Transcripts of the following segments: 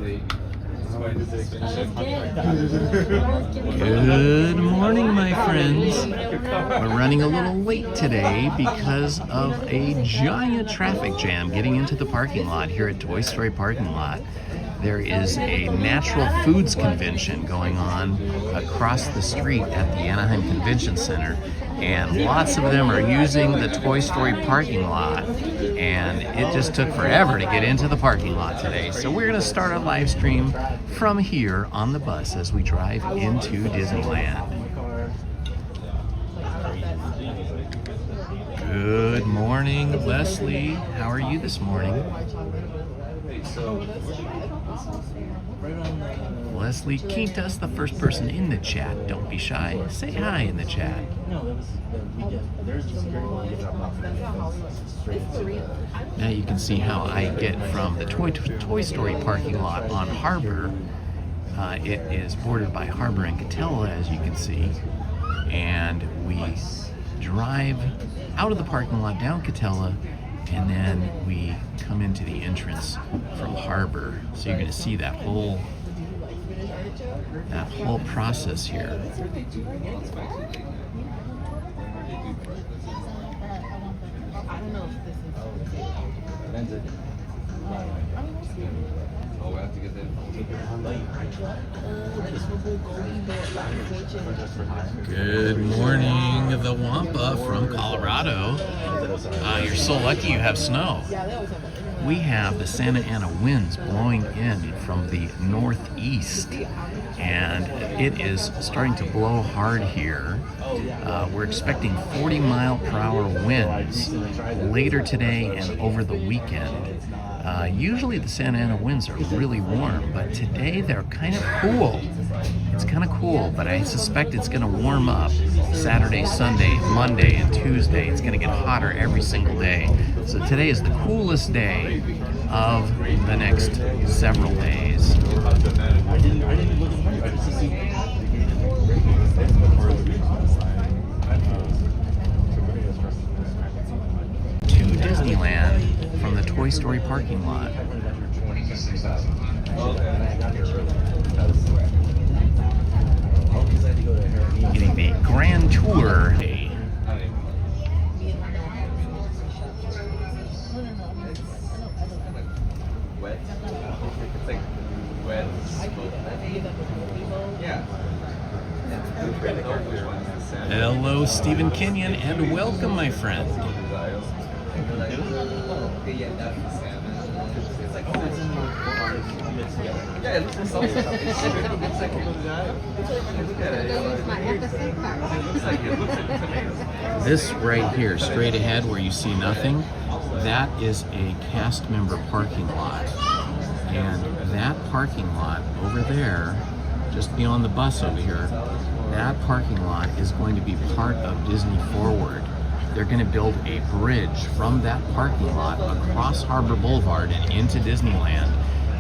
Good morning, my friends. We're running a little late today because of a giant traffic jam getting into the parking lot here at Toy Story parking lot. There is a natural foods convention going on across the street at the Anaheim Convention Center, and lots of them are using the Toy Story parking lot, and it just took forever to get into the parking lot today. So we're going to start our live stream from here on the bus as we drive into Disneyland. Good morning, Leslie. How are you this morning? Leslie Quintas, the first person in the chat. Don't be shy. Say hi in the chat. Now you can see how I get from the Toy Story parking lot on Harbor. It is bordered by Harbor and Catella, as you can see. And we drive out of the parking lot down Catella, and then we come into the entrance from Harbor. So you're going to see that whole process here. Good morning, the Wampa from Colorado. You're so lucky you have snow. We have the Santa Ana winds blowing in from the northeast, and it is starting to blow hard here. We're expecting 40-mile-per-hour winds later today and over the weekend. Usually the Santa Ana winds are really warm, but today they're kind of cool. It's kind of cool, but I suspect it's going to warm up Saturday, Sunday, Monday, and Tuesday. It's going to get hotter every single day. So today is the coolest day of the next several days. To Disneyland from the Toy Story parking lot. Getting the grand tour. Hello, Stephen Kenyon, and welcome, my friend. This right here, straight ahead where you see nothing, that is a cast member parking lot. And that parking lot over there, just beyond the bus over here, that parking lot is going to be part of Disney Forward. They're going to build a bridge from that parking lot across Harbor Boulevard and into Disneyland.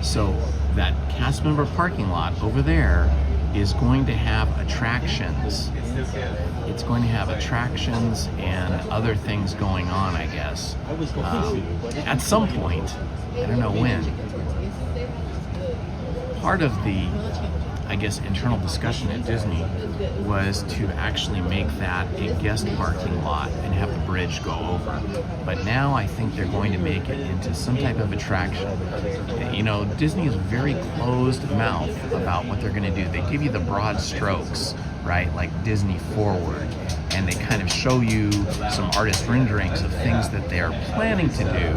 So that cast member parking lot over there is going to have attractions. It's going to have attractions and other things going on, I guess. At some point, I don't know when. Part of the, I guess, internal discussion at Disney was to actually make that a guest parking lot and have the bridge go over. But now I think they're going to make it into some type of attraction. You know, Disney is very closed mouth about what they're going to do. They give you the broad strokes, right, like Disney Forward, and they kind of show you some artist renderings of things that they're planning to do,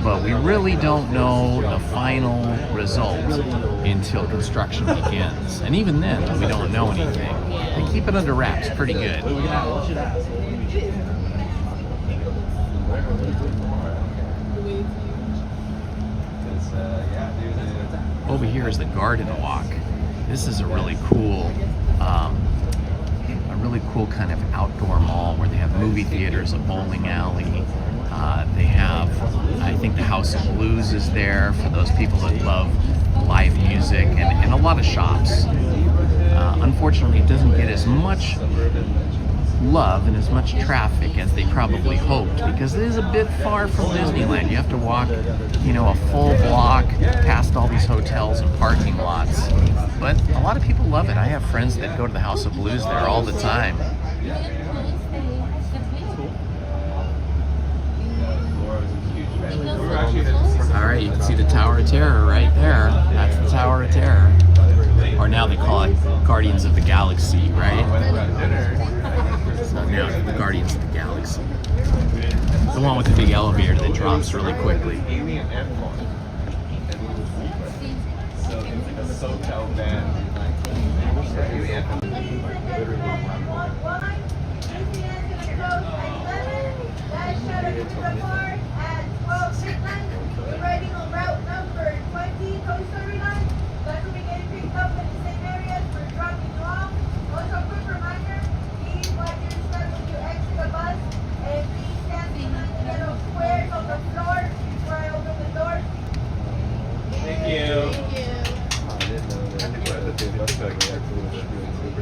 but we really don't know the final result until construction begins. And even then, we don't know anything. They keep it under wraps pretty good. Over here is the Garden Walk. This is a really cool kind of outdoor mall where they have movie theaters, a bowling alley. They have, I think the House of Blues is there for those people that love live music, and a lot of shops. Unfortunately, it doesn't get as much love and as much traffic as they probably hoped, because it is a bit far from Disneyland. You have to walk, you know, a full block past all these hotels and parking lots. But a lot of people love it. I have friends that go to the House of Blues there all the time. All right, you can see the Tower of Terror right there. That's the Tower of Terror. Or now they call it Guardians of the Galaxy, right? So now it's the Guardians of the Galaxy. The one with the big elevator that drops really quickly.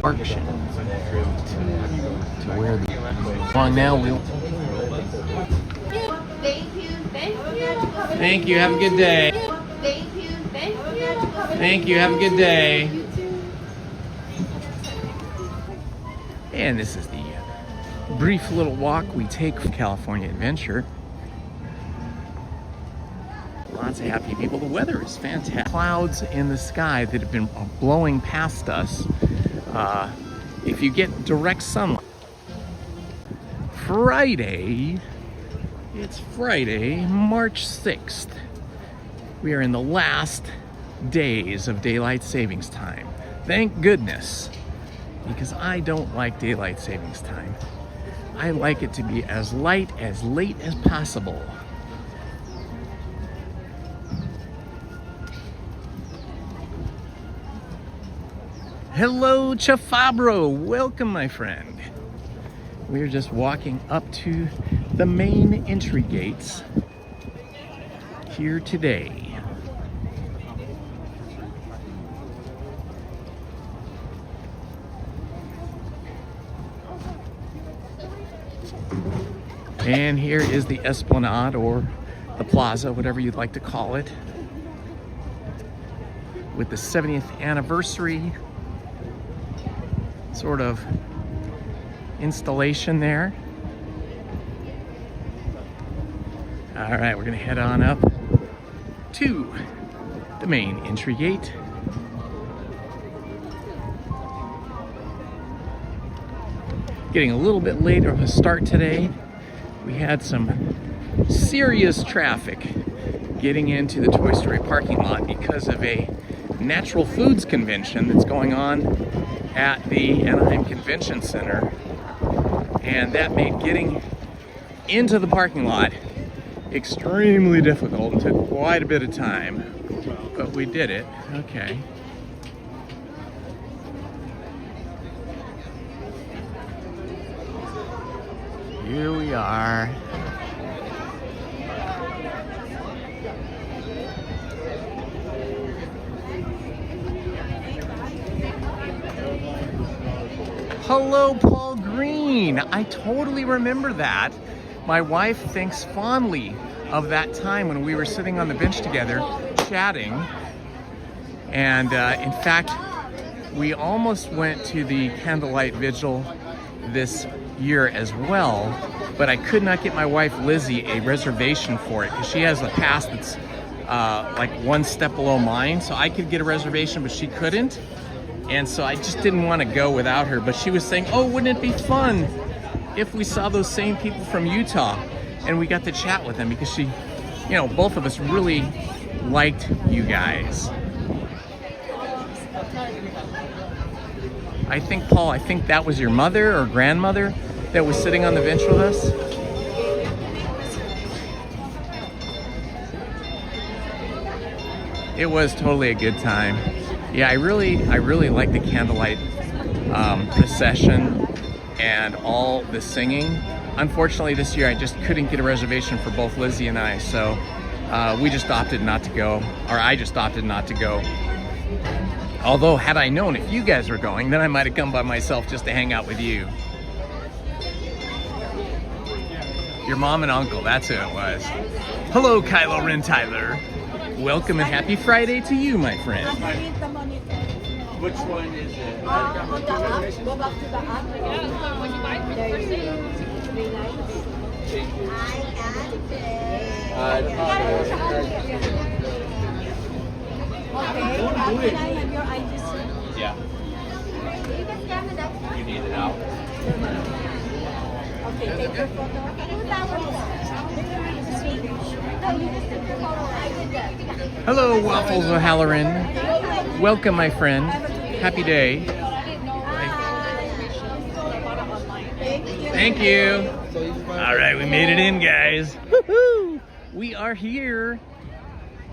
Arction to where the long now we'll. Thank you. Thank you. Have a good day. Thank you. Thank you. Have a good day. And this is the brief little walk we take from California Adventure. Lots of happy people. The weather is fantastic. Clouds in the sky that have been blowing past us. If you get direct sunlight. It's Friday, March 6th. We are in the last days of daylight savings time. Thank goodness, because I don't like daylight savings time. I like it to be as light as late as possible. Hello, Chafabro. Welcome, my friend. We're just walking up to the main entry gates here today. And here is the Esplanade, or the Plaza, whatever you'd like to call it, with the 70th anniversary sort of installation there. All right, we're gonna head on up to the main entry gate. Getting a little bit later of a start today. We had some serious traffic getting into the Toy Story parking lot because of a natural foods convention that's going on at the Anaheim Convention Center, and that made getting into the parking lot extremely difficult and took quite a bit of time, but we did it. Okay. Here we are. Hello, Paul Green. I totally remember that. My wife thinks fondly of that time when we were sitting on the bench together chatting. And in fact, we almost went to the candlelight vigil this year as well, but I could not get my wife Lizzie a reservation for it because she has a pass that's like one step below mine, so I could get a reservation but she couldn't. And so I just didn't want to go without her, but she was saying, oh, wouldn't it be fun if we saw those same people from Utah and we got to chat with them, because she, you know, both of us really liked you guys. I think, Paul, I think that was your mother or grandmother that was sitting on the bench with us. It was totally a good time. Yeah, I really like the candlelight procession and all the singing. Unfortunately, this year I just couldn't get a reservation for both Lizzie and I, so we just opted not to go, or I just opted not to go. Although, had I known if you guys were going, then I might have come by myself just to hang out with you. Your mom and uncle, that's who it was. Hello, Kylo Ren Tyler. Welcome and happy Friday to you, my friend. Which one is it? On the app, go back to the app. Yeah, so when you buy for the first day, Okay, can I have your IGC? Yeah. You can scan the next. You need it out. Okay, take your photo. Who's that one? No, you just took your photo. I did that. Hello, Waffles O'Halloran. Welcome, my friend. Happy day. Thank you. All right, we made it in, guys. Woohoo! We are here.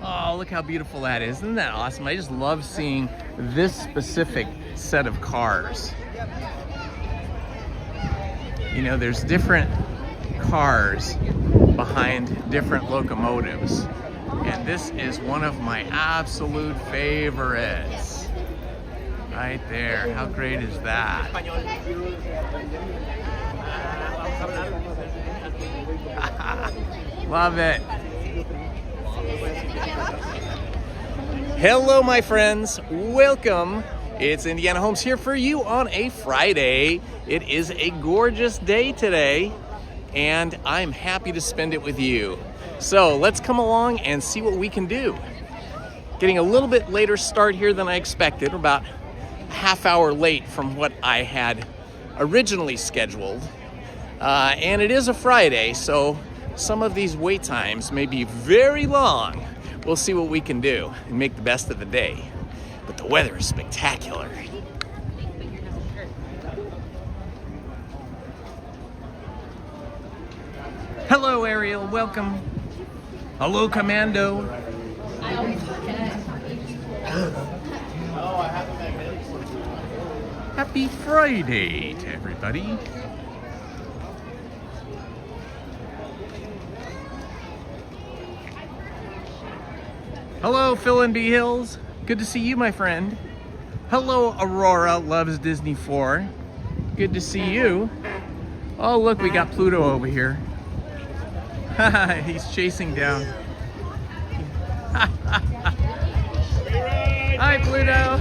Oh, look how beautiful that is. Isn't that awesome? I just love seeing this specific set of cars. You know, there's different cars behind different locomotives. And this is one of my absolute favorites. Right there. How great is that? Love it. Hello, my friends. Welcome. It's Indiana Holmes here for you on a Friday. It is a gorgeous day today, and I'm happy to spend it with you. So let's come along and see what we can do. Getting a little bit later start here than I expected, about a half hour late from what I had originally scheduled. And it is a Friday, so some of these wait times may be very long. We'll see what we can do and make the best of the day. But the weather is spectacular. Hello, Ariel. Welcome. Hello, Commando. Happy Friday to everybody. Hello, Phil and B Hills. Good to see you, my friend. Hello, Aurora loves Disney 4. Good to see you. Oh, look, we got Pluto over here. He's chasing down. Hi, Pluto.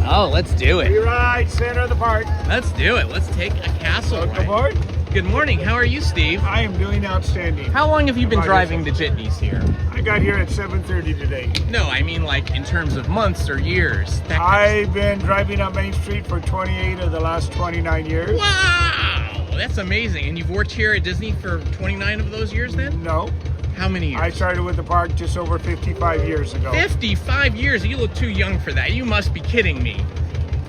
Oh, let's do it. Free ride, center of the park. Let's do it. Let's take a castle Welcome ride. aboard. Good morning. How are you, Steve? I am doing outstanding. How long have you been How about driving the jitneys here? I got here at 7:30 today. No, I mean like in terms of months or years. That kind of I've been driving on Main Street for 28 of the last 29 years. Wow, that's amazing. And you've worked here at Disney for 29 of those years then? No, How many years? I started with the park just over 55 years ago. 55 years? You look too young for that. You must be kidding me.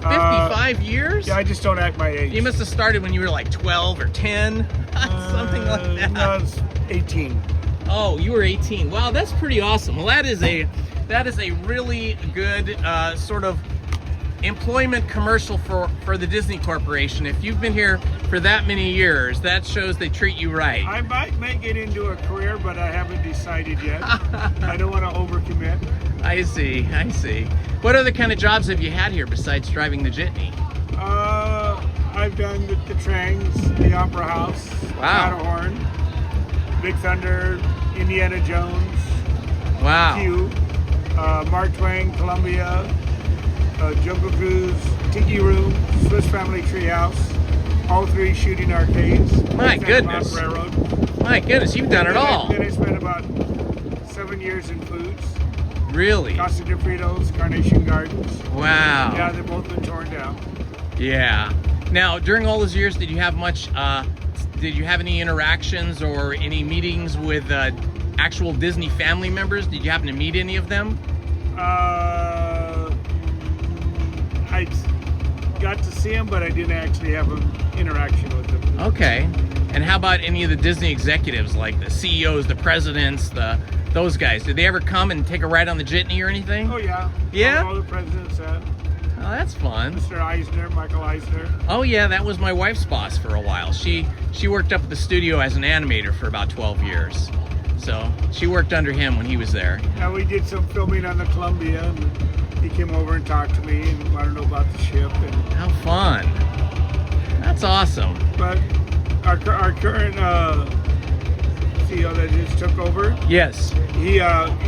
55 years? Yeah, I just don't act my age. You must have started when you were like 12 or 10, something like that. No, it's 18. Oh, you were 18. Wow, that's pretty awesome. Well, that is a really good sort of employment commercial for the Disney Corporation. If you've been here for that many years, that shows they treat you right. I might make it into a career, but I haven't decided yet. I don't want to overcommit. I see, I see. What other kind of jobs have you had here besides driving the jitney? I've done the trains, the Opera House, Wow. Matterhorn, Big Thunder, Indiana Jones, Wow. Q, Mark Twain, Columbia, Jungle Cruise, Tiki Room, Swiss Family Treehouse, all three shooting arcades. My Santa goodness. Monica Railroad. My goodness, you've done it all. Then I spent about 7 years in foods. Really? Casa de Fritos, Carnation Gardens. Wow. Yeah, they've both been torn down. Yeah. Now, during all those years, did you have much, did you have any interactions or any meetings with actual Disney family members? Did you happen to meet any of them? I got to see them, but I didn't actually have an interaction with them. Okay. And how about any of the Disney executives, like the CEOs, the presidents, those guys? Did they ever come and take a ride on the jitney or anything? Oh, yeah. Yeah? All the presidents had. Oh, that's fun. Mr. Eisner, Michael Eisner. Oh yeah, that was my wife's boss for a while. She worked up at the studio as an animator for about 12 years. So she worked under him when he was there. And we did some filming on the Columbia, and he came over and talked to me and wanted to know about the ship. And How fun. That's awesome. but our current CEO that just took over. Yes. He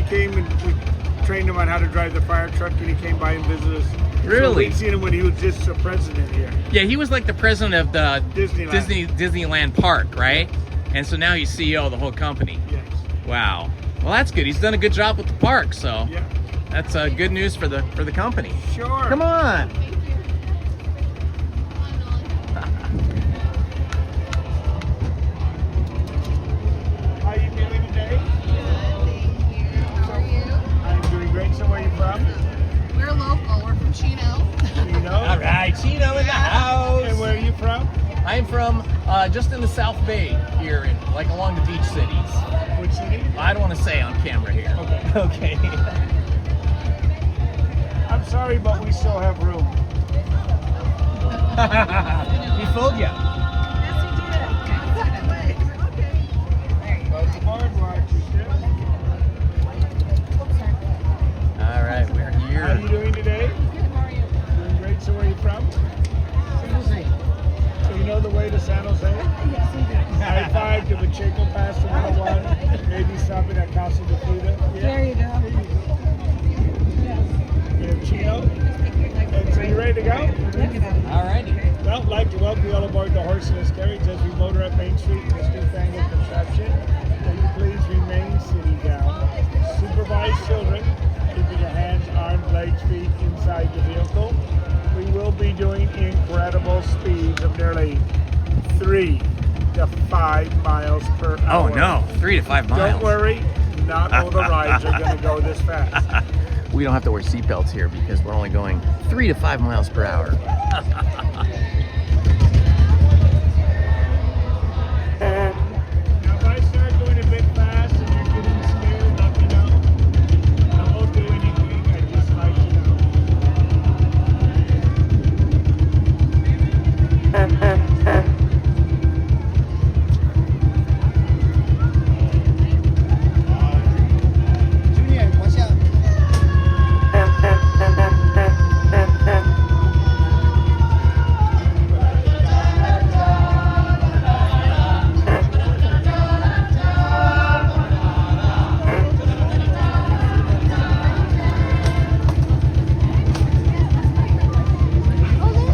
came and we trained him on how to drive the fire truck, and he came by and visited us. Really? So we'd seen him when he was just the president here. Yeah, he was like the president of the Disneyland. Disneyland park, right? And so now he's CEO of the whole company. Yes. Wow. Well, that's good. He's done a good job with the park, so Yeah. that's good news for the company. Sure. Come on. How you doing today? How are you? I'm doing great. So where are you from? We're local. We're from Chino. Chino. All right, Chino in the house. And where are you from? I'm from just in the South Bay here, like along the beach cities. Which city? I don't want to say on camera here. Okay. Okay. I'm sorry, but we still have room. He fooled you. Yes, you did. Okay. Welcome aboard, watch your step. All right, we're How are you here. doing today? Good. How are you? Doing great. So where are you from? So you know the way to San Jose? Yes, we do. I-5 to Pacheco Pass to 101, maybe stopping at Casa de Fruta. There you go. You have Chino. And so you ready to go? All righty. Well, I'd like to welcome you all aboard the Horse and His Carriage as we motor up Main Street in this newfangled contraption. Will you please remain sitting down? Supervise children, keeping your hands, arms, legs, feet inside the vehicle. We will be doing incredible speeds of nearly 3 to 5 miles per hour. Oh no, 3 to 5 miles. Don't worry, not all the rides are going to go this fast. We don't have to wear seatbelts here because we're only going 3 to 5 miles per hour. Now, if I start going a bit fast and you're getting scared, let me know. I won't do anything. I just like to know.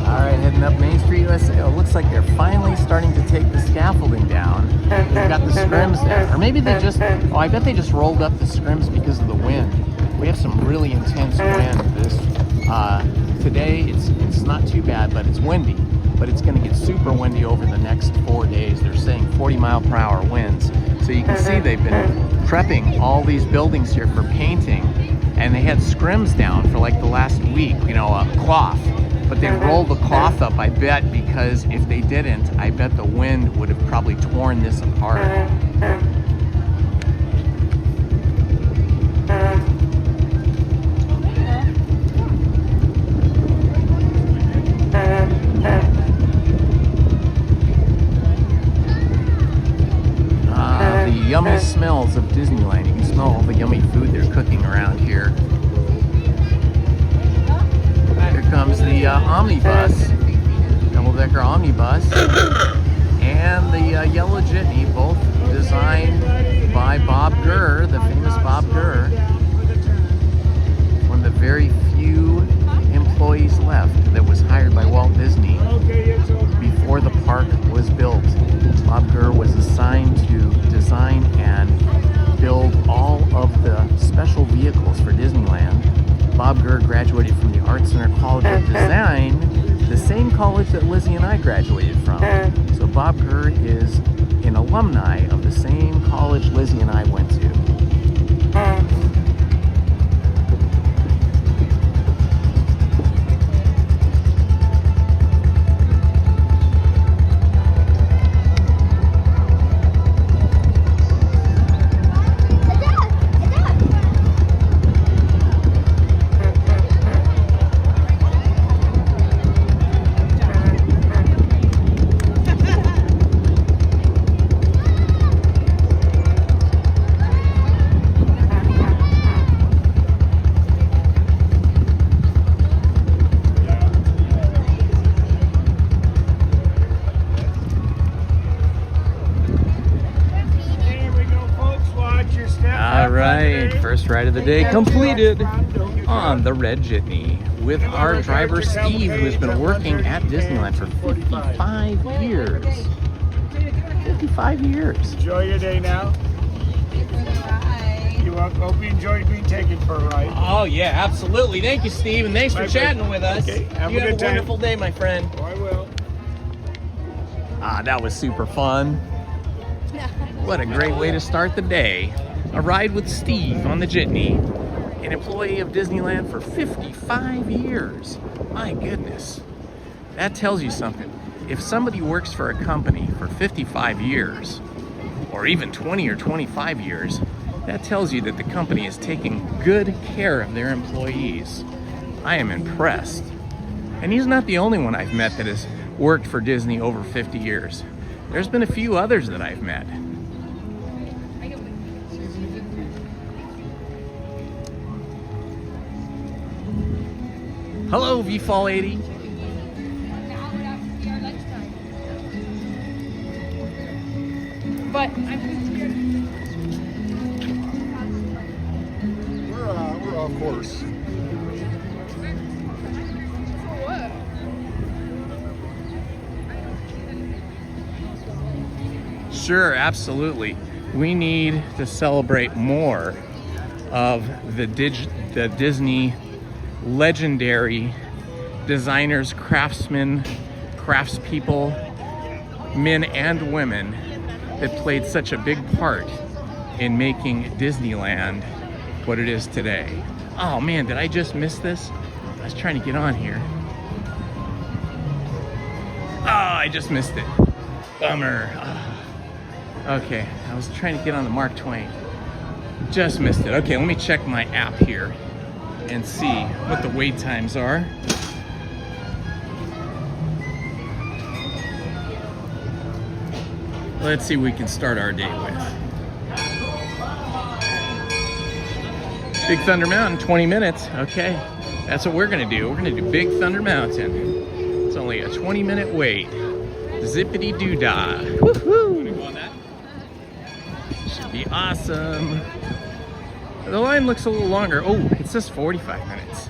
All right, heading up Main Street, USA. Oh, it looks like they're finally starting to take the scaffolding down. They've got the scrims there. Or maybe they just, oh, I bet they just rolled up the scrims because of the wind. We have some really intense wind. Today, it's not too bad, but it's windy. But it's going to get super windy over the next 4 days. They're saying 40-mile-per-hour winds. So you can see they've been prepping all these buildings here for painting. And they had scrims down for like the last week, you know, a cloth. But they rolled the cloth up, I bet, because if they didn't, I bet the wind would have probably torn this apart. The yummy smells of Disneyland. You can smell all the yummy food they're cooking around here. Here comes the omnibus, double-decker omnibus, and the yellow jitney, both designed by Bob Gurr, the famous Bob Gurr. One of the very few employees left that was hired by Walt Disney before the park was built. Bob Gurr was assigned to design and build all of the special vehicles for Disneyland. Bob Gurr graduated from the Art Center College of Design, the same college that Lizzie and I graduated from. So Bob Gurr is an alumni of the same college Lizzie and I went to. First ride of the day completed on the red jitney with our driver Steve, who has been working at Disneyland for 55 years. 55 years. Enjoy your day now. You hope you enjoyed being taken for a ride. Oh yeah, absolutely. Thank you, Steve, and thanks for chatting with us. Okay, have you a have good a time. wonderful day, my friend. Oh, I will. Ah, that was super fun. What a great way to start the day. A ride with Steve on the jitney, an employee of Disneyland for 55 years. My goodness. That tells you something. If somebody works for a company for 55 years, or even 20 or 25 years, that tells you that the company is taking good care of their employees. I am impressed. And he's not the only one I've met that has worked for Disney over 50 years. There's been a few others that I've met. Hello, VFall 80. But We're off course. Sure, absolutely. We need to celebrate more of the Disney legendary designers, craftsmen, craftspeople, men and women that played such a big part in making Disneyland what it is today. Oh man, did I just miss this? I was trying to get on here. Oh, I just missed it. Bummer. Oh. Okay, I was trying to get on the Mark Twain. Just missed it. Okay, let me check my app here and see what the wait times are. Let's see what we can start our day with. Big Thunder Mountain, 20 minutes. Okay, that's what we're gonna do. We're gonna do Big Thunder Mountain. It's only a 20-minute wait. Zippity doo dah. Woohoo! Should be awesome. The line looks a little longer. Oh, it says 45 minutes.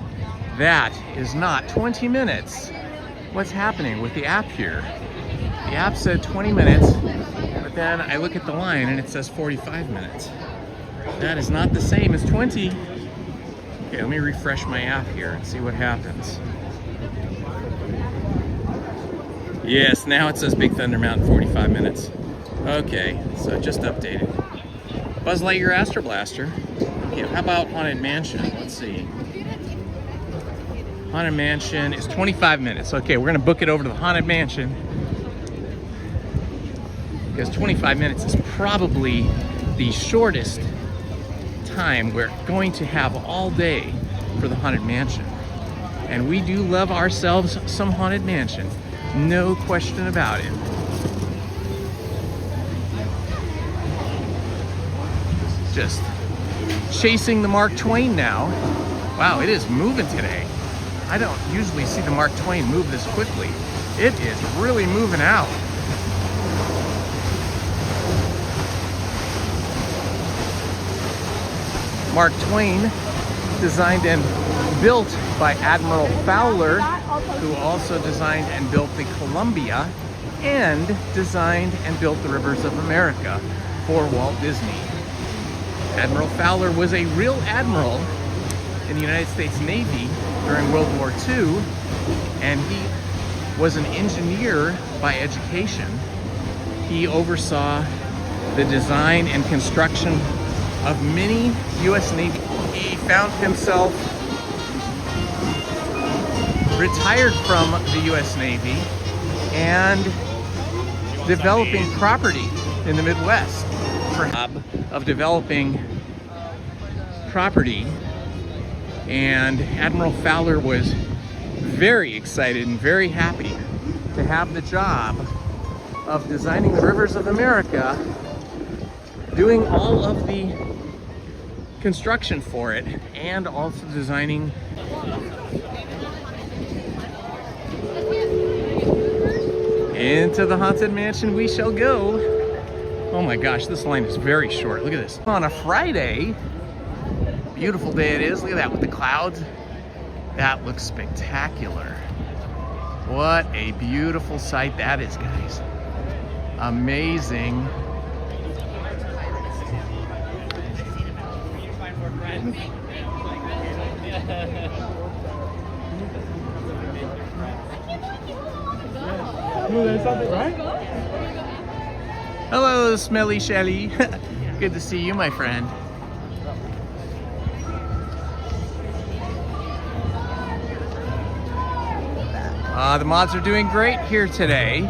That is not 20 minutes. What's happening with the app here? The app said 20 minutes, but then I look at the line and it says 45 minutes. That is not the same as 20. Okay, let me refresh my app here and see what happens. Yes, now it says Big Thunder Mountain 45 minutes. Okay, so just updated. Buzz Lightyear Astro Blaster. Okay, how about Haunted Mansion? Let's see. Haunted Mansion is 25 minutes. Okay, we're gonna book it over to the Haunted Mansion because 25 minutes is probably the shortest time we're going to have all day for the Haunted Mansion. And we do love ourselves some Haunted Mansion. No question about it. Just chasing the Mark Twain now. Wow, it is moving today. I don't usually see the Mark Twain move this quickly. It is really moving out. Mark Twain, designed and built by Admiral Fowler, who also designed and built the Columbia and designed and built the Rivers of America for Walt Disney. Admiral Fowler was a real admiral in the United States Navy during World War II, and he was an engineer by education. He oversaw the design and construction of many U.S. Navy. He found himself retired from the U.S. Navy and developing property in the Midwest. Of developing property, and Admiral Fowler was very excited and very happy to have the job of designing the Rivers of America, doing all of the construction for it, and also designing into the Haunted Mansion we shall go. Oh my gosh, this line is very short. Look at this. On a Friday, beautiful day it is. Look at that with the clouds. That looks spectacular. What a beautiful sight that is, guys. Amazing. Hello, Smelly Shelly. Good to see you, my friend. The mods are doing great here today.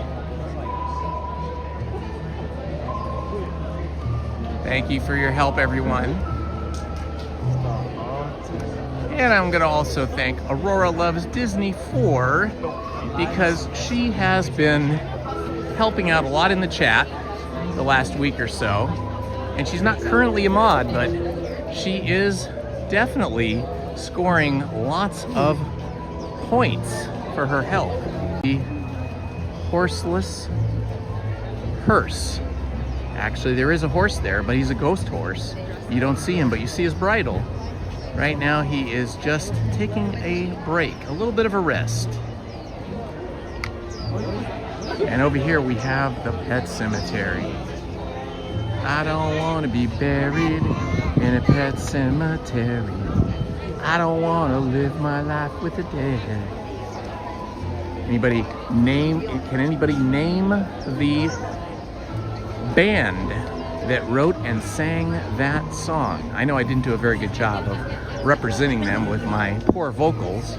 Thank you for your help, everyone. And I'm gonna also thank Aurora Loves Disney because she has been helping out a lot in the chat the last week or so. And she's not currently a mod, but she is definitely scoring lots of points for her help. The horseless hearse. Actually, there is a horse there, but he's a ghost horse. You don't see him, but you see his bridle. Right now, he is just taking a break, a little bit of a rest. And over here, we have the pet cemetery. I don't want to be buried in a pet cemetery. I don't want to live my life with the dead. Can anybody name the band that wrote and sang that song? I know I didn't do a very good job of representing them with my poor vocals,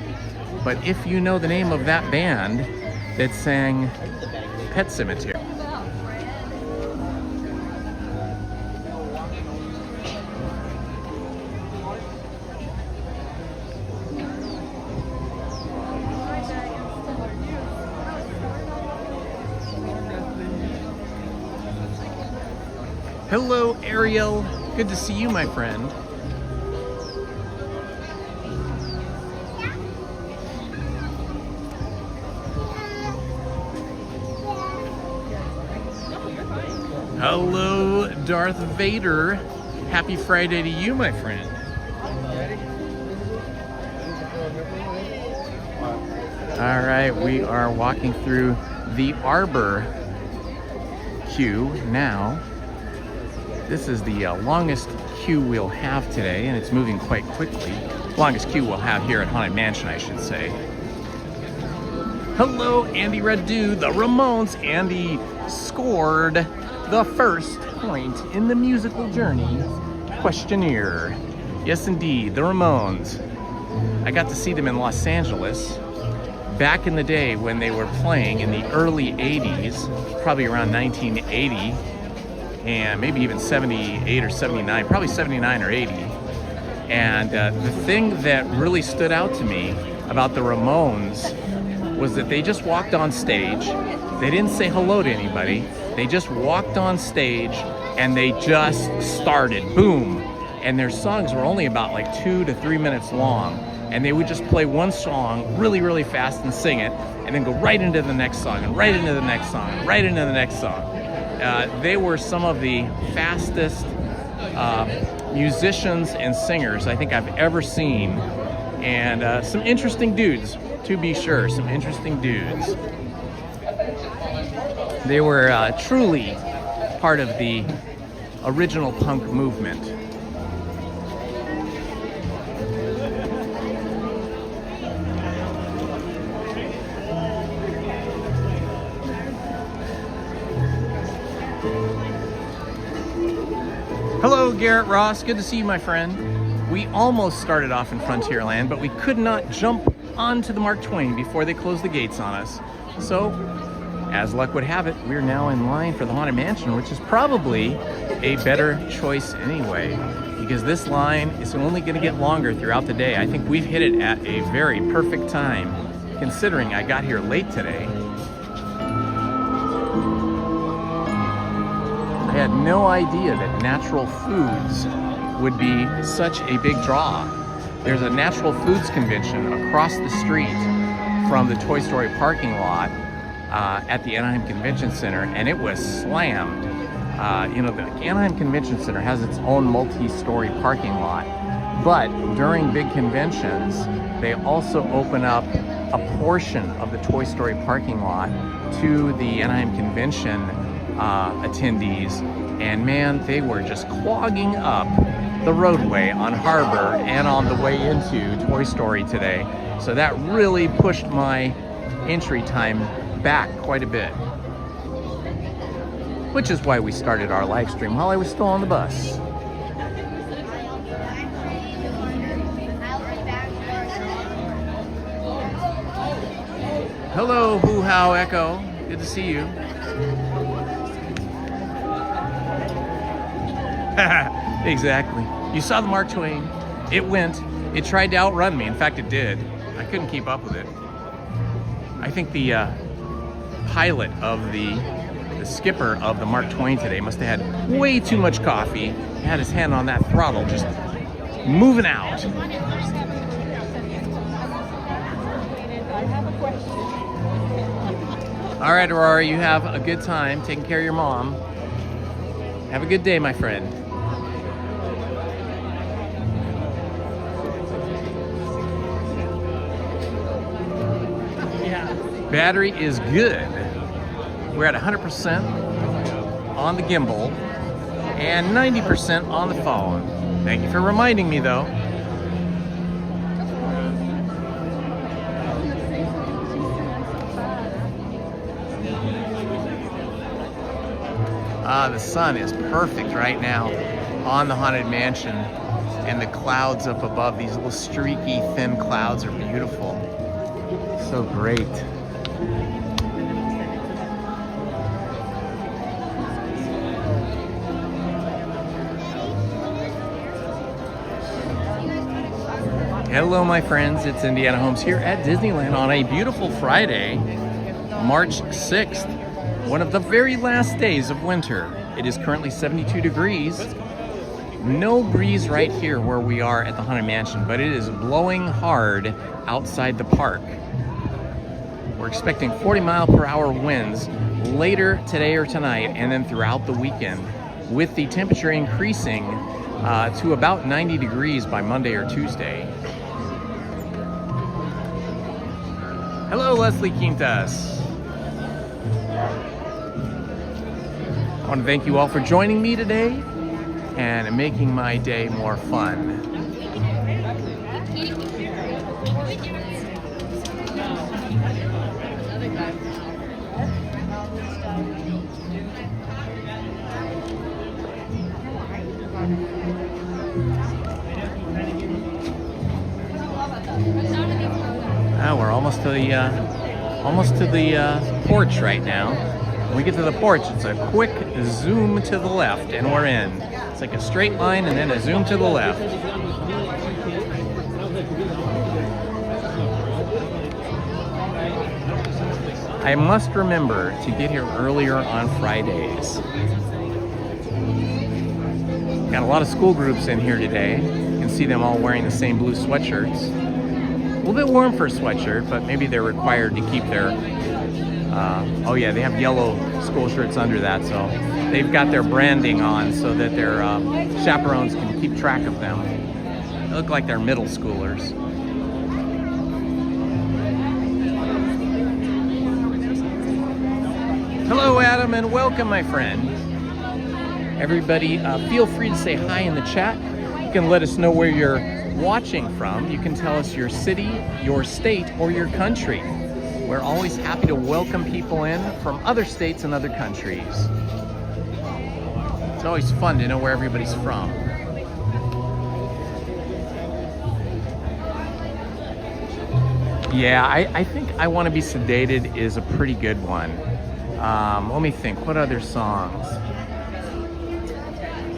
but if you know the name of that band that sang Pet Cemetery. Hello, Ariel. Good to see you, my friend. Hello, Darth Vader. Happy Friday to you, my friend. All right, we are walking through the Arbor queue now. This is the longest queue we'll have today, and it's moving quite quickly. Longest queue we'll have here at Haunted Mansion, I should say. Hello, Andy Radu, the Ramones. Andy scored the first point in the musical journey questionnaire. Yes, indeed, the Ramones. I got to see them in Los Angeles back in the day when they were playing in the early 80s, probably around 1980. And maybe even 78 or 79, probably 79 or 80. And the thing that really stood out to me about the Ramones was that they just walked on stage. They didn't say hello to anybody. They just walked on stage and they just started, boom. And their songs were only about like 2 to 3 minutes long. And they would just play one song really, really fast and sing it, and then go right into the next song, and right into the next song, and right into the next song. They were some of the fastest musicians and singers I think I've ever seen. And some interesting dudes, to be sure, some interesting dudes. They were truly part of the original punk movement. Hello, Garrett Ross. Good to see you, my friend. We almost started off in Frontierland, but we could not jump onto the Mark Twain before they closed the gates on us. So, as luck would have it, we're now in line for the Haunted Mansion, which is probably a better choice anyway, because this line is only going to get longer throughout the day. I think we've hit it at a very perfect time, considering I got here late today. I had no idea that natural foods would be such a big draw. There's a natural foods convention across the street from the Toy Story parking lot at the Anaheim Convention Center, and it was slammed. You know, the Anaheim Convention Center has its own multi-story parking lot, But during big conventions, they also open up a portion of the Toy Story parking lot to the Anaheim Convention attendees. And man, they were just clogging up the roadway on Harbor and on the way into Toy Story today. So that really pushed my entry time back quite a bit. Which is why we started our live stream while I was still on the bus. Hello, Hoo How Echo. Good to see you. Exactly. You saw the Mark Twain. It went. It tried to outrun me. In fact, it did. I couldn't keep up with it. I think the pilot of the skipper of the Mark Twain today must have had way too much coffee. He had his hand on that throttle, just moving out. All right, Aurora, you have a good time taking care of your mom. Have a good day, my friend. Battery is good. We're at 100% on the gimbal and 90% on the phone. Thank you for reminding me, though. The sun is perfect right now on the Haunted Mansion, and the clouds up above, these little streaky, thin clouds are beautiful. So great. Hello, my friends. It's Indiana Holmes here at Disneyland on a beautiful Friday, March 6th, one of the very last days of winter. It is currently 72 degrees. No breeze right here where we are at the Haunted Mansion, but it is blowing hard outside the park. We're expecting 40-mile-per-hour winds later today or tonight, and then throughout the weekend, with the temperature increasing to about 90 degrees by Monday or Tuesday. Hello, Leslie Quintas. I want to thank you all for joining me today and making my day more fun. We're almost to the porch right now. When we get to the porch, it's a quick zoom to the left, and we're in. It's like a straight line and then a zoom to the left. I must remember to get here earlier on Fridays. Got a lot of school groups in here today. You can see them all wearing the same blue sweatshirts. A little bit warm for a sweatshirt, but maybe they're required to keep their, oh yeah, they have yellow school shirts under that, so they've got their branding on so that their chaperones can keep track of them. They look like they're middle schoolers. Hello, Adam, and welcome, my friend. Everybody, feel free to say hi in the chat. You can let us know where you're watching from. You can tell us your city, your state, or your country. We're always happy to welcome people in from other states and other countries. It's always fun to know where everybody's from. Yeah, I think I Want to Be Sedated is a pretty good one. Let me think, what other songs?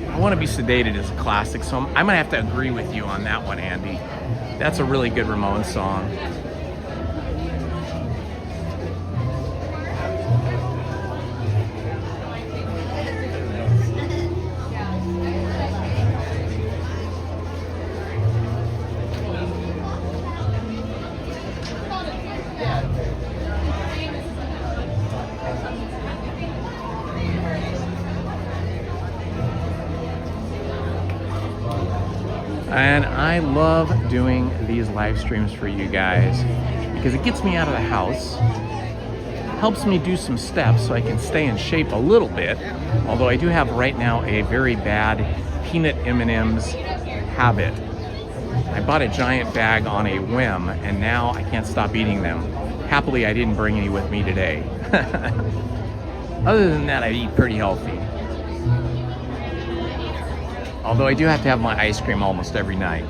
I Want to Be Sedated is a classic, so I'm gonna have to agree with you on that one, Andy. That's a really good Ramones song. And I love doing these live streams for you guys because it gets me out of the house, helps me do some steps so I can stay in shape a little bit, although I do have right now a very bad peanut M&Ms habit. I bought a giant bag on a whim and now I can't stop eating them. Happily, I didn't bring any with me today. Other than that, I eat pretty healthy. Although I do have to have my ice cream almost every night.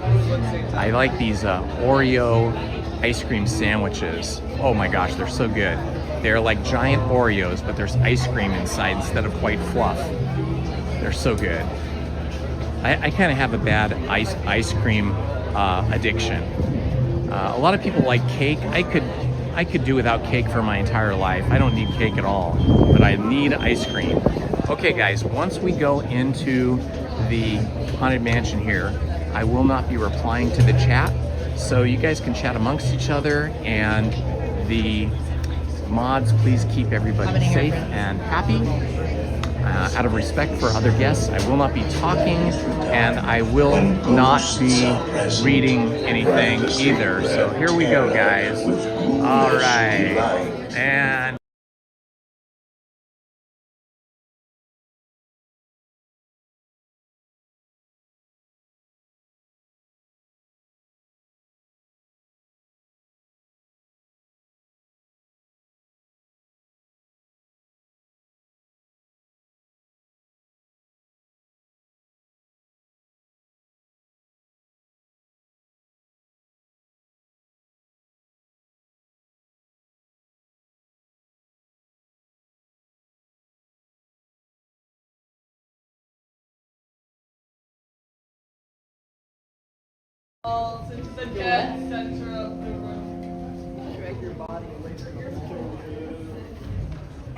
I like these Oreo ice cream sandwiches. Oh my gosh, they're so good. They're like giant Oreos, but there's ice cream inside instead of white fluff. They're so good. I kind of have a bad ice cream addiction. A lot of people like cake. I could do without cake for my entire life. I don't need cake at all, but I need ice cream. Okay guys, once we go into the Haunted Mansion here, I will not be replying to the chat, so you guys can chat amongst each other, and the mods, please keep everybody safe and happy. Out of respect for other guests, I will not be talking, and I will not be reading anything either. So here we go, guys. All right, and Into the dead center of the room. Drag your body away from your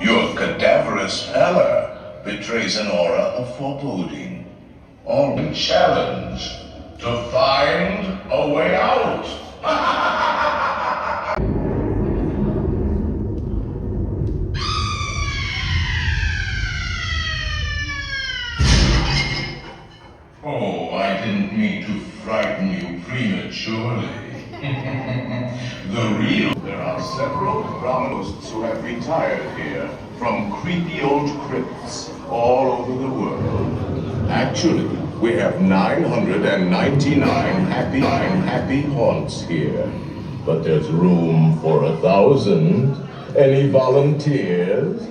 Your cadaverous pallor betrays an aura of foreboding. Only challenge to find a way out. Oh, I didn't mean to frighten you prematurely. There are several Brahminists who have retired here from creepy old crypts all over the world. Actually, we have 999 happy haunts here. But there's room for 1,000. Any volunteers?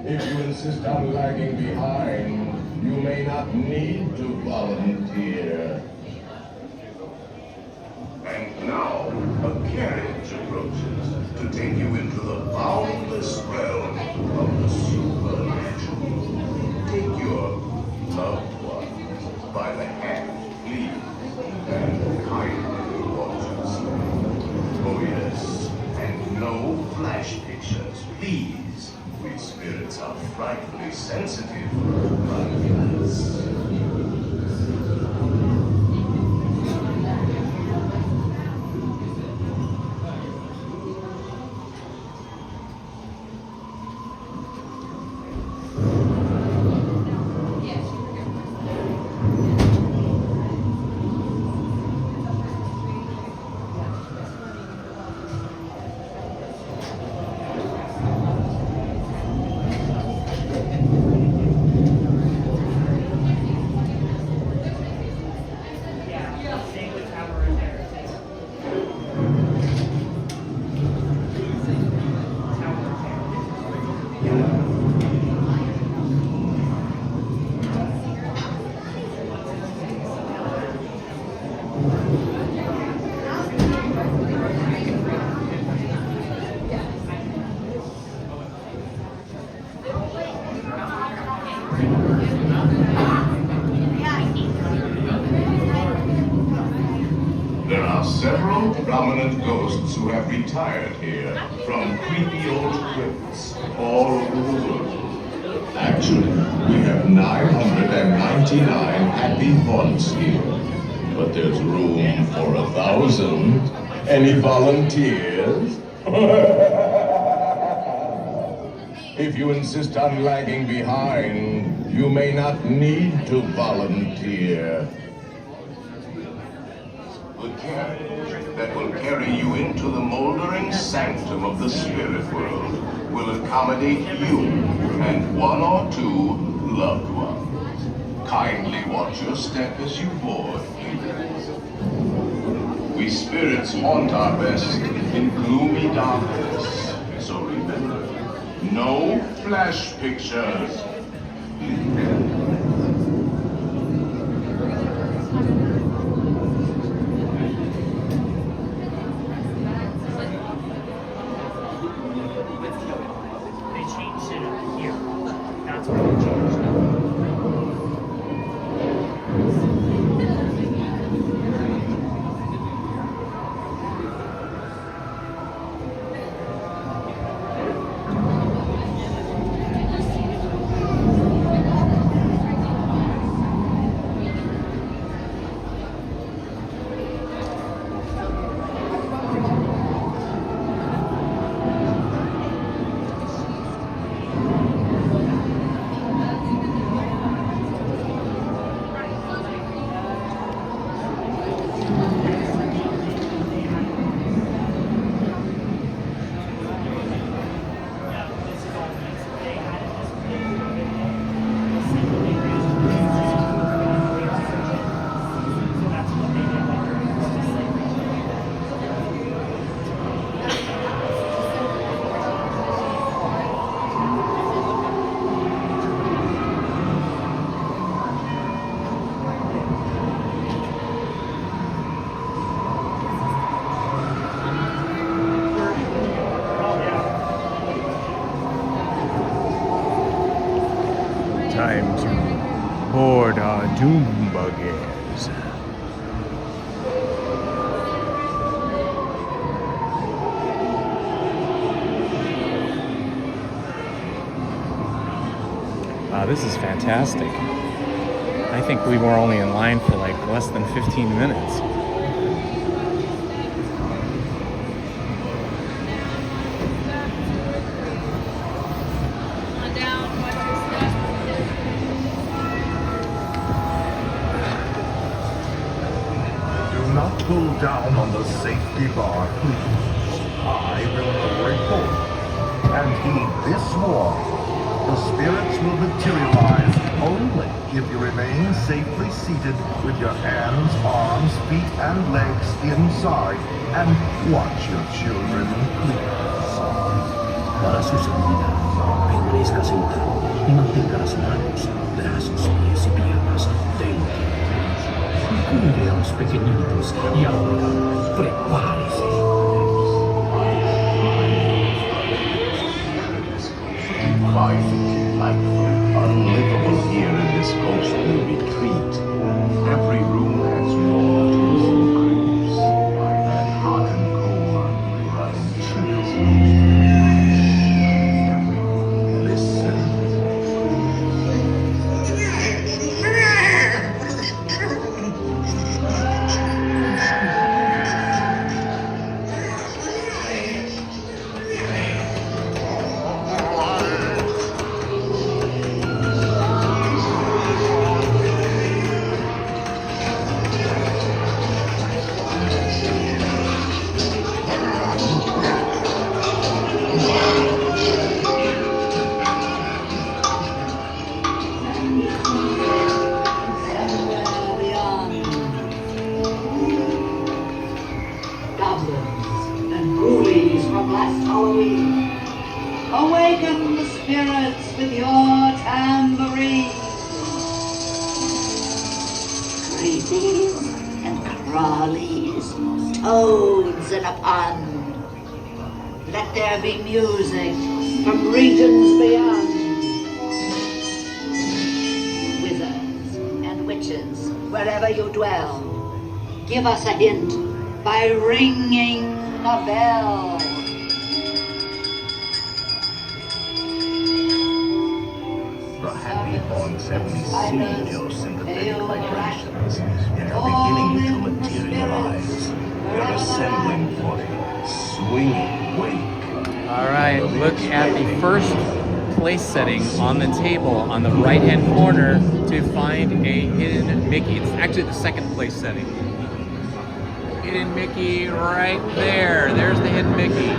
If you insist on lagging behind, you may not need to volunteer. And now, a carriage approaches to take you into the boundless realm of the supernatural. Take your loved ones by the hand, please, and kindly watch us. Oh yes, and no flash pictures, please. We spirits are frightfully sensitive, but yes. Several prominent ghosts who have retired here from creepy old crypts all over the world. Actually, we have 999 happy haunts here, but there's room for 1,000. Any volunteers? If you insist on lagging behind, You may not need to volunteer. The carriage that will carry you into the moldering sanctum of the spirit world will accommodate you and one or two loved ones. Kindly watch your step as you board. We spirits haunt our best in gloomy darkness. So remember, no flash pictures. They changed it up here. That's what they changed. Time to board our doom buggies. Wow, this is fantastic. I think we were only in line for like less than 15 minutes. Do not pull down on the safety bar, please. I will now report. And heed this warning. The spirits will materialize only if you remain safely seated with your hands, arms, feet, and legs inside and watch your children, please. Para sucedida, permanezcas sentado y mantengas manos, brazos, pies y piernas dentro. Cuide a los pequeñitos y ahora prepárese. Unlivable here in this ghostly retreat. Every room has mortals and graves, and hot and cold running chills. Listen. Awaken the spirits with your tambourine. Creepies and crawlies, toads in a pond. Let there be music from regions beyond. Wizards and witches, wherever you dwell, give us a hint by ringing a bell. The happy haunts have received your sympathetic vibrations and are beginning to materialize. They're assembling for a swinging wake. All right, look at the first place setting on the table on the right-hand corner to find a hidden Mickey. It's actually the second place setting. Hidden Mickey right there. There's the hidden Mickey.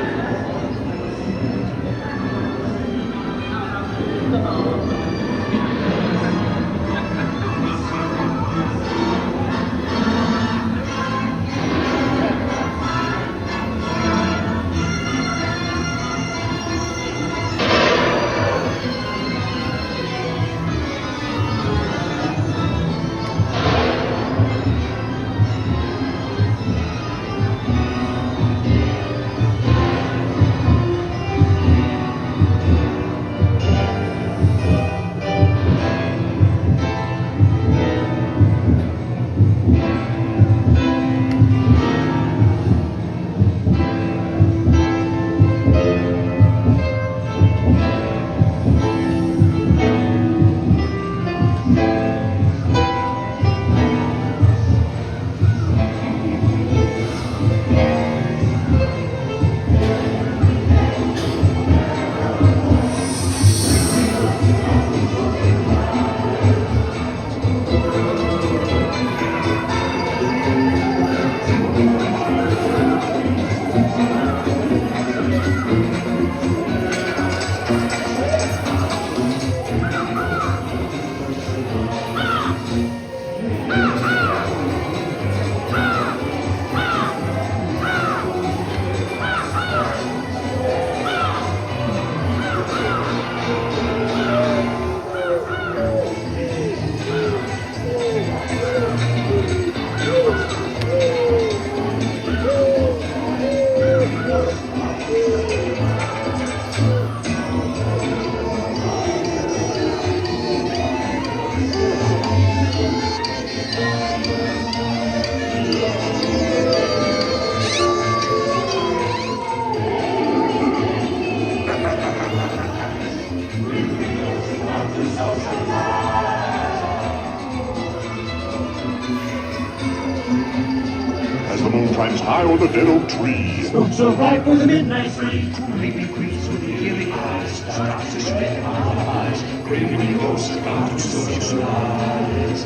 As the moon climbs high over the dead oak tree, Spooks arrive for the midnight free. Creepy creeps with the giving eyes start to spit eyes. Craving ghosts about to socialize.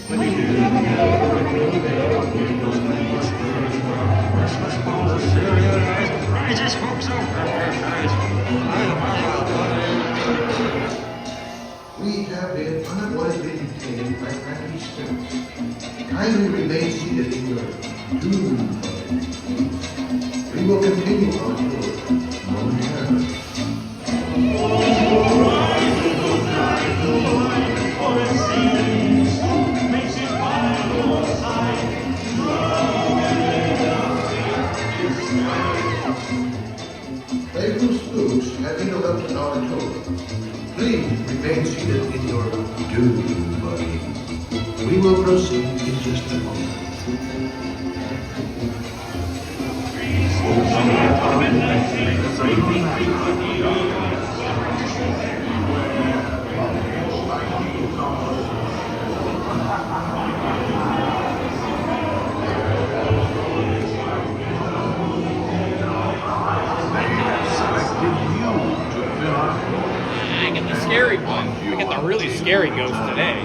When they hear the yell of the creepy bell, hearing those blankets, Christmas balls are serious. Rises folks We have been unavoidably detained by friendly spirits. Kindly remain seated in your doom. We will continue our tour momentarily. Playful spooks have interrupted our tour. Please remain seated in your doom buggy. We will proceed in just a moment. I get the scary one. I get the really scary ghost today.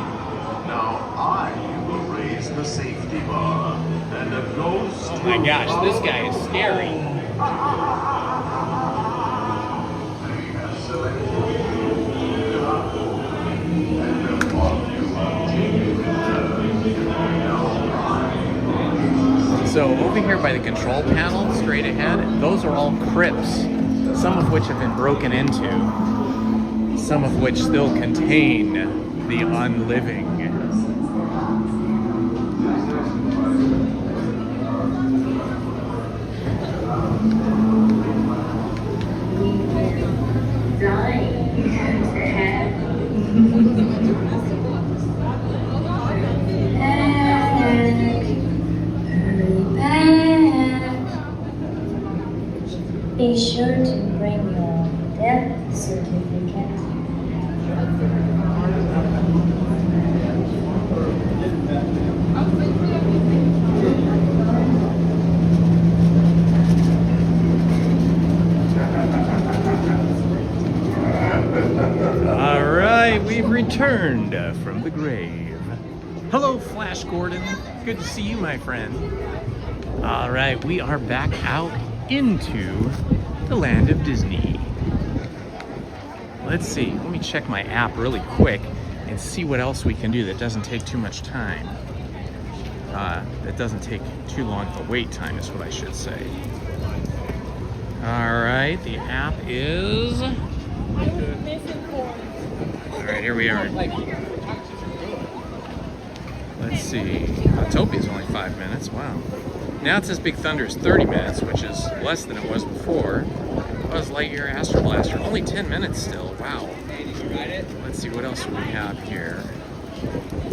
Now I will raise the safety bar, and a ghost. Oh my gosh, this guy is scary. So over here by the control panel, straight ahead, those are all crypts, some of which have been broken into, some of which still contain the unliving. Be sure to bring your death certificate. returned from the grave. Hello, Flash Gordon. Good to see you, my friend. All right, we are back out into the land of Disney. Let's see. Let me check my app really quick and see what else we can do that doesn't take too much time. That doesn't take too long of a wait time is what I should say. All right, the app is... All right, here we are. Let's see. Autopia is only 5 minutes. Wow. Now it says Big Thunder is 30 minutes, which is less than it was before. Buzz Lightyear Astro Blaster, only 10 minutes still. Wow. Let's see what else we have here.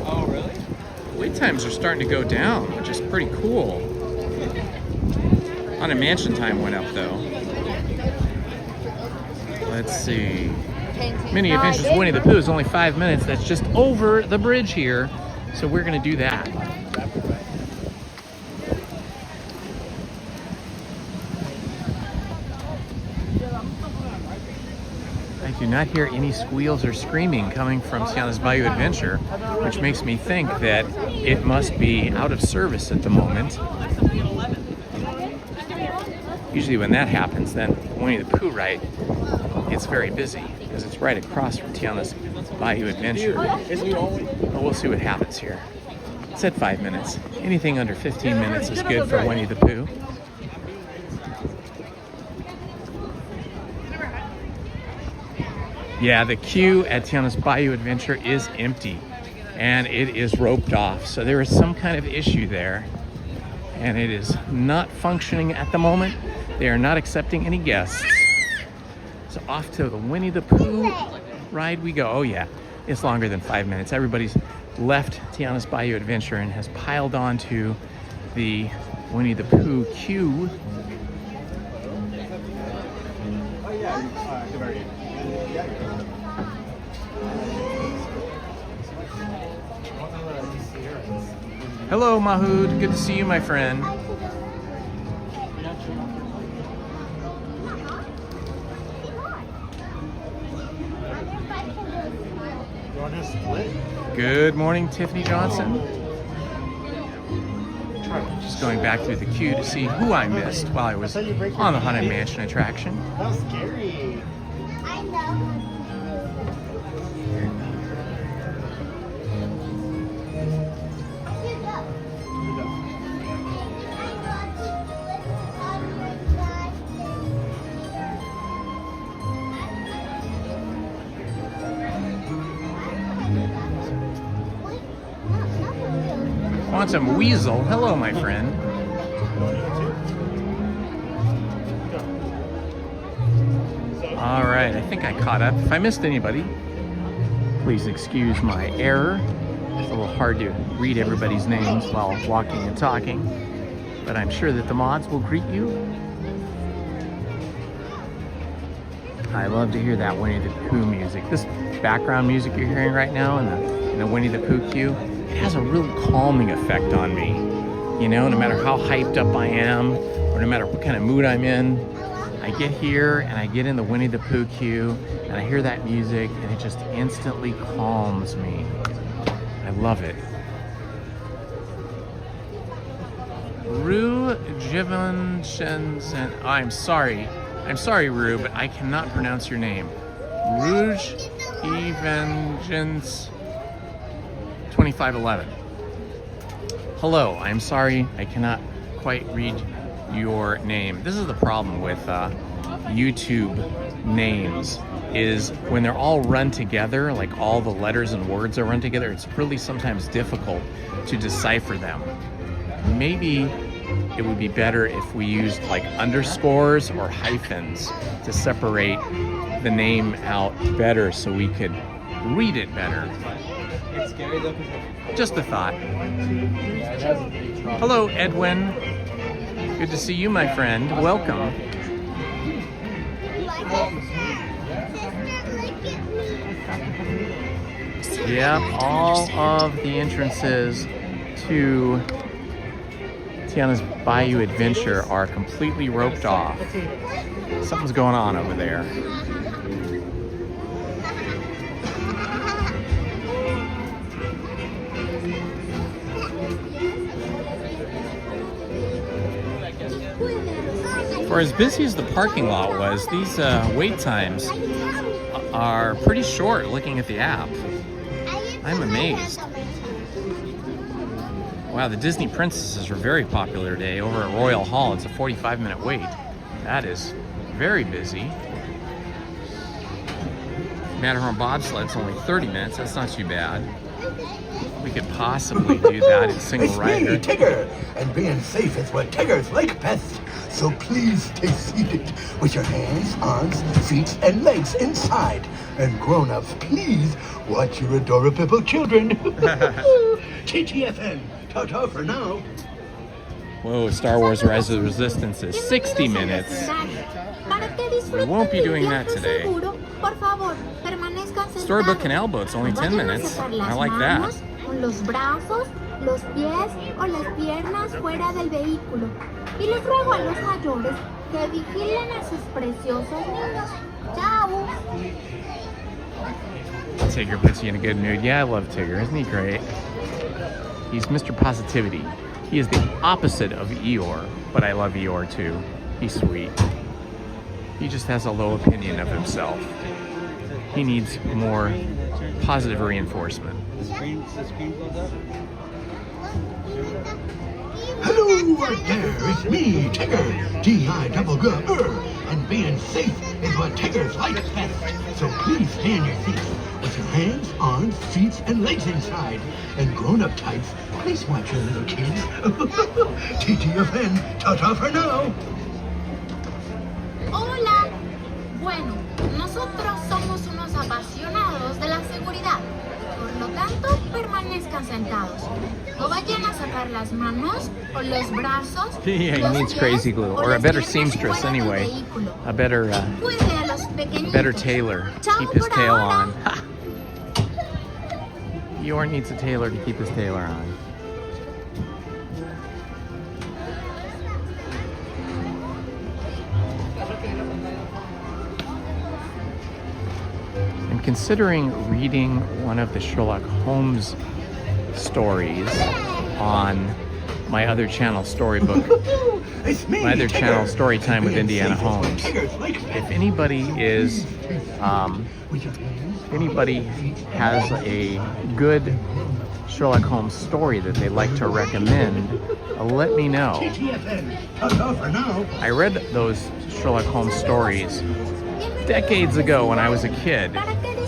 Oh, really? Wait times are starting to go down, which is pretty cool. Haunted Mansion time went up though. Let's see. Mini Adventures Winnie the Pooh is only 5 minutes. That's just over the bridge here. So we're gonna do that. I do not hear any squeals or screaming coming from Tiana's Bayou Adventure, which makes me think that it must be out of service at the moment. Usually when that happens, then Winnie the Pooh ride, it's very busy because it's right across from Tiana's Bayou Adventure. But we'll see what happens here. It said 5 minutes. Anything under 15 minutes is good for Winnie the Pooh. Yeah, the queue at Tiana's Bayou Adventure is empty and it is roped off. So there is some kind of issue there and it is not functioning at the moment. They are not accepting any guests. So off to the Winnie the Pooh ride we go. Oh yeah, it's longer than 5 minutes. Everybody's left Tiana's Bayou Adventure and has piled onto the Winnie the Pooh queue. Hello, Mahood. Good to see you, my friend. Good morning, Tiffany Johnson. Just going back through the queue to see who I missed while I was on the Haunted Mansion attraction. That was scary. I know. Quantum Weasel, hello, my friend. All right, I think I caught up. If I missed anybody, please excuse my error. It's a little hard to read everybody's names while walking and talking, but I'm sure that the mods will greet you. I love to hear that Winnie the Pooh music. This background music you're hearing right now in the Winnie the Pooh queue, it has a real calming effect on me. You know, no matter how hyped up I am, or no matter what kind of mood I'm in, I get here and I get in the Winnie the Pooh queue and I hear that music and it just instantly calms me. I love it. Rue Givenchenzen, oh, I'm sorry, Rue, but I cannot pronounce your name. Rouge Evengens 2511. Hello, I'm sorry, I cannot quite read your name. This is the problem with YouTube names, is when they're all run together, like all the letters and words are run together, it's really sometimes difficult to decipher them. Maybe it would be better if we used like underscores or hyphens to separate the name out better so we could read it better. It's scary though. Just a thought. Hello, Edwin. Good to see you, my friend. Welcome. Yep, all of the entrances to Tiana's Bayou Adventure are completely roped off. Something's going on over there. For as busy as the parking lot was, these wait times are pretty short looking at the app. I'm amazed. Wow, the Disney princesses were very popular today over at Royal Hall. It's a 45-minute wait. That is very busy. Matterhorn bobsled's only 30 minutes. That's not too bad. We could possibly do that in single rider. It's me, Tigger, and being safe is what Tiggers like best. So please stay seated with your hands, arms, feet, and legs inside. And grown-ups, please watch your adorable children. TTFN, ta-ta for now. Whoa, Star Wars Rise of the Resistance is 60 minutes. We won't be doing that today. Storybook Canal Boat's only 10 minutes. I like that. Los brazos, los pies o las piernas fuera del vehículo. Y les ruego a los mayores que vigilen a sus preciosos niños. Chao. Tigger puts you in a good mood. Yeah, I love Tigger. Isn't he great? He's Mr. Positivity. He is the opposite of Eeyore, but I love Eeyore too. He's sweet. He just has a low opinion of himself. He needs more positive reinforcement. The screen goes up. Hello out there, it's me, Tigger, T-I-double-G-R, and being safe is what Tiggers like best. So please stay in your seats with your hands, arms, feet, and legs inside. And grown-up types, please watch your little kids. TTFN, ta-ta for now. Hola. Bueno, nosotros somos unos apasionados de la seguridad. Por lo tanto, permanezcan sentados. No vayan a sacar las manos o los brazos. Yeah, he needs crazy glue, or a better seamstress anyway. A better tailor. Keep his tail on. Eeyore needs a tailor to keep his tailor on. I'm considering reading one of the Sherlock Holmes stories on my other channel, Storybook. My other channel, Storytime with Indiana Holmes. If anybody has a good Sherlock Holmes story that they'd like to recommend, let me know. I read those Sherlock Holmes stories decades ago when I was a kid,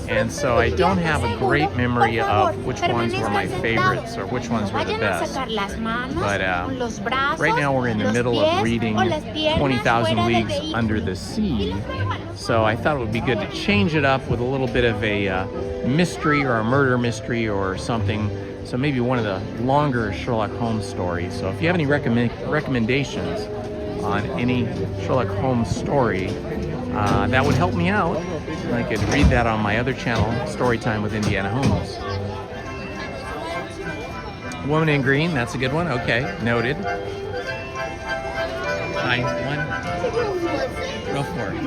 and so I don't have a great memory of which ones were my favorites or which ones were the best. But right now we're in the middle of reading 20,000 Leagues Under the Sea, so I thought it would be good to change it up with a little bit of a mystery or a murder mystery or something. So maybe one of the longer Sherlock Holmes stories. So if you have any recommendations on any Sherlock Holmes story, that would help me out. I could read that on my other channel, Storytime with Indiana Holmes. Woman in Green, that's a good one. Okay, noted. Hi, one. Go for it.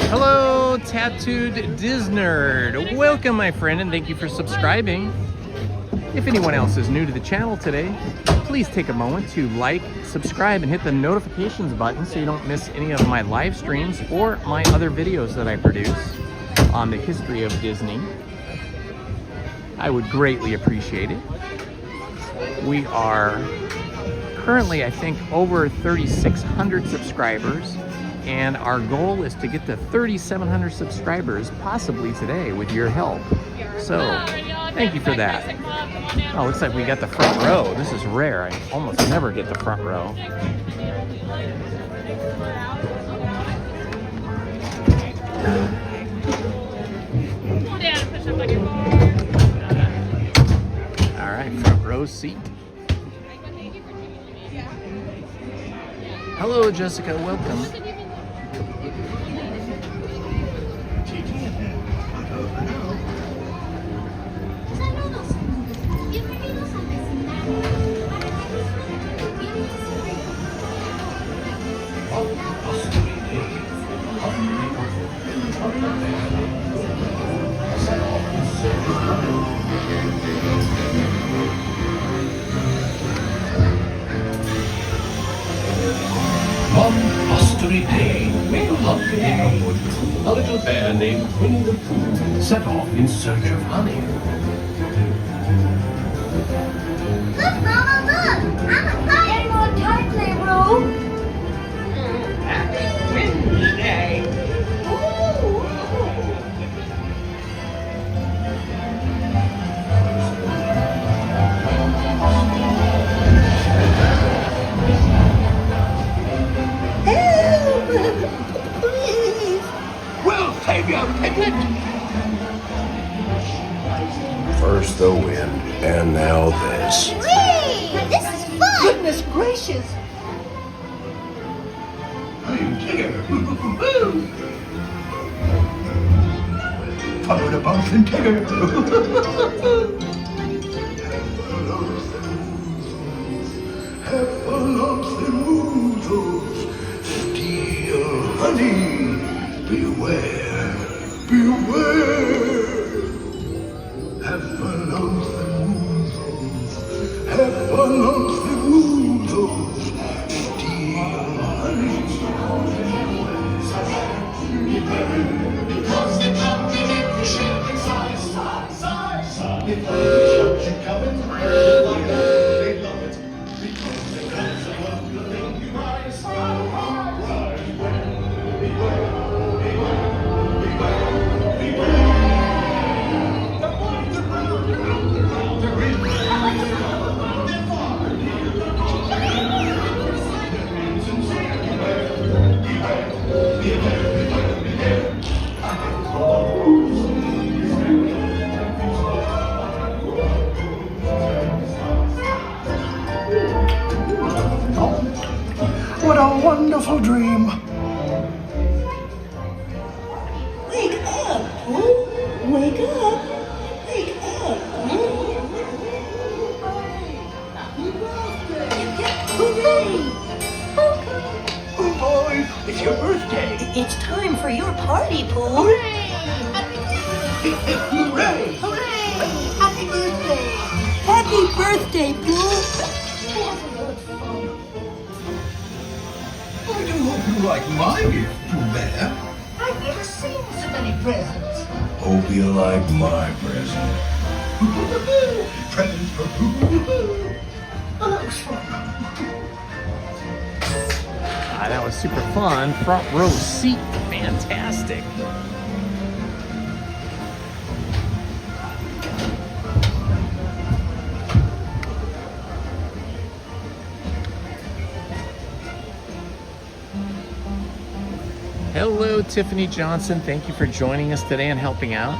Hello, Tattooed Disnerd. Welcome, my friend, and thank you for subscribing. If anyone else is new to the channel today, please take a moment to like, subscribe, and hit the notifications button so you don't miss any of my live streams or my other videos that I produce on the history of Disney. I would greatly appreciate it. We are currently, I think, over 3,600 subscribers. And our goal is to get to 3,700 subscribers, possibly today, with your help. So, thank you for that. Oh, looks like we got the front row. This is rare. I almost never get the front row. All right, front row seat. Hello, Jessica. Welcome. a bear named Winnie the Pooh set off in search of honey. Look, Mama, look! I'm a kite! Get more tightly, Roo! Happy Wednesday. We'll save you, Piglet! First the wind, and now this. Whee! This is fun! Goodness gracious! I'm Tigger. Follow the bumps and Tigger. Have fun, lumps and woozles. Steal honey. Beware, beware. Have fun, lumps and woozles. Have fun, lumps and woozles. Steal honey. Because they come to make the sharing size. If you come in, they love it. Because they come to love the thing you rise. What a wonderful dream. Wake up, Pooh! Wake up! Wake up! Hooray! Oh boy, it's your birthday. It's time for your party, Pooh! Hooray! Hooray! Happy birthday! Happy birthday, Pooh! I do hope you like my gift, Pooh Bear. I've never seen so many presents. Hope you like my present. Presents for Pooh. Oh, that was fun. That was super fun. Front row seat, fantastic. Hello, Tiffany Johnson. Thank you for joining us today and helping out.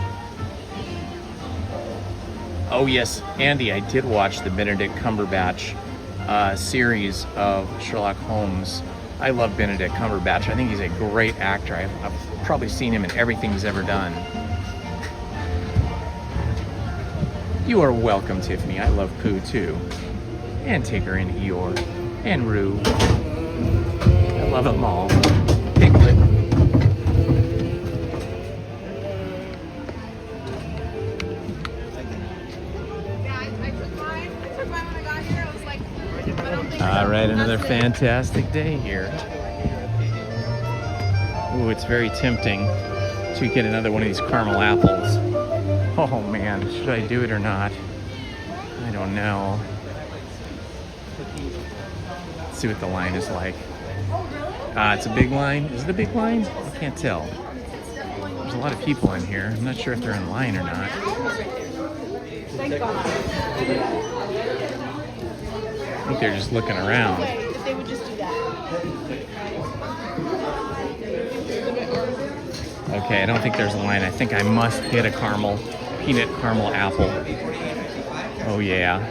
Oh yes, Andy, I did watch the Benedict Cumberbatch series of Sherlock Holmes. I love Benedict Cumberbatch. I think he's a great actor. I've probably seen him in everything he's ever done. You are welcome, Tiffany. I love Pooh too. And Tigger and Eeyore. And Roo. I love them all. Piglet. All right, another fantastic day here. Ooh, it's very tempting to get another one of these caramel apples. Oh man, should I do it or not? I don't know. Let's see what the line is like. It's a big line. Is it a big line? I can't tell. There's a lot of people in here. I'm not sure if they're in line or not. I think they're just looking around. If they would just do that. Okay, I don't think there's a line. I think I must get a peanut caramel apple. Oh yeah.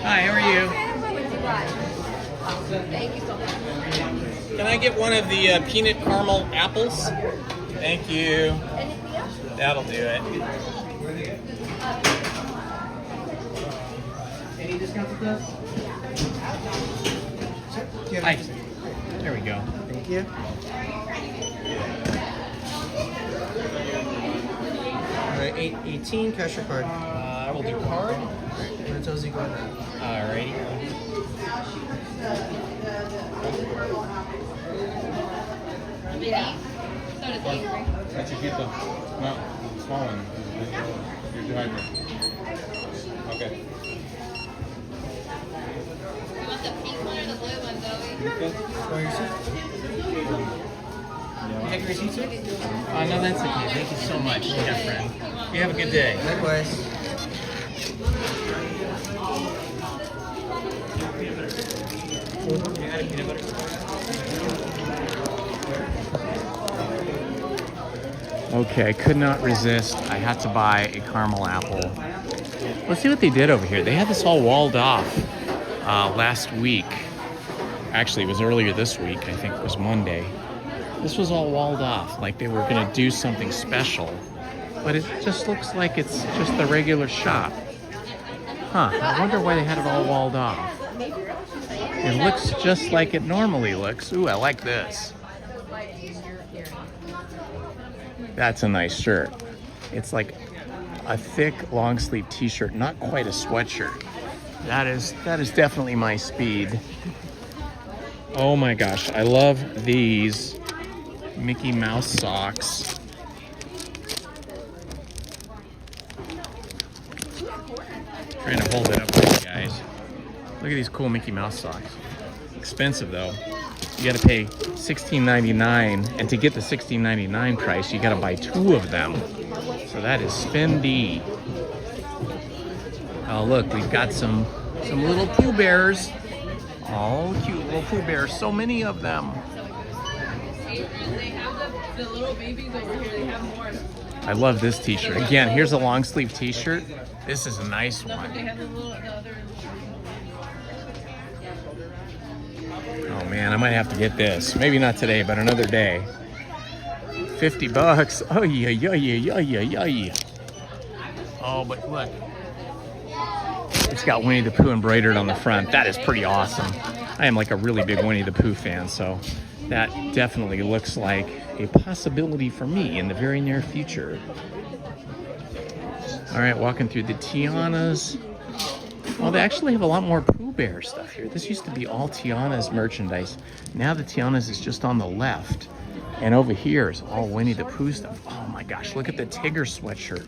Hi, how are you? Thank you so much. Can I get one of the peanut caramel apples? Thank you. Anything else? That'll do it. Any discounts with this? Hi. There we go. Thank you. All right, 818, cash or card? We'll do card. When it tells you go ahead. Alrighty. That's your pizza. No, small one. Your driver. Okay. You want the pink one or the blue one, Zoe? Or your seat? You take your receipt, sir? No, that's okay. Thank you so much, yeah, friend. You have a good day. Likewise. Okay, I could not resist. I had to buy a caramel apple. Let's see what they did over here. They had this all walled off last week. Actually, it was earlier this week. I think it was Monday. This was all walled off, like they were gonna do something special. But it just looks like it's just the regular shop. Huh, I wonder why they had it all walled off. It looks just like it normally looks. Ooh, I like this. That's a nice shirt. It's like a thick long sleeve t-shirt, not quite a sweatshirt. That is definitely my speed. Oh my gosh, I love these Mickey Mouse socks. Trying to hold it up for you guys. Look at these cool Mickey Mouse socks. Expensive though. You gotta pay $16.99, and to get the $16.99 price, you gotta buy 2 of them. So that is spendy. Oh look, we've got some little Pooh Bears. Oh, cute little Pooh Bears, so many of them. They have the little babies over here. They have more. I love this t-shirt. Again, here's a long sleeve t-shirt. This is a nice one. They have the other. Oh man, I might have to get this. Maybe not today, but another day. $50. Oh yeah, yeah, yeah, yeah, yeah, yeah. Oh, but look. It's got Winnie the Pooh embroidered on the front. That is pretty awesome. I am like a really big Winnie the Pooh fan, so that definitely looks like a possibility for me in the very near future. All right, walking through the Tiana's. Oh, they actually have a lot more Pooh Bear stuff here. This used to be all Tiana's merchandise. Now the Tiana's is just on the left. And over here is all Winnie the Pooh stuff. Oh my gosh, look at the Tigger sweatshirt.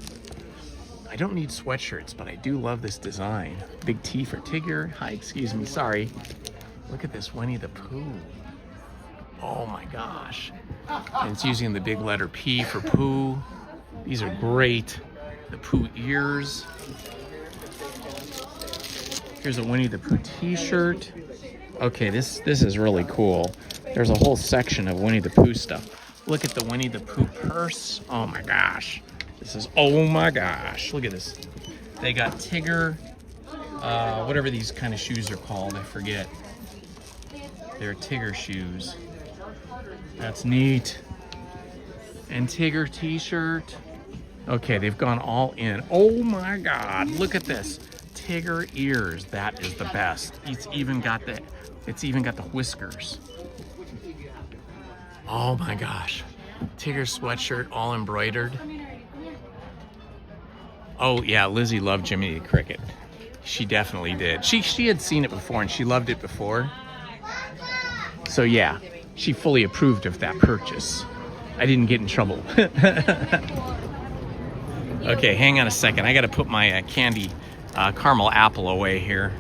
I don't need sweatshirts, but I do love this design. Big T for Tigger. Hi, excuse me, sorry. Look at this Winnie the Pooh. Oh my gosh. And it's using the big letter P for Pooh. These are great. The Pooh ears. Here's a Winnie the Pooh t-shirt. Okay, this is really cool. There's a whole section of Winnie the Pooh stuff. Look at the Winnie the Pooh purse. Oh my gosh. This is, oh my gosh. Look at this. They got Tigger, whatever these kind of shoes are called, I forget. They're Tigger shoes. That's neat. And Tigger t-shirt. Okay, they've gone all in. Oh my God, look at this. Tigger ears, that is the best. It's even got the whiskers. Oh my gosh. Tigger sweatshirt, all embroidered. Oh yeah, Lizzie loved Jiminy the Cricket. She definitely did. She had seen it before and she loved it before. So yeah, she fully approved of that purchase. I didn't get in trouble. Okay, hang on a second. I gotta put my candy caramel apple away here.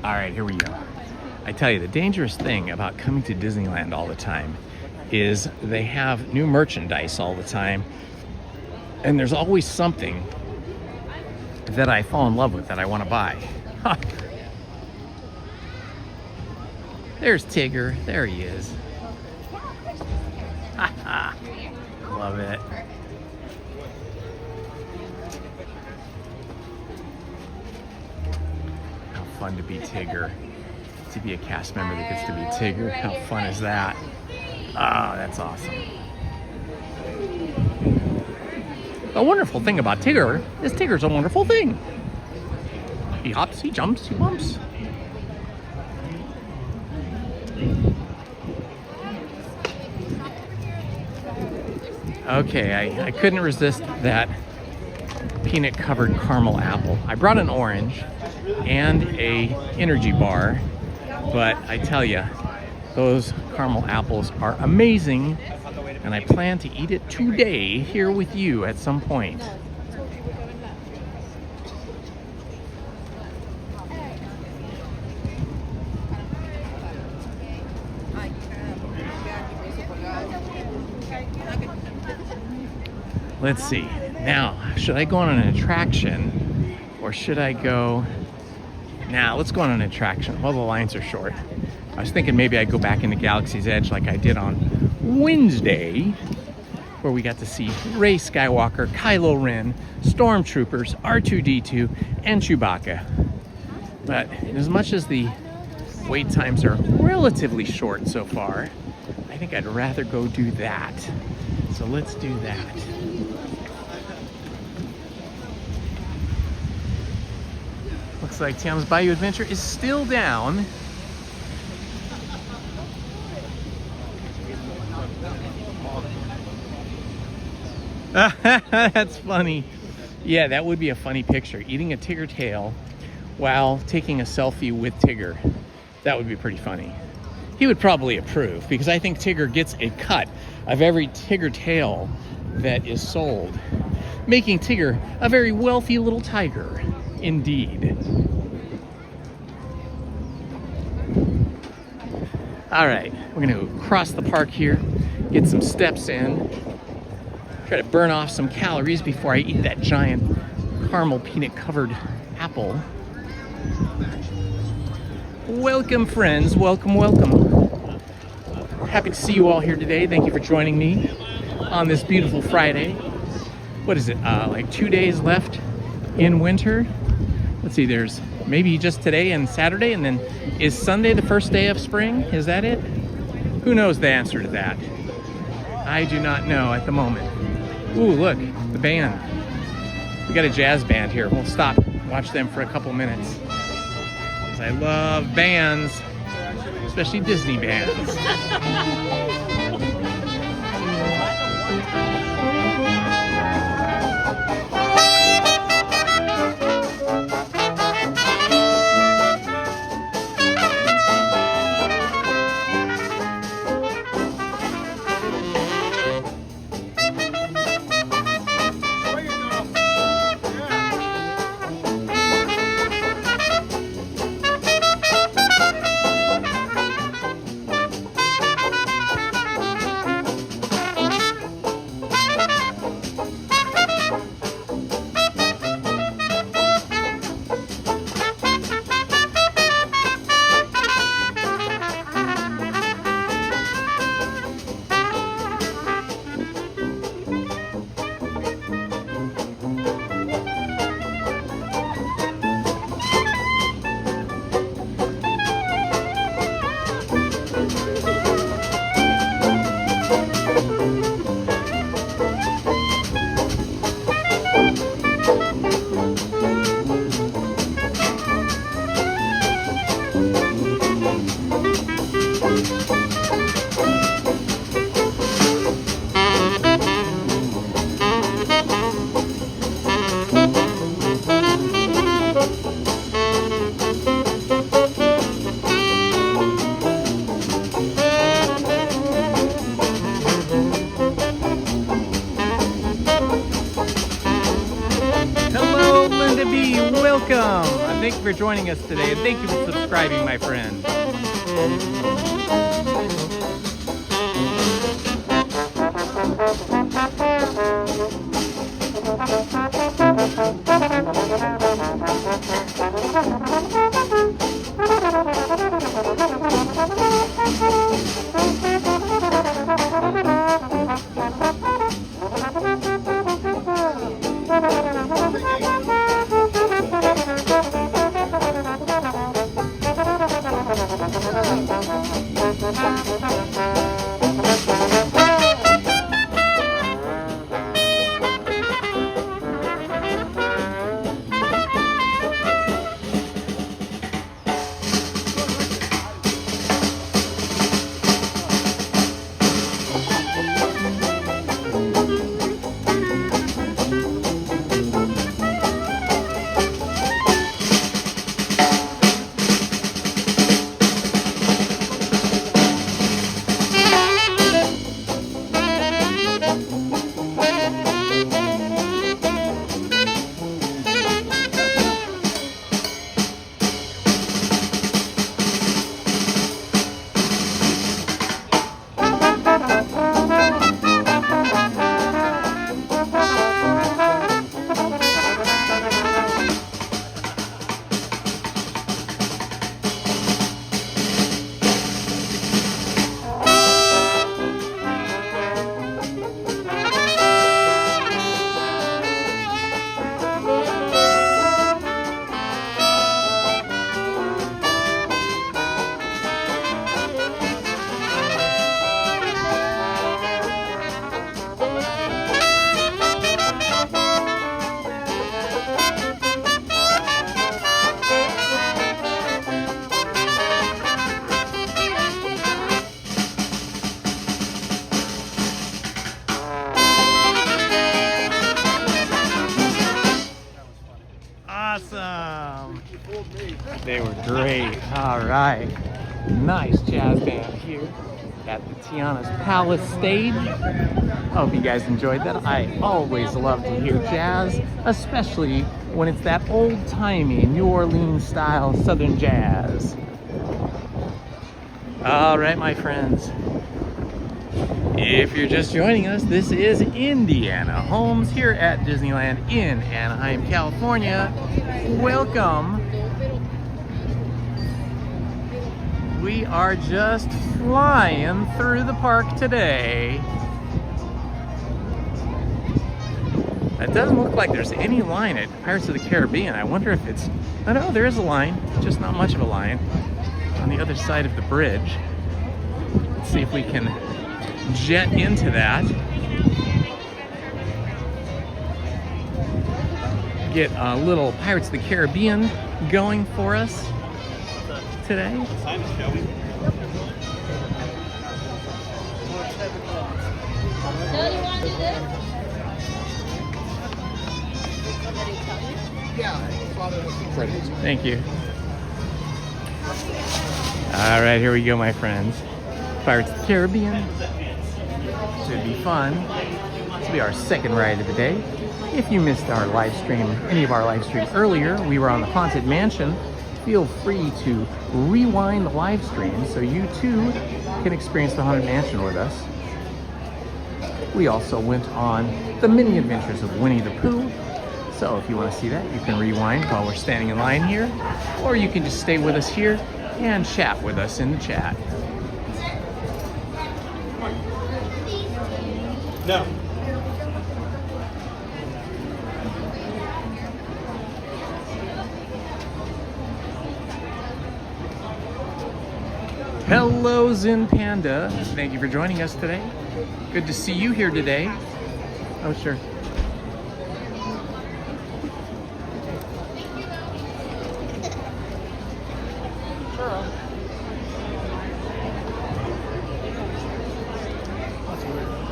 All right, here we go. I tell you, the dangerous thing about coming to Disneyland all the time is they have new merchandise all the time, and there's always something that I fall in love with that I want to buy. There's Tigger. There he is. Love it. How fun to be Tigger. To be a cast member that gets to be Tigger. How fun is that? Ah, that's awesome. The wonderful thing about Tigger is Tigger's a wonderful thing. He hops, he jumps, he bumps. Okay, I couldn't resist that peanut covered caramel apple. I brought an orange and a energy bar, but I tell you, those caramel apples are amazing, and I plan to eat it today here with you at some point. Let's see. Now, should I go on an attraction or should I go... Nah, let's go on an attraction. Well, the lines are short. I was thinking maybe I'd go back into Galaxy's Edge like I did on Wednesday, where we got to see Rey Skywalker, Kylo Ren, Stormtroopers, R2-D2, and Chewbacca. But as much as the wait times are relatively short so far, I think I'd rather go do that. So let's do that. Looks like Tiana's Bayou Adventure is still down. That's funny. Yeah, that would be a funny picture. Eating a Tigger tail while taking a selfie with Tigger. That would be pretty funny. He would probably approve because I think Tigger gets a cut of every Tigger tail that is sold, making Tigger a very wealthy little tiger indeed. All right, we're gonna cross the park here, get some steps in, try to burn off some calories before I eat that giant caramel peanut covered apple. Welcome, friends. Welcome, welcome. Happy to see you all here today. Thank you for joining me on this beautiful Friday. What is it, like 2 days left in winter? Let's see, there's maybe just today and Saturday, and then is Sunday the first day of spring? Is that it? Who knows the answer to that? I do not know at the moment. Ooh, look, the band. We got a jazz band here. We'll stop, watch them for a couple minutes. Because I love bands, especially Disney bands. Welcome! Thank you for joining us today, and thank you for subscribing, my friend. Awesome. They were great. All right. Nice jazz band here at the Tiana's Palace stage. Hope you guys enjoyed that. I always love to hear jazz, especially when it's that old-timey New Orleans style Southern jazz. All right, my friends. If you're just joining us, this is Indiana Holmes here at Disneyland in Anaheim, California. Welcome. We are just flying through the park today. It doesn't look like there's any line at Pirates of the Caribbean. I wonder if it's... Oh no, there is a line, just not much of a line, on the other side of the bridge. Let's see if we can jet into that. Get a little Pirates of the Caribbean going for us today. So you want to do this? Thank you. All right, here we go, my friends. Pirates of the Caribbean. Should be fun. This will be our second ride of the day. If you missed our live stream, any of our live streams earlier, we were on the Haunted Mansion. Feel free to rewind the live stream so you too can experience the Haunted Mansion with us. We also went on the mini adventures of Winnie the Pooh. So if you want to see that, you can rewind while we're standing in line here, or you can just stay with us here and chat with us in the chat. No. Hello, Zen Panda. Thank you for joining us today. Good to see you here today. Oh, sure.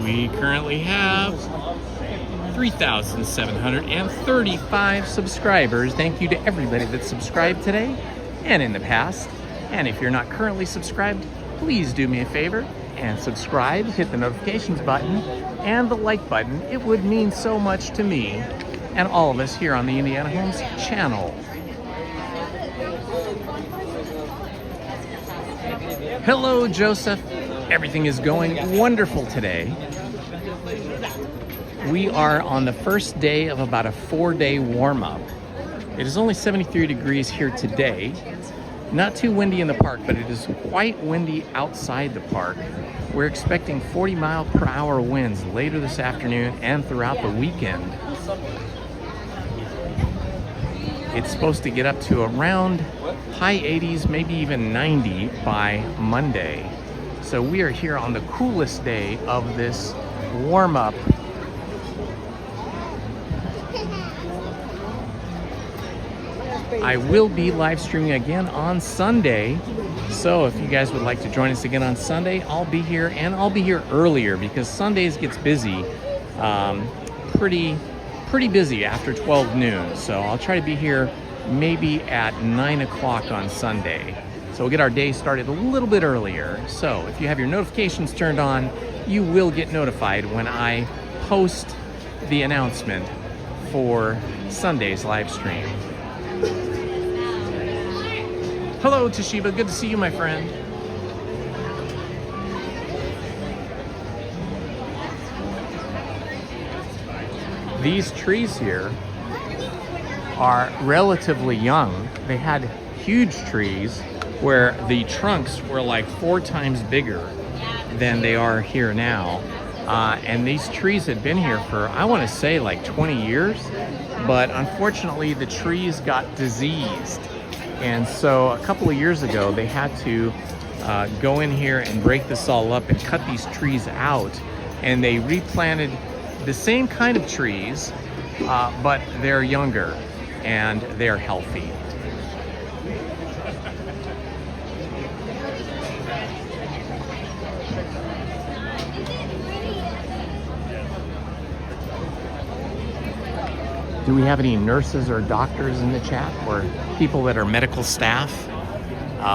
We currently have 3,735 subscribers. Thank you to everybody that subscribed today and in the past. And if you're not currently subscribed, please do me a favor and subscribe, hit the notifications button and the like button. It would mean so much to me and all of us here on the Indiana Holmes channel. Hello, Joseph. Everything is going wonderful today. We are on the first day of about a 4-day warm-up. It is only 73 degrees here today. Not too windy in the park, but it is quite windy outside the park. We're expecting 40-mile-per-hour winds later this afternoon and throughout the weekend. It's supposed to get up to around high 80s, maybe even 90 by Monday. So we are here on the coolest day of this warm-up. I will be live streaming again on Sunday. So if you guys would like to join us again on Sunday, I'll be here, and I'll be here earlier because Sundays gets busy, pretty busy after 12 noon. So I'll try to be here maybe at 9 o'clock on Sunday. So we'll get our day started a little bit earlier. So if you have your notifications turned on, you will get notified when I post the announcement for Sunday's live stream. Hello, Toshiba. Good to see you, my friend. These trees here are relatively young. They had huge trees where the trunks were like 4 times bigger than they are here now. And these trees had been here for, I want to say, like 20 years. But unfortunately, the trees got diseased. And so a couple of years ago, they had to go in here and break this all up and cut these trees out. And they replanted the same kind of trees, but they're younger and they're healthy. Do we have any nurses or doctors in the chat, or people that are medical staff?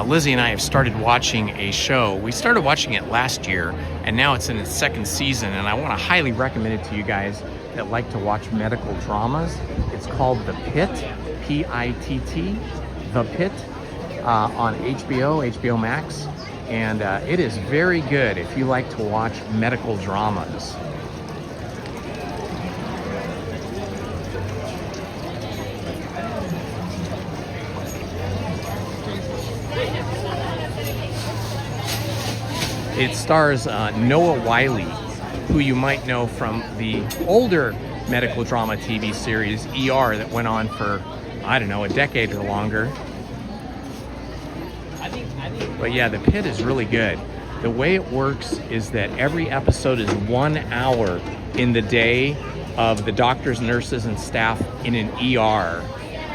Lizzie and I have started watching a show. We started watching it last year, and now it's in its 2nd season, and I want to highly recommend it to you guys that like to watch medical dramas. It's called The Pit, P-I-T-T, The Pit, on HBO Max, and it is very good if you like to watch medical dramas. It stars Noah Wiley, who you might know from the older medical drama TV series ER that went on for, I don't know, a decade or longer. But yeah, The Pit is really good. The way it works is that every episode is 1 hour in the day of the doctors, nurses, and staff in an ER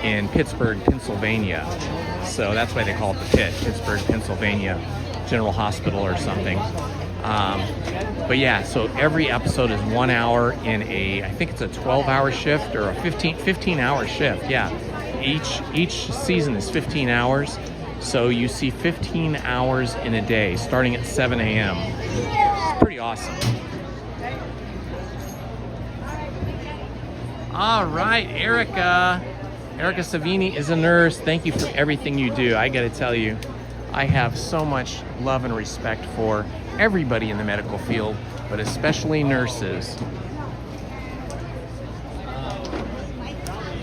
in Pittsburgh, Pennsylvania. So that's why they call it The Pit, Pittsburgh, Pennsylvania General Hospital or something. But yeah, so every episode is 1 hour in a, I think it's a 12-hour shift or a 15-hour shift. Yeah, each season is 15 hours. So you see 15 hours in a day, starting at 7 a.m. It's pretty awesome. All right, Erica Savini is a nurse. Thank you for everything you do. I got to tell you, I have so much love and respect for everybody in the medical field, but especially nurses.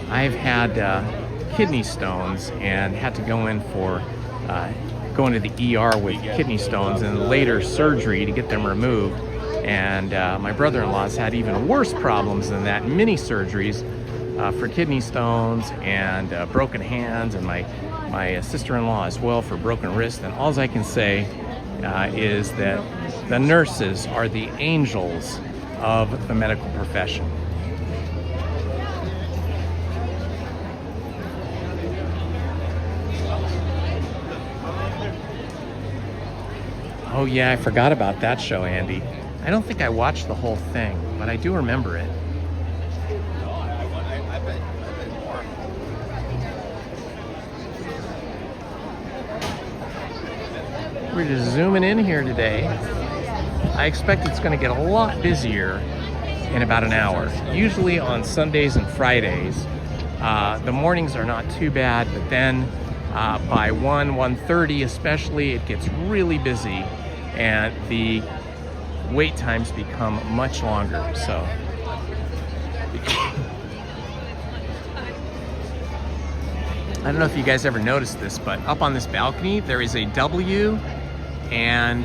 I've had kidney stones and had to go in for going to the ER with kidney stones and later surgery to get them removed. And my brother-in-law's had even worse problems than that, many surgeries for kidney stones and broken hands, and my sister-in-law as well for broken wrist. And all I can say is that the nurses are the angels of the medical profession. Oh yeah, I forgot about that show, Andy. I don't think I watched the whole thing, but I do remember it. We're just zooming in here today. I expect it's going to get a lot busier in about an hour. Usually on Sundays and Fridays, the mornings are not too bad, but then By 1:30 especially, it gets really busy and the wait times become much longer. So I don't know if you guys ever noticed this, but up on this balcony, there is a W and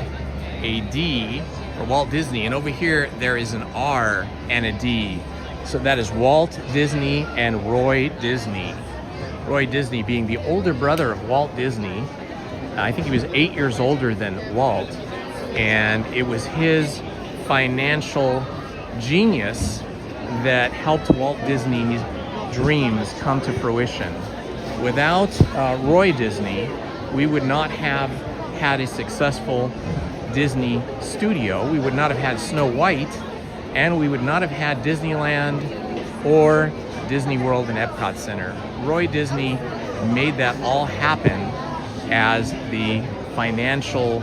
a D for Walt Disney. And over here, there is an R and a D. So that is Walt Disney and Roy Disney. Roy Disney being the older brother of Walt Disney. I think he was 8 years older than Walt. And it was his financial genius that helped Walt Disney's dreams come to fruition. Without Roy Disney, we would not have had a successful Disney studio. We would not have had Snow White, and we would not have had Disneyland or Disney World and Epcot Center. Roy Disney made that all happen as the financial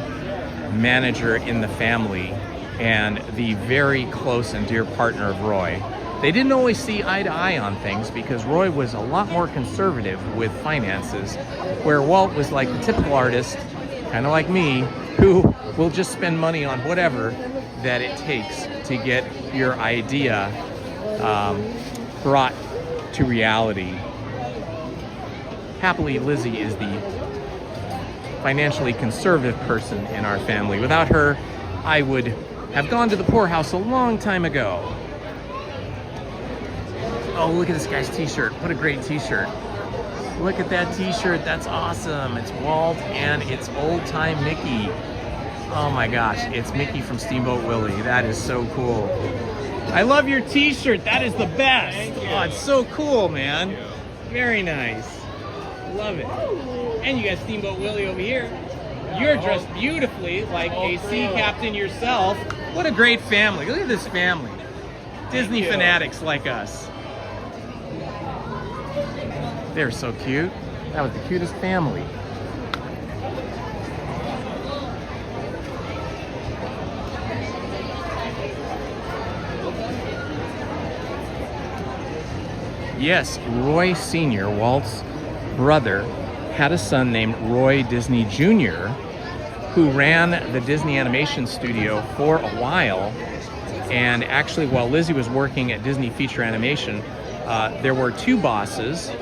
manager in the family and the very close and dear partner of Roy. They didn't always see eye to eye on things because Roy was a lot more conservative with finances, where Walt was like the typical artist, kind of like me, who will just spend money on whatever that it takes to get your idea brought to reality. Happily, Lizzie is the financially conservative person in our family. Without her, I would have gone to the poorhouse a long time ago. Oh, look at this guy's t-shirt. What a great t-shirt. Look at that t-shirt. That's awesome. It's Walt and it's old-time Mickey. Oh my gosh, it's Mickey from Steamboat Willie. That is so cool. I love your t-shirt. That is the best. Oh, it's so cool, man. Very nice. Love it. And you got Steamboat Willie over here. You're dressed beautifully like a sea captain yourself. What a great family. Look at this family. Disney fanatics like us. They're so cute. That was the cutest family. Yes, Roy Sr., Walt's brother, had a son named Roy Disney Jr., who ran the Disney Animation Studio for a while. And actually, while Lizzie was working at Disney Feature Animation, there were two bosses,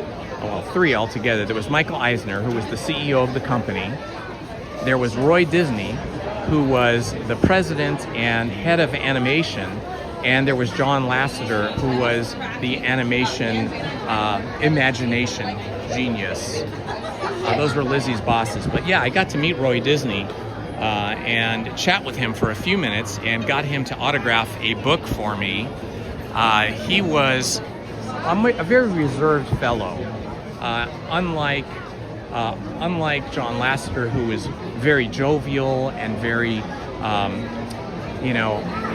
well, three altogether. There was Michael Eisner, who was the CEO of the company. There was Roy Disney, who was the president and head of animation. And there was John Lasseter, who was the animation imagination genius. Those were Lizzie's bosses. But yeah, I got to meet Roy Disney and chat with him for a few minutes and got him to autograph a book for me. He was a very reserved fellow. Unlike John Lasseter, who was very jovial and very,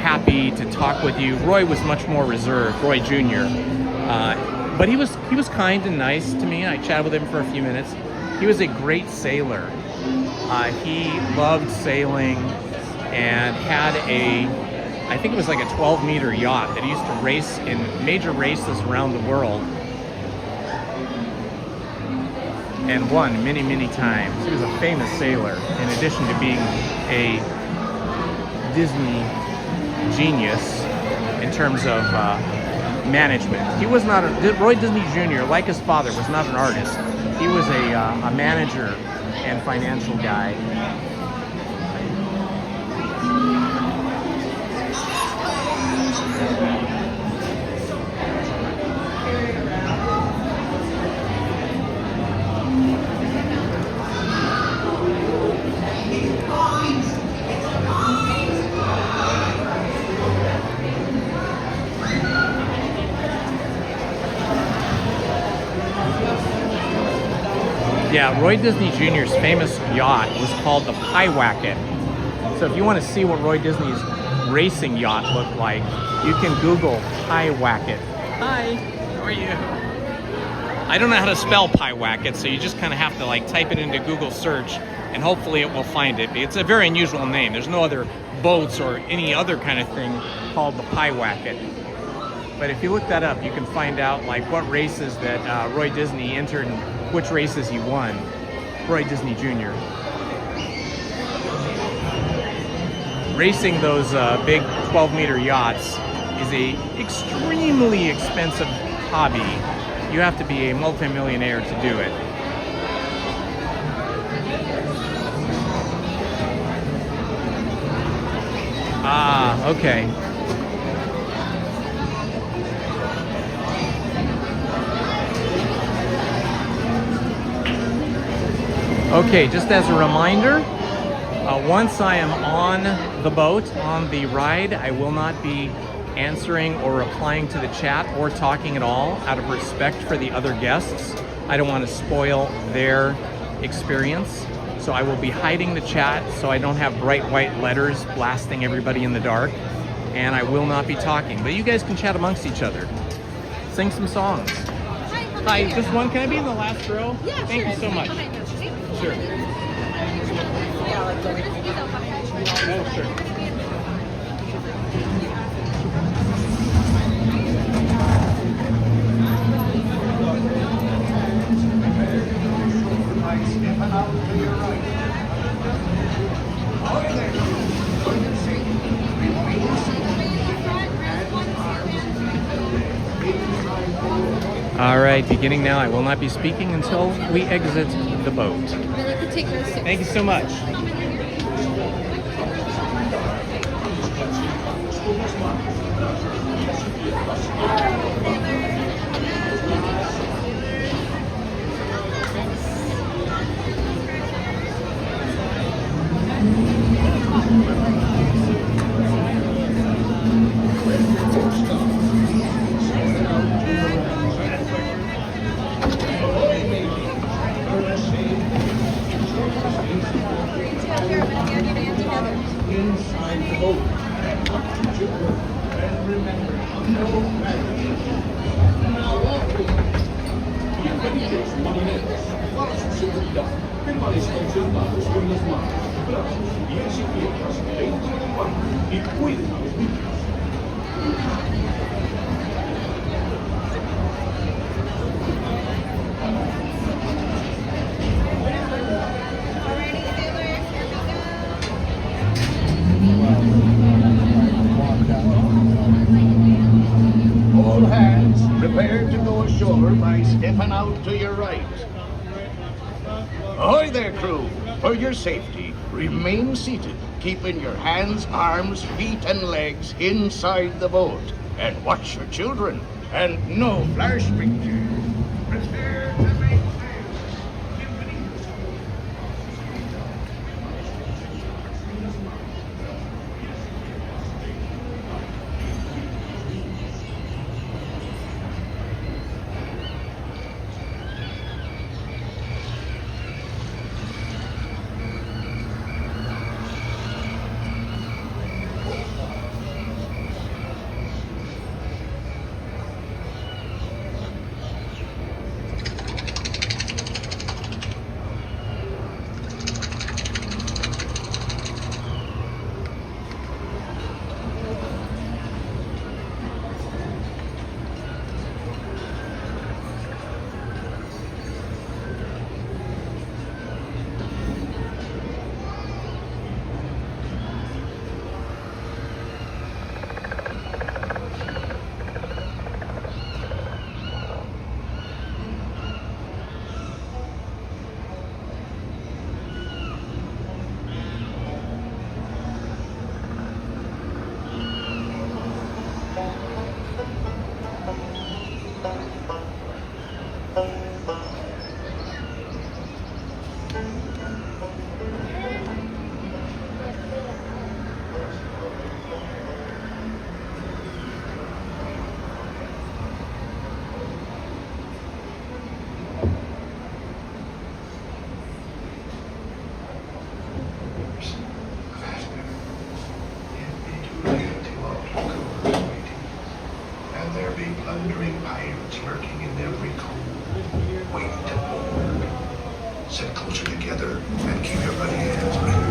happy to talk with you, Roy was much more reserved, Roy Jr. But he was kind and nice to me. I chatted with him for a few minutes. He was a great sailor. He loved sailing and had I think it was like a 12-meter yacht that he used to race in major races around the world. And won many, many times. He was a famous sailor, in addition to being a Disney genius in terms of management. He was not Roy Disney Jr., like his father, was not an artist. He was a manager and financial guy. Yeah, Roy Disney Jr.'s famous yacht was called the Pyewacket. So if you want to see what Roy Disney's racing yacht looked like, you can Google Pyewacket. Hi, how are you? I don't know how to spell Pyewacket, so you just kind of have to like type it into Google search and hopefully it will find it. It's a very unusual name. There's no other boats or any other kind of thing called the Pyewacket. But if you look that up, you can find out like what races that Roy Disney entered and which races he won. Roy Disney Jr. Racing those big 12-meter yachts is a extremely expensive hobby. You have to be a multimillionaire to do it. Ah, okay. Okay, just as a reminder, once I am on the boat, on the ride, I will not be answering or replying to the chat or talking at all out of respect for the other guests. I don't want to spoil their experience. So I will be hiding the chat so I don't have bright white letters blasting everybody in the dark. And I will not be talking. But you guys can chat amongst each other. Sing some songs. Hi, just one. Can I be in the last row? Yeah, Thank you so much. Sure. Oh, sure. All right, beginning now. I will not be speaking until we exit the boat. Thank you so much. All hands, prepare to go ashore by stepping out to your right. Ahoy there, crew! For your safety, remain seated, keeping your hands, arms, feet, and legs inside the boat. And watch your children, and no flash pictures. Prepare to make sail. plundering pirates lurking in every cove. Wait to board. Sit closer together and keep your bloody hands ready.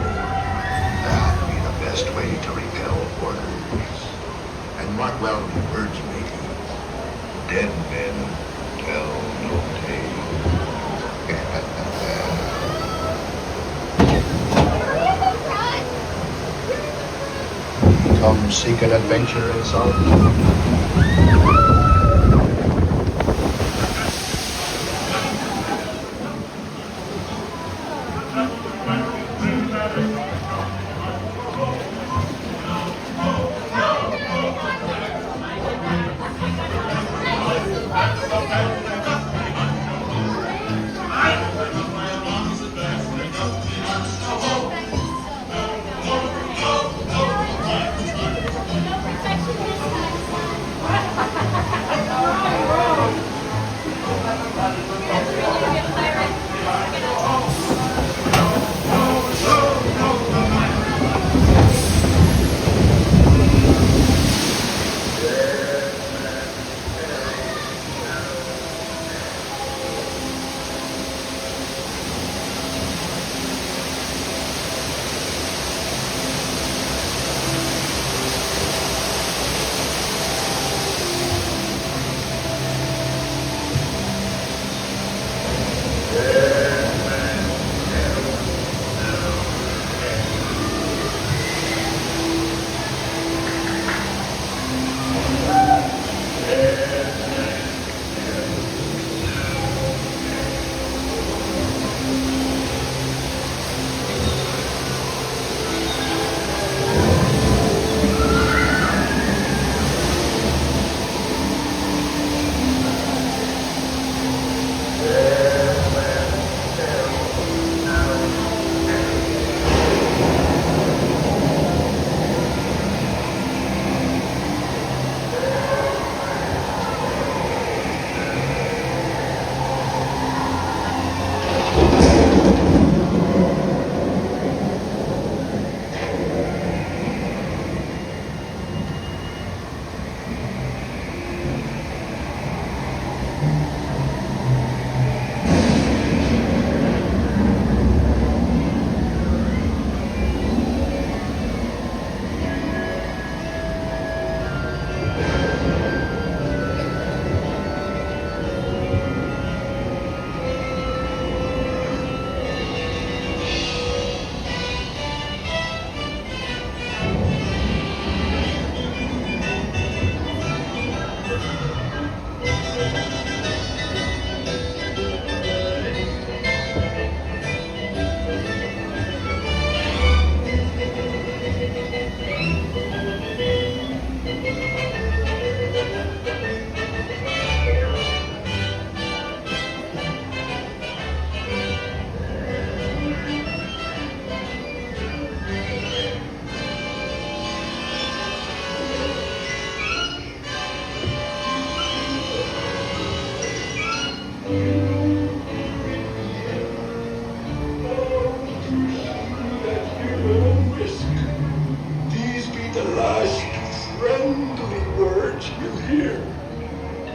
That'll be the best way to repel orders. And mark well the words may be. Dead men tell no tale. Come seek an adventure in solitude.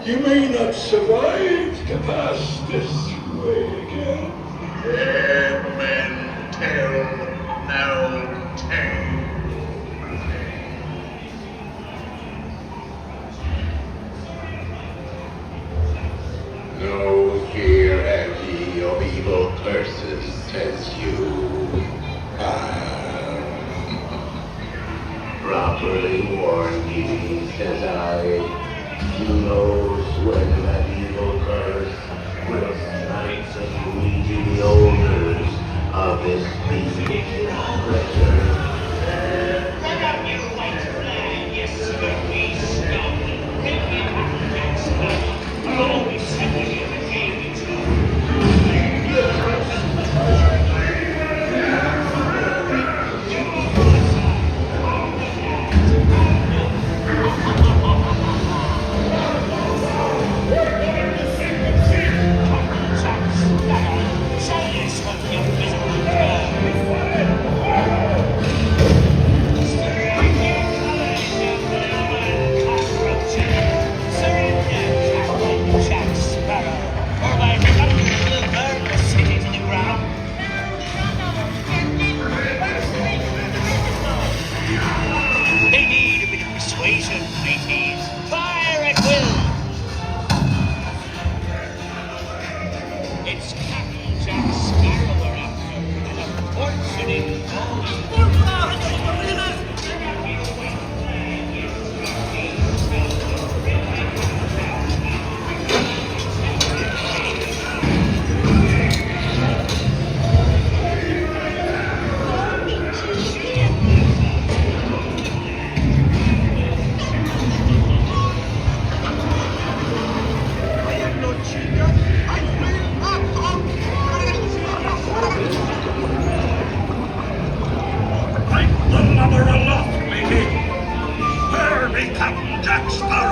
You may not survive to pass this way again. Dead men tell no tale. No fear have ye of evil curses, says you. Properly warned ye, says I. Who knows when that evil curse will smite the greedy owners of this beastly treasure? Let up your white flag, you scoffy scum! Make me a I'll always send you the game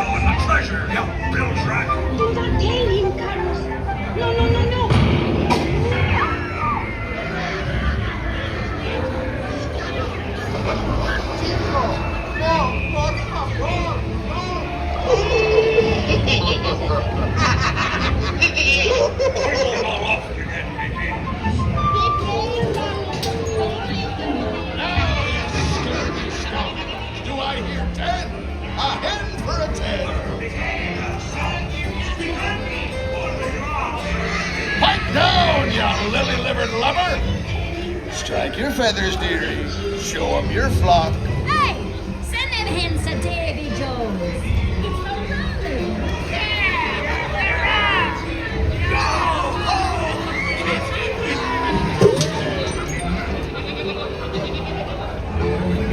Sparrow and the treasure. Yeah, Bill's right. Do not tell him, Carlos. No, no, no, no. Do I hear 10? A hen for a 10. Pipe down, you lily-livered lover. Strike your feathers, dearie. Show 'em your flock. Hey, send them hens to Davy Jones. It's no problem.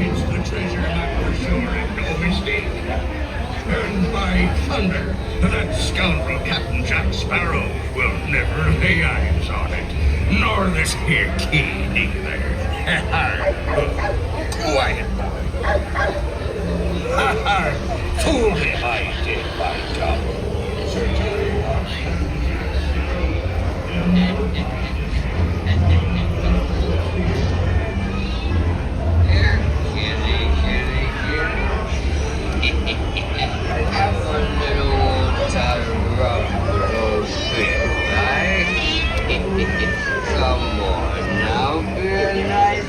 It's the treasure map for sure and no mistake. And by thunder, that scoundrel Captain Jack Sparrow will never lay eyes on it. Nor this here key neither. Quiet, boy. Fooled him I did, by God. Have a little time rub right? Come on now, be nice.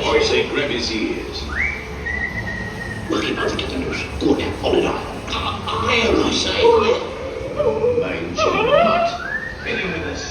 I say grab his ears. Lucky mother get the news. Good, hold it up. There I say. Mangy mutt. Get in with us.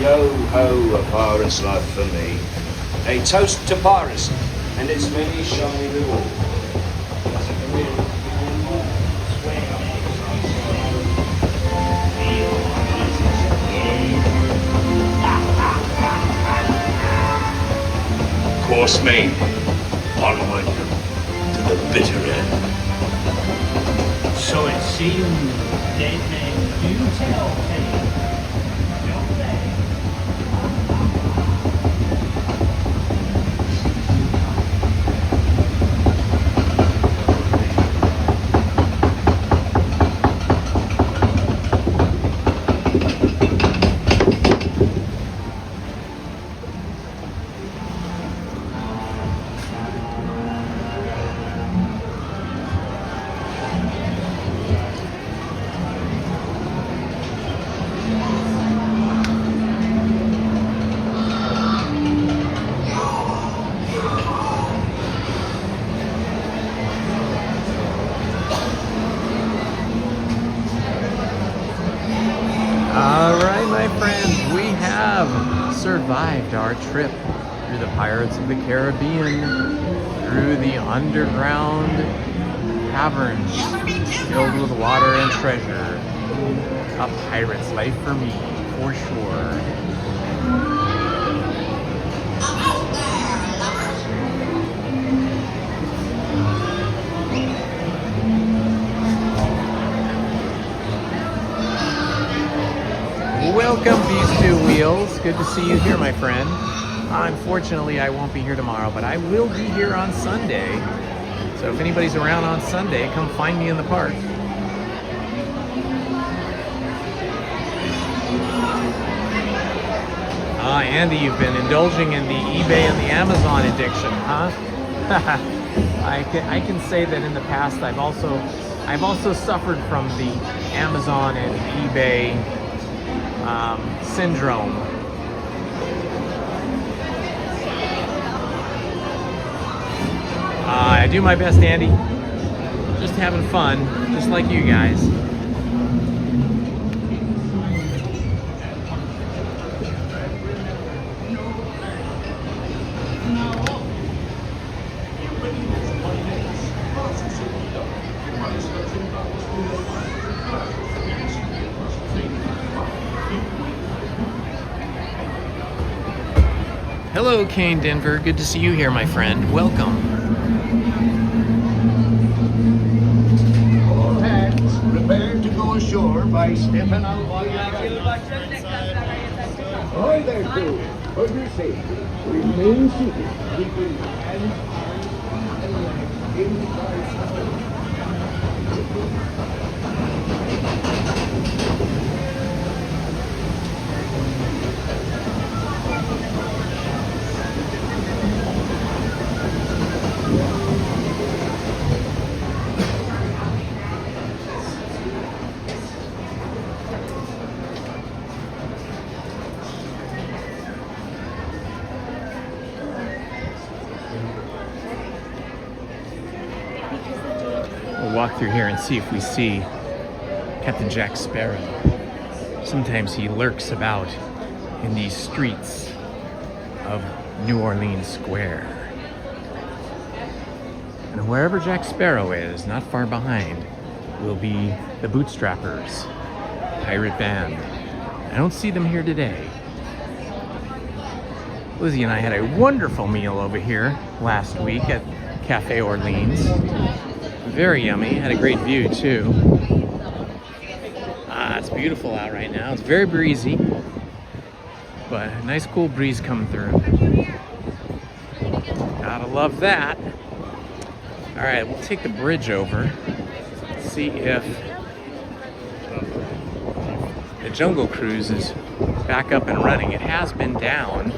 Yo ho, a pirate's life for me. A toast to piracy and its many shiny rewards. Course main, onward to the bitter end. So it seems dead men do tell tales, don't they? Alright, my friends, we have survived our trip through the Pirates of the Caribbean, through the underground caverns filled with water and treasure. A pirate's life for me, for sure. Welcome, Beast Two Wheels. Good to see you here, my friend. Unfortunately, I won't be here tomorrow, but I will be here on Sunday. So if anybody's around on Sunday, come find me in the park. Ah, Andy, you've been indulging in the eBay and the Amazon addiction, huh? I can say that in the past I've also suffered from the Amazon and eBay syndrome. I do my best, Andy. Just having fun, just like you guys. Hello, Kane Denver. Good to see you here, my friend. Welcome. All hands prepare to go ashore by stepping out on the Ahoy there, crew. For your safety, remain seated, keeping hands, arms, and legs inside. We'll walk through here and see if we see Captain Jack Sparrow. Sometimes he lurks about in these streets of New Orleans Square. And wherever Jack Sparrow is, not far behind, will be the Bootstrappers, pirate band. I don't see them here today. Lizzie and I had a wonderful meal over here last week at Cafe Orleans. Very yummy, had a great view too. It's beautiful out right now. It's very breezy, but a nice cool breeze coming through. Gotta love that. All right, we'll take the bridge over, see if the Jungle Cruise is back up and running. It has been down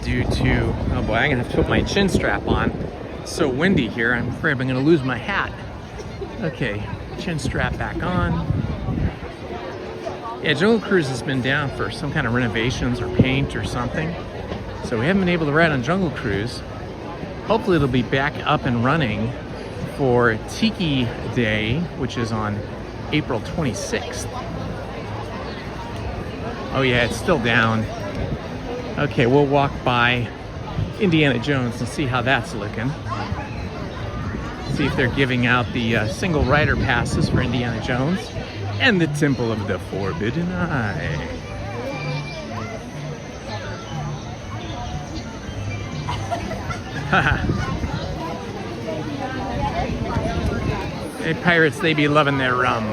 due to, oh boy, I'm gonna have to put my chin strap on. It's so windy here, I'm afraid I'm gonna lose my hat. Okay, chin strap back on. Yeah, Jungle Cruise has been down for some kind of renovations or paint or something. So we haven't been able to ride on Jungle Cruise. Hopefully it'll be back up and running for Tiki Day, which is on April 26th. Oh yeah, it's still down. Okay, we'll walk by Indiana Jones and see how that's looking. See if they're giving out the single rider passes for Indiana Jones and the Temple of the Forbidden Eye. Hey, pirates, they be loving their rum.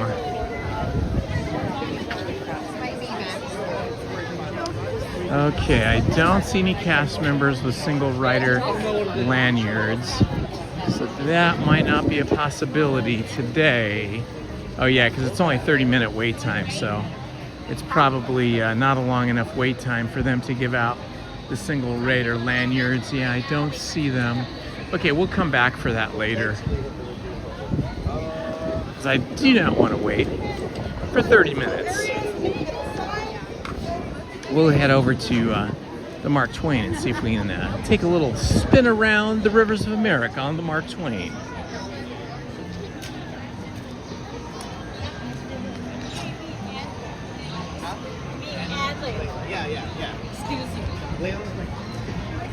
Okay, I don't see any cast members with single rider lanyards, so that might not be a possibility today. Oh yeah, because it's only a 30-minute wait time, so it's probably not a long enough wait time for them to give out the single rider lanyards. Yeah, I don't see them. Okay, we'll come back for that later, because I do not want to wait for 30 minutes. We'll head over to the Mark Twain and see if we can take a little spin around the rivers of America on the Mark Twain.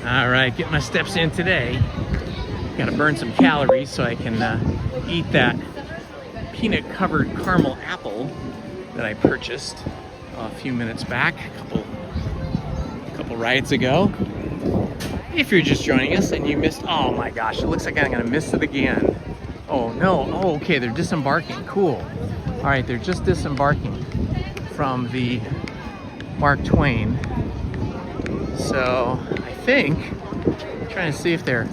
All right, get my steps in today. Got to burn some calories so I can eat that peanut-covered caramel apple that I purchased a few minutes back, a couple rides ago. If you're just joining us and you missed, oh my gosh, it looks like I'm gonna miss it again. Oh no, oh okay, they're disembarking, cool. All right, they're just disembarking from the Mark Twain. So I think, I'm trying to see if they're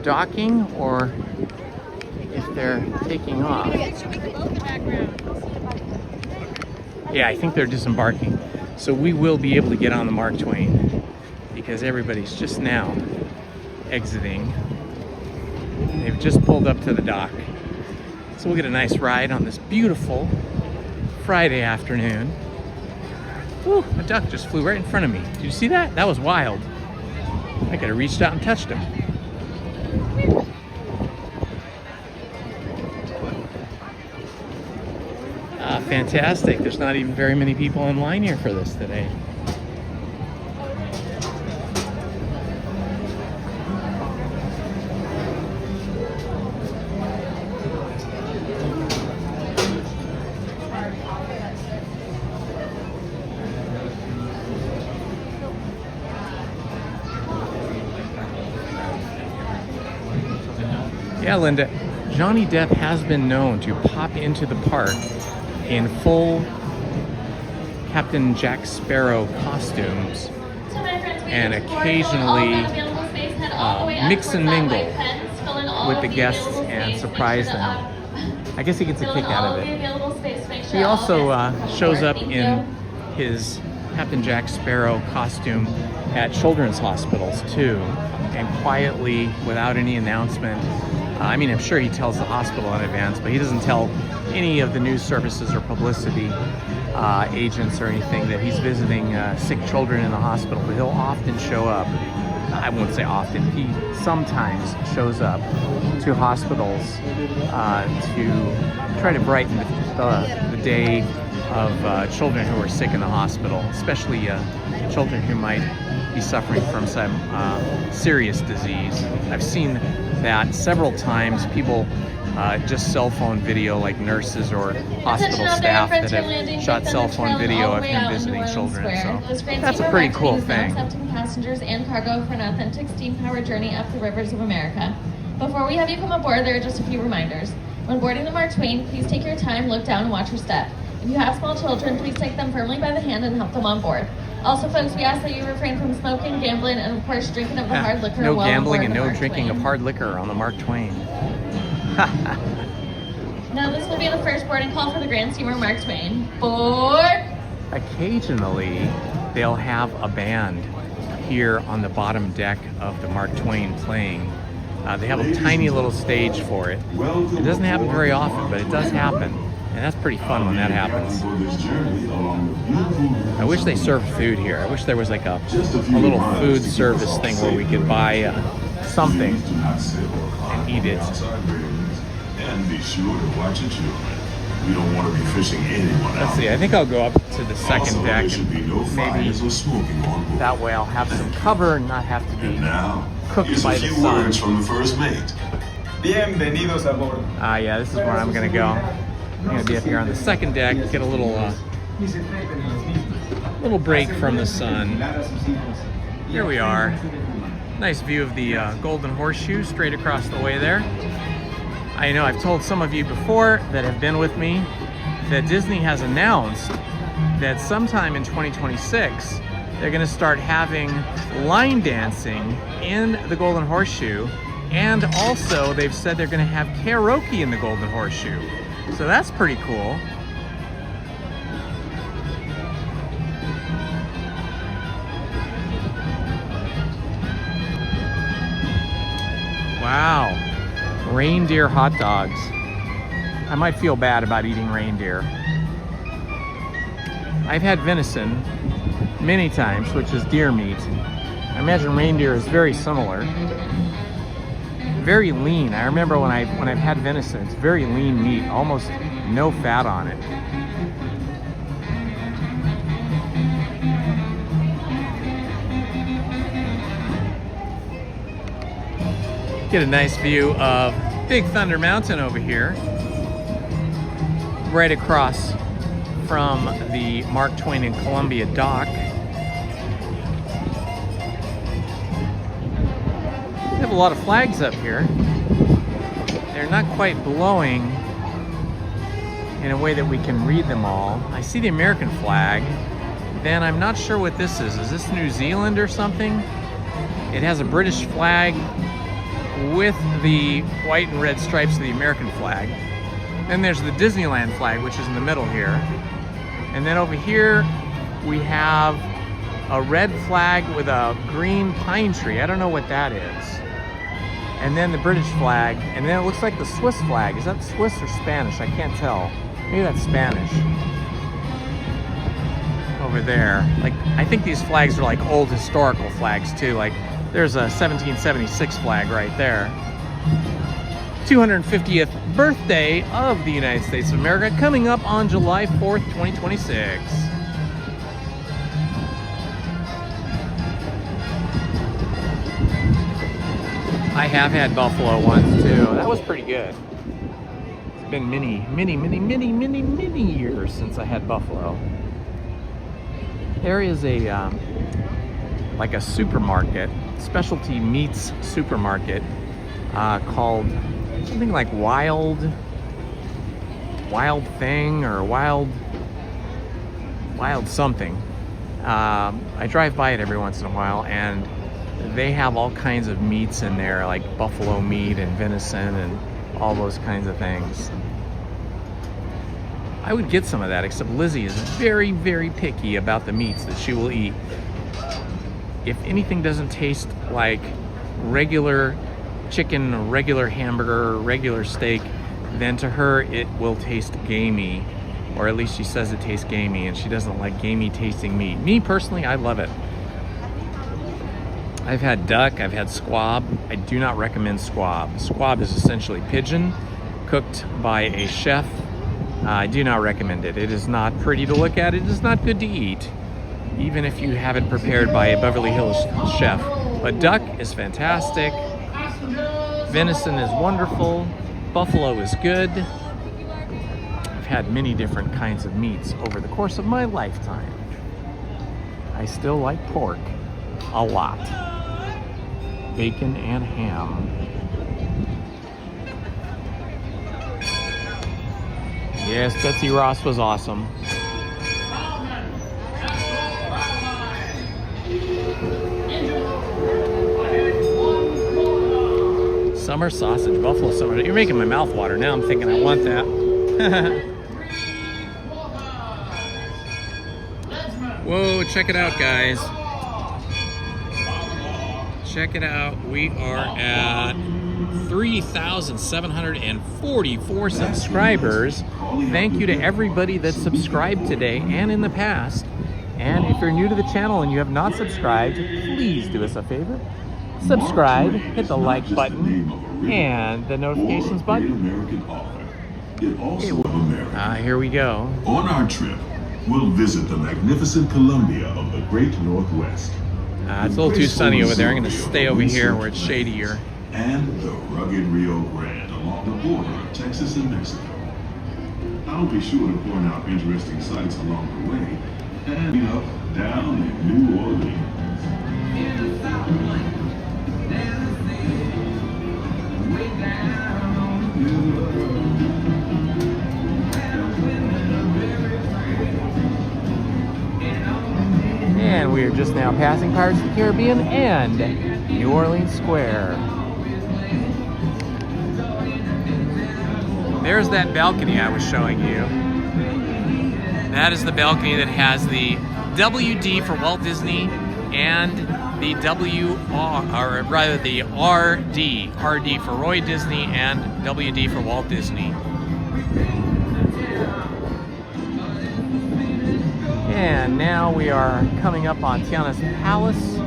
docking or if they're taking off. Yeah, I think they're disembarking. So we will be able to get on the Mark Twain because everybody's just now exiting. They've just pulled up to the dock. So we'll get a nice ride on this beautiful Friday afternoon. Ooh, a duck just flew right in front of me. Did you see that? That was wild. I could have reached out and touched him. Fantastic. There's not even very many people in line here for this today. Yeah, Linda, Johnny Depp has been known to pop into the park in full Captain Jack Sparrow costumes and occasionally mix and mingle with the guests and surprise them. I guess he gets a kick out of it. He also shows up in his Captain Jack Sparrow costume at children's hospitals too, and quietly, without any announcement. I mean, I'm sure he tells the hospital in advance, but he doesn't tell any of the news services or publicity agents or anything that he's visiting sick children in the hospital. But he'll often show up. I won't say often. He sometimes shows up to hospitals to try to brighten the day of children who are sick in the hospital, especially children who might be suffering from some serious disease. I've seen that several times. People just cell phone video, like nurses or hospital staff that have shot cell phone video of him visiting children. So that's a pretty cool thing. Accepting passengers and cargo for an authentic steam-powered journey up the rivers of America. Before we have you come aboard, there are just a few reminders. When boarding the Mark Twain, please take your time, look down, and watch your step. If you have small children, please take them firmly by the hand and help them on board. Also, folks, we ask that you refrain from smoking, gambling, and of course, drinking of the hard liquor no while gambling on and board no the drinking Mark of hard liquor on the Mark Twain. Now, this will be the first boarding call for the Grand Steamer Mark Twain. Board! Occasionally, they'll have a band here on the bottom deck of the Mark Twain playing. They have a tiny little stage for it. It doesn't happen very often, but it does happen. And that's pretty fun when that happens. I wish they served food here. I wish there was like a little food service thing where we could buy something and eat it. And be sure to watch your children. We don't want to be fishing anyone out. Let's see, I think I'll go up to the second Also, deck there should be no and maybe fires or smoking on board. that way I'll have some cover and not have to be Now, cooked here's by a the few sun. words from the first mate. Bienvenidos a bordo. Yeah, this is where I'm gonna go. I'm gonna be up here on the second deck, get a little break from the sun. Here we are. Nice view of the Golden Horseshoe straight across the way there. I know I've told some of you before that have been with me that Disney has announced that sometime in 2026 they're going to start having line dancing in the Golden Horseshoe, and also they've said they're going to have karaoke in the Golden Horseshoe. So that's pretty cool. Wow, reindeer hot dogs. I might feel bad about eating reindeer. I've had venison many times, which is deer meat. I imagine reindeer is very similar. Very lean. I remember when I've had venison, it's very lean meat, almost no fat on it. Get a nice view of Big Thunder Mountain over here, right across from the Mark Twain and Columbia dock. We have a lot of flags up here. They're not quite blowing in a way that we can read them all. I see the American flag. Then I'm not sure what this is. Is this New Zealand or something? It has a British flag with the white and red stripes of the American flag. Then there's the Disneyland flag, which is in the middle here. And then over here, we have a red flag with a green pine tree. I don't know what that is. And then the British flag, and then it looks like the Swiss flag. Is that Swiss or Spanish? I can't tell. Maybe that's Spanish. Over there. Like, I think these flags are like old historical flags too. Like, there's a 1776 flag right there. 250th birthday of the United States of America coming up on July 4th, 2026. I have had buffalo once too. That was pretty good. It's been many years since I had buffalo. There is a like a supermarket, specialty meats supermarket called something like Wild Thing or Wild something. I drive by it every once in a while, and they have all kinds of meats in there, like buffalo meat and venison and all those kinds of things. I would get some of that, except Lizzie is very, very picky about the meats that she will eat. If anything doesn't taste like regular chicken, regular hamburger, regular steak, then to her it will taste gamey, or at least she says it tastes gamey, and she doesn't like gamey tasting meat. Me personally, I love it. I've had duck, I've had squab. I do not recommend squab. Squab is essentially pigeon cooked by a chef. I do not recommend it. It is not pretty to look at. It is not good to eat, even if you have it prepared by a Beverly Hills chef. But duck is fantastic. Venison is wonderful. Buffalo is good. I've had many different kinds of meats over the course of my lifetime. I still like pork a lot. Bacon and ham. Yes, Betsy Ross was awesome. Summer sausage, buffalo summer. You're making my mouth water now. I'm thinking I want that. Whoa, check it out, guys. Check it out. We are at 3,744 subscribers. Thank you to everybody that subscribed today and in the past. And if you're new to the channel and you have not subscribed, please do us a favor. Subscribe, hit the like button and the notifications button. It also of America. Here we go. On our trip, we'll visit the magnificent Columbia of the Great Northwest. It's a little too sunny over there. I'm going to stay over here where it's shadier. And the rugged Rio Grande along the border of Texas and Mexico. I'll be sure to point out interesting sights along the way and up, down in New Orleans. And we are just now passing Pirates of the Caribbean and New Orleans Square. There's that balcony I was showing you. That is the balcony that has the WD for Walt Disney and the RD for Roy Disney and WD for Walt Disney. And now we are coming up on Tiana's Palace,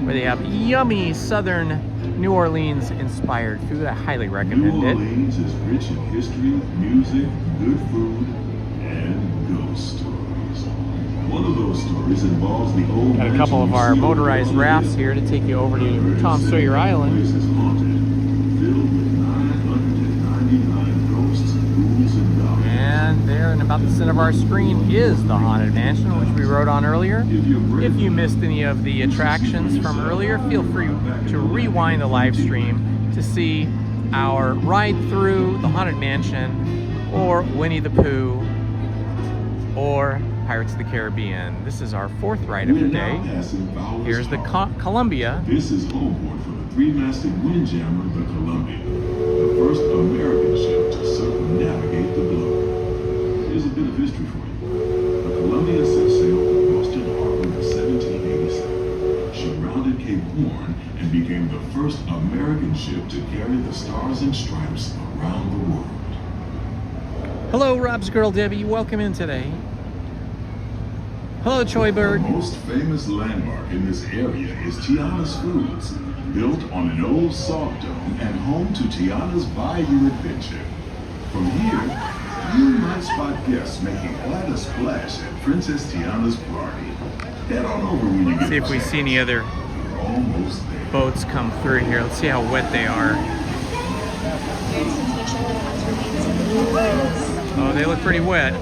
where they have yummy Southern New Orleans inspired food. I highly recommend New it. Orleans is rich in history, music, good food, and ghost stories. One of those stories involves the old Got a couple of our motorized rafts here to take you over to Tom Sawyer Island. Place is haunted, filled with 999 ghosts, ghouls, and goblins. And there in about the center of our screen is the Haunted Mansion, which we wrote on earlier. If you missed any of the attractions from earlier, feel free to rewind the live stream to see our ride through the Haunted Mansion, or Winnie the Pooh, or Pirates of the Caribbean. This is our fourth ride of the day. Here's the Columbia. This is homeport for the three-masted windjammer, the Columbia, the first American ship to circumnavigate the globe. Here's a bit of history for you. The Columbia set sail from Boston Harbor in 1787. She rounded Cape Horn and became the first American ship to carry the Stars and Stripes around the world. Hello, Rob's girl Debbie. Welcome in today. Hello, Choi Bird. The most famous landmark in this area is Tiana's Foods, built on an old salt dome and home to Tiana's Bayou Adventure. From here, you might spot guests making quite a splash at Princess Tiana's party. Head on over when you get See if we see any other boats come through here. Let's see how wet they are. Oh, they look pretty wet.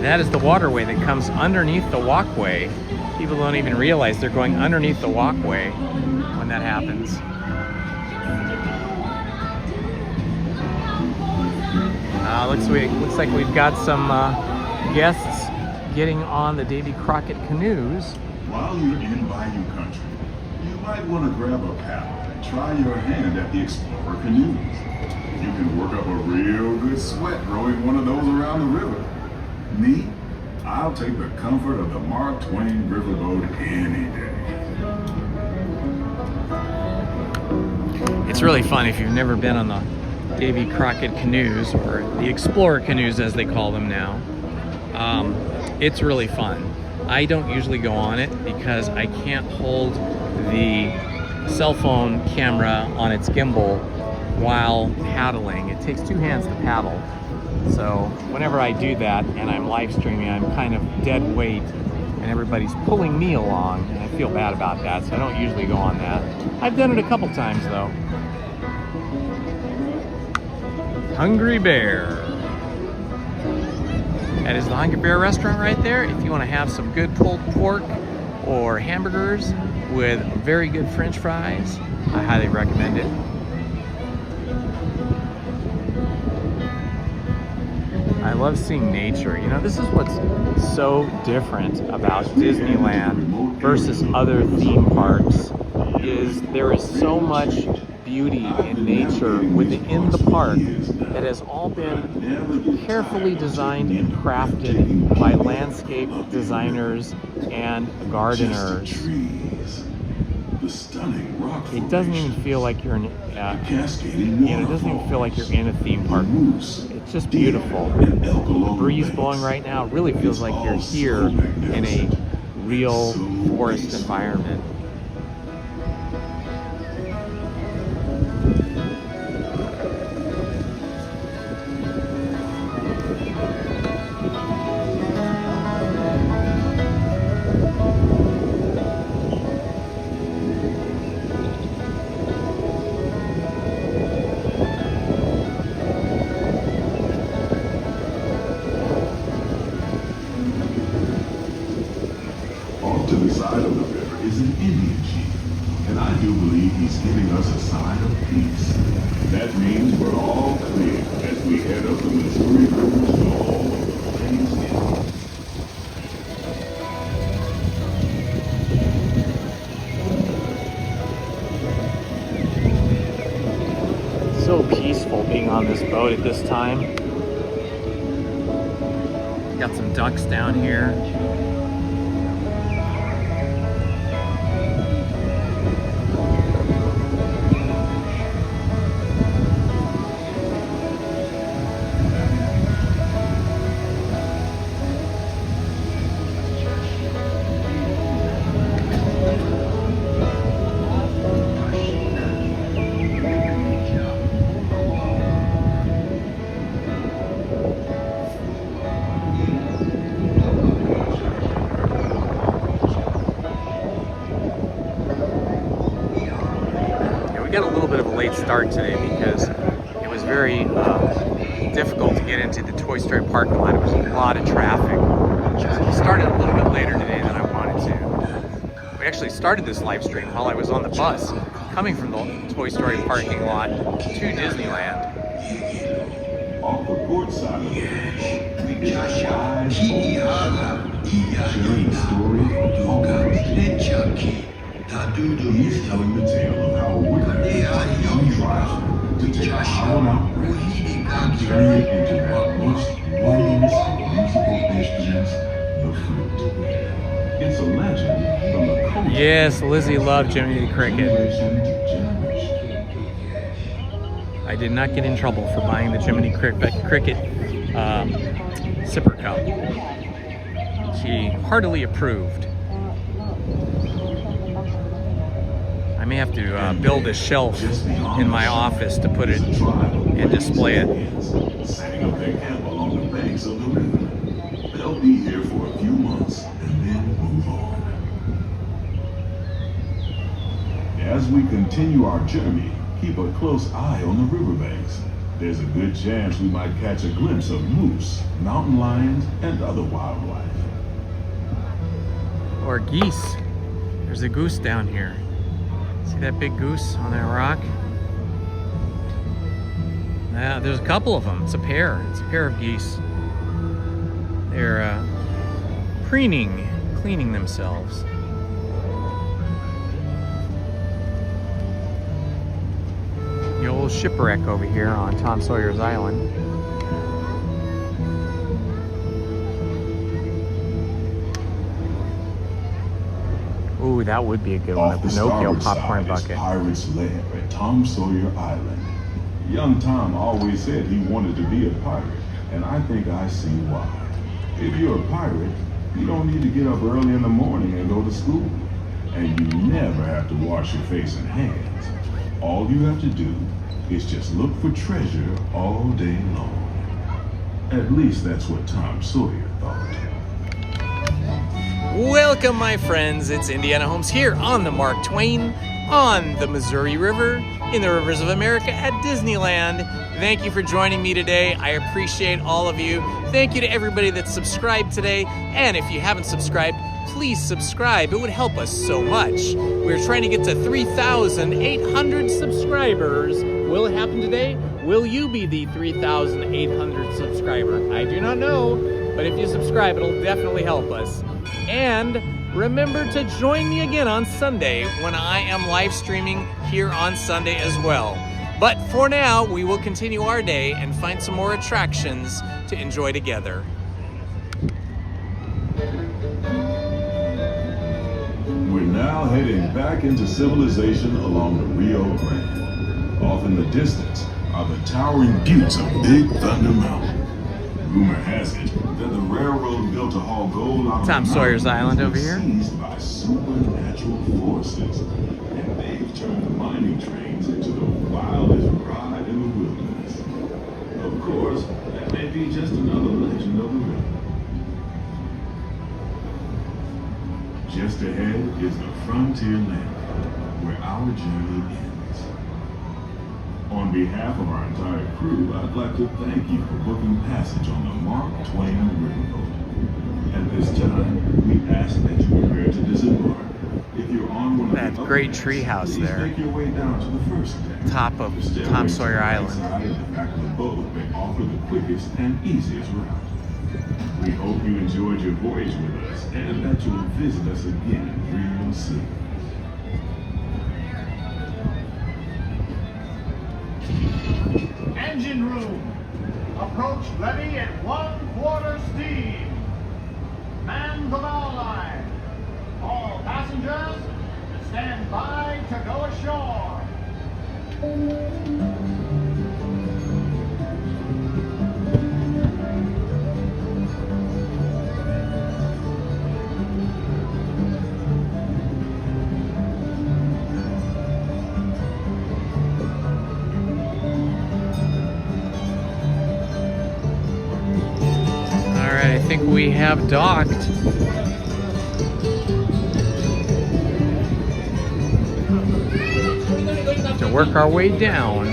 That is the waterway that comes underneath the walkway. People don't even realize they're going underneath the walkway when that happens. Looks like we've got some guests getting on the Davy Crockett canoes. While you're in Bayou Country, you might want to grab a paddle and try your hand at the Explorer canoes. You can work up a real good sweat rowing one of those around the river. Me, I'll take the comfort of the Mark Twain Riverboat any day. It's really fun if you've never been on the Davy Crockett canoes, or the Explorer canoes as they call them now. It's really fun. I don't usually go on it because I can't hold the cell phone camera on its gimbal while paddling. It takes two hands to paddle. So whenever I do that and I'm live streaming, I'm kind of dead weight and everybody's pulling me along, and I feel bad about that, so I don't usually go on that. I've done it a couple times though. Hungry Bear. That is the Hungry Bear restaurant right there. If you want to have some good pulled pork or hamburgers with very good French fries, I highly recommend it. I love seeing nature. You know, this is what's so different about Disneyland versus other theme parks, is there is so much beauty in nature within the park that has all been carefully designed and crafted by landscape designers and gardeners. It doesn't even feel like you're in it doesn't even feel like you're in a theme park. It's just beautiful. The breeze blowing right now really feels like you're here in a real forest environment. the side of the river is an Indian chief, and I do believe he's giving us a sign of peace. That means we're all clear as we head up the Missouri River to all of the Plains Indians. So peaceful being on this boat at this time. Got some ducks down here. We got a little bit of a late start today because it was very difficult to get into the Toy Story parking lot. It was a lot of traffic. We started a little bit later today than I wanted to. We actually started this live stream while I was on the bus coming from the Toy Story parking lot to Disneyland. Off the port side of the beach is a wide sharing the story of all He's telling the tale of how a wicked young driver to take a hollow out and turn it into that most wondrous of musical instruments, the flute. It's a legend from the coast. Yes, Lizzie loved Jiminy the Cricket. I did not get in trouble for buying the Jiminy Cricket sipper cup. She heartily approved. I may have to build a shelf in my office to put it and display it. Setting up their camp along the banks of the river. They'll be here for a few months and then move on. As we continue our journey, keep a close eye on the riverbanks. There's a good chance we might catch a glimpse of moose, mountain lions, and other wildlife. Or geese. There's a goose down here. See that big goose on that rock? Yeah, there's a couple of them. It's a pair. It's a pair of geese. They're cleaning themselves. The old shipwreck over here on Tom Sawyer's Island. Ooh, that would be a good one. A Pinocchio popcorn bucket. Pirates' Lair at Tom Sawyer Island. Young Tom always said he wanted to be a pirate, and I think I see why. If you're a pirate, you don't need to get up early in the morning and go to school. And you never have to wash your face and hands. All you have to do is just look for treasure all day long. At least that's what Tom Sawyer thought. Welcome, my friends. It's Indiana Holmes here on the Mark Twain, on the Missouri River, in the rivers of America at Disneyland. Thank you for joining me today. I appreciate all of you. Thank you to everybody that subscribed today. And if you haven't subscribed, please subscribe. It would help us so much. We're trying to get to 3,800 subscribers. Will it happen today? Will you be the 3,800 subscriber? I do not know, but if you subscribe, it'll definitely help us. And remember to join me again on Sunday when I am live streaming here on Sunday as well. But for now, we will continue our day and find some more attractions to enjoy together. We're now heading back into civilization along the Rio Grande. Off in the distance are the towering buttes of Big Thunder Mountain. Rumor has it that the railroad built to haul gold out of Tom Sawyer's Island over here. Seized by supernatural forces, and they've turned the mining trains into the wildest ride in the wilderness. Of course, that may be just another legend of the river. Just ahead is the Frontierland, where our journey ends. On behalf of our entire crew, I'd like to thank you for booking passage on the Mark Twain Riverboat. At this time, we we ask that you prepare to disembark. If you're on one of That the other great decks, tree house please there. make your way down to the first deck. Top of The stairway Tom to Sawyer the Island. side at the back of the boat may offer the quickest and easiest route. We hope you enjoyed your voyage with us and that you'll visit us again real soon. Engine room. Approach levee at 1/4 steam. Man the bow line. All passengers, stand by to go ashore. All right, I think we have docked. To work our way down.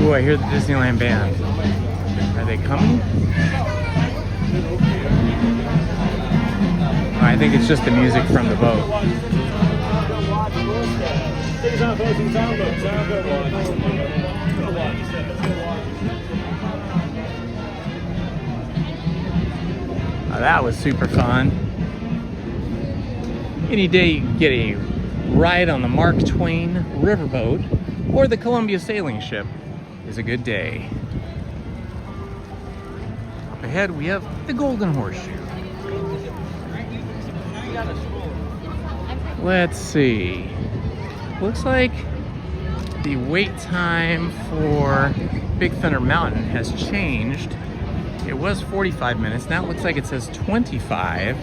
Ooh, I hear the Disneyland band. Are they coming? Oh, I think it's just the music from the boat. Oh, that was super fun. Any day you can get a ride on the Mark Twain Riverboat or the Columbia sailing ship is a good day. Up ahead we have the Golden Horseshoe. Let's see. Looks like the wait time for Big Thunder Mountain has changed. It was 45 minutes. Now it looks like it says 25.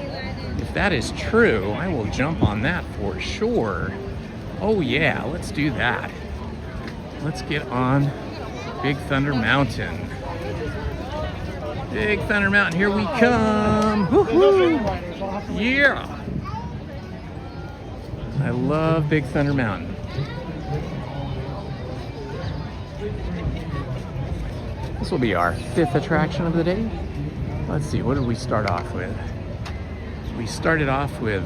If that is true, I will jump on that for sure. Oh yeah, let's do that. Let's get on Big Thunder Mountain. Big Thunder Mountain, here we come. Woohoo! Yeah! I love Big Thunder Mountain. This will be our 5th attraction of the day. Let's see, what did we start off with? We started off with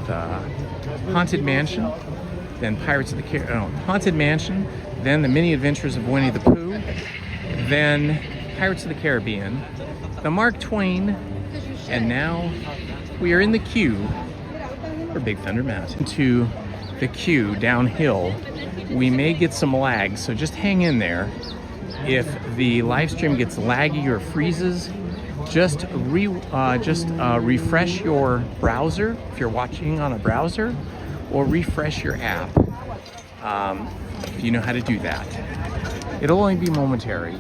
Haunted Mansion, then Pirates of the Haunted Mansion, then the Mini Adventures of Winnie the Pooh, then Pirates of the Caribbean, the Mark Twain, and now we are in the queue for Big Thunder Mountain. To the queue downhill, we may get some lag, so just hang in there. If the live stream gets laggy or freezes, just refresh your browser if you're watching on a browser, or refresh your app if you know how to do that. It'll only be momentary.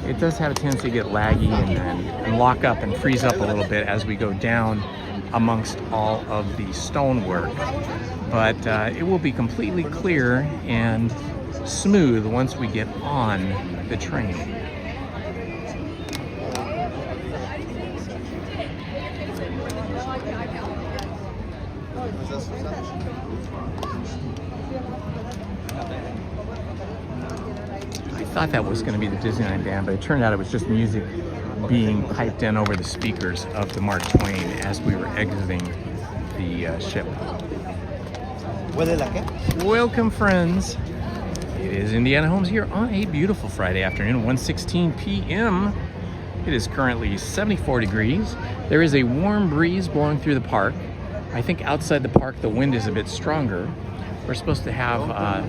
It does have a tendency to get laggy and lock up and freeze up a little bit as we go down amongst all of the stonework. But it will be completely clear and smooth once we get on the train. I thought that was going to be the Disneyland band, but it turned out it was just music being piped in over the speakers of the Mark Twain as we were exiting the ship. Welcome, friends. It is Indiana Holmes here on a beautiful Friday afternoon, 1:16 p.m. It is currently 74 degrees. There is a warm breeze blowing through the park. I think outside the park the wind is a bit stronger. We're supposed to have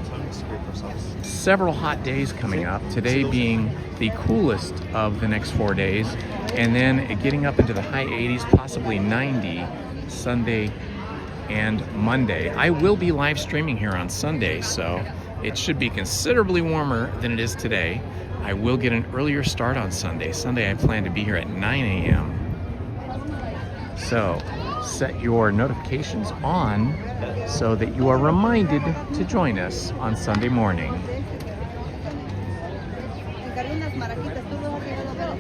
several hot days coming up, today being the coolest of the next 4 days, and then getting up into the high 80s, possibly 90 Sunday and Monday. I will be live streaming here on Sunday, so it should be considerably warmer than it is today. I will get an earlier start on Sunday. Sunday I plan to be here at 9 a.m. So set your notifications on so that you are reminded to join us on Sunday morning. Let's go!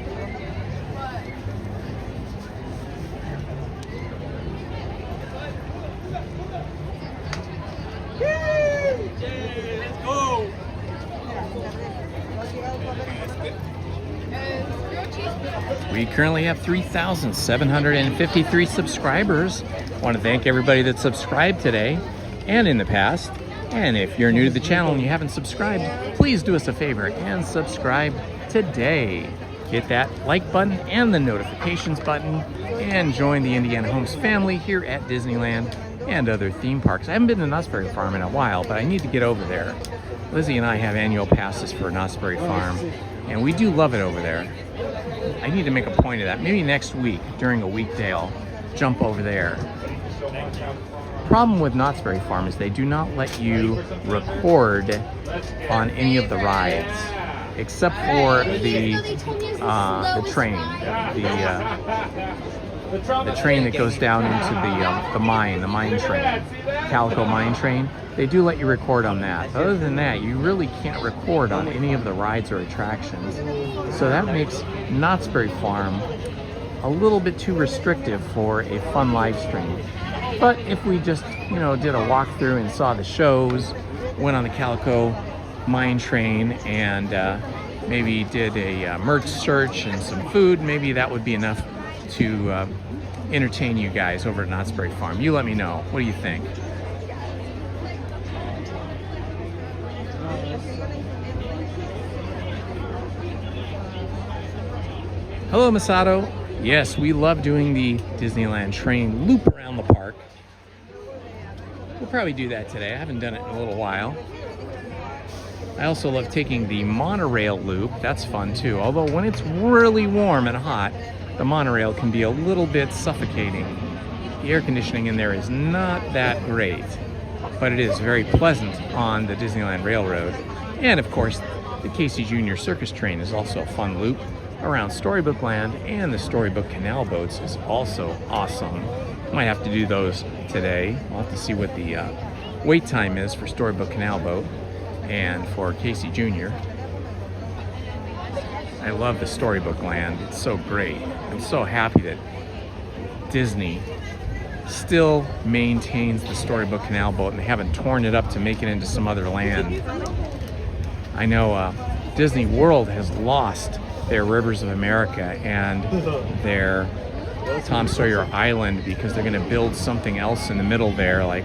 We currently have 3,753 subscribers. I want to thank everybody that subscribed today and in the past. And if you're new to the channel and you haven't subscribed, please do us a favor and subscribe today. Hit that like button and the notifications button and join the Indiana Holmes family here at Disneyland and other theme parks. I haven't been to Knott's Berry Farm in a while, but I need to get over there. Lizzie and I have annual passes for Knott's Berry Farm, and we do love it over there. I need to make a point of that. Maybe next week during a weekday I'll jump over there. Problem with Knott's Berry Farm is they do not let you record on any of the rides except for the train, the train that goes down into the mine train, Calico mine train. They do let you record on that. Other than that, you really can't record on any of the rides or attractions. So that makes Knott's Berry Farm a little bit too restrictive for a fun live stream. But if we just, did a walkthrough and saw the shows, went on the Calico mine train, and maybe did a merch search and some food, maybe that would be enough to entertain you guys over at Knott's Berry Farm. You let me know. What do you think? Hello, Masato. Yes, we love doing the Disneyland train loop around the park. We'll probably do that today. I haven't done it in a little while. I also love taking the monorail loop. That's fun too. Although when it's really warm and hot, the monorail can be a little bit suffocating. The air conditioning in there is not that great, but it is very pleasant on the Disneyland Railroad. And of course, the Casey Jr. Circus train is also a fun loop around Storybook Land, and the Storybook Canal boats is also awesome. Might have to do those today. I'll have to see what the wait time is for Storybook Canal boat and for Casey Jr. I love the Storybook Land. It's so great. I'm so happy that Disney still maintains the Storybook Canal boat and they haven't torn it up to make it into some other land. I know Disney World has lost their Rivers of America and their Tom Sawyer Island because they're going to build something else in the middle there, like,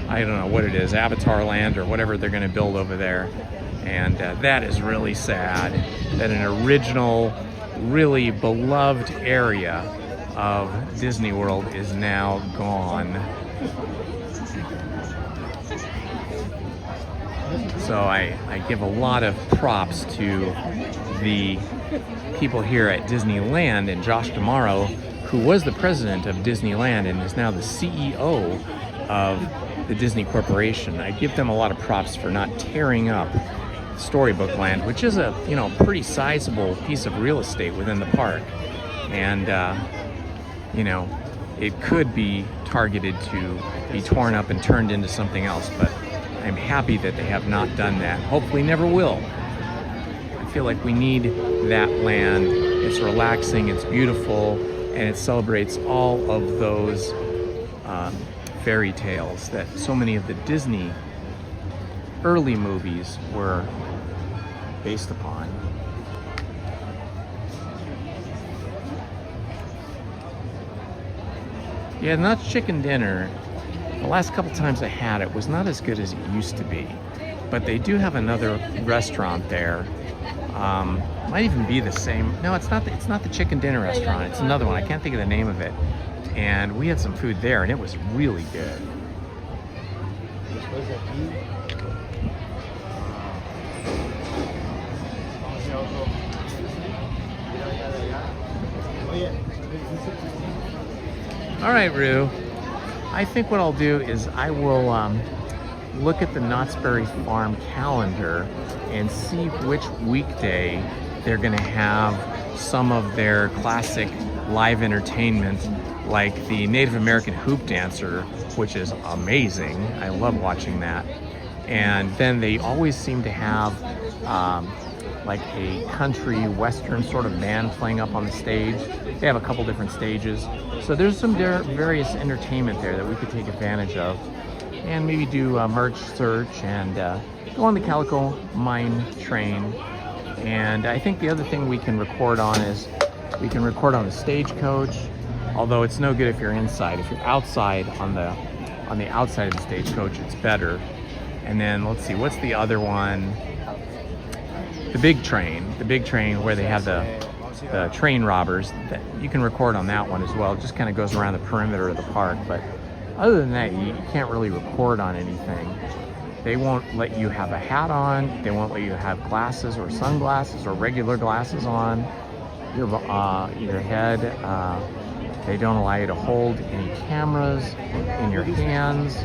I don't know what it is, Avatar Land or whatever they're going to build over there. And that is really sad that an original, really beloved area of Disney World is now gone. So I give a lot of props to the people here at Disneyland and Josh D'Amaro, who was the president of Disneyland and is now the CEO of the Disney Corporation. I give them a lot of props for not tearing up Storybook Land, which is a pretty sizable piece of real estate within the park, and it could be targeted to be torn up and turned into something else, but I'm happy that they have not done that. Hopefully never will. I feel like we need that land. It's relaxing, it's beautiful, and it celebrates all of those fairy tales that so many of the Disney early movies were based upon. Yeah, Knott's Chicken Dinner, the last couple times I had it was not as good as it used to be, but they do have another restaurant there. Might even be the same. No, it's not the Chicken Dinner restaurant. It's another one. I can't think of the name of it. And we had some food there, and it was really good. All right, Rue. I think what I'll do is I will look at the Knott's Berry Farm calendar and see which weekday they're gonna have some of their classic live entertainment, like the Native American hoop dancer, which is amazing. I love watching that. And then they always seem to have like a country western sort of band playing up on the stage. They have a couple different stages. So there's some various entertainment there that we could take advantage of, and maybe do a merch search and go on the Calico Mine train. And I think the other thing we can record on is we can record on the stagecoach, although it's no good if you're inside. If you're outside on the outside of the stagecoach, it's better. And then let's see, what's the other one? The big train where they have the train robbers. That you can record on that one as well. It just kind of goes around the perimeter of the park. But other than that, you can't really record on anything. They won't let you have a hat on. They won't let you have glasses or sunglasses or regular glasses on your head. They don't allow you to hold any cameras in your hands.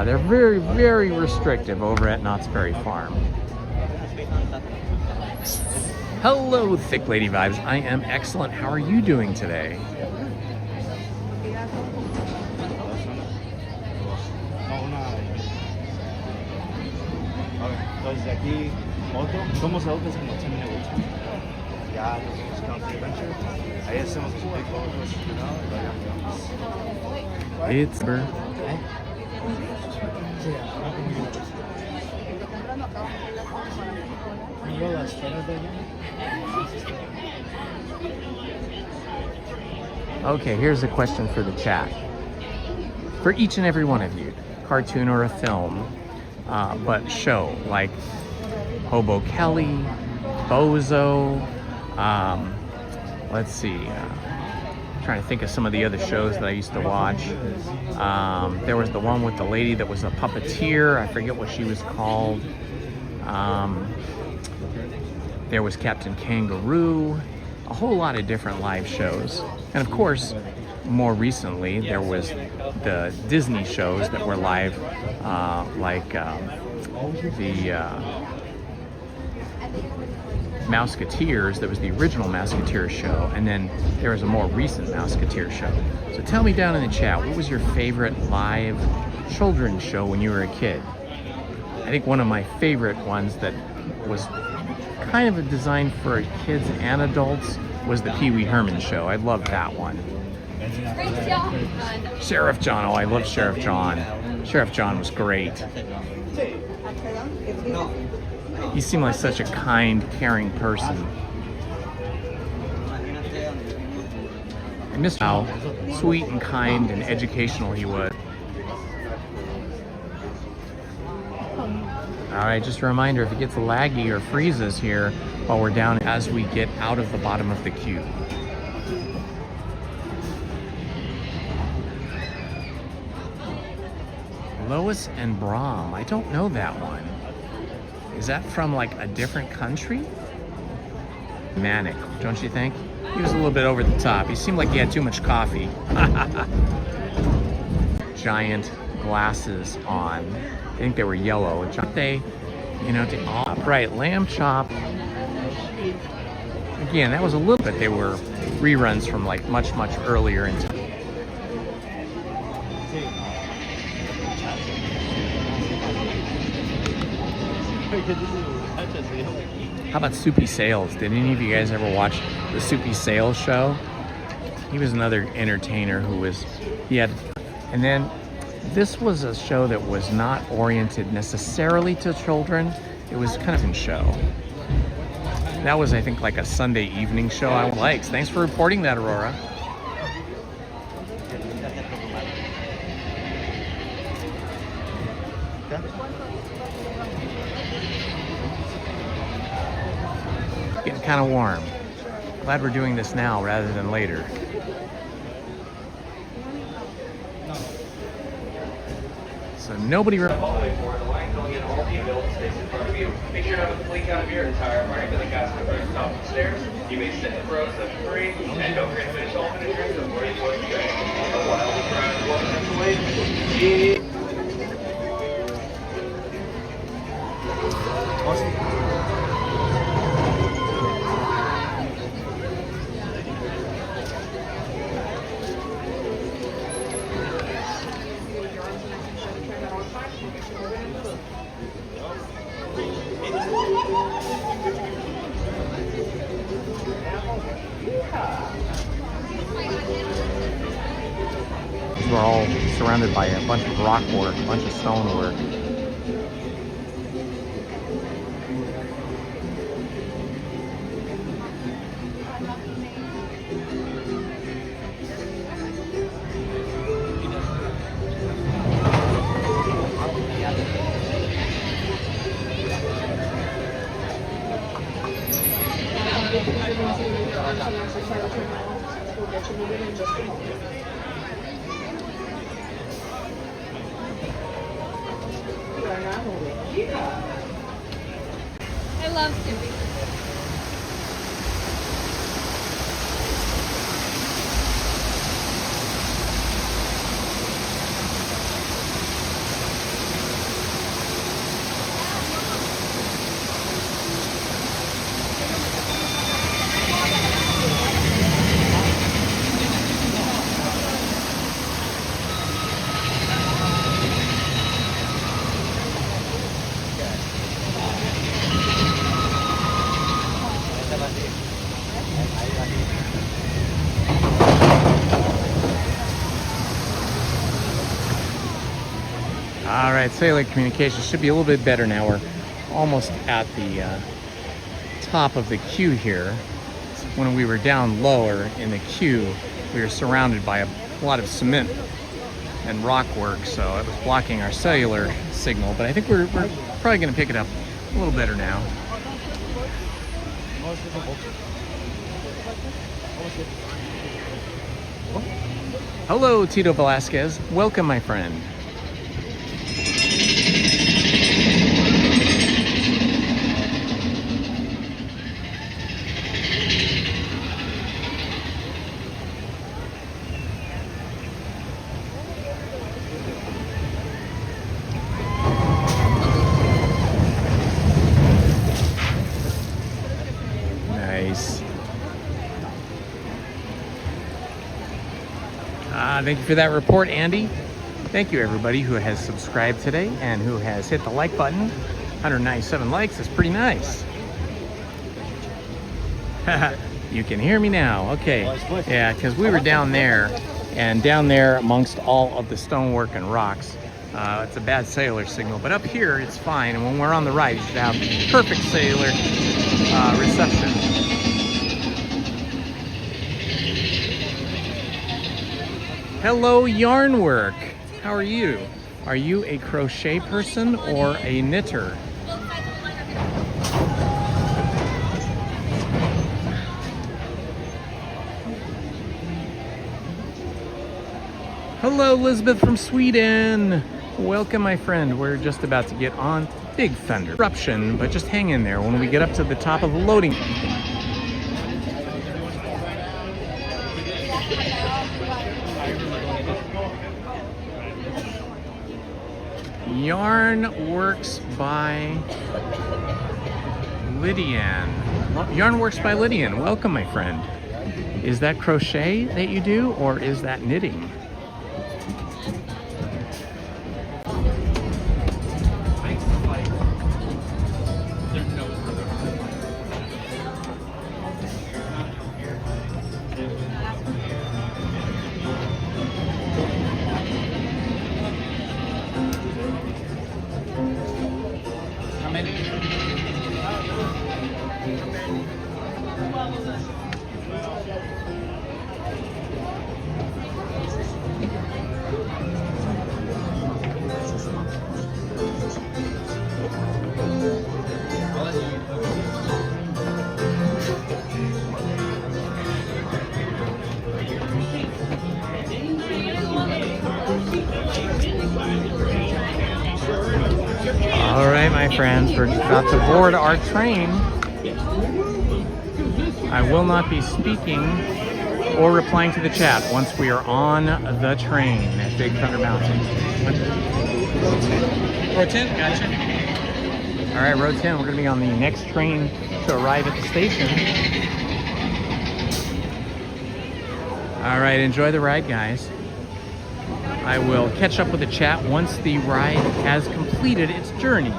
They're very, very restrictive over at Knott's Berry Farm. Hello, Thick Lady Vibes. I am excellent. How are you doing today? Entonces de aquí otro, somos adultos como 10 minutes. Ya nos vamos a Country Adventure. Ahí hacemos los takeovers, you know, y It's Okay, here's a question for the chat. For each and every one of you, cartoon or a film, but show like Hobo Kelly, Bozo, let's see, trying to think of some of the other shows that I used to watch. There was the one with the lady that was a puppeteer. I forget what she was called. There was Captain Kangaroo, a whole lot of different live shows. And of course, more recently, there was the Disney shows that were live, like the Mouseketeers. That was the original Mouseketeers show, and then there was a more recent Mouseketeers show. So tell me down in the chat, what was your favorite live children's show when you were a kid? I think one of my favorite ones that was kind of a design for kids and adults was the Pee Wee Herman show. I loved that one. Sheriff John, oh, I love Sheriff John. Sheriff John was great. He seemed like such a kind, caring person. I missed how sweet and kind and educational he was. All right, just a reminder, if it gets laggy or freezes here while we're down as we get out of the bottom of the cube. Lois and Brom, I don't know that one. Is that from like a different country? Manic, don't you think? He was a little bit over the top. He seemed like he had too much coffee. Giant glasses on. I think they were yellow. They, you know, right, lamb chop. Again, that was a little bit, they were reruns from like much earlier in time. How about Soupy Sales? Did any of you guys ever watch the Soupy Sales show? He was another entertainer who was, and then this was a show that was not oriented necessarily to children. It was kind of a show. That was, I think, like a Sunday evening show I liked. Thanks for reporting that, Aurora. Getting kind of warm. Glad we're doing this now rather than later. So nobody. Make sure to have a complete count of your entire party for the cast members at the top of the stairs. You may sit in rows of 3, and don't forget to finish all finished drinks before you board the train. A wild ride, welcome to We're all surrounded by a bunch of rock work, a bunch of stone work. I love Skippy. All right, cellular communication should be a little bit better now. We're almost at the top of the queue here. When we were down lower in the queue, we were surrounded by a lot of cement and rock work, so it was blocking our cellular signal. But I think we're probably going to pick it up a little better now. Hello, Tito Velasquez. Welcome, my friend. Thank you for that report, Andy. Thank you, everybody who has subscribed today and who has hit the like button. 197 likes is pretty nice. You can hear me now. Okay. Yeah, because we were down there, and down there amongst all of the stonework and rocks, it's a bad cellular signal. But up here, it's fine. And when we're on the right, you should have perfect cellular reception. Hello, Yarnwork. How are you? Are you a crochet person or a knitter? Hello, Elizabeth from Sweden. Welcome, my friend. We're just about to get on Big Thunder Eruption, but just hang in there when we get up to the top of the loading. Yarn Works by Lydian. Yarn Works by Lydian. Welcome, my friend. Is that crochet that you do, or is that knitting? All right, my friends, we're about to board our train. I will not be speaking or replying to the chat once we are on the train at Big Thunder Mountain. Row 10, gotcha. All right, row 10, we're gonna be on the next train to arrive at the station. All right, enjoy the ride, guys. I will catch up with the chat once the ride has completed its journey.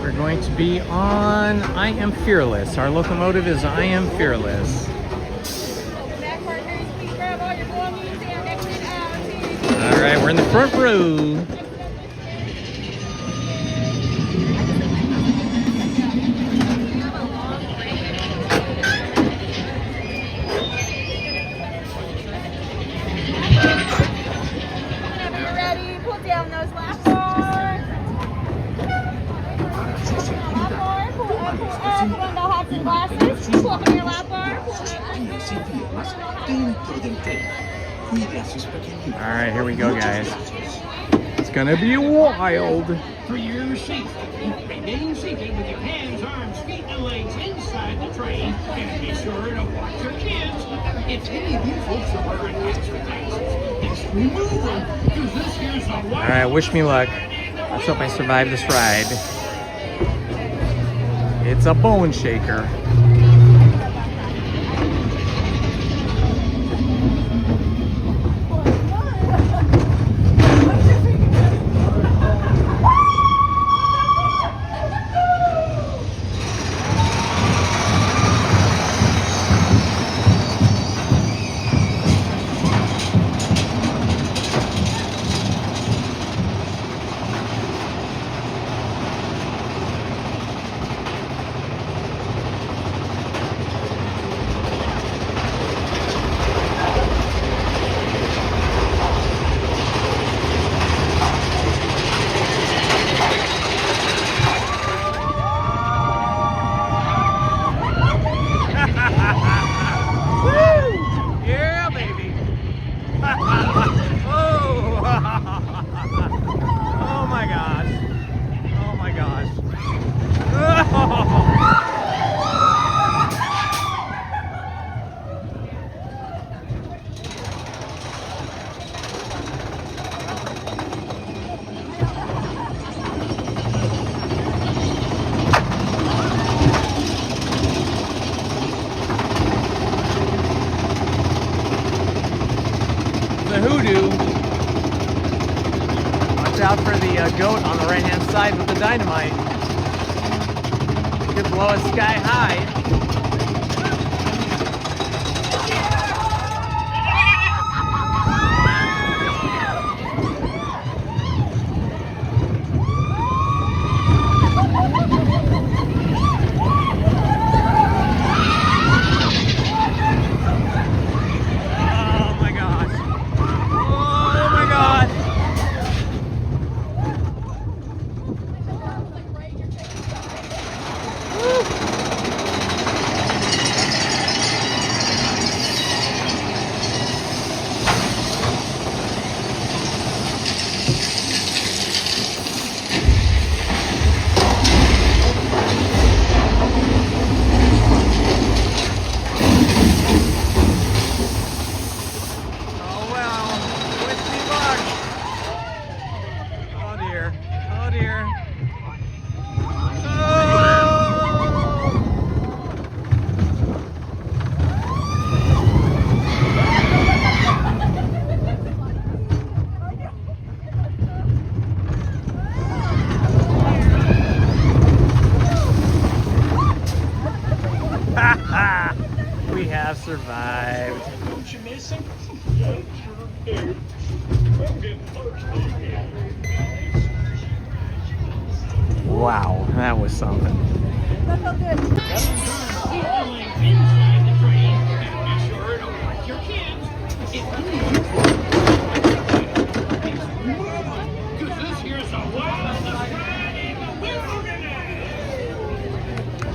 We're going to be on I Am Fearless. Our locomotive is I Am Fearless. All right, we're in the front row. Whenever you're ready, pull down those lap bars. Lap bar, pull up, put on the hats and glasses. Pull up on your lap bar. All right, here we go, guys. It's gonna be wild. For your safety, remain seated with your hands, arms, feet, and legs inside the train, and be sure to watch your kids. If any of you folks are wearing hats or glasses, just remove them, because this here's a wild. All right, wish me luck. Let's hope I survive this ride. It's a bone shaker. Goat on the right hand side with the dynamite. Could blow us sky high. We have survived. Don't you miss him? Wow, that was something.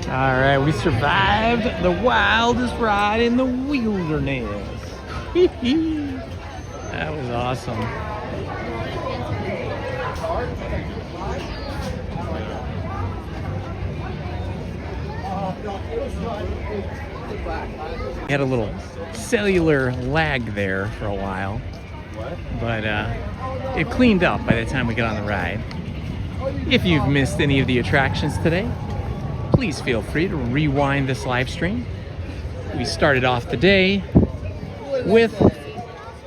All right, we survived the wildest ride in the wilderness. That was awesome. We had a little cellular lag there for a while, but it cleaned up by the time we got on the ride. If you've missed any of the attractions today, please feel free to rewind this live stream. We started off the day with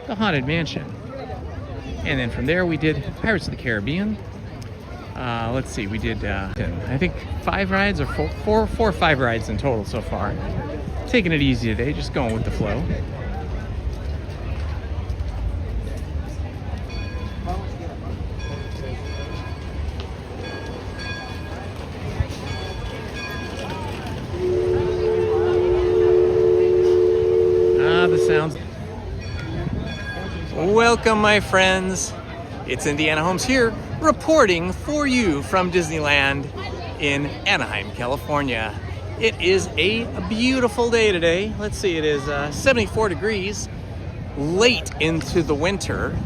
the Haunted Mansion, and then from there we did Pirates of the Caribbean. Let's see, we did I think 5 rides or 4 or 5 rides in total so far. Taking it easy today, just going with the flow. The sounds. Welcome, my friends. It's Indiana Holmes here, reporting for you from Disneyland in Anaheim, California. It is a beautiful day today. Let's see, it is 74 degrees, late into the winter.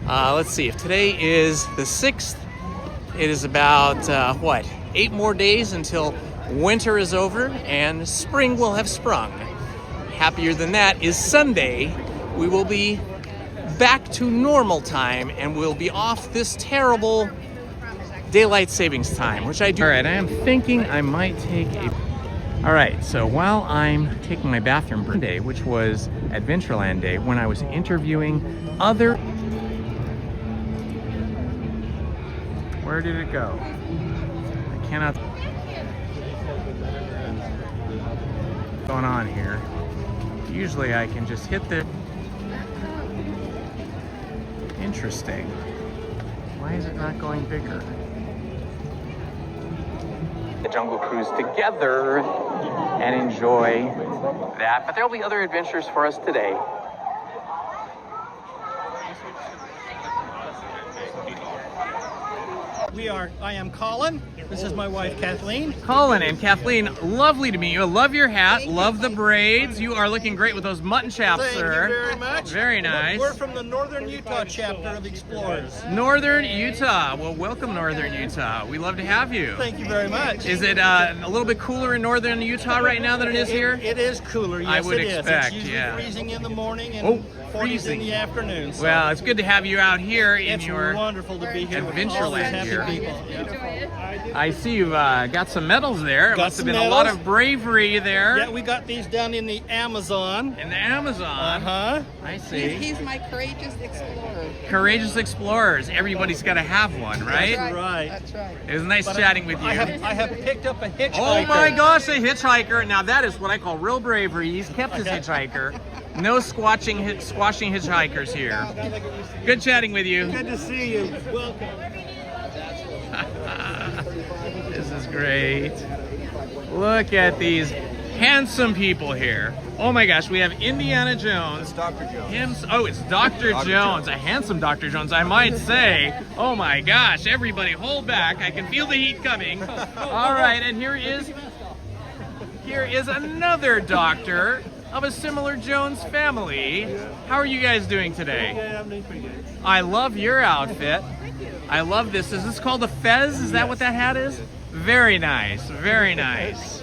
Let's see, if today is the 6th, it is about, 8 more days until winter is over and spring will have sprung. Happier than that is Sunday. We will be back to normal time and we'll be off this terrible daylight savings time, which I do. All right, I am thinking I might take a... All right, so while I'm taking my bathroom break day, which was Adventureland Day, when I was interviewing other... Where did it go? I cannot... What's going on here? Usually I can just hit the... Interesting. Why is it not going bigger? The Jungle Cruise together and enjoy that. But there will be other adventures for us today. I am Colin. This is my wife, Kathleen. Colin and Kathleen, lovely to meet you. I love your hat, love the braids. You are looking great with those mutton chops, sir. Thank you very much. Very nice. We're from the Northern Utah chapter of Explorers. Northern Utah. Well, welcome, Northern Utah. We love to have you. Thank you very much. Is it a little bit cooler in Northern Utah right now than it is here? It is cooler, yes, I would it is. expect, It's usually yeah. freezing in the morning and 40s freezing in the afternoon. So well, it's good to have you out here in it's your wonderful to be here with all these Adventureland happy here. people. Yeah. I see you've got some medals there. It Got must have some been a lot medals. of bravery there. Yeah, we got these down in the Amazon. In the Amazon? Uh-huh. I see. He's my courageous explorer. Courageous explorers. Everybody's got to have one, right? That's right. That's right. It was nice But chatting with you. I have picked up a hitchhiker. Oh my gosh, a hitchhiker. Now that is what I call real bravery. He's kept his hitchhiker. No squashing hitchhikers here. Good chatting with you. Good to see you. Welcome. This is great. Look at these handsome people here. Oh my gosh, we have Indiana Jones. It's Dr. Jones. It's Dr. Jones. A handsome Dr. Jones, I might say. Oh my gosh, everybody hold back. I can feel the heat coming. All right, and here is another doctor of a similar Jones family. How are you guys doing today? Yeah, I'm doing pretty good. I love your outfit. I love this. Is this called a fez? Is that what that hat is? Very nice, very nice.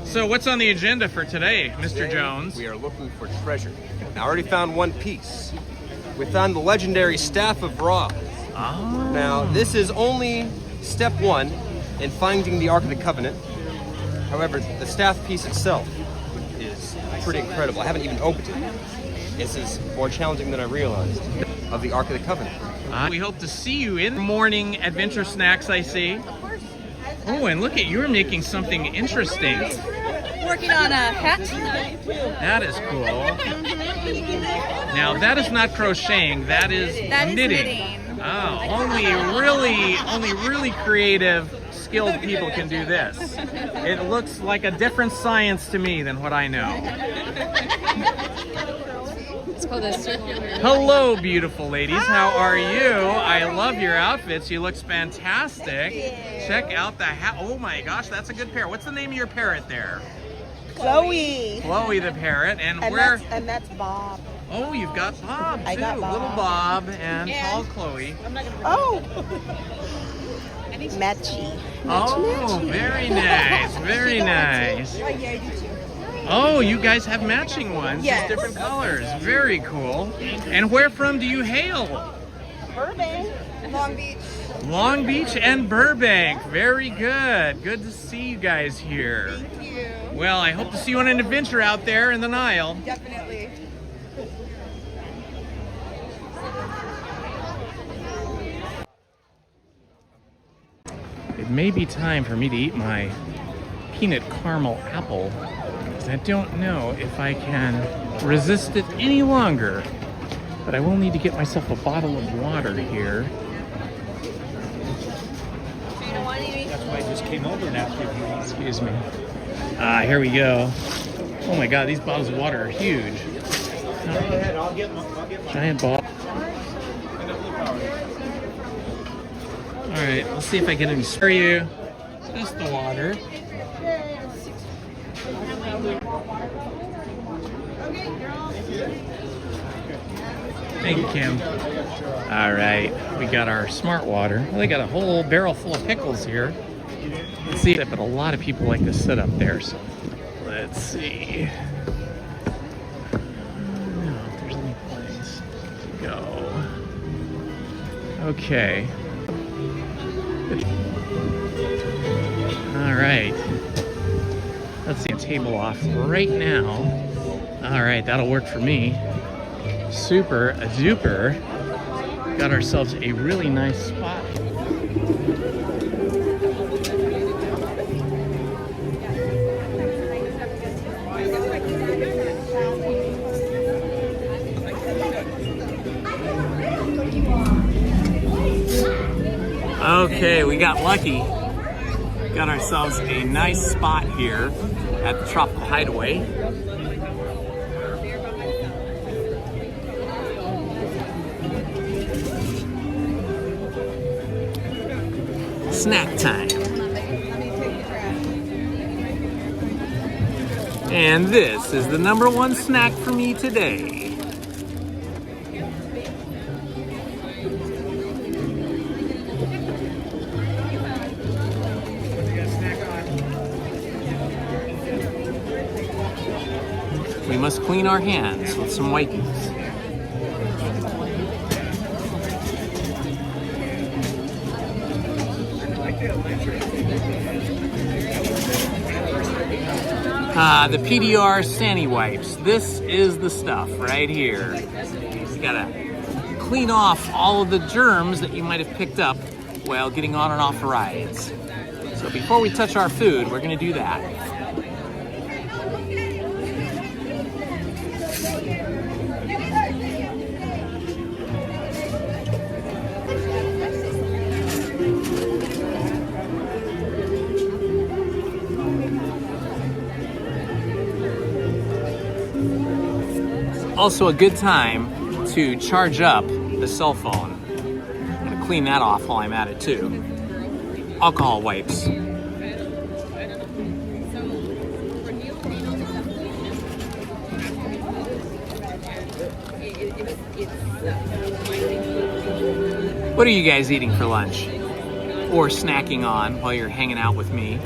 So what's on the agenda for today, Mr. Jones? We are looking for treasure. I already found one piece. We found the legendary Staff of Ra. Oh. Now, this is only step 1 in finding the Ark of the Covenant. However, the staff piece itself is pretty incredible. I haven't even opened it. This is more challenging than I realized. Of the Ark of the Covenant. We hope to see you in morning adventure snacks, I see. Oh, and look at you're making something interesting. Working on a hat. That is cool. Now that is not crocheting, that is knitting. Oh, only really creative, skilled people can do this. It looks like a different science to me than what I know. It's called a circular. Hello, beautiful ladies. How are you? I love your outfits. You look fantastic. Check out the hat. Oh my gosh, that's a good pair. What's the name of your parrot there? Chloe. Chloe the parrot. And that's Bob. Oh, you've got Bob too. I got Bob. Little Bob and tall Chloe. Oh. Matchy. Oh, very nice. Very nice. Oh, you guys have matching ones. Yes. Just different colors. Very cool. And where from do you hail? Burbank. Long Beach. Long Beach and Burbank. Very good. Good to see you guys here. Thank you. Well, I hope to see you on an adventure out there in the Nile. Definitely. It may be time for me to eat my peanut caramel apple, because I don't know if I can resist it any longer. But I will need to get myself a bottle of water here. That's why I just came over and asked you if you want. Excuse me. Here we go. Oh my God, these bottles of water are huge. Go ahead, I'll get my Giant bottle. All right, let's see if I can spare you. Just the water. Thank you, Kim. All right, we got our smart water. Well, they got a whole barrel full of pickles here. Let's see, but a lot of people like to sit up there, so let's see. I don't know if there's any place to go. Okay. All right. Let's see a table off right now. All right, that'll work for me. Super duper. Got ourselves a really nice spot. Okay, we got lucky. Got ourselves a nice spot here at the Tropical Hideaway. Snack time. And this is the #1 snack for me today. We must clean our hands with some wipies. The PDR Sani wipes. This is the stuff right here. You gotta clean off all of the germs that you might have picked up while getting on and off rides. So before we touch our food, we're gonna do that. Also a good time to charge up the cell phone. I'm gonna clean that off while I'm at it too. Alcohol wipes. What are you guys eating for lunch? Or snacking on while you're hanging out with me?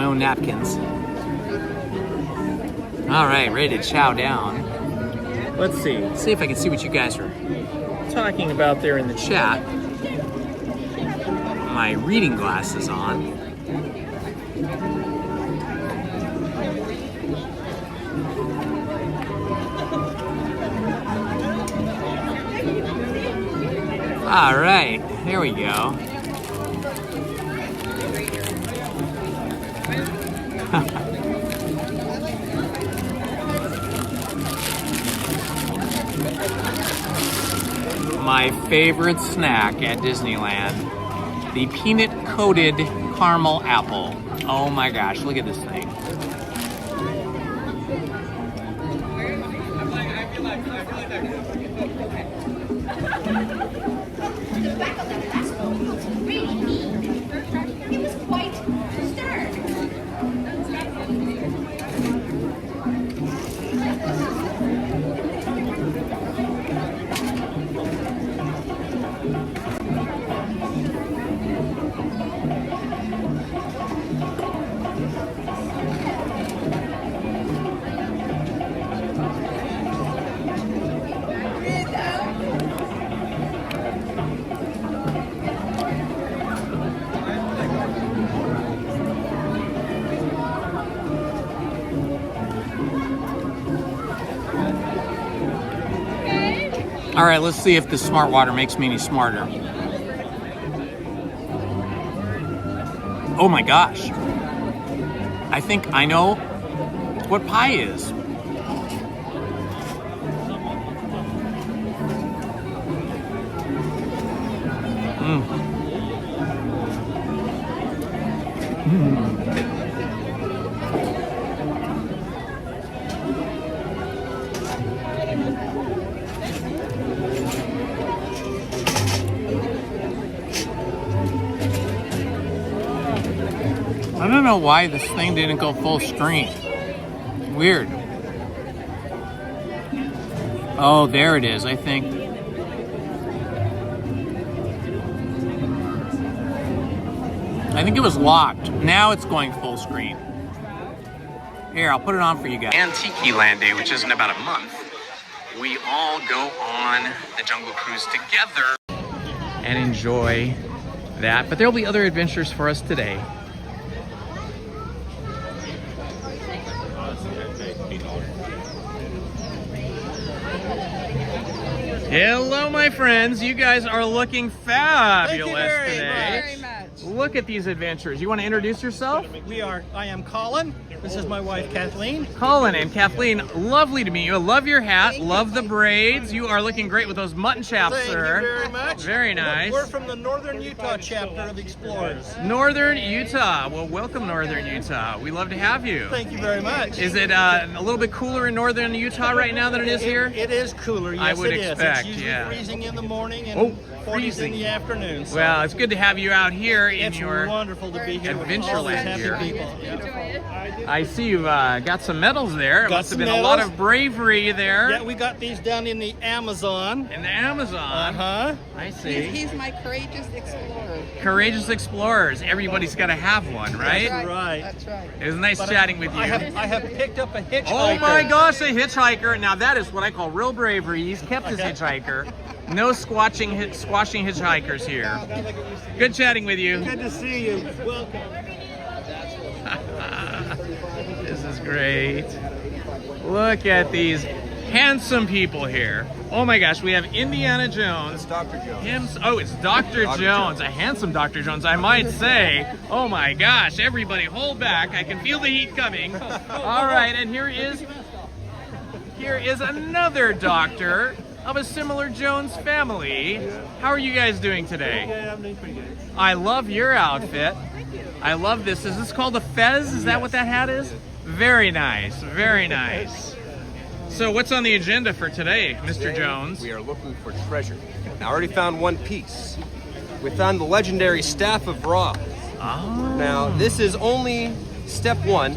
my own napkins. All right, ready to chow down. Let's see if I can see what you guys are talking about there in the chat. My reading glasses on. All right, here we go. My favorite snack at Disneyland, the peanut-coated caramel apple. Oh my gosh, look at this thing. It was quite stern. All right, let's see if the smart water makes me any smarter. Oh my gosh. I think I know what pie is. I don't know why this thing didn't go full screen. Weird. Oh, there it is, I think. I think it was locked. Now it's going full screen. Here, I'll put it on for you guys. Antique Land Day, which is in about a month, we all go on the Jungle Cruise together and enjoy that. But there will be other adventures for us today. Hello, my friends. You guys are looking fabulous today. Very much. Look at these adventures. You want to introduce yourself? I am Colin. This is my wife, Kathleen. Colin and Kathleen, lovely to meet you. I love your hat. Love the braids. You are looking great with those mutton chops, sir. Thank you very much. Very nice. We're from the Northern Utah chapter of Explorers. Northern Utah. Well, welcome, Northern Utah. We love to have you. Thank you very much. Is it a little bit cooler in Northern Utah right now than it is here? It is cooler, yes, I would it is. expect, It's usually yeah. freezing in the morning and 40s freezing in the afternoon. So well, it's good to have you out here in it's your wonderful to be here with all these Adventureland happy here. people. I see you've got some medals there. It Got must have some been a lot medals. of bravery there. Yeah, we got these down in the Amazon. In the Amazon? Uh-huh. I see. He's my courageous explorer. Courageous explorers. Everybody's got to have one, right? That's right. That's right. It was nice But chatting with you. I have picked up a hitchhiker. Oh my gosh, a hitchhiker. Now that is what I call real bravery. He's kept his hitchhiker. No squashing hitchhikers here. Good chatting with you. Good to see you. Welcome. This is great. Look at these handsome people here. Oh my gosh, we have Indiana Jones. It's Dr. Jones. It's Dr. Jones. A handsome Dr. Jones, I might say. Oh my gosh, everybody hold back. I can feel the heat coming. All right, and here is another doctor of a similar Jones family. How are you guys doing today? Yeah, I'm doing pretty good. I love your outfit. I love this. Is this called a fez? Is that what that hat is? Very nice, very nice. So what's on the agenda for today, Mr. Today, Jones? We are looking for treasure. I already found one piece. We found the legendary Staff of Ra. Oh. Now, this is only step one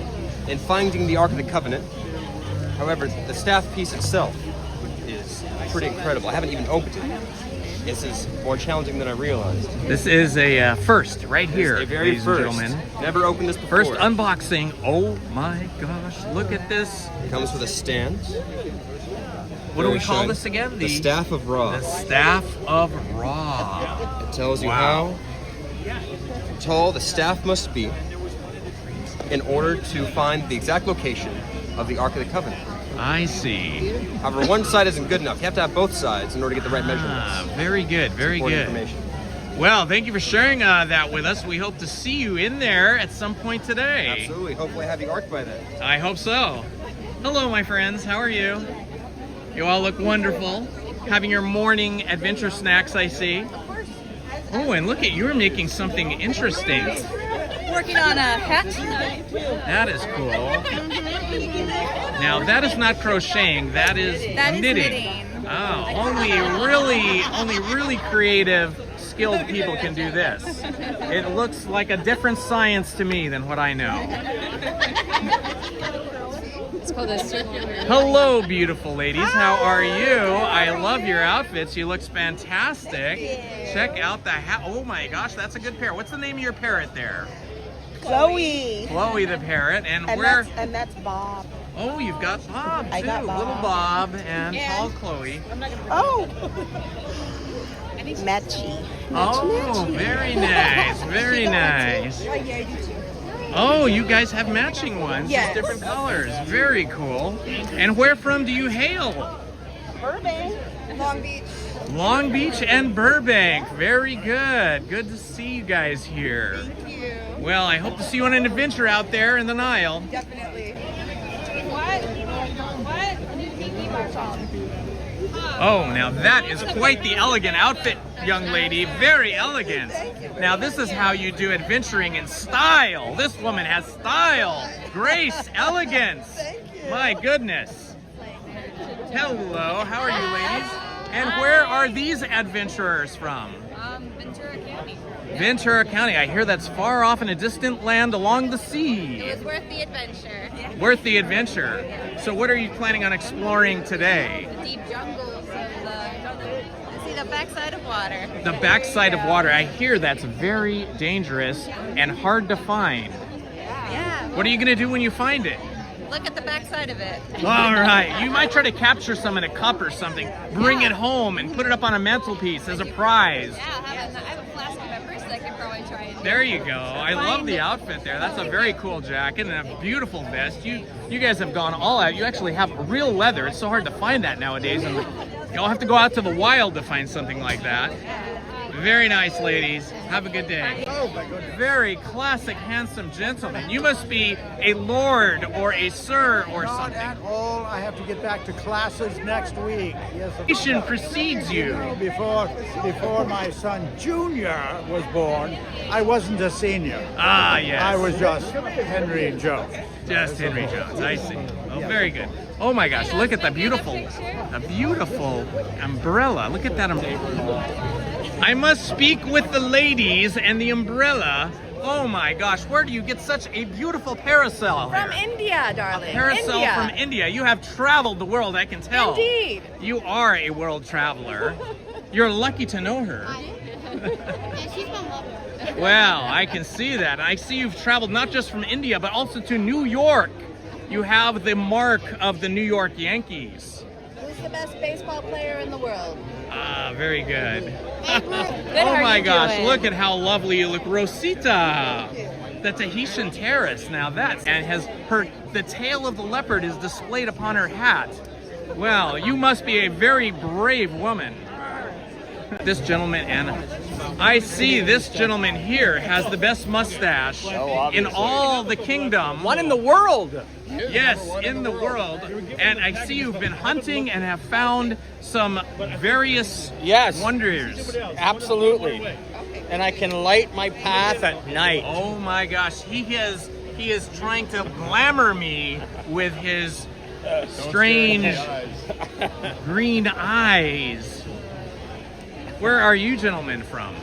in finding the Ark of the Covenant. However, the staff piece itself is pretty incredible. I haven't even opened it. This is more challenging than I realized. This is a first right here, A very ladies first. and gentlemen. Never opened this before. First unboxing. Oh my gosh, look at this. It comes with a stand. What do we Very call shiny. this again? The Staff of Ra. The Staff of Ra. It tells you Wow. how tall the staff must be in order to find the exact location of the Ark of the Covenant. I see. However, one side isn't good enough. You have to have both sides in order to get the right measurements. Very good, very Important good. information. Well, thank you for sharing that with us. We hope to see you in there at some point today. Absolutely. Hopefully I have the Ark by then. I hope so. Hello, my friends. How are you? You all look wonderful. Having your morning adventure snacks, I see. Oh, and look at you're making something interesting. Working on a hat. That is cool. Now that is not crocheting. That is knitting. Oh, only really creative, skilled people can do this. It looks like a different science to me than what I know. It's called a circle. Hello, beautiful ladies. How are you? I love your outfits. You look fantastic. Check out the hat. Oh my gosh, that's a good pair. What's the name of your parrot there? Chloe. Chloe the parrot. And And where? that's Bob. Oh, you've got Bob too. I got Bob. Little Bob and tall Chloe. Oh. Matchy. Oh, very nice. Very nice. Oh, you guys have matching ones. Yes. Just different colors. Very cool. And where from do you hail? Burbank. Long Beach. Long Beach and Burbank. Very good. Good to see you guys here. Thank you. Well, I hope to see you on an adventure out there in the Nile. Definitely. Oh, now that is quite the elegant outfit, young lady. Very elegant. Now this is how you do adventuring in style. This woman has style, grace, elegance. My goodness. Hello, how are you ladies? And where are these adventurers from? Ventura County. Ventura County. I hear that's far off in a distant land along the sea. It was worth the adventure. Worth the adventure. So what are you planning on exploring today? The deep jungles of to see the backside of water. The backside of water. I hear that's very dangerous and hard to find. Yeah. What are you going to do when you find it? Look at the backside of it. All right. You might try to capture some in a cup or something. Bring it home and put it up on a mantelpiece as a prize. Yeah, I have a flask in my purse that I could probably try and There you go. I love the outfit there. That's a very cool jacket and a beautiful vest. You guys have gone all out. You actually have real leather. It's so hard to find that nowadays. And you'll have to go out to the wild to find something like that. Very nice, ladies. Have a good day. Oh my goodness. Very classic, handsome gentleman. You must be a lord or a sir or Not something. at all. I have to get back to classes next week. Yes, of Nation course. precedes you. Before my son Junior was born, I wasn't a senior. Ah, yes. I was just Henry Jones. Just Henry Jones. I see. Oh, very good. Oh my gosh, look at the beautiful umbrella. Look at that umbrella. I must speak with the ladies and the umbrella. Oh my gosh, where do you get such a beautiful parasol? From here? India, darling. Parasol India. from India. You have traveled the world, I can tell. Indeed. You are a world traveler. You're lucky to know her. Well, I can see that. I see you've traveled not just from India, but also to New York. You have the mark of the New York Yankees. Who's the best baseball player in the world? Ah, very good. Good, Oh how my you gosh, doing? look at how lovely you look. Rosita, the Tahitian terrace. Now that's, and the tail of the leopard is displayed upon her hat. Well, you must be a very brave woman. This gentleman, and I see this gentleman here has the best mustache in all the kingdom. One in the world. Yes, in the world. And I see you've been hunting and have found some various wonders. Absolutely. And I can light my path at night. Oh my gosh, he is trying to glamour me with his strange green eyes. Where are you gentlemen from?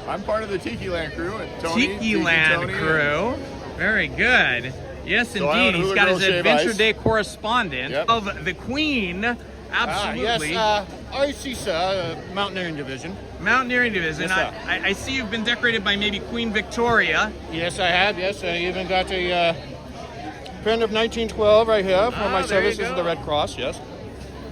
I'm part of the Tiki Land crew. And Tony, Tiki Land Tony, crew. Very good. Yes, So I own indeed. He's Hula got Girl his Shave Adventure Ice. Day correspondent of the Queen Absolutely. Yes, ICSA, Mountaineering Division. Mountaineering Division. Yes, sir. I see you've been decorated by maybe Queen Victoria. Yes, I have. Yes, I even got a pen of 1912 right here for my services in the Red Cross. Yes.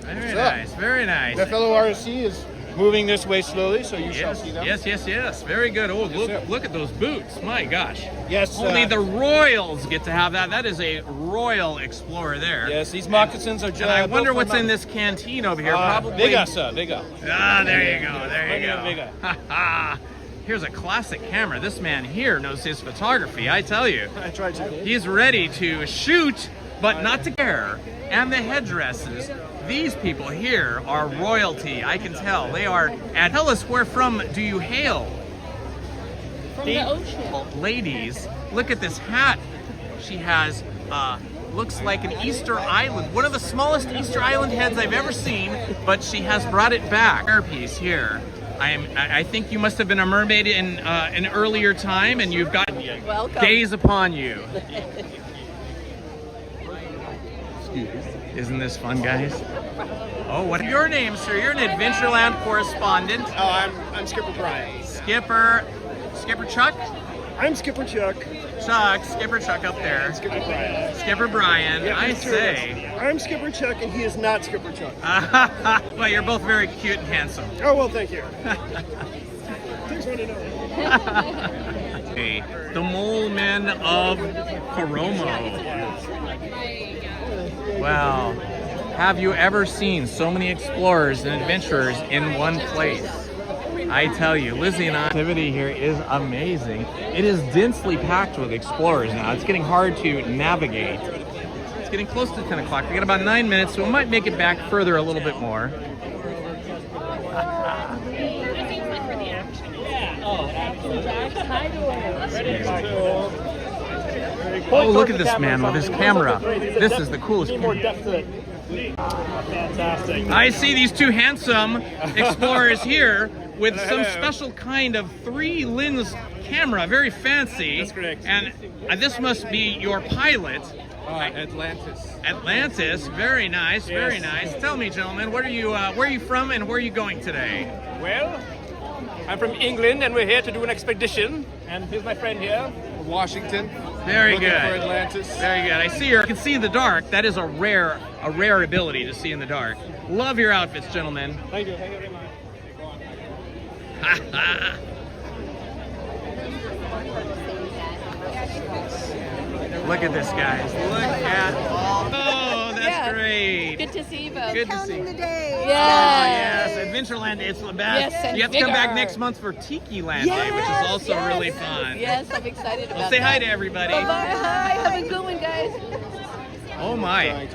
Very nice. Very nice. The fellow RSC is moving this way slowly, so you shall see them. Yes. Very good. Oh, look at those boots. My gosh. Yes. Only the royals get to have that. That is a royal explorer there. Yes, these moccasins are just. And I wonder what's in this canteen over here. Probably. Bigger, sir. Bigger. Ah, there you go. There you go. Bigger. Here's a classic camera. This man here knows his photography, I tell you. I tried to. He's ready to shoot, but not to care. And the headdresses. These people here are royalty, I can tell. They are. And tell us, where from do you hail? From the ocean. Ladies, look at this hat. She has, looks like an Easter Island. One of the smallest Easter Island heads I've ever seen, but she has brought it back. Hairpiece here. I think you must have been a mermaid in an earlier time, and you've got days upon you. Isn't this fun, guys? Oh, what your name, sir? You're an Adventureland correspondent. Oh, I'm Skipper Brian. Skipper Chuck? I'm Skipper Chuck. Skipper Chuck up there. Skipper Brian. Skipper Brian, Yeah, I say. I'm Skipper Chuck, and he is not Skipper Chuck. Well, you're both very cute and handsome. Oh, well, thank you. Thanks for to know. Hey, the mole men of Coromo. Wow. Have you ever seen so many explorers and adventurers in one place? I tell you, Lizzie and I, activity here is amazing. It is densely packed with explorers now. It's getting hard to navigate. It's getting close to 10 o'clock. We got about 9 minutes, so we might make it back further a little bit more. Oh, look at this man with his camera. This is the coolest camera. Fantastic. I see these two handsome explorers here with some special kind of 3-lens camera, very fancy. That's correct. And this must be your pilot. Atlantis. Atlantis, very nice, very nice. Tell me, gentlemen, where are you from and where are you going today? Well, I'm from England, and we're here to do an expedition. And here's my friend here, Washington. Very Looking good. for Atlantis. Very good. I see you can see in the dark. That is a rare ability to see in the dark. Love your outfits, gentlemen. Thank you. Thank you very much. Look at this, guys. Look at all. Oh, that's great. Good to see you both. Good to see you. the day. Oh, yes. Adventureland, it's the best. Yes, and you have to come back bigger. next month for Tiki Land Day, which is also really fun. Yes, I'm excited about Well, say hi to everybody. Bye-bye. Hi. Have a good one, guys. Oh my.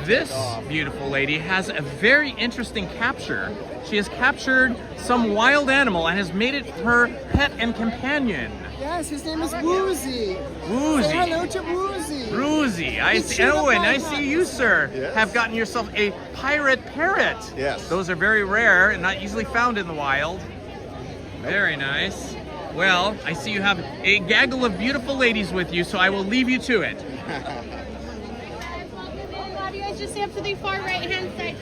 This beautiful lady has a very interesting capture. She has captured some wild animal and has made it her pet and companion. Yes, his name is Woozy. Woozy. Say hello to Woozy. Woozy. I see. Oh, and I see you, sir, have gotten yourself a pirate parrot. Yes. Those are very rare and not easily found in the wild. Very nice. Well, I see you have a gaggle of beautiful ladies with you, so I will leave you to it. You guys just stand to the far right-hand side.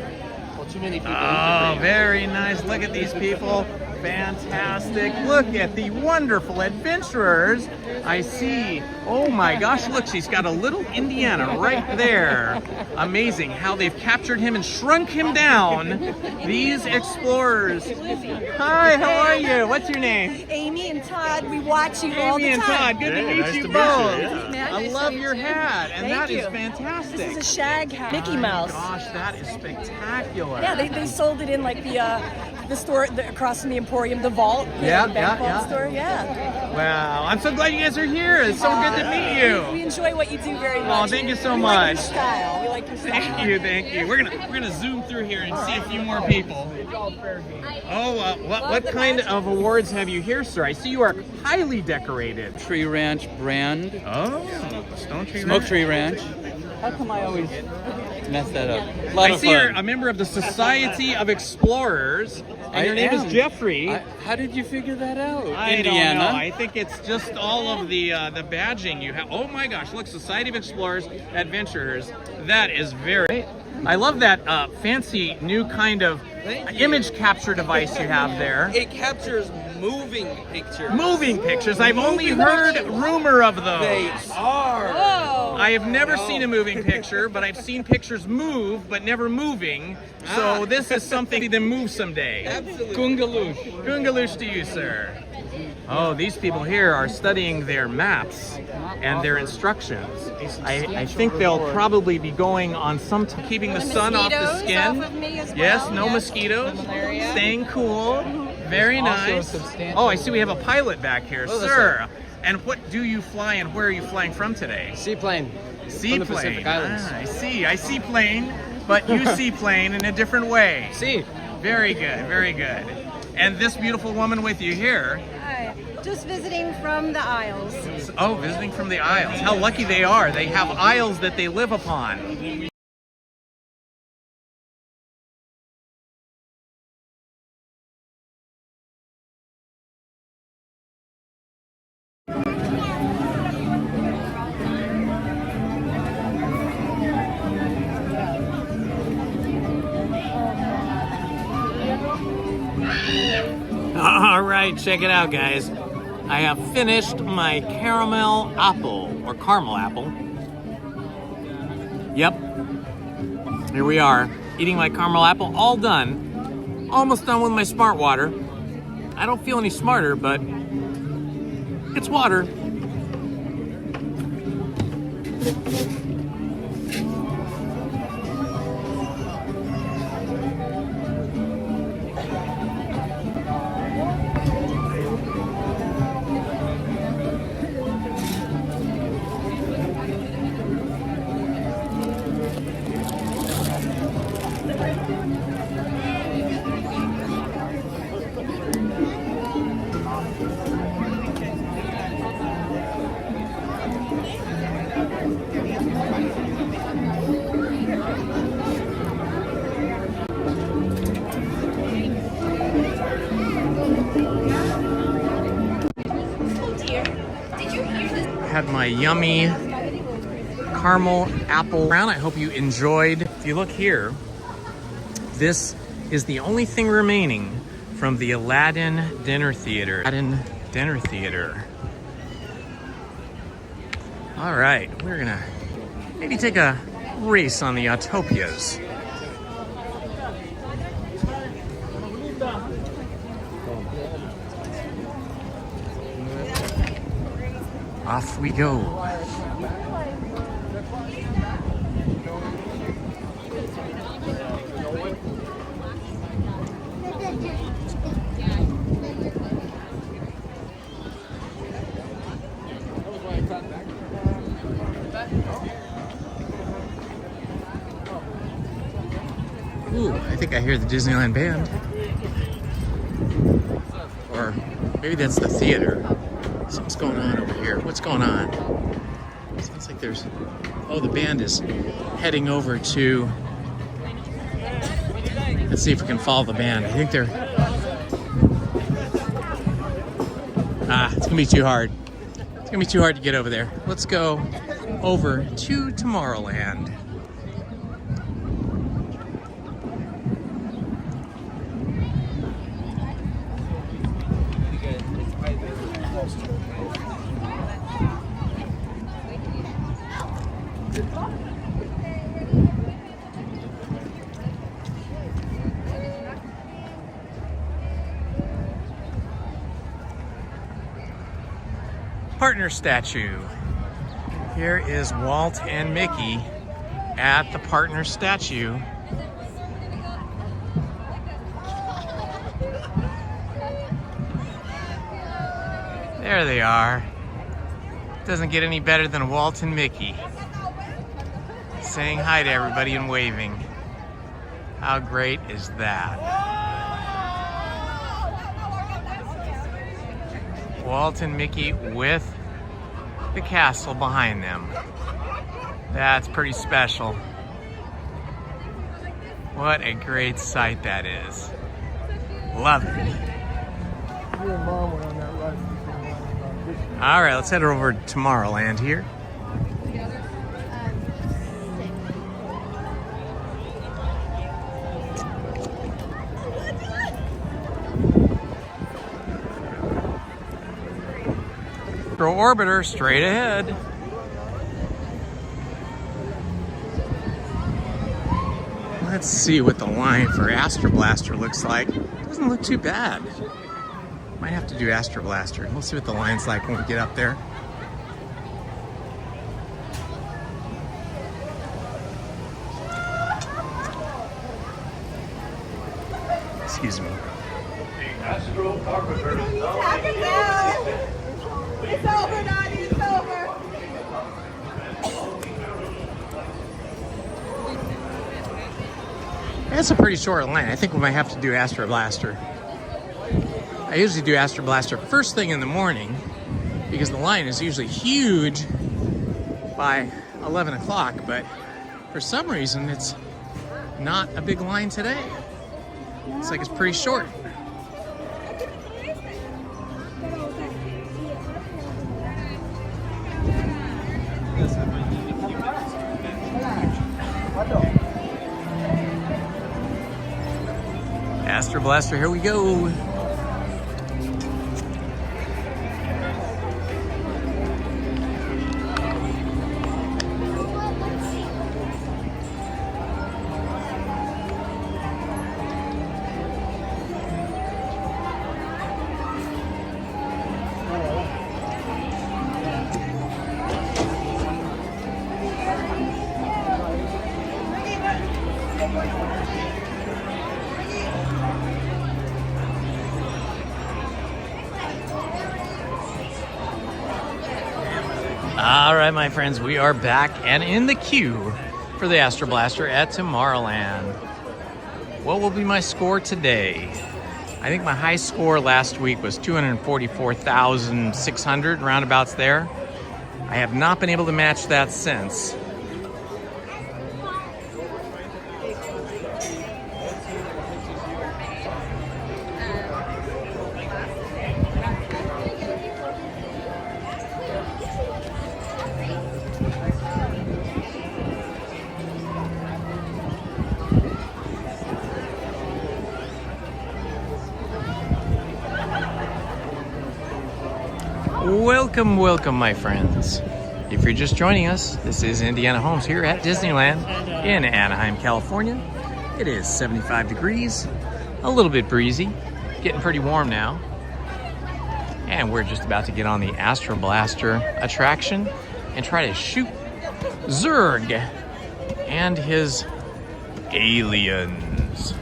Well, too many people. Oh, very nice. Look at these people. Fantastic. Look at the wonderful adventurers. I see. Oh my gosh, look, she's got a little Indiana right there. Amazing how they've captured him and shrunk him down. These explorers. Hi, how are you? What's your name? Amy and Todd, we watch you all the Amy and time. Todd, good to meet nice you to meet both. you, yeah. I love your hat, and Thank that is you. fantastic. This is a shag hat. Mickey Mouse. Gosh, that is spectacular. Yeah, they sold it in like the store across from the Emporium, the Vault. Yeah, the bank vault yeah. store. Yeah. Wow, I'm so glad you guys are here. It's so good to meet you. We enjoy what you do very much. Oh, thank you so We much. like your style. We like your style. Thank you. We're gonna zoom through here and see a few more people. Oh, what kind of awards have you here, sir? I see you are highly decorated. Tree Ranch brand. Oh, Stone Tree Smoke Ranch. Tree Ranch. How come I always messed that up. A lot I of see you're fun. a member of the Society of Explorers, and your name am. is Jeffrey. How did you figure that out? I Indiana. don't know. I think it's just all of the badging you have. Oh my gosh! Look, Society of Explorers, Adventurers. That is very. I love that fancy new kind of image capture device you have there. It captures moving pictures. Moving pictures. I've only heard rumor of those. They are. I have never seen a moving picture, but I've seen pictures move, but never moving. So this is something to move someday. Absolutely. Gungaloosh. Gungaloosh to you, sir. Oh, these people here are studying their maps and their instructions. I think they'll probably be going on some keeping the sun off the skin. Off of me as well. Yes, no mosquitoes. Staying cool. Very nice. Oh, I see we have a pilot back here, sir. And what do you fly and where are you flying from today? Seaplane. Seaplane. From the Pacific Islands. I see. I see plane, but you see plane in a different way. See. Very good. Very good. And this beautiful woman with you here. Hi. Just visiting from the Isles. Oh, visiting from the Isles. How lucky they are. They have isles that they live upon. All right, check it out, guys. I have finished my caramel apple, or caramel apple. Yep. Here we are, eating my caramel apple, all done. Almost done with my smart water. I don't feel any smarter, but it's water. Had my yummy caramel apple round. I hope you enjoyed. If you look here, this is the only thing remaining from the Aladdin Dinner Theater. Aladdin Dinner Theater. All right, we're gonna maybe take a race on the Autopias. Off we go. Ooh, I think I hear the Disneyland band. Or maybe that's the theater. Something's going on over here. What's going on? Sounds like there's... Oh, the band is heading over to... Let's see if we can follow the band. I think they're... It's gonna be too hard. It's gonna be too hard to get over there. Let's go over to Tomorrowland. Partner statue. Here is Walt and Mickey at the partner statue. There they are. Doesn't get any better than Walt and Mickey saying hi to everybody and waving. How great is that? Walt and Mickey with the castle behind them. That's pretty special. What a great sight that is. Love it. You and Mom went on that ride. All right, let's head over to Tomorrowland here. Orbiter straight ahead. Let's see what the line for Astro Blaster looks like. Doesn't look too bad. Might have to do Astro Blaster. We'll see what the line's like when we get up there. Excuse me. Astro Carpenter. It's over, Donnie. It's over. That's a pretty short line. I think we might have to do Astro Blaster. I usually do Astro Blaster first thing in the morning because the line is usually huge by 11 o'clock, but for some reason it's not a big line today. Looks like it's pretty short. Astro Blaster, here we go. All right, my friends, we are back and in the queue for the Astro Blaster at Tomorrowland. What will be my score today? I think my high score last week was 244,600, roundabouts there. I have not been able to match that since. Welcome, welcome, my friends. If you're just joining us, this is Indiana Holmes here at Disneyland in Anaheim, California. It is 75 degrees, a little bit breezy, getting pretty warm now. And we're just about to get on the Astro Blaster attraction and try to shoot Zurg and his aliens.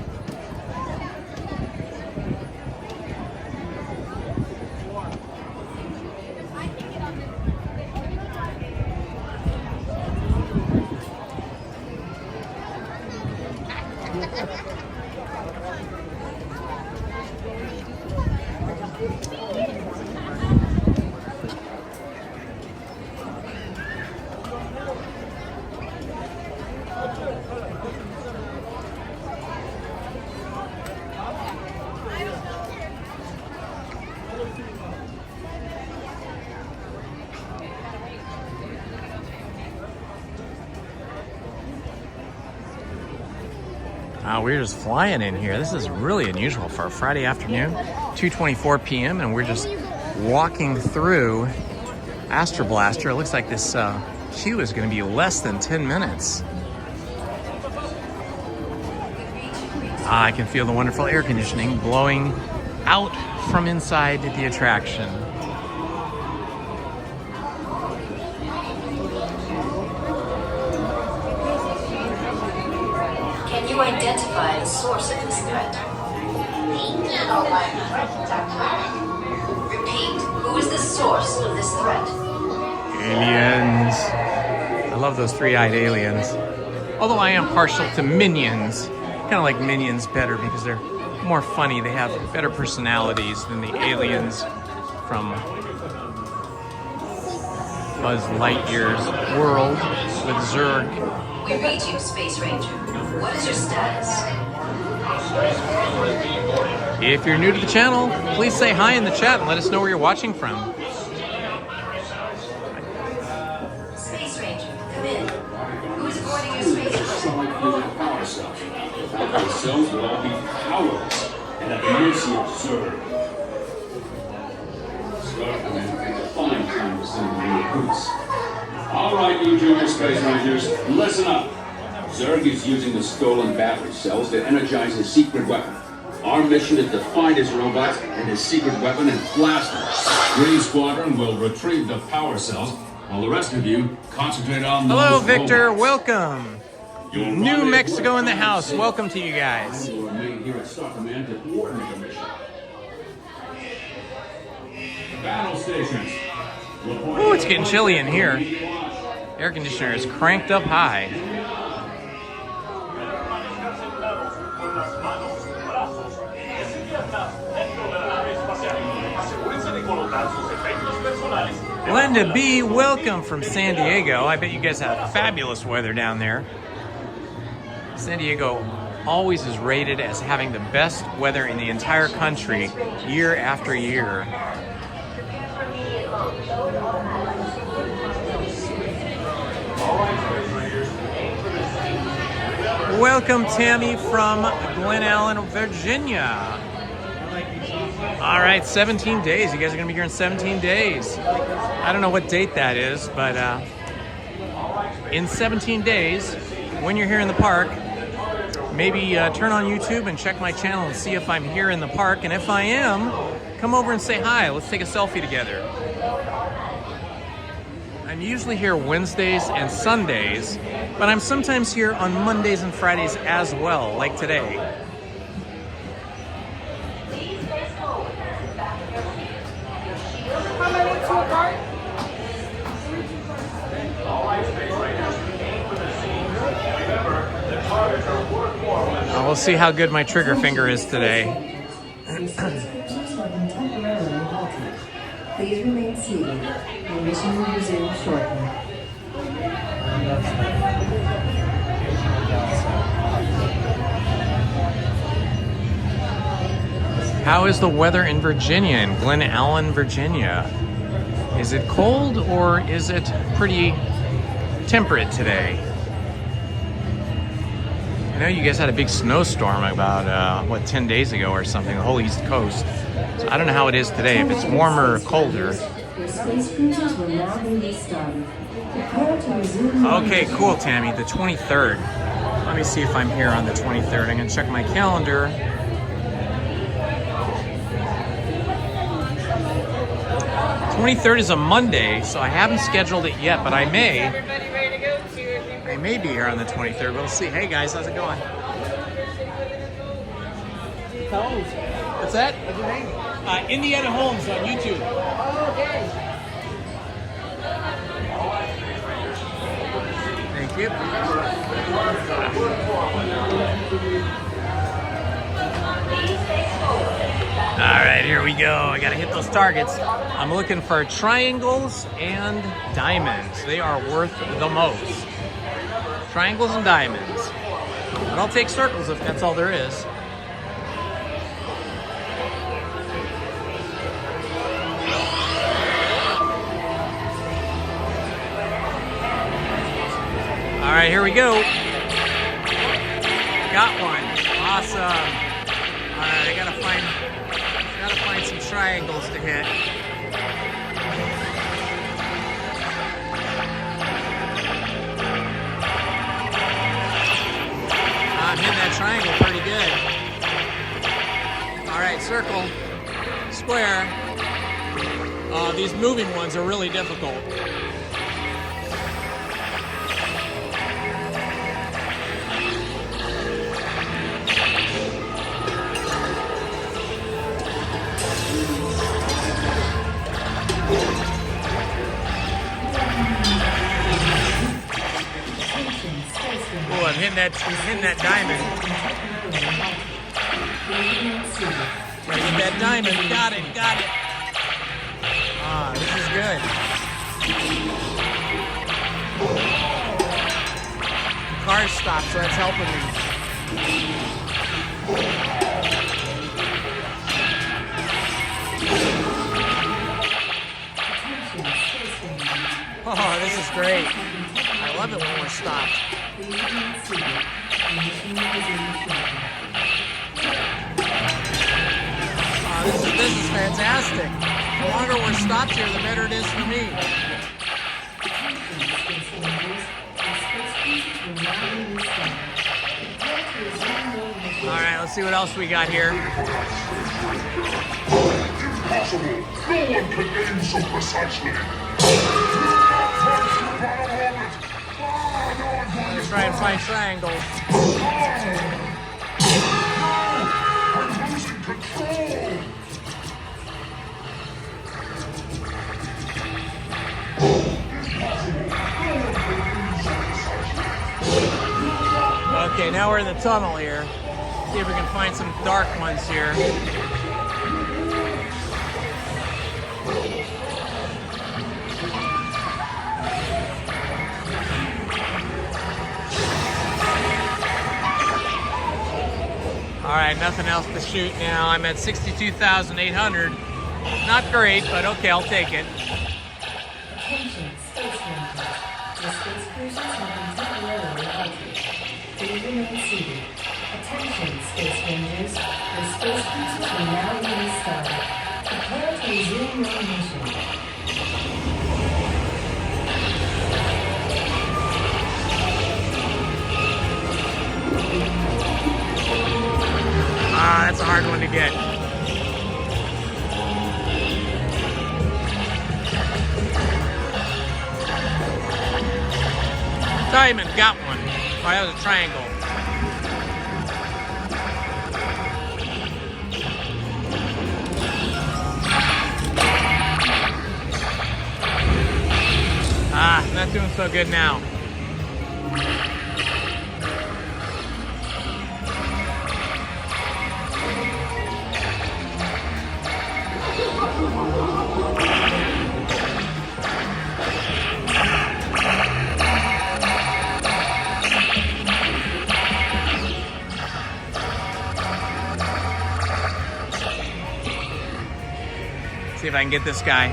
We're just flying in here. This is really unusual for a Friday afternoon, 2:24 p.m., and we're just walking through Astro Blaster. It looks like this queue is going to be less than 10 minutes. I can feel the wonderful air conditioning blowing out from inside the attraction. Can you identify the source of this threat? Repeat, who is the source of this threat? Aliens. I love those three-eyed aliens. Although I am partial to minions. Kind of like minions better because they're more funny. They have better personalities than the aliens from Buzz Lightyear's world with Zurg. We read you, Space Ranger. What is your status? If you're new to the channel, please say hi in the chat and let us know where you're watching from. Space Ranger, come in. Who is boarding your spaceship? Power cells. Without those cells, we'll all be powerless and at the mercy of Zurg. Fine time to send the recruits. All right, you junior space rangers, listen up. Zurg is using the stolen battery cells to energize his secret weapon. Our mission is to find his robots and his secret weapon and blast them. Green Squadron will retrieve the power cells, while the rest of you concentrate on those Hello, Victor. robots. Welcome. New Mexico in the house. Welcome to you guys. You remain here at Star Command to coordinate the mission. Battle stations. Ooh, it's getting chilly in here. Air conditioner is cranked up high. Linda B, welcome from San Diego. I bet you guys have fabulous weather down there. San Diego always is rated as having the best weather in the entire country year after year. Welcome, Tammy from Glen Allen, Virginia. All right, 17 days. You guys are going to be here in 17 days. I don't know what date that is, but in 17 days, when you're here in the park, maybe turn on YouTube and check my channel and see if I'm here in the park. And if I am, come over and say hi. Let's take a selfie together. I'm usually here Wednesdays and Sundays, but I'm sometimes here on Mondays and Fridays as well, like today. We'll see how good my trigger finger is today. Please remain seated. Your mission will resume shortly. How is the weather in Virginia, in Glen Allen, Virginia? Is it cold or is it pretty temperate today? I know you guys had a big snowstorm about, 10 days ago or something, the whole East Coast. So I don't know how it is today, if it's warmer or colder. Okay, cool, Tammy, the 23rd. Let me see if I'm here on the 23rd. I'm gonna check my calendar. The 23rd is a Monday, so I haven't scheduled it yet, but I may be here on the 23rd. We'll see. Hey guys, how's it going? Holmes. What's that? What's your name? Indiana Holmes on YouTube. Oh, okay. Thank you. All right, here we go. I gotta hit those targets. I'm looking for triangles and diamonds. They are worth the most. Triangles and diamonds. But I'll take circles if that's all there is. All right, here we go. Got one. Awesome. All right, I gotta find some triangles to hit. I'm hitting that triangle pretty good. All right, circle, square. These moving ones are really difficult. Oh, I'm hitting that diamond. Gotta get that diamond. Got it. Ah, this is good. cars stopped, so that's helping me. Oh, this is great. I love it when we're stopped. Oh, this is fantastic. The longer we're stopped here, the better it is for me. All right, let's see what else we got here. Impossible! No one can aim so precisely! Let's try and find triangles. I'm losing control! Okay, now we're in the tunnel here. See if we can find some dark ones here. All right, nothing else to shoot now. I'm at 62,800. Not great, but okay, I'll take it. Attention, Space Rangers. The space cruisers have been temporarily altered. Please remain seated. Attention, Space Rangers. The space cruisers will now be restarted. Prepare to resume your mission. Ah, that's a hard one to get. Diamond, got one. Oh, that was a triangle. Ah, not doing so good now. See if I can get this guy.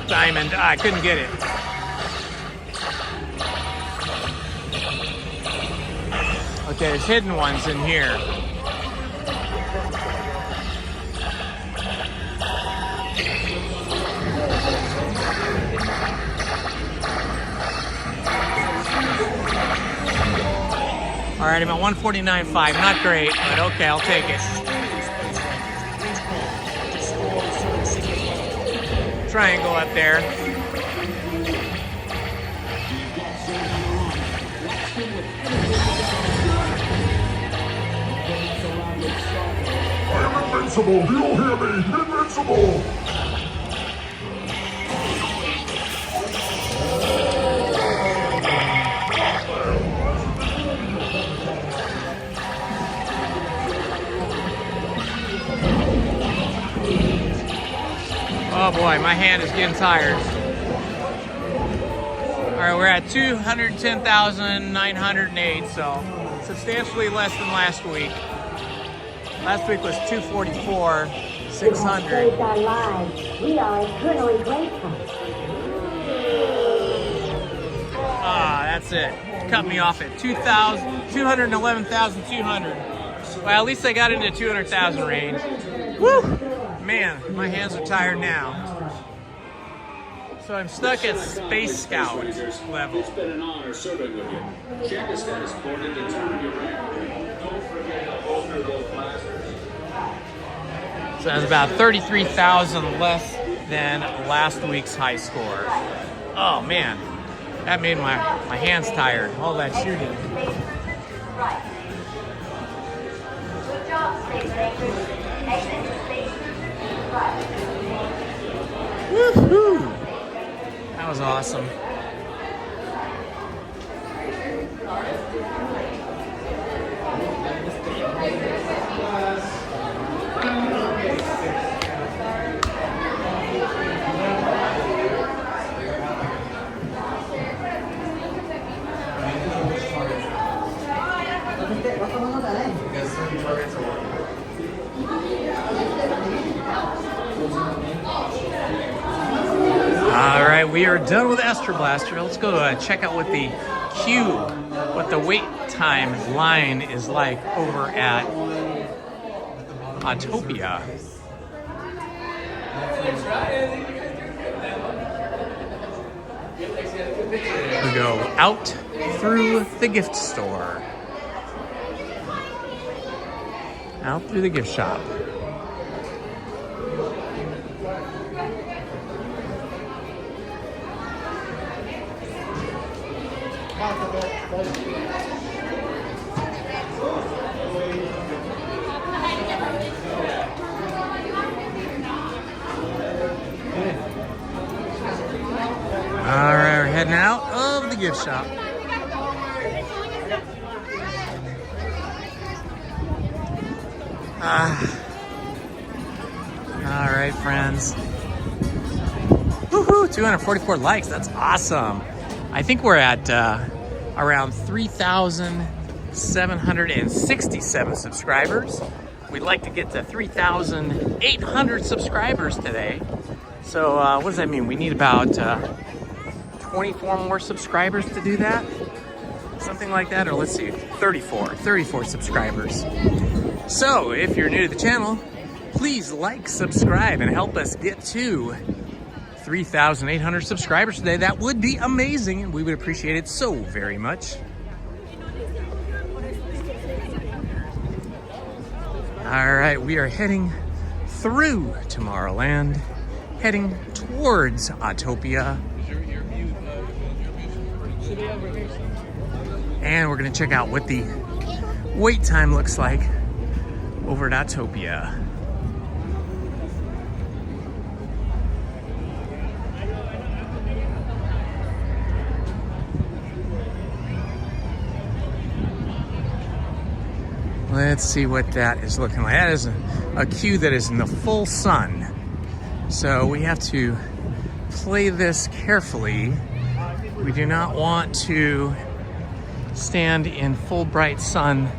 Diamond. Ah, I couldn't get it. Okay, there's hidden ones in here. All right, I'm at 149.5. Not great, but okay, I'll take it. Triangle up there. I am invincible! Do you hear me? Invincible! Oh boy, my hand is getting tired. All right, we're at 210,908, so substantially less than last week. Last week was 244,600. Saved our lives. We are eternally grateful. Ah, that's it. Cut me off at 211,200. Well, at least I got into 200,000 range. Woo! Man, my hands are tired now. So I'm stuck at Space Scout level. It's been an honor serving with you. Check the status board and determine your rank. Don't forget to honor those blasters. So that's about 33,000 less than last week's high score. Oh man, that made my hands tired. All that shooting. Right. Good job, Space Rangers. Exit to Space Right. Woohoo! That was awesome. All right, we are done with Astro Blaster. Let's go check out what the queue, what the wait time line is like over at Autopia. We go out through the gift store. Out through the gift shop. All right, we're heading out of the gift shop. All right, friends. Woohoo! 244 likes. That's awesome. I think we're at around 3,767 subscribers. We'd like to get to 3,800 subscribers today. So what does that mean? We need about 24 more subscribers to do that? Something like that, or let's see, 34 subscribers. So if you're new to the channel, please like, subscribe, and help us get to 3,800 subscribers today. That would be amazing, and we would appreciate it so very much. All right, we are heading through Tomorrowland, heading towards Autopia. And we're gonna check out what the wait time looks like over at Autopia. Let's see what that is looking like. That is a queue that is in the full sun. So we have to play this carefully. We do not want to stand in full bright sun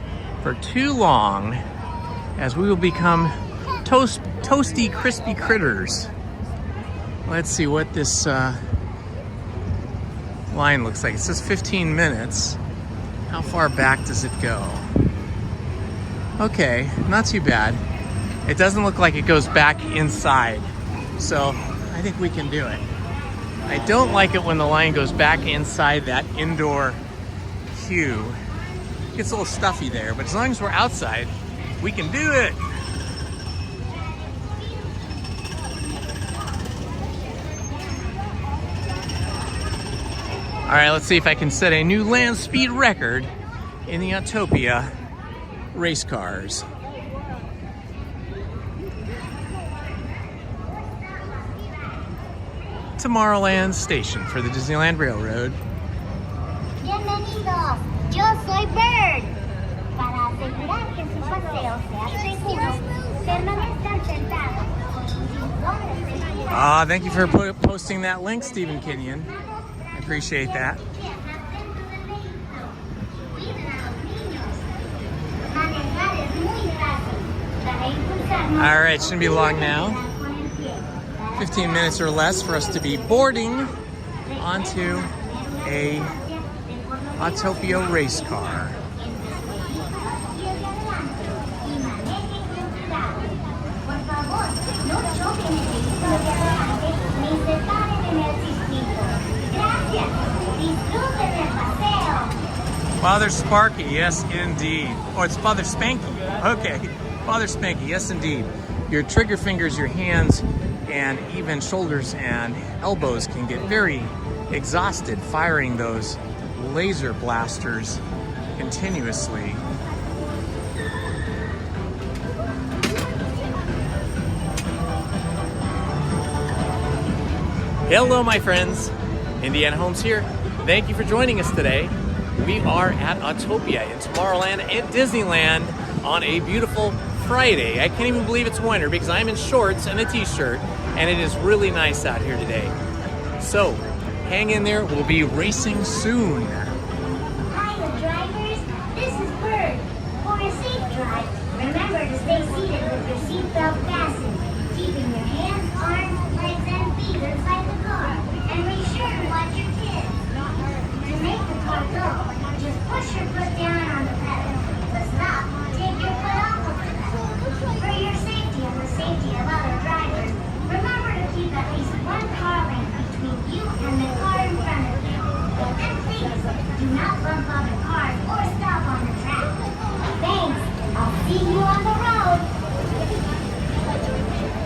for too long, as we will become toasty, crispy critters. Let's see what this line looks like. It says 15 minutes. How far back does it go? Okay, not too bad. It doesn't look like it goes back inside, so I think we can do it. I don't like it when the line goes back inside that indoor queue. It gets a little stuffy there, but as long as we're outside, we can do it. All right, let's see if I can set a new land speed record in the Autopia race cars. Tomorrowland Station for the Disneyland Railroad. Bienvenidos, yo soy Bird. Para asegurar que su paseo sea seguro, permanezcan sentados. Thank you for posting that link, Stephen Kenyon. I appreciate that. All right, shouldn't be long now. 15 minutes or less for us to be boarding onto a Autopia race car. Father Sparky, yes indeed. Oh, it's Father Spanky. Okay, Father Spanky, yes indeed. Your trigger fingers, your hands, and even shoulders and elbows can get very exhausted firing those laser blasters continuously. Hello, my friends. Indiana Holmes here. Thank you for joining us today. We are at Autopia in Tomorrowland and Disneyland on a beautiful Friday. I can't even believe it's winter because I'm in shorts and a t-shirt, and it is really nice out here today. So, hang in there. We'll be racing soon. Hiya, drivers. This is Bird. For a safe drive, remember to stay seated with your seatbelt fastened, keeping your hands, arms, legs, and feet inside the car. And be sure to watch your kids. To make the car go, just push your foot down on the pedal. To stop, take your foot off of the pedal. For your safety and the safety of other drivers, remember to keep at least one car length between you and the car in front of you. And please, do not bump other cars or stop on the track. Thanks. I'll see you on the road.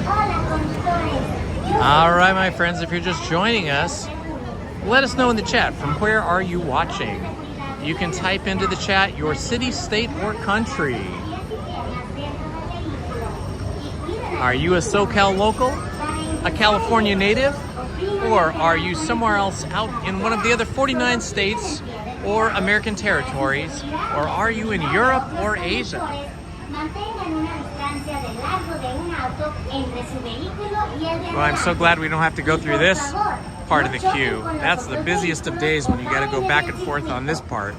Hola, conductores. All right, my friends, if you're just joining us, let us know in the chat, from where are you watching? You can type into the chat your city, state, or country. Are you a SoCal local, a California native, or are you somewhere else out in one of the other 49 states or American territories, or are you in Europe or Asia? Well, I'm so glad we don't have to go through this part of the queue. That's the busiest of days when you got to go back and forth on this part.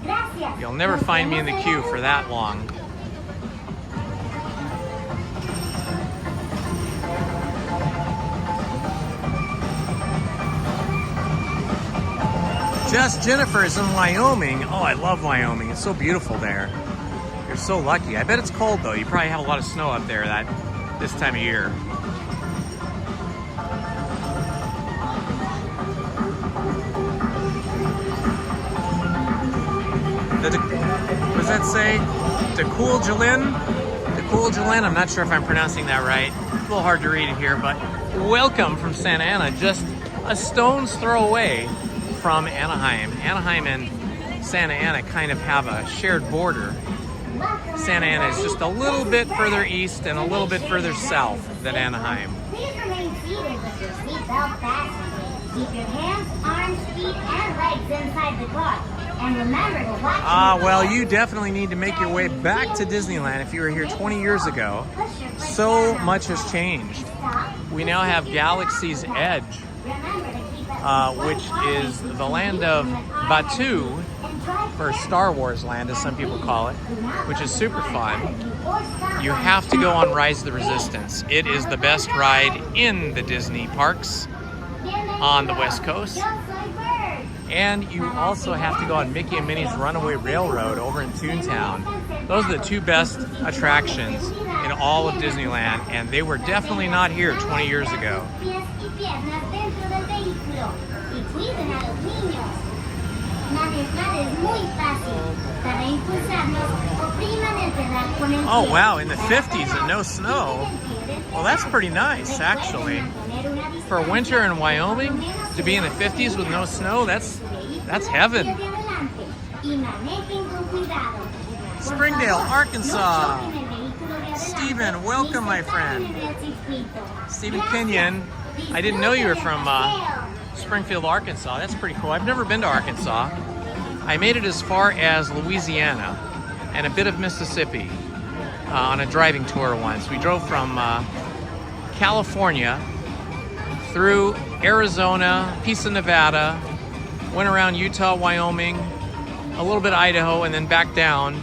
You'll never find me in the queue for that long. Just Jennifer is in Wyoming. Oh, I love Wyoming. It's so beautiful there. You're so lucky. I bet it's cold though. You probably have a lot of snow up there this time of year. What does that say? Dekuljalin? Dekuljalin? I'm not sure if I'm pronouncing that right. It's a little hard to read it here, but welcome from Santa Ana, just a stone's throw away from Anaheim. Anaheim and Santa Ana kind of have a shared border. Santa Ana is just a little bit further east and a little bit further south than Anaheim. Please remain seated with your seatbelt fastened. Keep your hands, arms, feet, and legs inside the car. And remember to watch Well, you definitely need to make your way back to Disneyland if you were here 20 years ago. So much has changed. We now have Galaxy's Edge, which is the land of Batuu, or Star Wars land as some people call it, which is super fun. You have to go on Rise of the Resistance. It is the best ride in the Disney parks on the West Coast. And you also have to go on Mickey and Minnie's Runaway Railroad over in Toontown. Those are the two best attractions in all of Disneyland, and they were definitely not here 20 years ago. Oh wow, in the 50s and no snow. Well, that's pretty nice, actually. For winter in Wyoming, to be in the 50s with no snow, that's heaven. Springdale, Arkansas. Stephen, welcome, my friend. Stephen Kenyon. I didn't know you were from Springfield, Arkansas. That's pretty cool. I've never been to Arkansas. I made it as far as Louisiana and a bit of Mississippi on a driving tour once. We drove from California through Arizona, piece of Nevada, went around Utah, Wyoming, a little bit of Idaho, and then back down,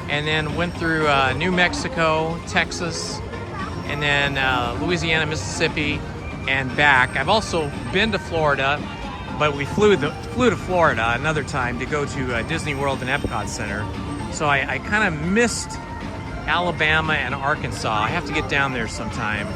and then went through New Mexico, Texas, and then Louisiana, Mississippi, and back. I've also been to Florida, but we flew to Florida another time to go to Disney World and Epcot Center. So I kind of missed Alabama and Arkansas. I have to get down there sometime.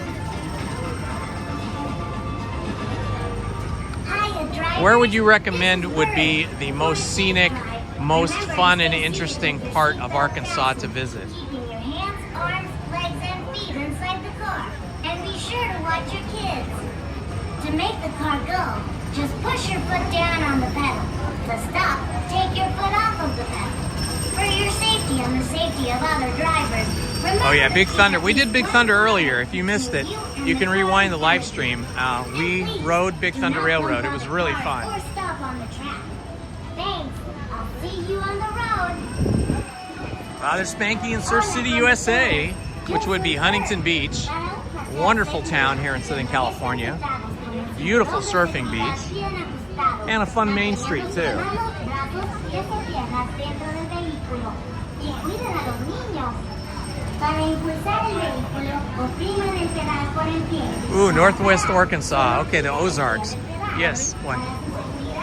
Where would you recommend would be the most scenic, most fun and interesting part of Arkansas to visit? Keeping your hands, arms, legs, and feet inside the car. And be sure to watch your kids. To make the car go, just push your foot down on the pedal. To stop, take your foot off of the pedal. For your safety and the safety of other drivers, remember. Oh yeah, Big Thunder. We did Big Thunder earlier. If you missed it, you can rewind the live stream. We rode Big Thunder Railroad. It was really fun. Or stop on the track. Thanks. I'll see you on the road. Father Spanky in Surf City, USA, which would be Huntington Beach. Wonderful town here in Southern California. Beautiful surfing beach. And a fun main street too. Para impulsar el vehículo, opriman el pedal por el pie. Ooh, Northwest Arkansas. Okay, the Ozarks. Yes, what?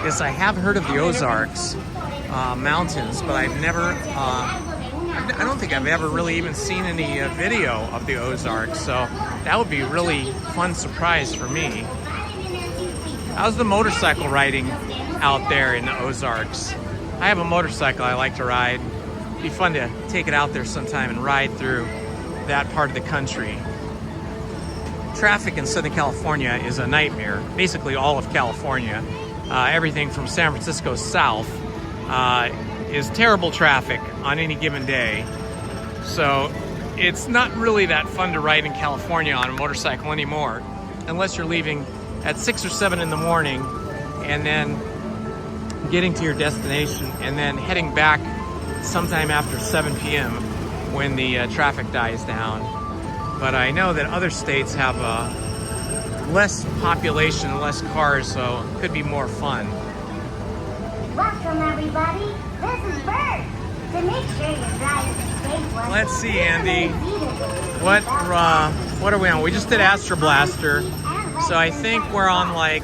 Yes, I have heard of the Ozarks mountains, but I've never, I don't think I've ever really even seen any video of the Ozarks, so that would be a really fun surprise for me. How's the motorcycle riding out there in the Ozarks? I have a motorcycle I like to ride. It'd be fun to take it out there sometime and ride through that part of the country. Traffic in Southern California is a nightmare. Basically all of California. Everything from San Francisco south is terrible traffic on any given day. So it's not really that fun to ride in California on a motorcycle anymore, unless you're leaving at 6 or 7 in the morning and then getting to your destination and then heading back sometime after 7 p.m. when the traffic dies down. But I know that other states have less population, less cars, so it could be more fun. Welcome, everybody. This is Bert. To make sure you're driving a safe one. Let's see, Andy. What are we on? We just did Astro Blaster, so I think we're on like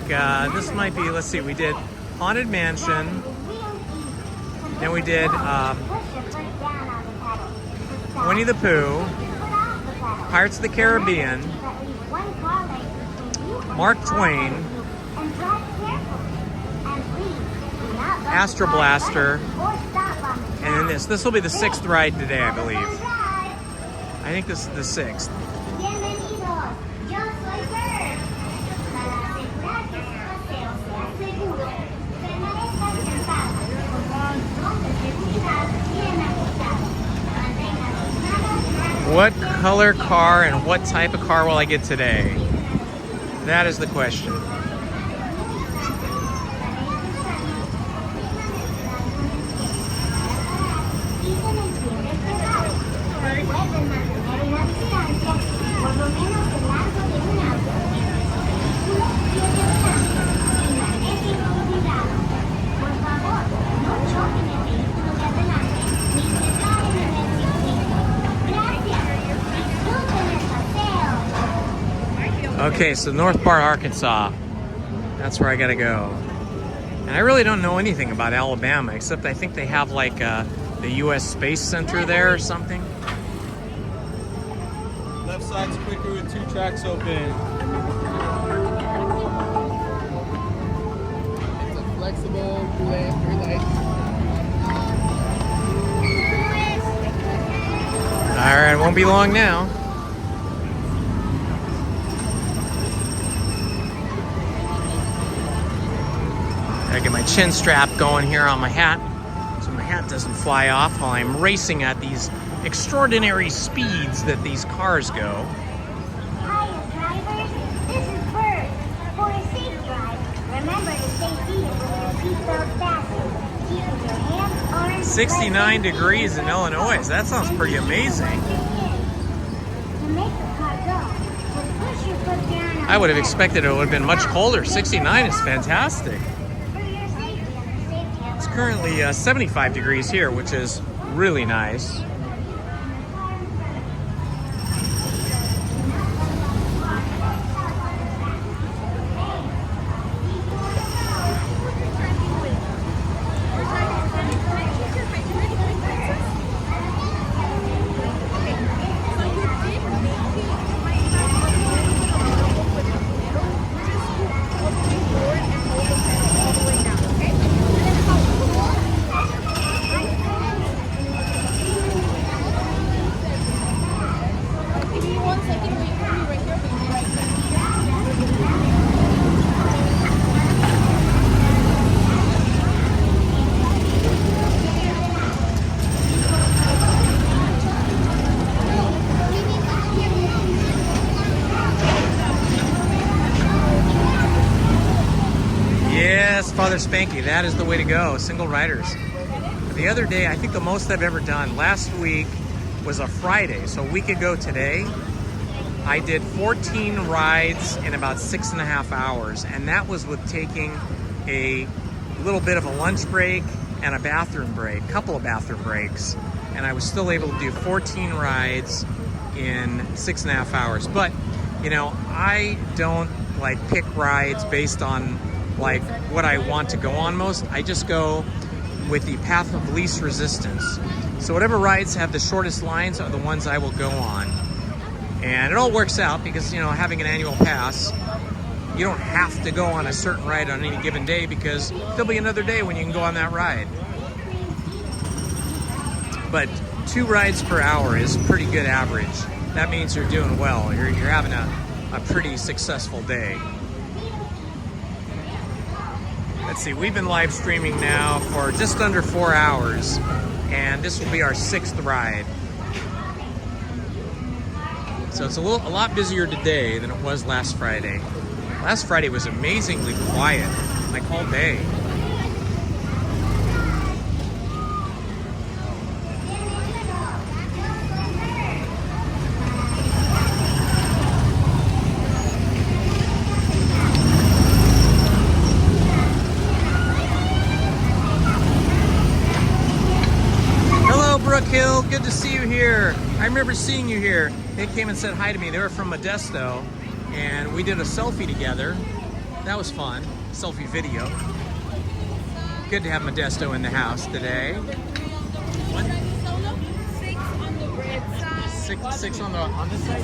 this might be. Let's see. We did Haunted Mansion. Then we did Winnie the Pooh, Pirates of the Caribbean, Mark Twain, Astro Blaster, and then this will be the 6th ride today, I believe. I think this is the 6th. What color car and what type of car will I get today? That is the question. Okay, so North Part, Arkansas. That's where I gotta go. And I really don't know anything about Alabama, except I think they have like the U.S. Space Center there or something. Left side's quicker with 2 tracks open. It's a flexible left or right. Alright, it won't be long now. I get my chin strap going here on my hat so my hat doesn't fly off while I'm racing at these extraordinary speeds that these cars go. Hiya, drivers. This is Bert. For a safe drive, remember to stay seated with your seatbelt fastened. Keeping your hands, arms, 69 degrees in Illinois. That sounds pretty amazing. To make the car go, just push your foot down on I would have the expected it would have been much colder. 69 is fantastic. It's currently 75 degrees here, which is really nice. Father Spanky, that is the way to go, single riders. The other day, I think the most I've ever done, last week was a Friday, so a week ago today, I did 14 rides in about 6.5 hours, and that was with taking a little bit of a lunch break and a bathroom break, couple of bathroom breaks, and I was still able to do 14 rides in 6.5 hours. But, you know, I don't like pick rides based on like what I want to go on most. I just go with the path of least resistance. So whatever rides have the shortest lines are the ones I will go on. And it all works out because, you know, having an annual pass, you don't have to go on a certain ride on any given day because there'll be another day when you can go on that ride. But 2 rides per hour is pretty good average. That means you're doing well. You're having a pretty successful day. Let's see, we've been live streaming now for just under 4 hours, and this will be our 6th ride. So it's a lot busier today than it was last Friday. Last Friday was amazingly quiet, like all day. Hill, good to see you here. I remember seeing you here. They came and said hi to me. They were from Modesto, and we did a selfie together. That was fun. Selfie video. Good to have Modesto in the house today. What? 6 on the red side. Six on this side?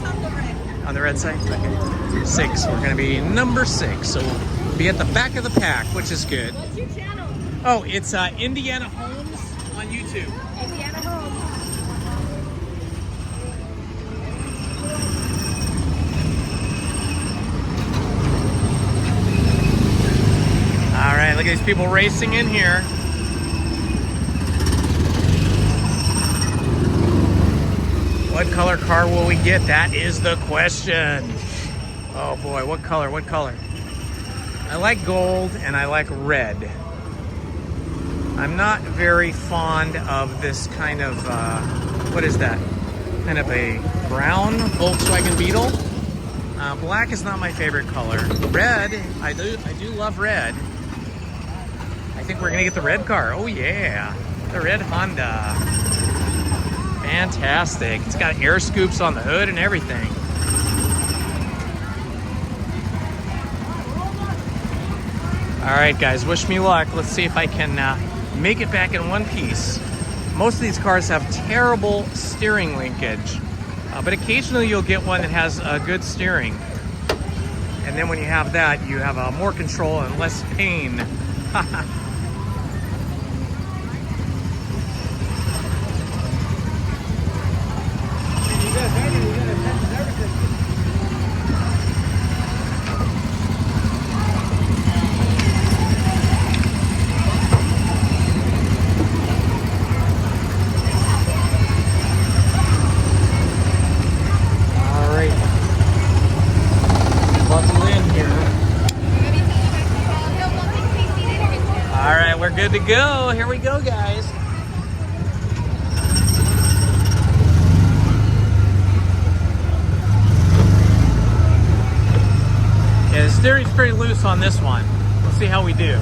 On the red side? Okay. 6. We're gonna be number 6. So we'll be at the back of the pack, which is good. What's your channel? Oh, it's Indiana Holmes on YouTube. Indiana Holmes. All right, look at these people racing in here. What color car will we get? That is the question. Oh boy, what color? What color? I like gold and I like red. I'm not very fond of this kind of, what is that? Kind of a brown Volkswagen Beetle. Black is not my favorite color. Red, I do love red. I think we're gonna get the red car. Oh yeah, the red Honda. Fantastic. It's got air scoops on the hood and everything. All right, guys, wish me luck. Let's see if I can make it back in one piece. Most of these cars have terrible steering linkage, but occasionally you'll get one that has good steering. And then when you have that, you have more control and less pain. Good to go. Here we go, guys. Yeah, the steering's pretty loose on this one. We'll see how we do.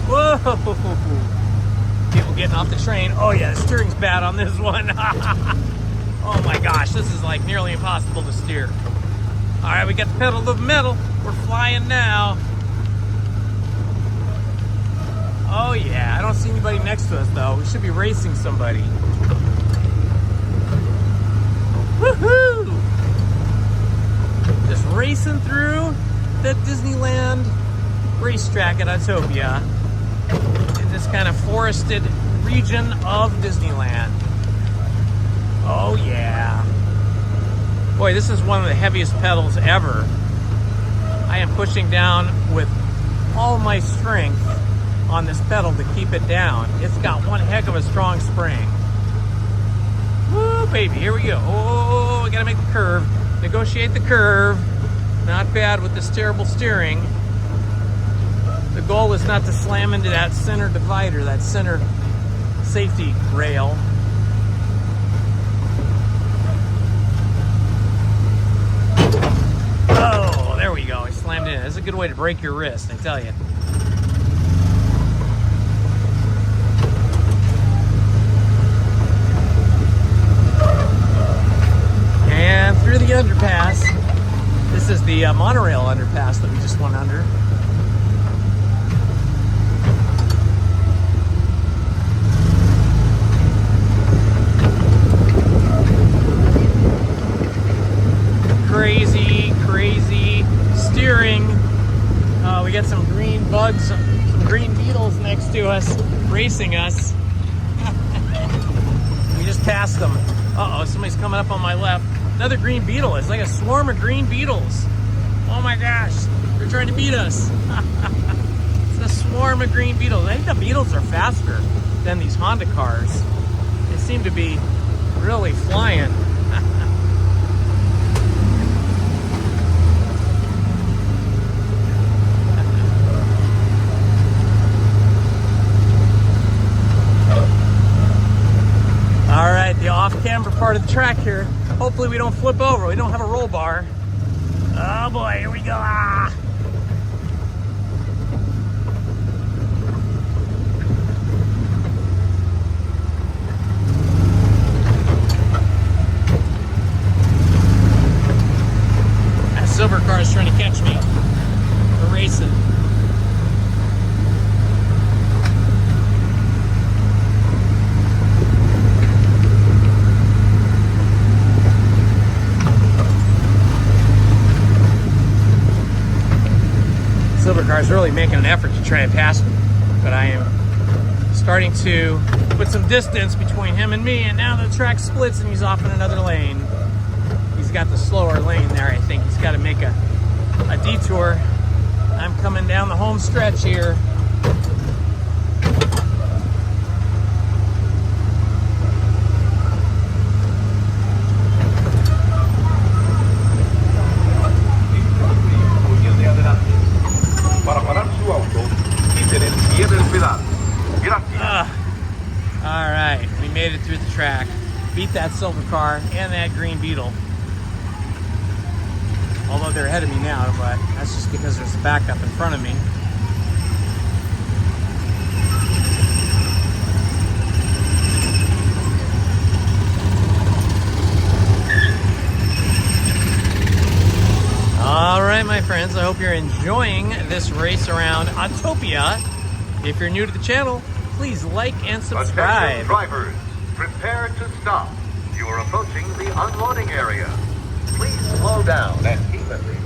Whoa! People getting off the train. Oh yeah, the steering's bad on this one. Oh my gosh, this is like nearly impossible to steer. All right, we got the pedal to the metal. We're flying now. Oh yeah, I don't see anybody next to us though. We should be racing somebody. Woohoo! Just racing through the Disneyland racetrack at Autopia in this kind of forested region of Disneyland. Oh yeah. Boy, this is one of the heaviest pedals ever. I am pushing down with all my strength on this pedal to keep it down. It's got one heck of a strong spring. Woo, baby, here we go. Oh, we gotta make the curve. Negotiate the curve. Not bad with this terrible steering. The goal is not to slam into that center divider, that center safety rail. Oh, there we go. I slammed in. This is a good way to break your wrist, I tell you. the monorail underpass that we just went under. Crazy steering. We got some green bugs, some green beetles next to us, racing us. We just passed them. Uh-oh, somebody's coming up on my left. Another green beetle. It's like a swarm of green beetles. Oh my gosh, they're trying to beat us. It's a swarm of green beetles. I think the beetles are faster than these Honda cars. They seem to be really flying. All right, the off-camera part of the track here. Hopefully we don't flip over. We don't have a roll bar. Oh boy, here we go. Ah. That silver car is trying to catch me. We're racing. Silver car is really making an effort to try and pass me, but I am starting to put some distance between him and me, and now the track splits and he's off in another lane. He's got the slower lane there, I think. He's got to make a detour. I'm coming down the home stretch here. All right, we made it through the track. Beat that silver car and that green beetle. Although they're ahead of me now, but that's just because there's a backup in front of me. All right, my friends, I hope you're enjoying this race around Autopia. If you're new to the channel, please like and subscribe. Attention drivers, prepare to stop. You are approaching the unloading area. Please slow down and evenly.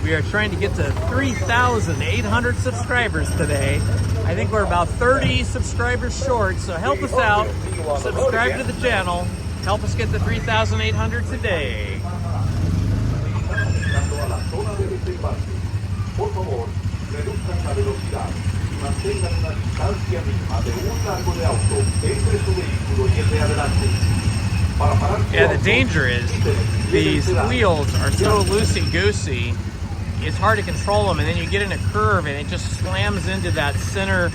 We are trying to get to 3,800 subscribers today. I think we're about 30 subscribers short, so help us out. Subscribe to the channel. Help us get to 3,800 today. Mantengan una distancia mínima de un largo de auto entre su vehículo y el de adelante. Para parar su Yeah, the auto, danger is these wheels are so loosey-goosey, it's hard to control them, and then you get in a curve and it just slams into that center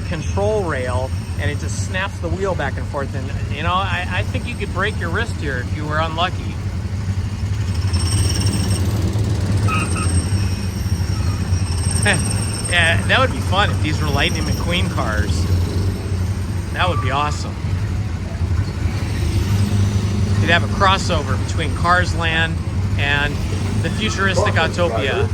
control rail, and it just snaps the wheel back and forth. And you know, I think you could break your wrist here if you were unlucky. Yeah, that would be fun if these were Lightning McQueen cars. That would be awesome. You'd have a crossover between Cars Land and the futuristic Autopia.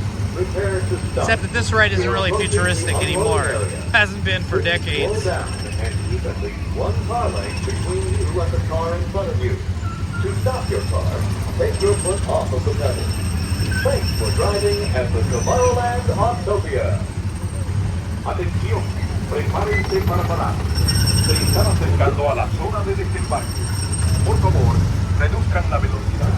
Except that this ride isn't really futuristic anymore. It hasn't been for decades. Slow down and evenly one car lane between you and the car in front of you. To stop your car, take your foot off of the pedal. Thanks for driving at the Tomorrowland Autopia. Atención, prepárense para parar. Se están acercando a la zona de desembarque. Por favor, reduzcan la velocidad.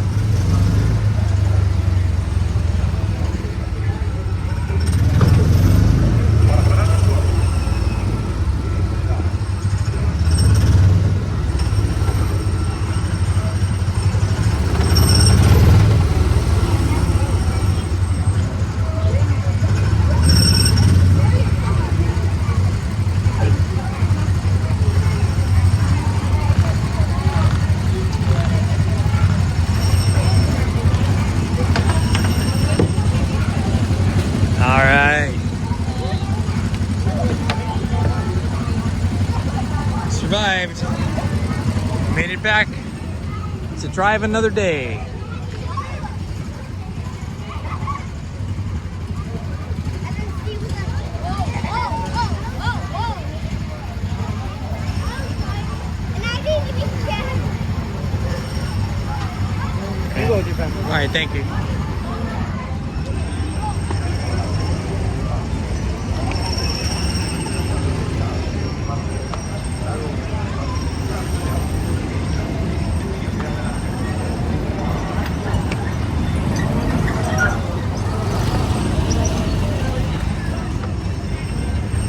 Survived. Made it back to drive another day. go with your family. All right, thank you.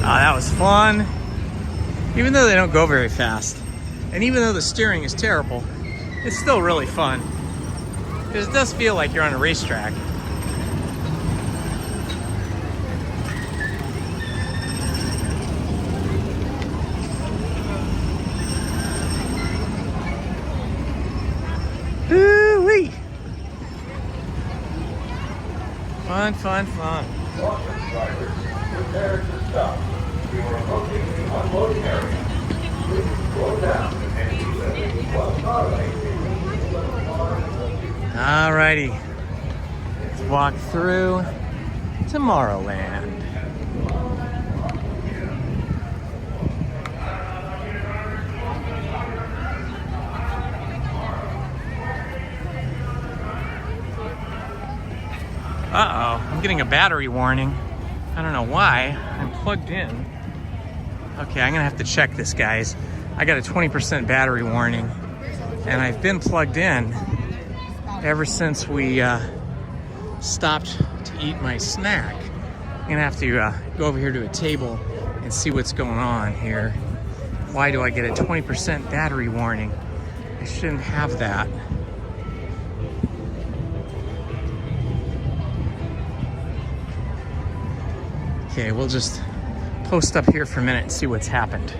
That was fun. Even though they don't go very fast, and even though the steering is terrible, it's still really fun. Because it does feel like you're on a racetrack. Woo-wee! Fun, fun, fun. Prepare to stop. We are approaching the unloading area. Please slow down and keep moving while car Alrighty. Let's walk through Tomorrowland. Uh-oh, I'm getting a battery warning. I don't know why. I'm plugged in. Okay, I'm gonna have to check this, guys. I got a 20% battery warning, and I've been plugged in ever since we stopped to eat my snack. I'm gonna have to go over here to a table and see what's going on here. Why do I get a 20% battery warning? I shouldn't have that. Okay, we'll just post up here for a minute and see what's happened.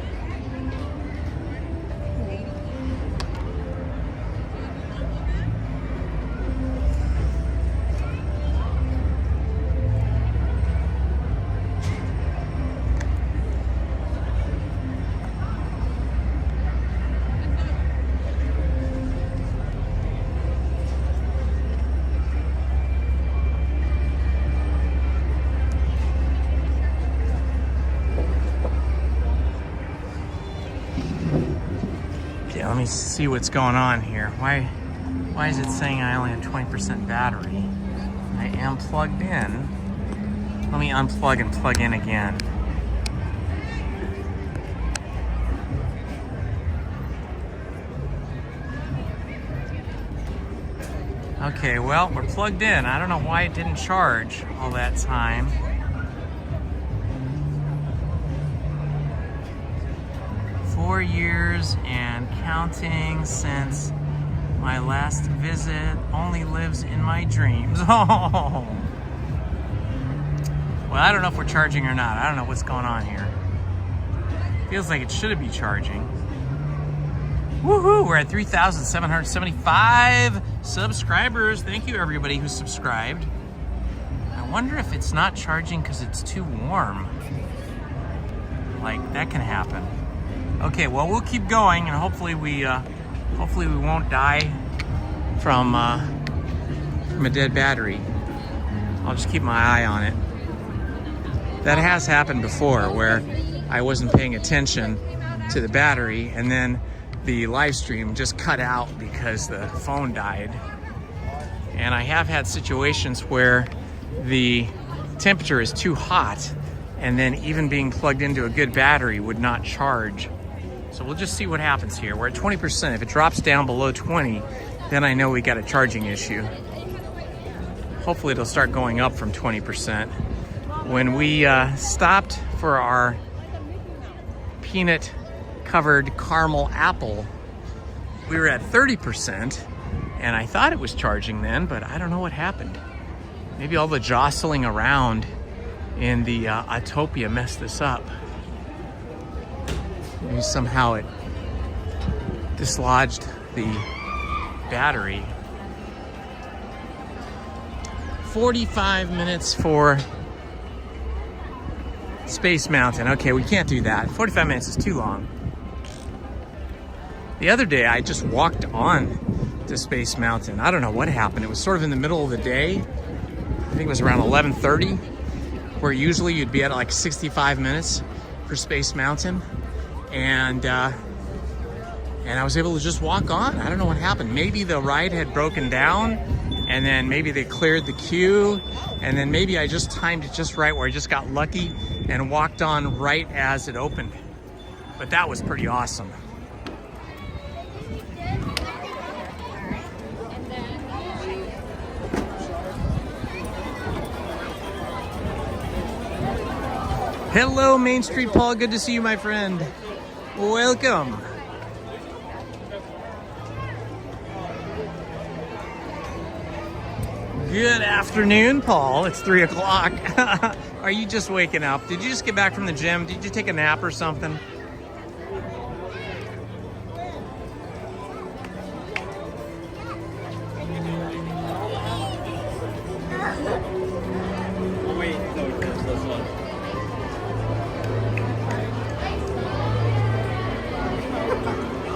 Let me see what's going on here. Why is it saying I only have 20% battery? I am plugged in. Let me unplug and plug in again. Okay, well, we're plugged in. I don't know why it didn't charge all that time. Four years and counting since my last visit. Only lives in my dreams. Oh. Well, I don't know if we're charging or not. I don't know what's going on here. Feels like it should be charging. Woohoo! We're at 3,775 subscribers. Thank you, everybody who subscribed. I wonder if it's not charging because it's too warm. Like, that can happen. Okay, well, we'll keep going, and hopefully we won't die from a dead battery. I'll just keep my eye on it. That has happened before, where I wasn't paying attention to the battery, and then the live stream just cut out because the phone died. And I have had situations where the temperature is too hot, and then even being plugged into a good battery would not charge. So we'll just see what happens here. We're at 20%. If it drops down below 20, then I know we got a charging issue. Hopefully it'll start going up from 20%. When we stopped for our peanut covered caramel apple, we were at 30%, and I thought it was charging then, but I don't know what happened. Maybe all the jostling around in the Autopia messed this up. Maybe somehow it dislodged the battery. 45 minutes for Space Mountain. Okay, we can't do that. 45 minutes is too long. The other day, I just walked on to Space Mountain. I don't know what happened. It was sort of in the middle of the day. I think it was around 11:30, where usually you'd be at like 65 minutes for Space Mountain. And and I was able to just walk on. I don't know what happened. Maybe the ride had broken down, and then maybe they cleared the queue, and then maybe I just timed it just right where I just got lucky and walked on right as it opened. But that was pretty awesome. Hello, Main Street Paul. Good to see you, my friend. Welcome. Good afternoon, Paul. It's 3 o'clock. Are you just waking up? Did you just get back from the gym? Did you take a nap or something?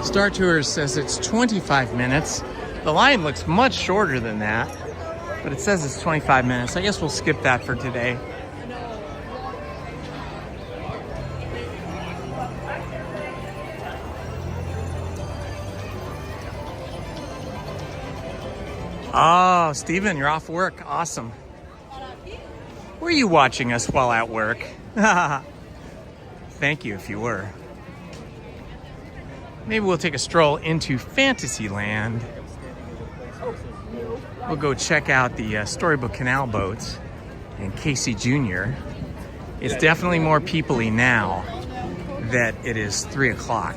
Star Tours says it's 25 minutes. The line looks much shorter than that, but it says it's 25 minutes. I guess we'll skip that for today. Oh, Steven, you're off work. Awesome. Were you watching us while at work? Thank you if you were. Maybe we'll take a stroll into Fantasyland. We'll go check out the Storybook Canal boats and Casey Jr. It's definitely more people-y now that it is 3 o'clock.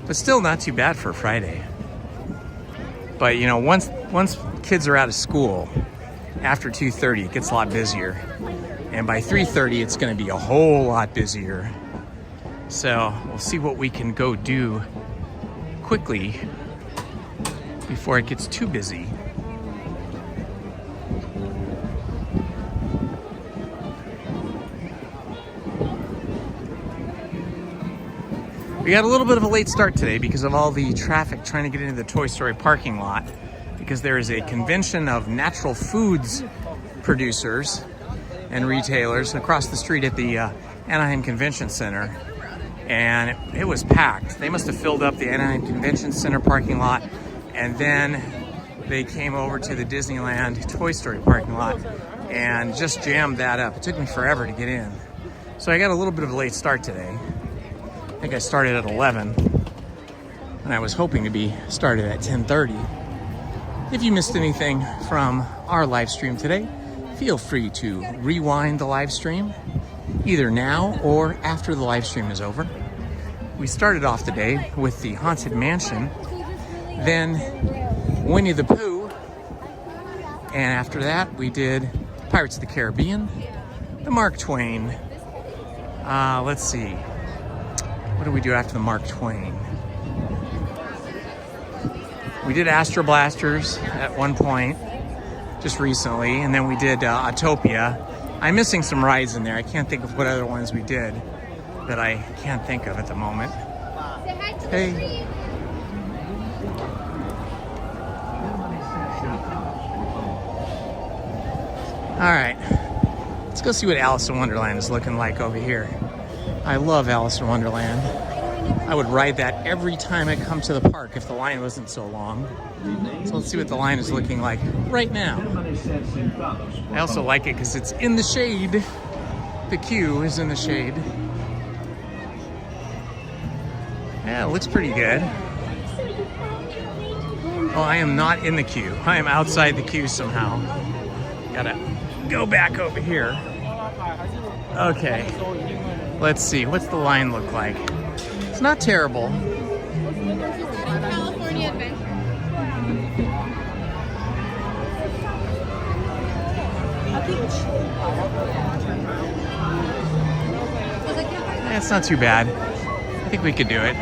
But still not too bad for a Friday. But you know, once kids are out of school, after 2:30 it gets a lot busier. And by 3:30 it's gonna be a whole lot busier. So we'll see what we can go do quickly before it gets too busy. We got a little bit of a late start today because of all the traffic trying to get into the Toy Story parking lot, because there is a convention of natural foods producers and retailers across the street at the Anaheim Convention Center. And it was packed. They must have filled up the Anaheim Convention Center parking lot, and then they came over to the Disneyland Toy Story parking lot and just jammed that up. It took me forever to get in. So I got a little bit of a late start today. I think I started at 11, and I was hoping to be started at 10:30. If you missed anything from our live stream today, feel free to rewind the live stream, either now or after the live stream is over. We started off the day with the Haunted Mansion, then Winnie the Pooh, and after that we did Pirates of the Caribbean, the Mark Twain. Let's see, what did we do after the Mark Twain? We did Astro Blasters at one point, just recently, and then we did Autopia. I'm missing some rides in there. I can't think of what other ones we did that I can't think of at the moment. Hey. All right, let's go see what Alice in Wonderland is looking like over here. I love Alice in Wonderland. I would ride that every time I come to the park if the line wasn't so long. So let's see what the line is looking like right now. I also like it because it's in the shade. The queue is in the shade. Yeah, it looks pretty good. Oh, I am not in the queue. I am outside the queue somehow. Gotta go back over here. Okay. Let's see. What's the line look like? It's not terrible. California Adventure. It's not too bad. I think we could do it.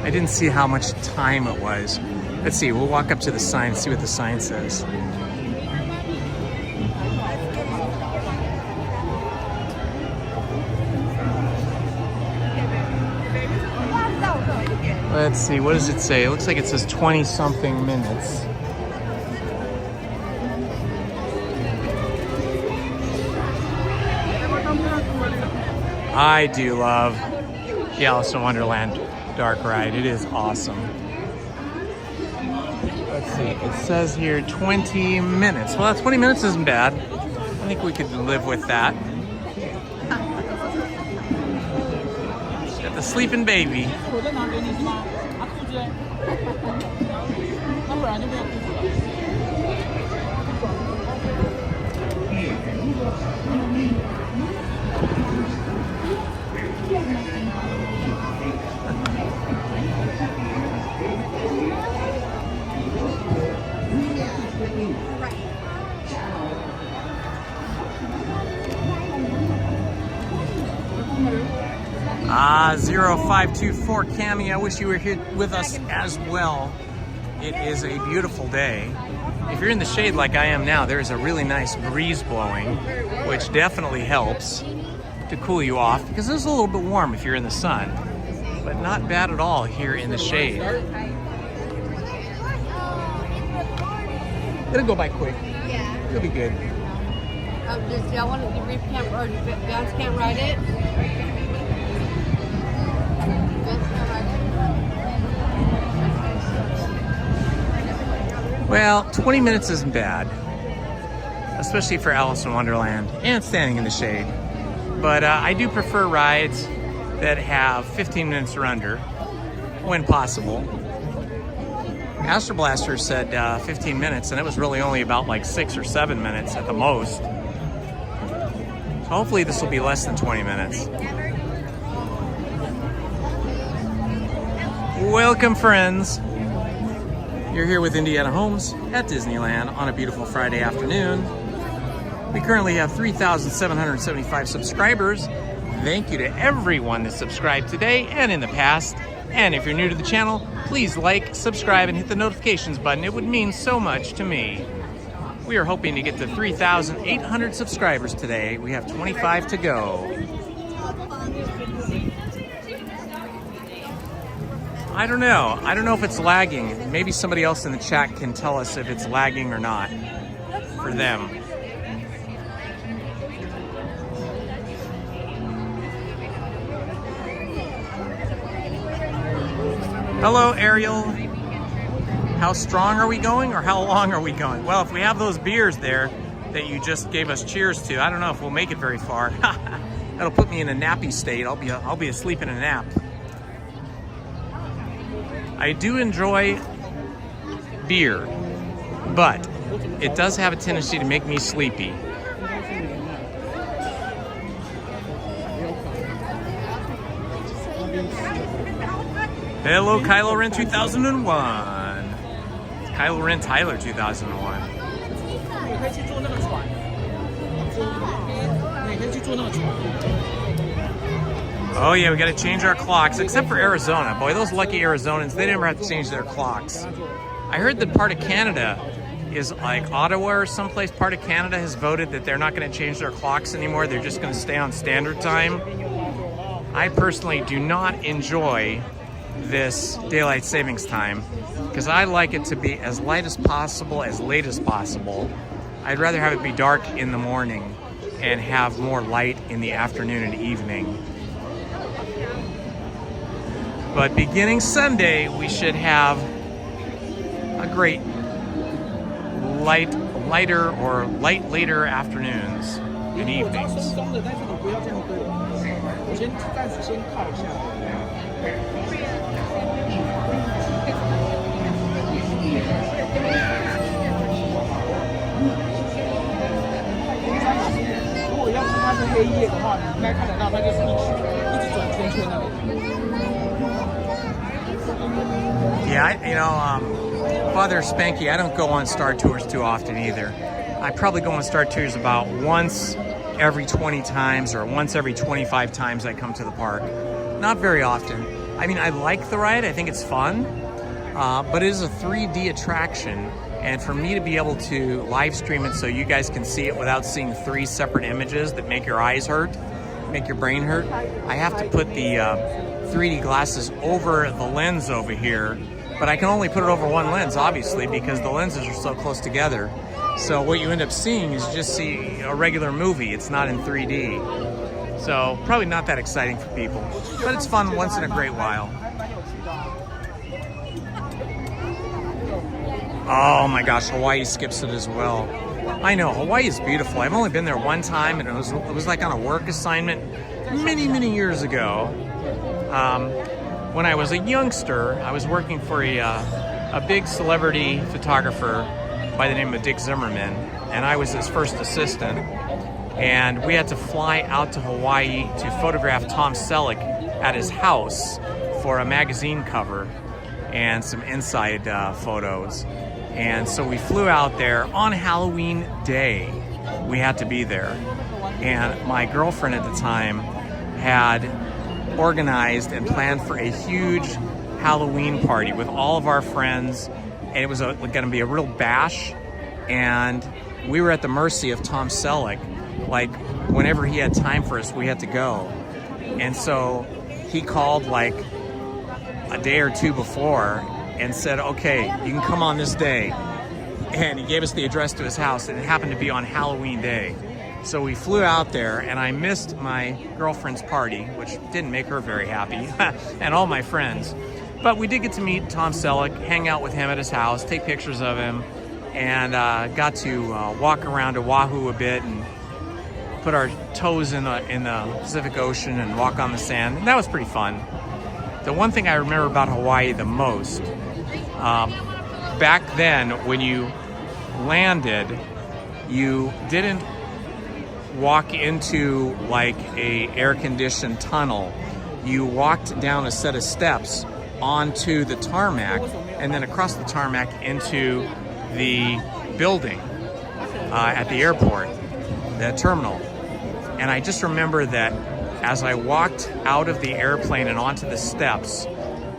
I didn't see how much time it was. Let's see, we'll walk up to the sign and see what the sign says. Let's see, what does it say? It looks like it says 20-something minutes. I do love the Alice in Wonderland dark ride. It is awesome. Let's see, it says here 20 minutes. Well, 20 minutes isn't bad. I think we could live with that. Got the sleeping baby. Ah, 0524 Cami, I wish you were here with us as well. It is a beautiful day. If you're in the shade like I am now, there's a really nice breeze blowing, which definitely helps to cool you off because it's a little bit warm if you're in the sun, but not bad at all here in the shade. It'll go by quick. Yeah. It'll be good. Does y'all want to reef camp or Bounce can't ride it? Well, 20 minutes isn't bad, especially for Alice in Wonderland and standing in the shade. But I do prefer rides that have 15 minutes or under, when possible. Astro Blaster said 15 minutes, and it was really only about like 6 or 7 minutes at the most. So hopefully this will be less than 20 minutes. Welcome, friends. You're here with Indiana Holmes at Disneyland on a beautiful Friday afternoon. We currently have 3,775 subscribers. Thank you to everyone that subscribed today and in the past. And if you're new to the channel, please like, subscribe, and hit the notifications button. It would mean so much to me. We are hoping to get to 3,800 subscribers today. We have 25 to go. I don't know. I don't know if it's lagging. Maybe somebody else in the chat can tell us if it's lagging or not for them. Hello, Ariel. How strong are we going or how long are we going? Well, if we have those beers there that you just gave us cheers to, I don't know if we'll make it very far. That'll put me in a nappy state. I'll be asleep in a nap. I do enjoy beer, but it does have a tendency to make me sleepy. Hello, Kylo Ren 2001. It's Kylo Ren Tyler 2001. Oh yeah, we gotta change our clocks, except for Arizona. Boy, those lucky Arizonans, they never have to change their clocks. I heard that part of Canada is like Ottawa or someplace, part of Canada has voted that they're not gonna change their clocks anymore. They're just gonna stay on standard time. I personally do not enjoy this daylight savings time because I like it to be as light as possible, as late as possible. I'd rather have it be dark in the morning and have more light in the afternoon and evening. But beginning Sunday, we should have a great lighter or later afternoons and evenings. Yeah, Father Spanky, I don't go on Star Tours too often either. I probably go on Star Tours about once every 20 times or once every 25 times I come to the park. Not very often. I mean, I like the ride, I think it's fun, but it is a 3D attraction. And for me to be able to live stream it so you guys can see it without seeing 3 separate images that make your eyes hurt, make your brain hurt, I have to put the 3D glasses over the lens over here. But I can only put it over one lens, obviously, because the lenses are so close together. So what you end up seeing is you just see a regular movie. It's not in 3D. So probably not that exciting for people, but it's fun once in a great while. Oh my gosh, Hawaii skips it as well. I know, Hawaii is beautiful. I've only been there one time, and it was like on a work assignment many years ago. When I was a youngster, I was working for a big celebrity photographer by the name of Dick Zimmerman, and I was his first assistant. And we had to fly out to Hawaii to photograph Tom Selleck at his house for a magazine cover and some inside photos. And so we flew out there on Halloween Day. We had to be there. And my girlfriend at the time had organized and planned for a huge Halloween party with all of our friends. And it was going to be a real bash. And we were at the mercy of Tom Selleck. Like, whenever he had time for us, we had to go. And so he called like a day or two before and said, okay, you can come on this day. And he gave us the address to his house, and it happened to be on Halloween Day. So we flew out there, and I missed my girlfriend's party, which didn't make her very happy, and all my friends. But we did get to meet Tom Selleck, hang out with him at his house, take pictures of him, and got to walk around Oahu a bit and put our toes in the Pacific Ocean and walk on the sand. And that was pretty fun. The one thing I remember about Hawaii the most, back then when you landed, you didn't walk into like a air-conditioned tunnel. You walked down a set of steps onto the tarmac and then across the tarmac into the building at the airport, the terminal. And I just remember that as I walked out of the airplane and onto the steps,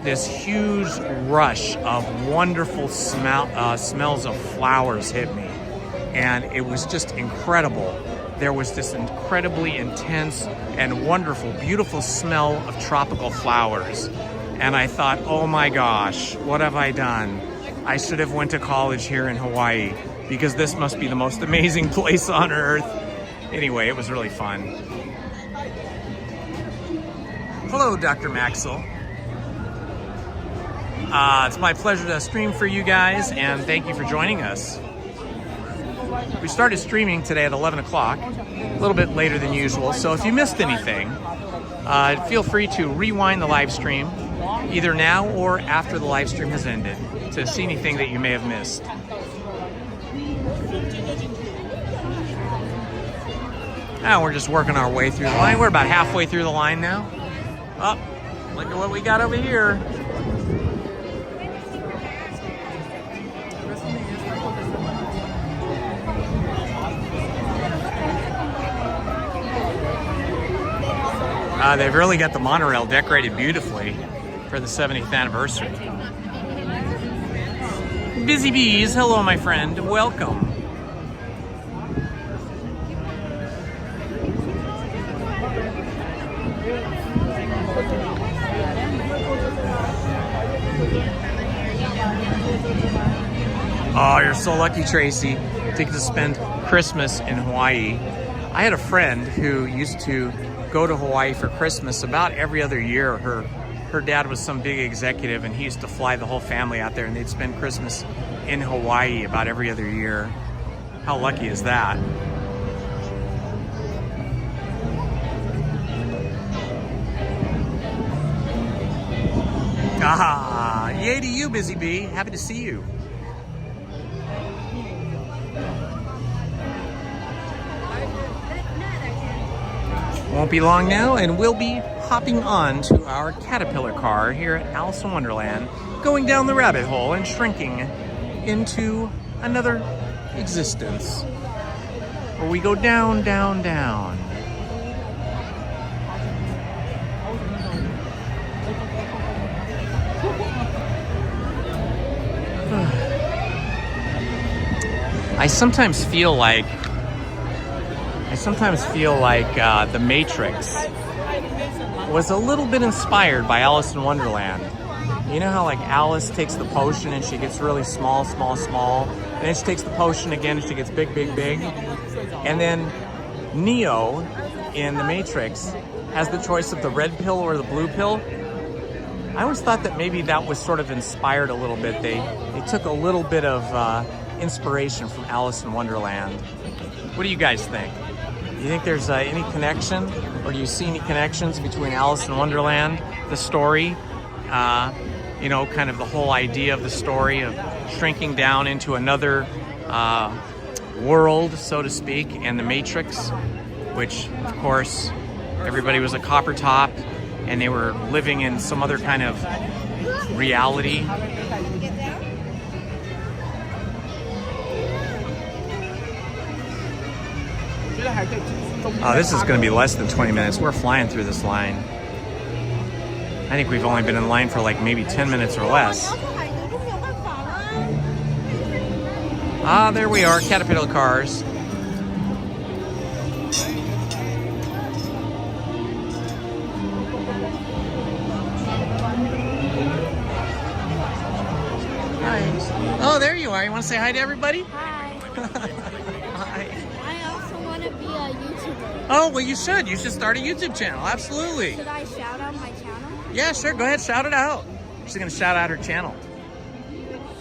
this huge rush of wonderful smells of flowers hit me. And it was just incredible. There was this incredibly intense and wonderful, beautiful smell of tropical flowers. And I thought, oh my gosh, what have I done? I should have went to college here in Hawaii, because this must be the most amazing place on earth. Anyway, it was really fun. Hello, Dr. Maxwell. It's my pleasure to stream for you guys, and thank you for joining us. We started streaming today at 11 o'clock, a little bit later than usual, so if you missed anything, feel free to rewind the live stream, either now or after the live stream has ended, to see anything that you may have missed. Now we're just working our way through the line. We're about halfway through the line now. Oh, look at what we got over here. They've really got the monorail decorated beautifully for the 70th anniversary. Busy Bees, hello my friend, welcome. Oh, you're so lucky, Tracy, to get to spend Christmas in Hawaii. I had a friend who used to go to Hawaii for Christmas about every other year. Her dad was some big executive, and he used to fly the whole family out there, and they'd spend Christmas in Hawaii about every other year. How lucky is that? Ah, yay to you, Busy Bee. Happy to see you. Won't be long now, and we'll be hopping on to our Caterpillar car here at Alice in Wonderland, going down the rabbit hole and shrinking into another existence, where we go down, down, down. I sometimes feel like The Matrix was a little bit inspired by Alice in Wonderland. You know how like Alice takes the potion and she gets really small, small, small, and then she takes the potion again and she gets big, big, big. And then Neo in The Matrix has the choice of the red pill or the blue pill. I always thought that maybe that was sort of inspired a little bit. They took a little bit of inspiration from Alice in Wonderland. What do you guys think? Do you think there's any connection, or do you see any connections between Alice in Wonderland, the story, you know, kind of the whole idea of the story of shrinking down into another world, so to speak, and The Matrix, which, of course, everybody was a copper top and they were living in some other kind of reality. Oh, this is going to be less than 20 minutes. We're flying through this line. I think we've only been in line for like maybe 10 minutes or less. Ah, there we are, Caterpillar cars. Hi. Oh, there you are. You want to say hi to everybody? Hi. Hi. I also want to be a YouTuber. Oh, well, you should. You should start a YouTube channel. Absolutely. Should I shout out my channel? Yeah, sure. Go ahead. Shout it out. She's going to shout out her channel.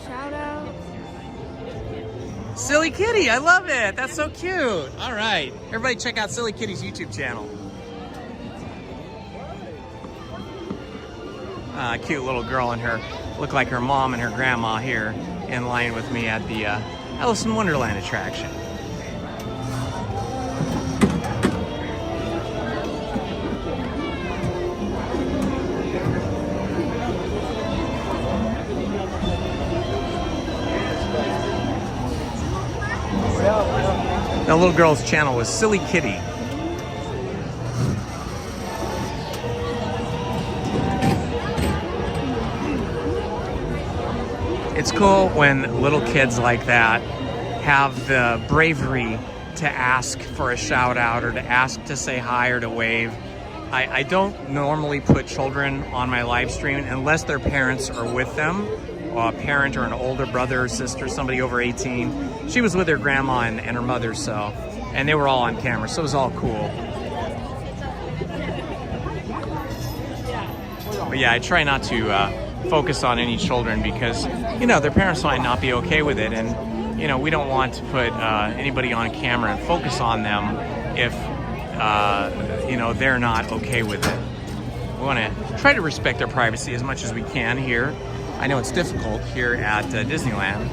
Shout out. Silly Kitty. I love it. That's so cute. All right. Everybody check out Silly Kitty's YouTube channel. Cute little girl in her. Look like her mom and her grandma here in line with me at the Alice in Wonderland attraction. That little girl's channel was Silly Kitty. It's cool when little kids like that have the bravery to ask for a shout out or to ask to say hi or to wave. I don't normally put children on my live stream unless their parents are with them, or a parent or an older brother or sister, somebody over 18. She was with her grandma and her mother, so, and they were all on camera, so it was all cool. But yeah, I try not to focus on any children because, you know, their parents might not be okay with it, and, you know, we don't want to put anybody on camera and focus on them if, you know, they're not okay with it. We want to try to respect their privacy as much as we can here. I know it's difficult here at Disneyland.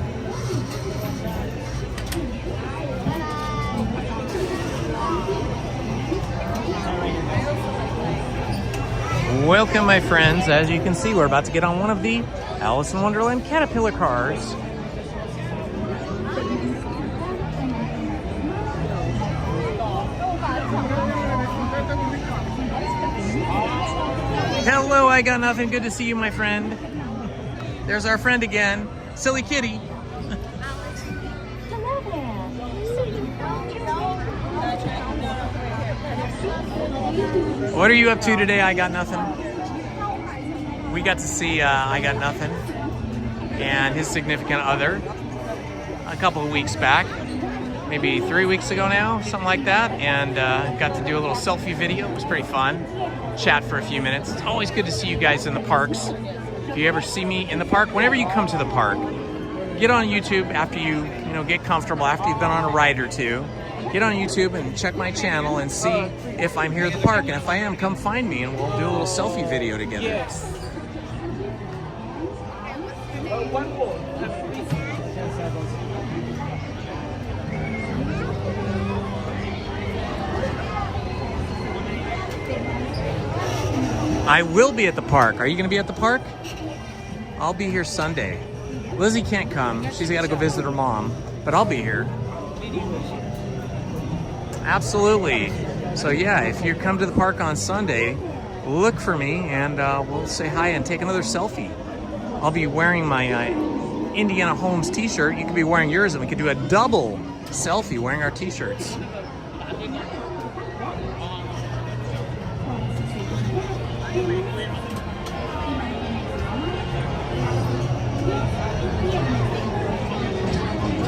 Welcome, my friends. As you can see, we're about to get on one of the Alice in Wonderland Caterpillar cars. Hello, I got nothing. Good to see you, my friend. There's our friend again, Silly Kitty. What are you up to today? I got nothing. We got to see I Got Nothing and his significant other a couple of weeks back, maybe 3 weeks ago now, something like that, and got to do a little selfie video. It was pretty fun. Chat for a few minutes. It's always good to see you guys in the parks. If you ever see me in the park, whenever you come to the park, get on YouTube after you get comfortable, after you've been on a ride or two. Get on YouTube and check my channel and see if I'm here at the park. And if I am, come find me and we'll do a little selfie video together. Yes. One more. I will be at the park. Are you going to be at the park? I'll be here Sunday. Lizzie can't come. She's got to go visit her mom. But I'll be here. Absolutely. So yeah, if you come to the park on Sunday, look for me and we'll say hi and take another selfie. I'll be wearing my Indiana Holmes t-shirt. You could be wearing yours and we could do a double selfie wearing our t-shirts.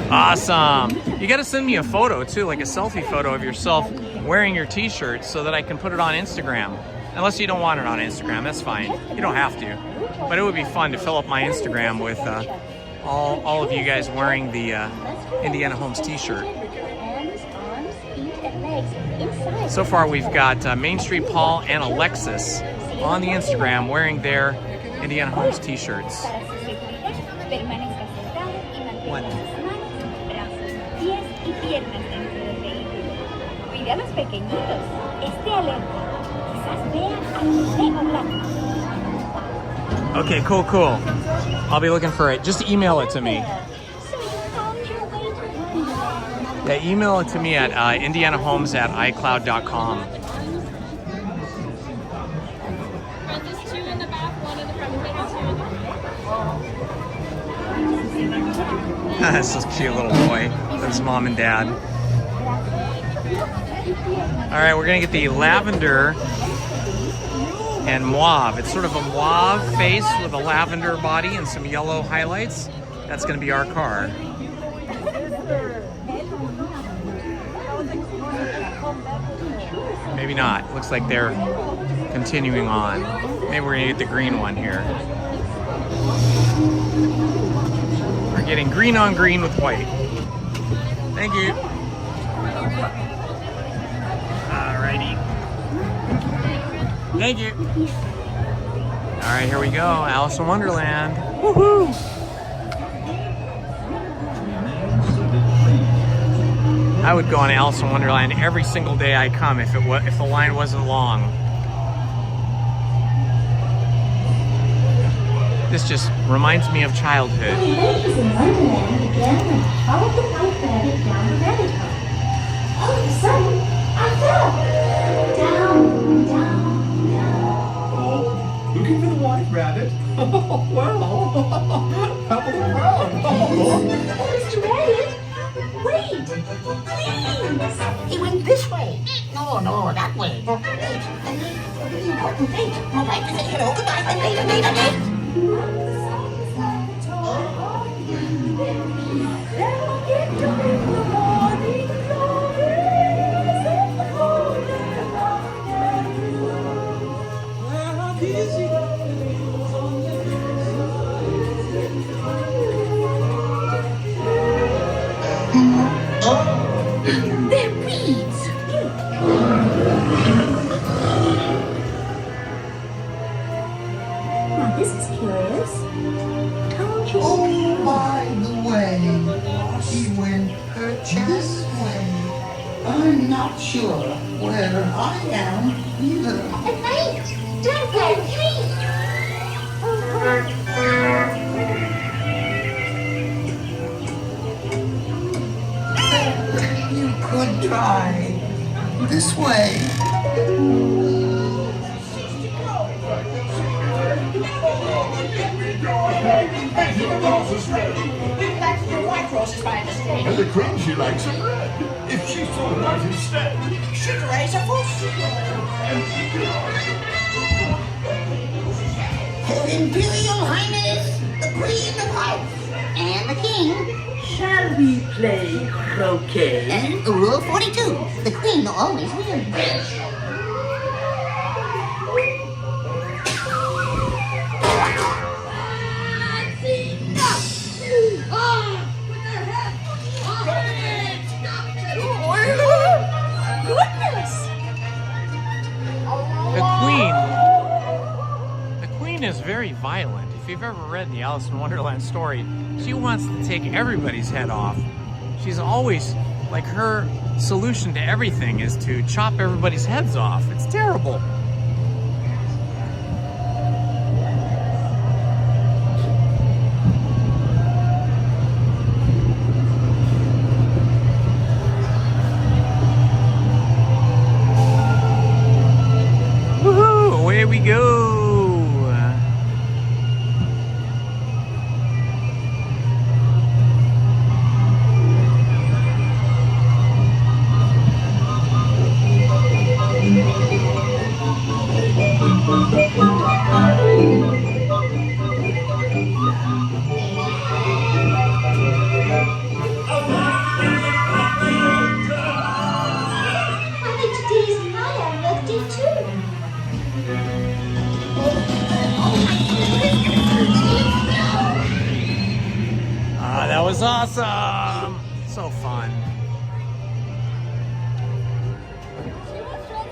Awesome. You got to send me a photo too, like a selfie photo of yourself wearing your t-shirt so that I can put it on Instagram. Unless you don't want it on Instagram, that's fine. You don't have to. But it would be fun to fill up my Instagram with all of you guys wearing the Indiana Holmes t-shirt. So far we've got Main Street Paul and Alexis on the Instagram wearing their Indiana Holmes t-shirts. Cuidados pequeñitos. Esté alerta. Quizás vea al conejo blanco. Okay, cool. I'll be looking for it. Just email it to me. Yeah, email it to me at indianahomes@icloud.com. There's 2 in the back, 1 in the front, maybe 2 in the front. That's this cute little boy with his mom and dad. All right, we're gonna get the lavender and mauve. It's sort of a mauve face with a lavender body and some yellow highlights. That's gonna be our car. Maybe not. Looks like they're continuing on. Maybe we're gonna get the green one here. We're getting green on green with white. Thank you. Alrighty. Thank you. All right, here we go. Alice in Wonderland. Woohoo! I would go on Alice in Wonderland every single day I come if the line wasn't long. This just reminds me of childhood. Ladies in Wonderland began when I followed the white rabbit down the rabbit hole. All of a sudden, I fell. Down. Looking for the white rabbit? Oh, well. How about around? Oh, Mr. Rabbit, wait, please. He went this way. No, that way. The important date. I'd like to say hello, goodbye, and later. They're weeds. Now this is curious. Don't you Oh, by the way, he went this way. I'm not sure where I am either. At night, don't go You could try this way. And the queen, she likes them red. If she thought white instead, she'd raise a fuss. Her Imperial Highness, the Queen of Hearts, and the King. Shall we play croquet? Rule 42, the Queen always wins. The Queen is very violent. If you've ever read the Alice in Wonderland story, she wants to take everybody's head off. She's always, like, her solution to everything is to chop everybody's heads off. It's terrible. Woohoo! Away we go! was awesome. So fun.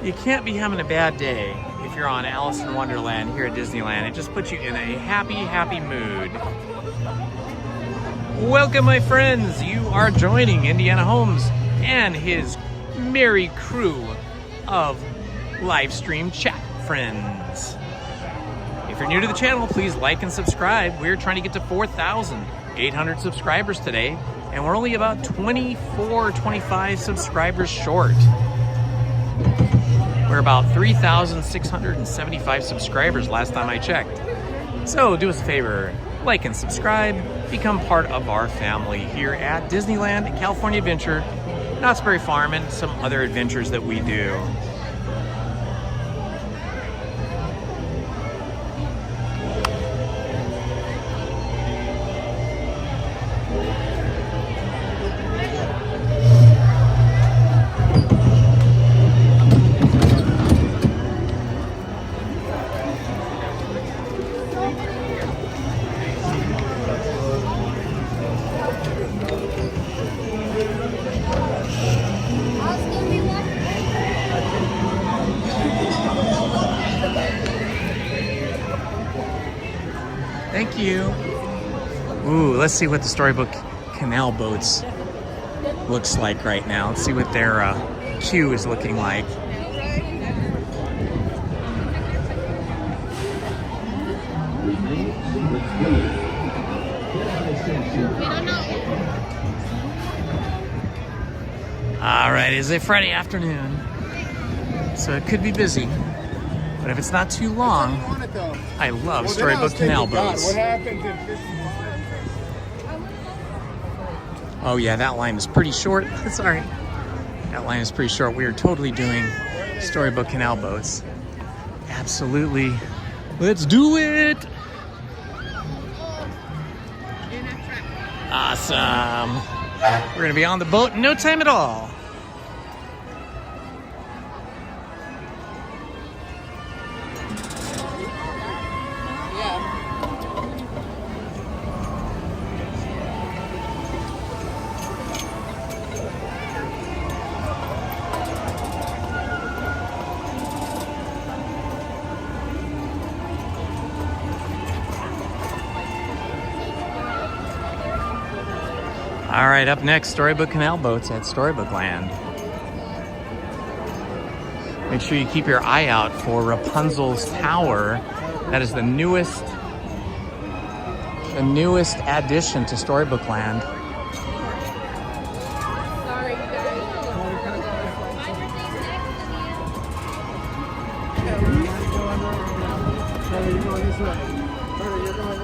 You can't be having a bad day if you're on Alice in Wonderland here at Disneyland. It just puts you in a happy, happy mood. Welcome, my friends. You are joining Indiana Holmes and his merry crew of Livestream chat friends. If you're new to the channel, please like and subscribe. We're trying to get to 4,800 subscribers today, and we're only about 25 subscribers short. We're about 3,675 subscribers last time I checked. So do us a favor, like and subscribe, become part of our family here at Disneyland, California Adventure, Knott's Berry Farm, and some other adventures that we do. Thank you. Ooh, let's see what the Storybook Canal boats looks like right now. Let's see what their queue is looking like. All right, it's a Friday afternoon, so it could be busy. But if it's not too long, I love Storybook Canal boats. What happened to Oh yeah, that line is pretty short. Sorry. That line is pretty short. We are totally doing Storybook Canal boats. Absolutely. Let's do it! Awesome. We're gonna be on the boat in no time at all. All right, up next, Storybook Canal boats at Storybook Land. Make sure you keep your eye out for Rapunzel's Tower. That is the newest addition to Storybook Land.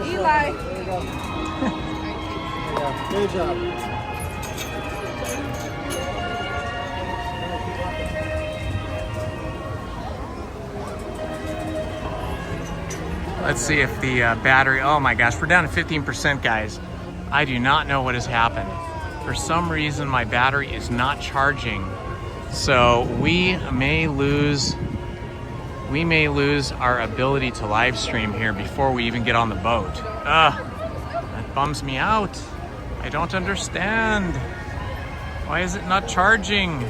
Eli. Good job. Let's see if the battery, oh my gosh, we're down to 15%, guys. I do not know what has happened. For some reason, my battery is not charging. So we may lose our ability to live stream here before we even get on the boat. That bums me out. I don't understand. Why is it not charging?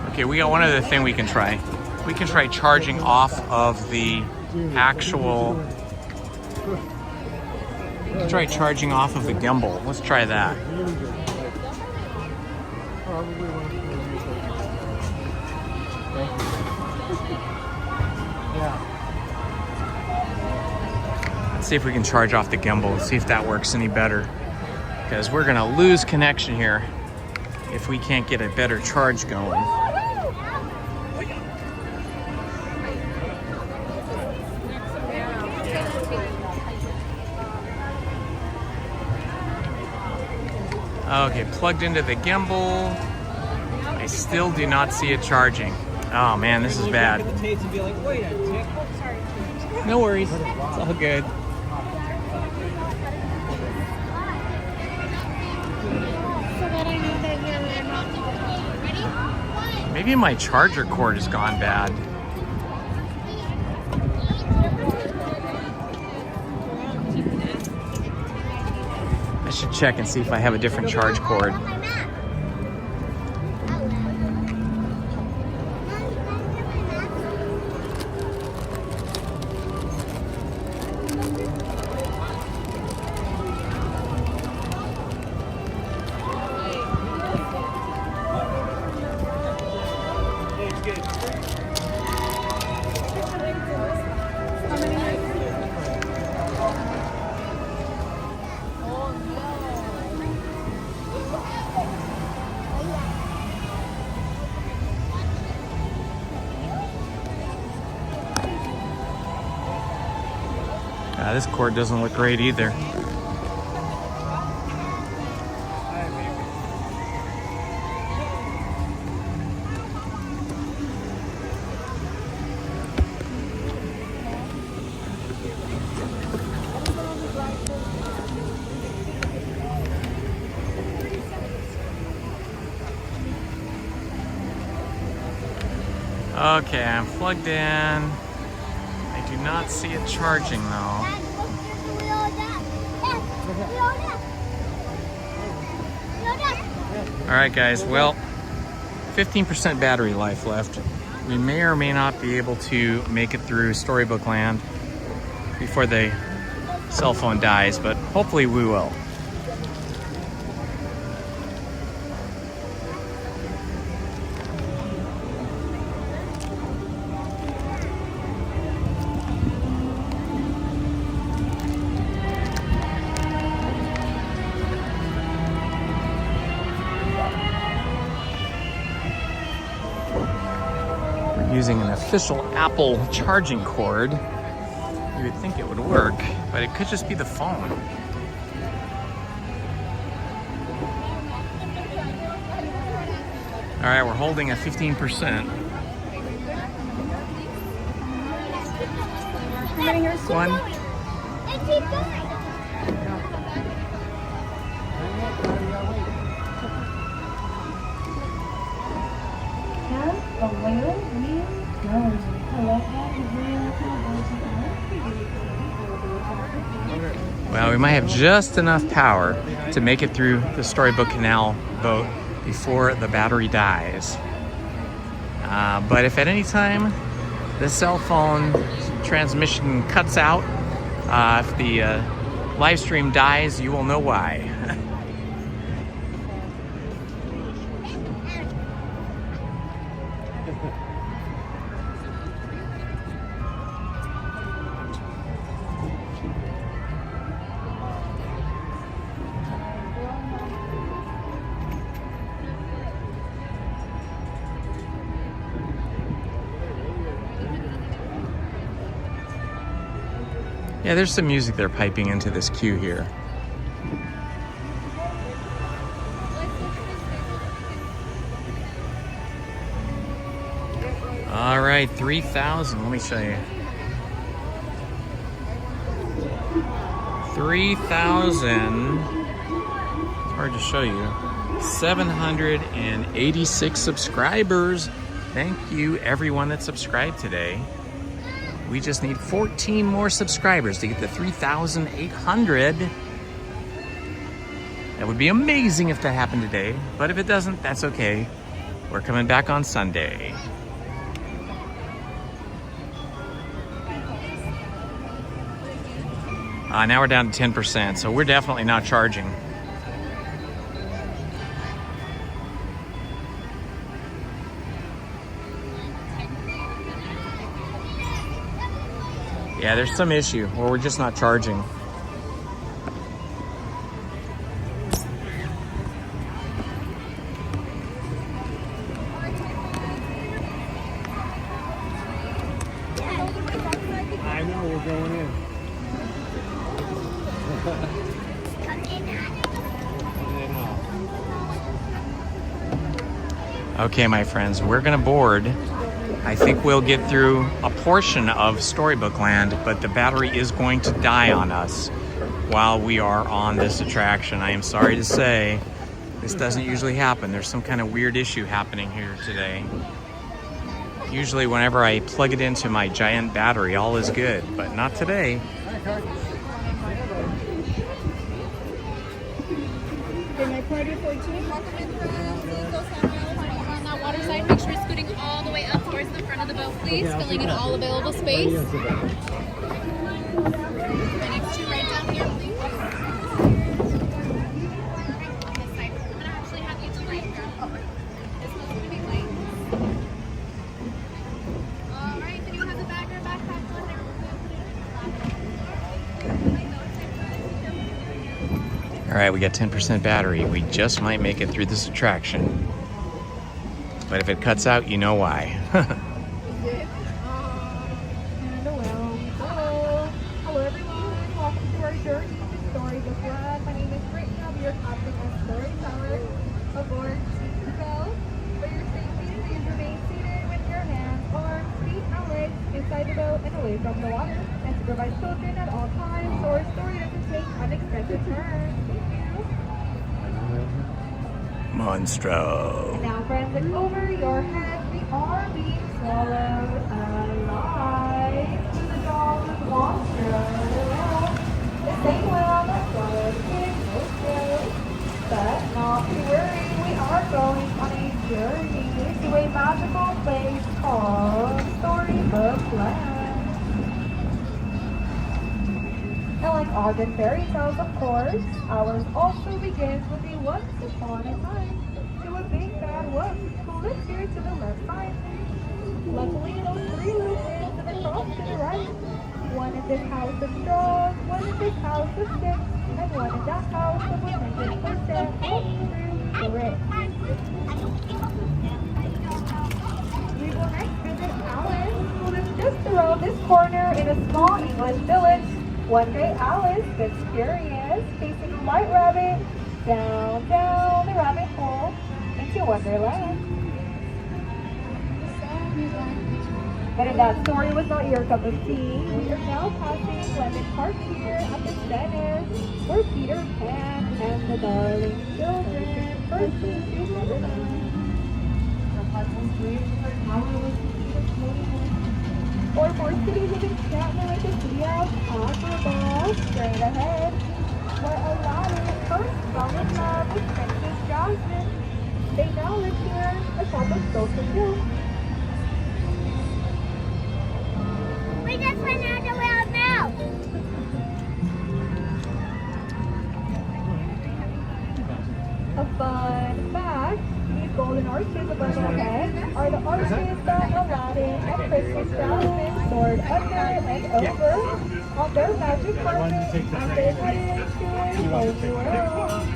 Okay, we got one other thing we can try. We can try charging off of the actual... We can try charging off of the gimbal. Let's try that. Let's see if we can charge off the gimbal, see if that works any better. Because we're gonna lose connection here if we can't get a better charge going. Okay, plugged into the gimbal. I still do not see it charging. Oh man, this is bad. No worries, it's all good. Maybe my charger cord has gone bad. should check and see if I have a different charge cord. This cord doesn't look great either. Okay, I'm plugged in. I do not see it charging though. Alright guys, well, 15% battery life left. We may or may not be able to make it through Storybook Land before the cell phone dies, but hopefully we will. Using an official Apple charging cord, you would think it would work, but it could just be the phone. All right, we're holding at 15%. One. Well, we might have just enough power to make it through the Storybook Canal boat before the battery dies. But if at any time the cell phone transmission cuts out, if the live stream dies, you will know why. Yeah, there's some music they're piping into this queue here. All right, 3,000. Let me show you. 3,000. It's hard to show you. 786 subscribers. Thank you, everyone that subscribed today. We just need 14 more subscribers to get to 3,800. That would be amazing if that happened today, but if it doesn't, that's okay. We're coming back on Sunday. Now we're down to 10%, so we're definitely not charging. Yeah, there's some issue where we're just not charging. I know, we're going in. Okay, my friends, we're gonna board. I think we'll get through a portion of Storybook Land, but the battery is going to die on us while we are on this attraction. I am sorry to say, this doesn't usually happen. There's some kind of weird issue happening here today. Usually whenever I plug it into my giant battery, all is good, but not today. Okay, my party 14. On that water side, make sure you're scooting all the way up towards the front of the boat, please, filling in all available space. My next two right down here, please. On this side. I'm going to actually have you two right here. This one's going to be late. All right, if anyone has a bag or a backpack, go ahead. All right, we got 10% battery. We just might make it through this attraction. But if it cuts out, you know why. Hello everyone, welcome to our journey to Storybook Run. My name is Brittany, I'll be your captain and storyteller. Aboard to go. For your safety, please remain seated with your hands, arms, feet, and legs inside the boat and away from the water. And supervise children at all times so our story doesn't take unexpected turns. Thank you. Monstro. And now, friends, look over your head. We are being swallowed alive to the jaws of Monstro. The same whale that swallowed King Monstro. But not to worry, we are going on a journey to a magical place called Storybook Land. And like all good fairy tales, of course, ours also begins with a once upon a time to a big bad wolf who lives here to the left side. Luckily, those three little whales live across to the right. One in this house of straw, one in this house of sticks, and one in that house of 100% true grit. We will next visit Alice, who lives just around this corner in a small English village. One day Alice gets curious, chasing a white rabbit down the rabbit hole into Wonderland. But if that story was not your cup of tea, we are now passing Lemon Park here at the center, where Peter Pan and the darling children first came to Wonderland. Or more cities of enchantment like the city of Autopia, straight ahead, where Aladdin first fell in love with Princess Jasmine. They now live here atop a social hill. We just went out the wild milk. A fun fact, these golden arches above our heads are the arches that Aladdin and Princess Jasmine soared under and over on their magic carpet as they headed to a whole new world.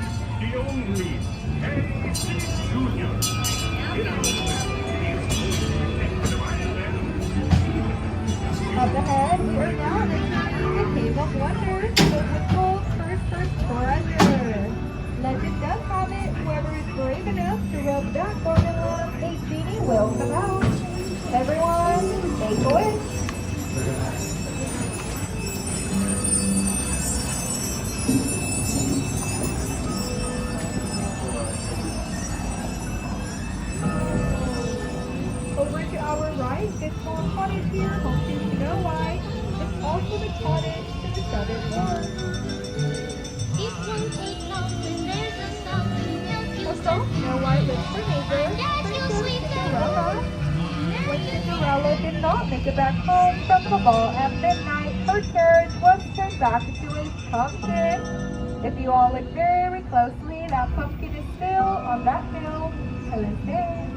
Up ahead, we are now entering the Cave of Wonders, filled with gold first treasure. Legend does have it, whoever is brave enough to rub that golden lamp, a genie will come out. Everyone, make a wish. Over to our right, this small cottage here, home to Snow White. It's also the cottage to the seven dwarfs. It won't take long when there's a soft milk. Also, Snow White lives for neighbor, Princess Cinderella. When Cinderella did not make it back home from the ball at midnight, her carriage was turned back into a pumpkin. If you all look very closely, that pumpkin is still on that hill to this day.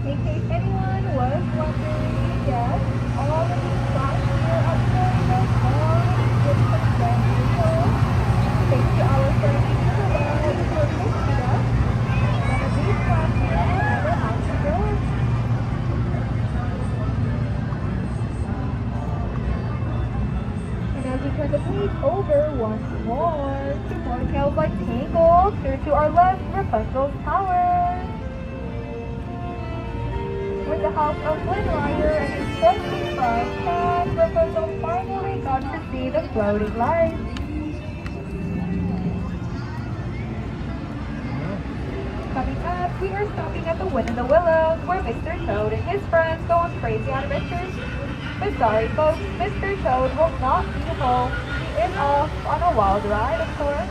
In case anyone was wondering, yes, all of these spots here at Storybook are good for special. Thanks to our friends who were listening us, none of these spots here will ever have to go. And as we turn the page over once more, two more tales like Tangled, through to our left, Rapunzel's Tower. With the help of Flynn Rider and his trusty frying pan, Rapunzel finally got to see the floating lights. Coming up, we are stopping at the Wind in the Willows, where Mr. Toad and his friends go on crazy adventures. But sorry folks, Mr. Toad will not be home. He is off on a wild ride, of course.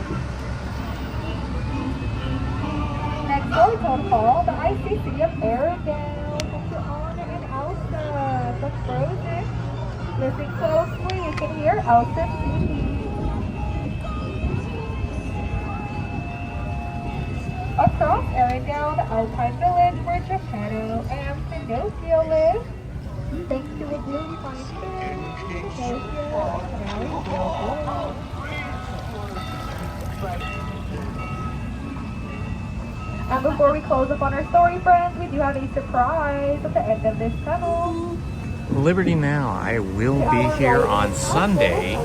Next door, Toad Hall, the icy city of Arendelle. Dr. Anna and Elsa, the Frozen. Listen closely, you can hear Elsa singing. Across Arendelle, the Alpine Village, where Geppetto and Pinocchio live. Thanks to a blue fine fish, Pinocchio and Canal. And before we close up on our story, friends, we do have a surprise at the end of this tunnel. Liberty Now. I will be here on Sunday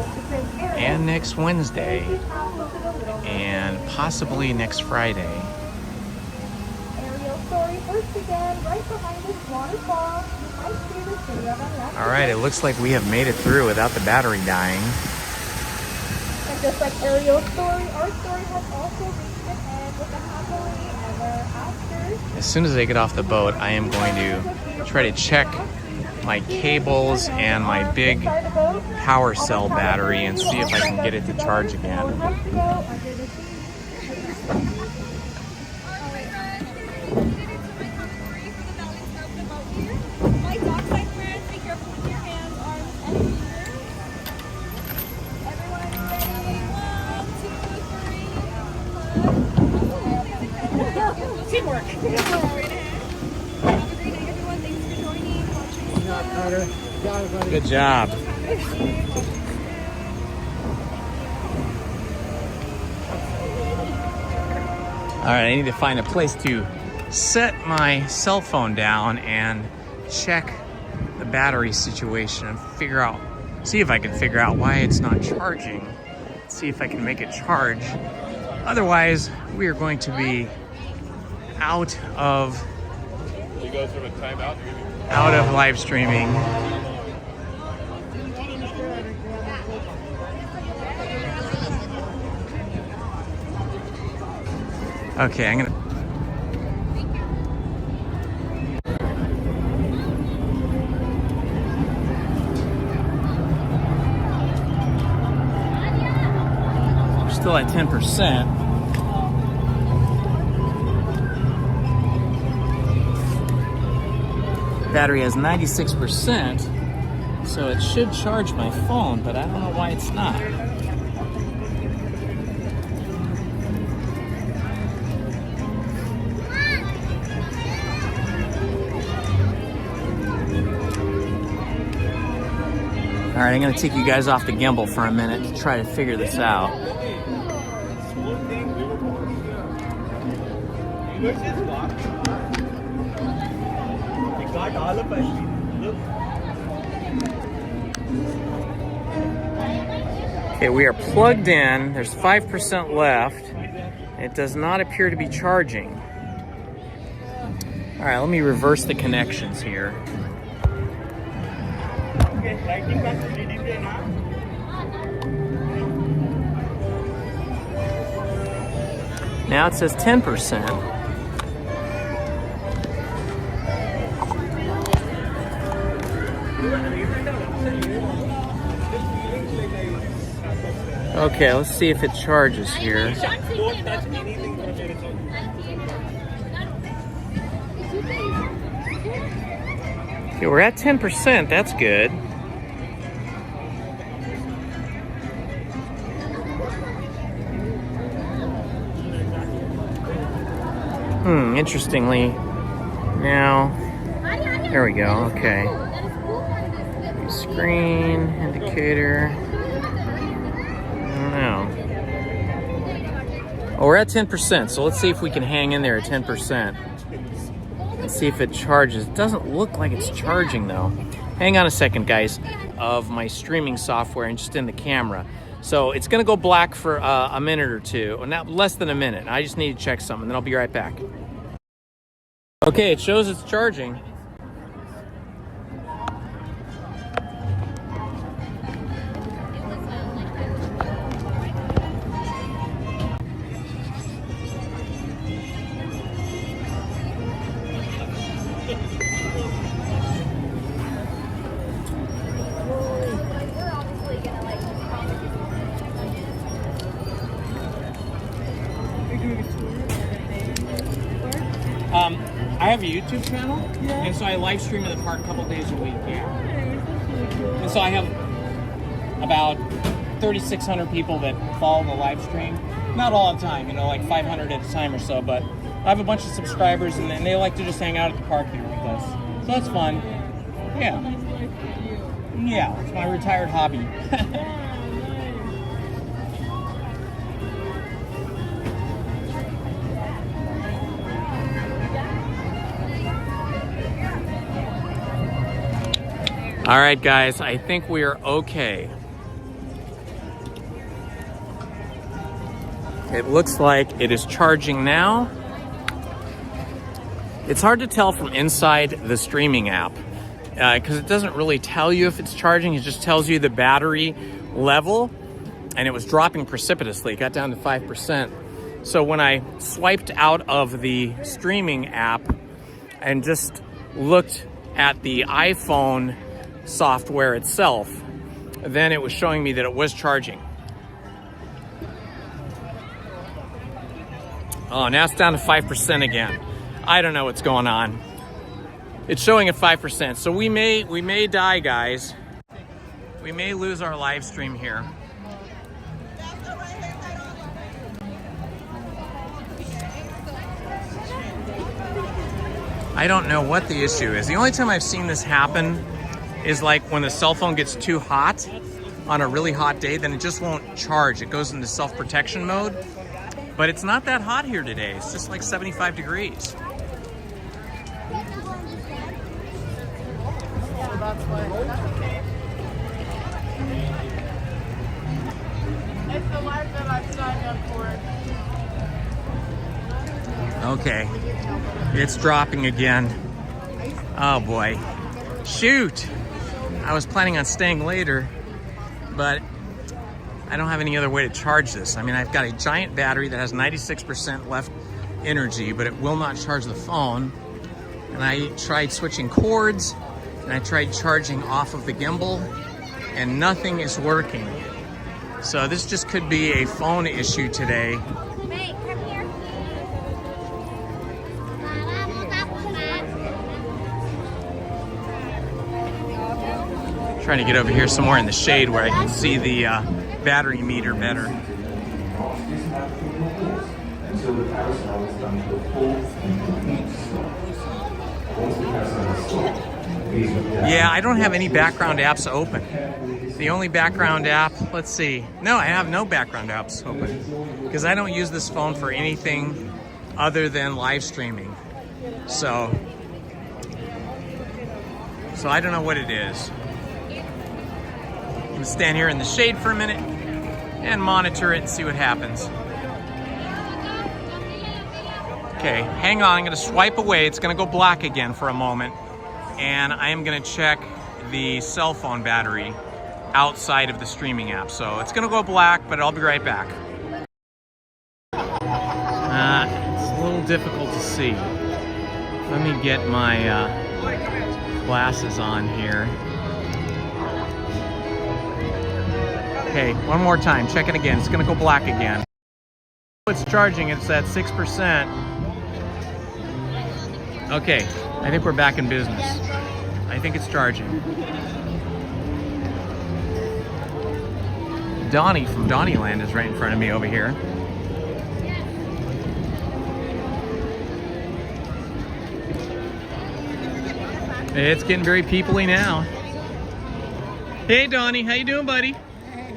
and next Wednesday and possibly next Friday. All right, it looks like we have made it through without the battery dying. And just like Ariel's story, our story has also reached an end with a happily ever after. As soon as I get off the boat, I am going to try to check my cables and my big power cell battery and see if I can get it to charge again. Teamwork. Good job. All right, I need to find a place to set my cell phone down and check the battery situation and see if I can figure out why it's not charging. See if I can make it charge. Otherwise, we are going to be out of live streaming. Okay, I'm gonna. We're still at 10%. Battery has 96%, so it should charge my phone, but I don't know why it's not. All right, I'm gonna take you guys off the gimbal for a minute to try to figure this out. Okay, we are plugged in. There's 5% left. It does not appear to be charging. All right, let me reverse the connections here. Now it says 10%. Okay, let's see if it charges here. Okay, we're at 10%, that's good. Interestingly, now, there we go, okay. Screen, indicator. Oh, we're at 10%, so let's see if we can hang in there at 10%. Let's see if it charges. It doesn't look like it's charging though. Hang on a second, guys, of my streaming software and just in the camera. So it's gonna go black for a minute or two, or not less than a minute. I just need to check something, then I'll be right back. Okay, it shows it's charging. I have a YouTube channel, and so I live stream at the park a couple days a week. And so I have about 3,600 people that follow the live stream. Not all the time, you know, like 500 at a time or so, but I have a bunch of subscribers, and they like to just hang out at the park here with us. So that's fun. Yeah. Yeah, it's my retired hobby. All right, guys, I think we are okay. It looks like it is charging now. It's hard to tell from inside the streaming app because it doesn't really tell you if it's charging. It just tells you the battery level, and it was dropping precipitously. It got down to 5%. So when I swiped out of the streaming app and just looked at the iPhone software itself, then it was showing me that it was charging. Oh, now it's down to 5% again. I don't know what's going on. It's showing at 5%, so we may die, guys. We may lose our live stream here. I don't know what the issue is. The only time I've seen this happen is like when the cell phone gets too hot on a really hot day, then it just won't charge. It goes into self-protection mode. But it's not that hot here today. It's just like 75 degrees. That's okay. It's the life that I've signed up for. Okay, it's dropping again. Oh boy, shoot. I was planning on staying later, but I don't have any other way to charge this. I mean, I've got a giant battery that has 96% left energy, but it will not charge the phone. And I tried switching cords, and I tried charging off of the gimbal, and nothing is working. So this just could be a phone issue today. Hey, come here. Trying to get over here somewhere in the shade where I can see the battery meter better. Yeah, I don't have any background apps open. The only background app, let's see. No, I have no background apps open because I don't use this phone for anything other than live streaming. So I don't know what it is. I'm gonna stand here in the shade for a minute and monitor it and see what happens. Okay, hang on, I'm gonna swipe away. It's gonna go black again for a moment. And I am gonna check the cell phone battery outside of the streaming app. So it's gonna go black, but I'll be right back. It's a little difficult to see. Let me get my glasses on here. Okay, one more time, check it again. It's gonna go black again. It's charging, it's at 6%. Okay, I think we're back in business. I think it's charging. Donnie from Donnieland is right in front of me over here. It's getting very people-y now. Hey Donnie, how you doing, buddy?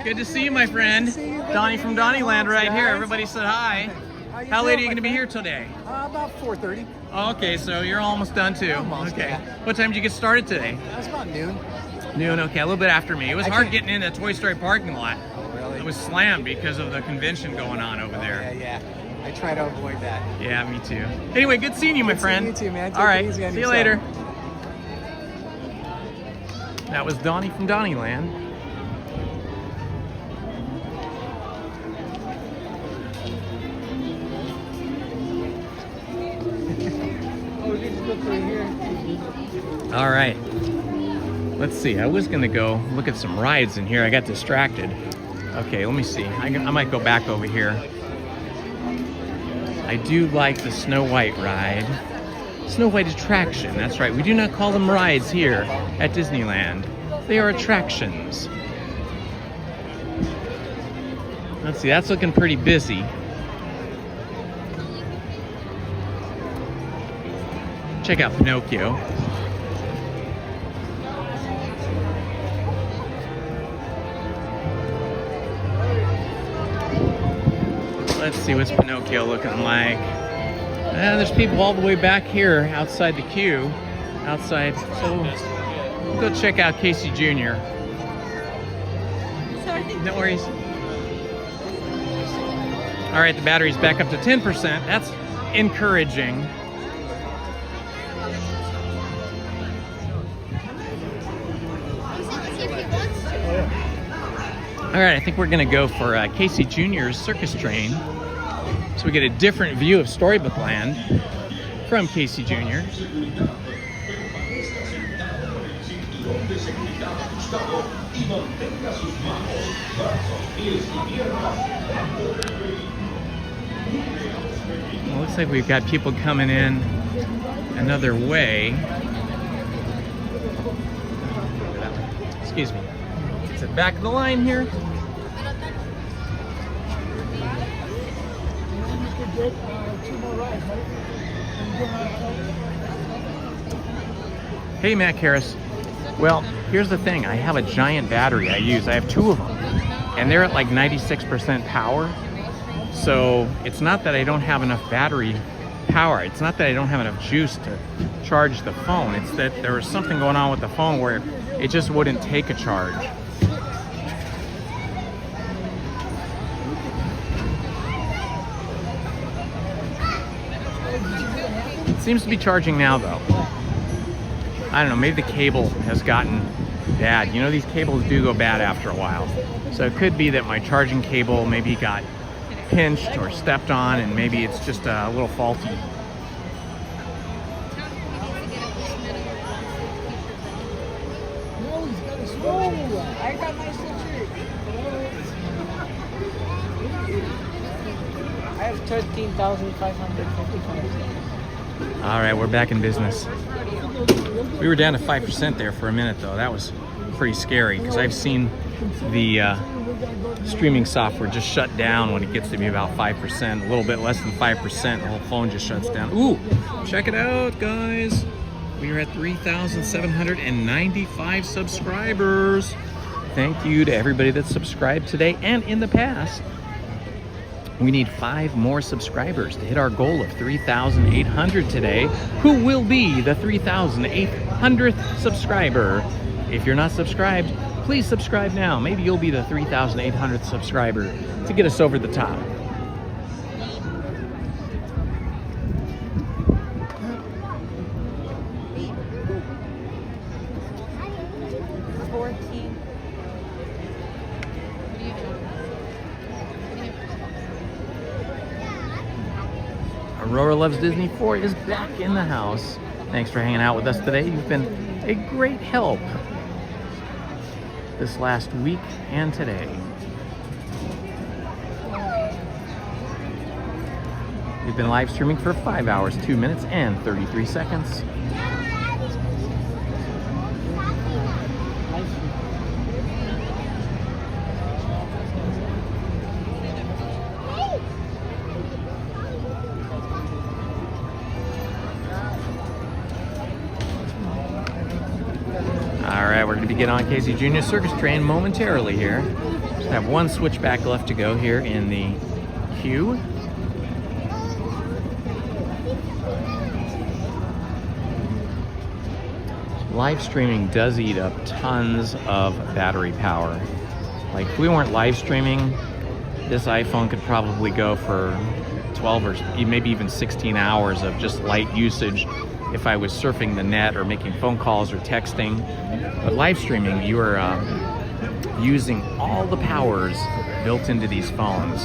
Good to see you, my friend. Donnie from Donnieland right here. Everybody said hi. How late are you going to be here today? About 4:30. Okay, so you're almost done too. Okay. What time did you get started today? It was about noon. Noon, okay, a little bit after me. It was hard getting in the Toy Story parking lot. Oh, really? It was slammed because of the convention going on over there. Yeah. I try to avoid that. Yeah, me too. Anyway, good seeing you, my friend. Good seeing you too, man. Take All right, it easy on see you yourself. later. That was Donnie from Donnieland. All right, let's see. I was gonna go look at some rides in here. I got distracted. Okay, let me see. I might go back over here. I do like the Snow White ride. Snow White attraction. That's right. We do not call them rides here at Disneyland. They are attractions. Let's see, that's looking pretty busy. Check out Pinocchio. Let's see what's Pinocchio looking like. There's people all the way back here outside the queue. Outside, so we'll go check out Casey Jr. No worries. All right, the battery's back up to 10%. That's encouraging. All right, I think we're gonna go for Casey Jr.'s circus train. So we get a different view of Storybook Land from Casey Jr. Well, looks like we've got people coming in another way. Excuse me. It's at back of the line here. Hey, Mac Harris. Well, here's the thing. I have a giant battery I use. I have 2 of them, and they're at like 96% power. So it's not that I don't have enough battery power. It's not that I don't have enough juice to charge the phone. It's that there was something going on with the phone where it just wouldn't take a charge. It seems to be charging now, though. I don't know, maybe the cable has gotten bad. You know, these cables do go bad after a while. So it could be that my charging cable maybe got pinched or stepped on, and maybe it's just a little faulty. I got my switcher. I have 13,555. All right, we're back in business. We were down to 5% there for a minute, though. That was pretty scary, because I've seen the streaming software just shut down when it gets to be about 5%, a little bit less than 5%, the whole phone just shuts down. Ooh, check it out, guys. We are at 3,795 subscribers. Thank you to everybody that subscribed today and in the past. We need 5 more subscribers to hit our goal of 3,800 today. Who will be the 3,800th subscriber? If you're not subscribed, please subscribe now. Maybe you'll be the 3,800th subscriber to get us over the top. Aurora Loves Disney 4 is back in the house. Thanks for hanging out with us today. You've been a great help this last week and today. We've been live streaming for 5 hours, 2 minutes, and 33 seconds. We're going to get on Casey Jr. Circus train momentarily here. Just have 1 switchback left to go here in the queue. Live streaming does eat up tons of battery power. Like, if we weren't live streaming, this iPhone could probably go for 12 or maybe even 16 hours of just light usage if I was surfing the net or making phone calls or texting. But live streaming, you are using all the powers built into these phones,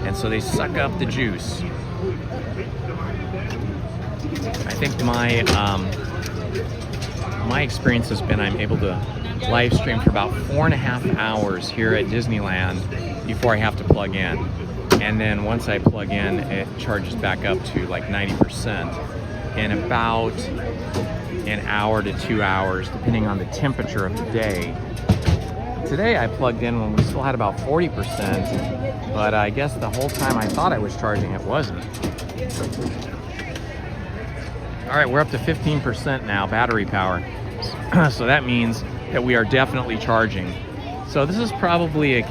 and so they suck up the juice. I think my experience has been I'm able to live stream for about 4.5 hours here at Disneyland before I have to plug in. And then once I plug in, it charges back up to like 90%. in about an hour to 2 hours, depending on the temperature of the day. Today I plugged in when we still had about 40%, but I guess the whole time I thought I was charging, it wasn't. All right, we're up to 15% now, battery power. So that means that we are definitely charging. So this is probably a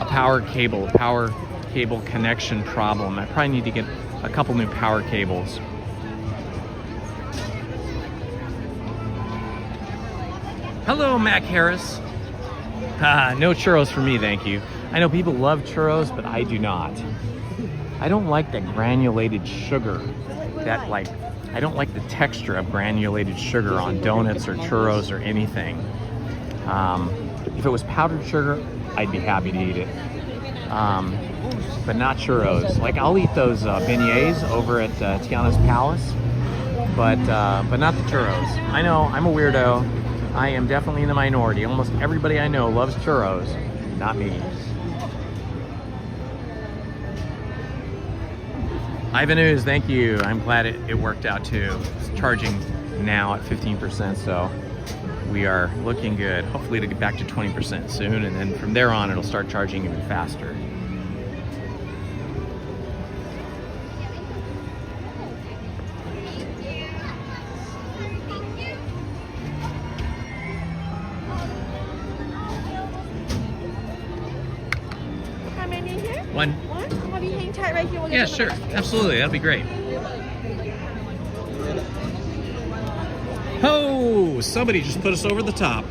power cable connection problem. I probably need to get a couple new power cables. Hello, Mac Harris. No churros for me, thank you. I know people love churros, but I do not. I don't like the granulated sugar. I don't like the texture of granulated sugar on donuts or churros or anything. If it was powdered sugar, I'd be happy to eat it. But not churros. Like, I'll eat those beignets over at Tiana's Palace, but not the churros. I know, I'm a weirdo. I am definitely in the minority. Almost everybody I know loves churros, not me. Ivan News, thank you. I'm glad it worked out too. It's charging now at 15%, so we are looking good. Hopefully to get back to 20% soon, and then from there on it'll start charging even faster. How many here? One. One? Have you hang tight right here? We'll Yeah, get sure. Absolutely. That'd be great. Oh, somebody just put us over the top.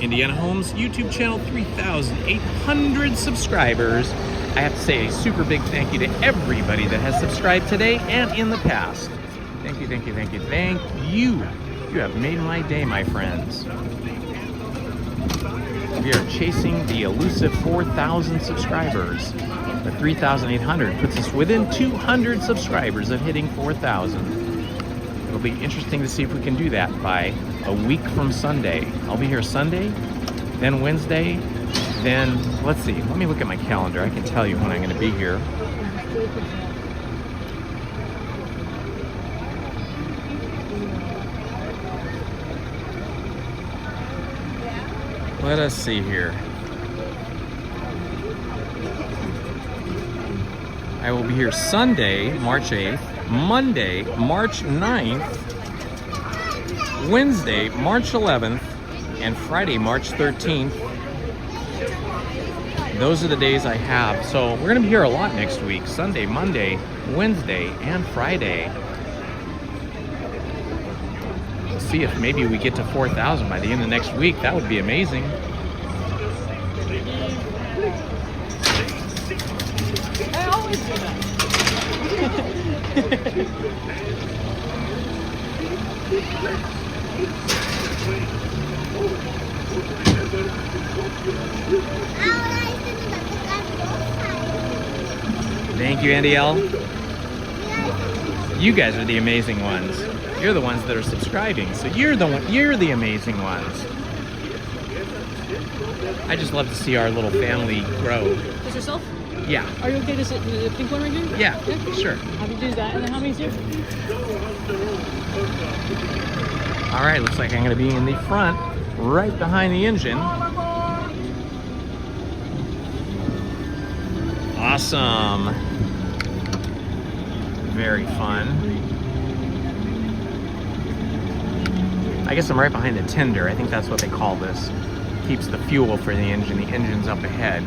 Indiana Holmes YouTube channel, 3,800 subscribers. I have to say a super big thank you to everybody that has subscribed today and in the past. Thank you, thank you, thank you, thank you. You have made my day, my friends. We are chasing the elusive 4,000 subscribers. The 3,800 puts us within 200 subscribers of hitting 4,000. It'll be interesting to see if we can do that by a week from Sunday. I'll be here Sunday, then Wednesday, then, let's see, let me look at my calendar. I can tell you when I'm going to be here. Let us see here. I will be here Sunday, March 8th, Monday, March 9th, Wednesday, March 11th, and Friday, March 13th. Those are the days I have. So we're gonna be here a lot next week. Sunday, Monday, Wednesday, and Friday. Let's see if maybe we get to 4,000 by the end of next week. That would be amazing. I always do that. Thank you, Andy L. You guys are the amazing ones. You're the ones that are subscribing, so you're the amazing ones. I just love to see our little family grow. Just yourself? Yeah. Are you okay to sit in the pink one right here? Yeah, sure. Happy to do that. And then how many's here? All right, looks like I'm gonna be in the front, right behind the engine. Awesome. Very fun. I guess I'm right behind the tender. I think that's what they call this. Keeps the fuel for the engine. The engine's up ahead.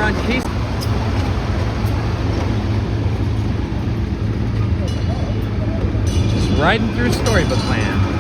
on Casey. Just riding through Storybook Land.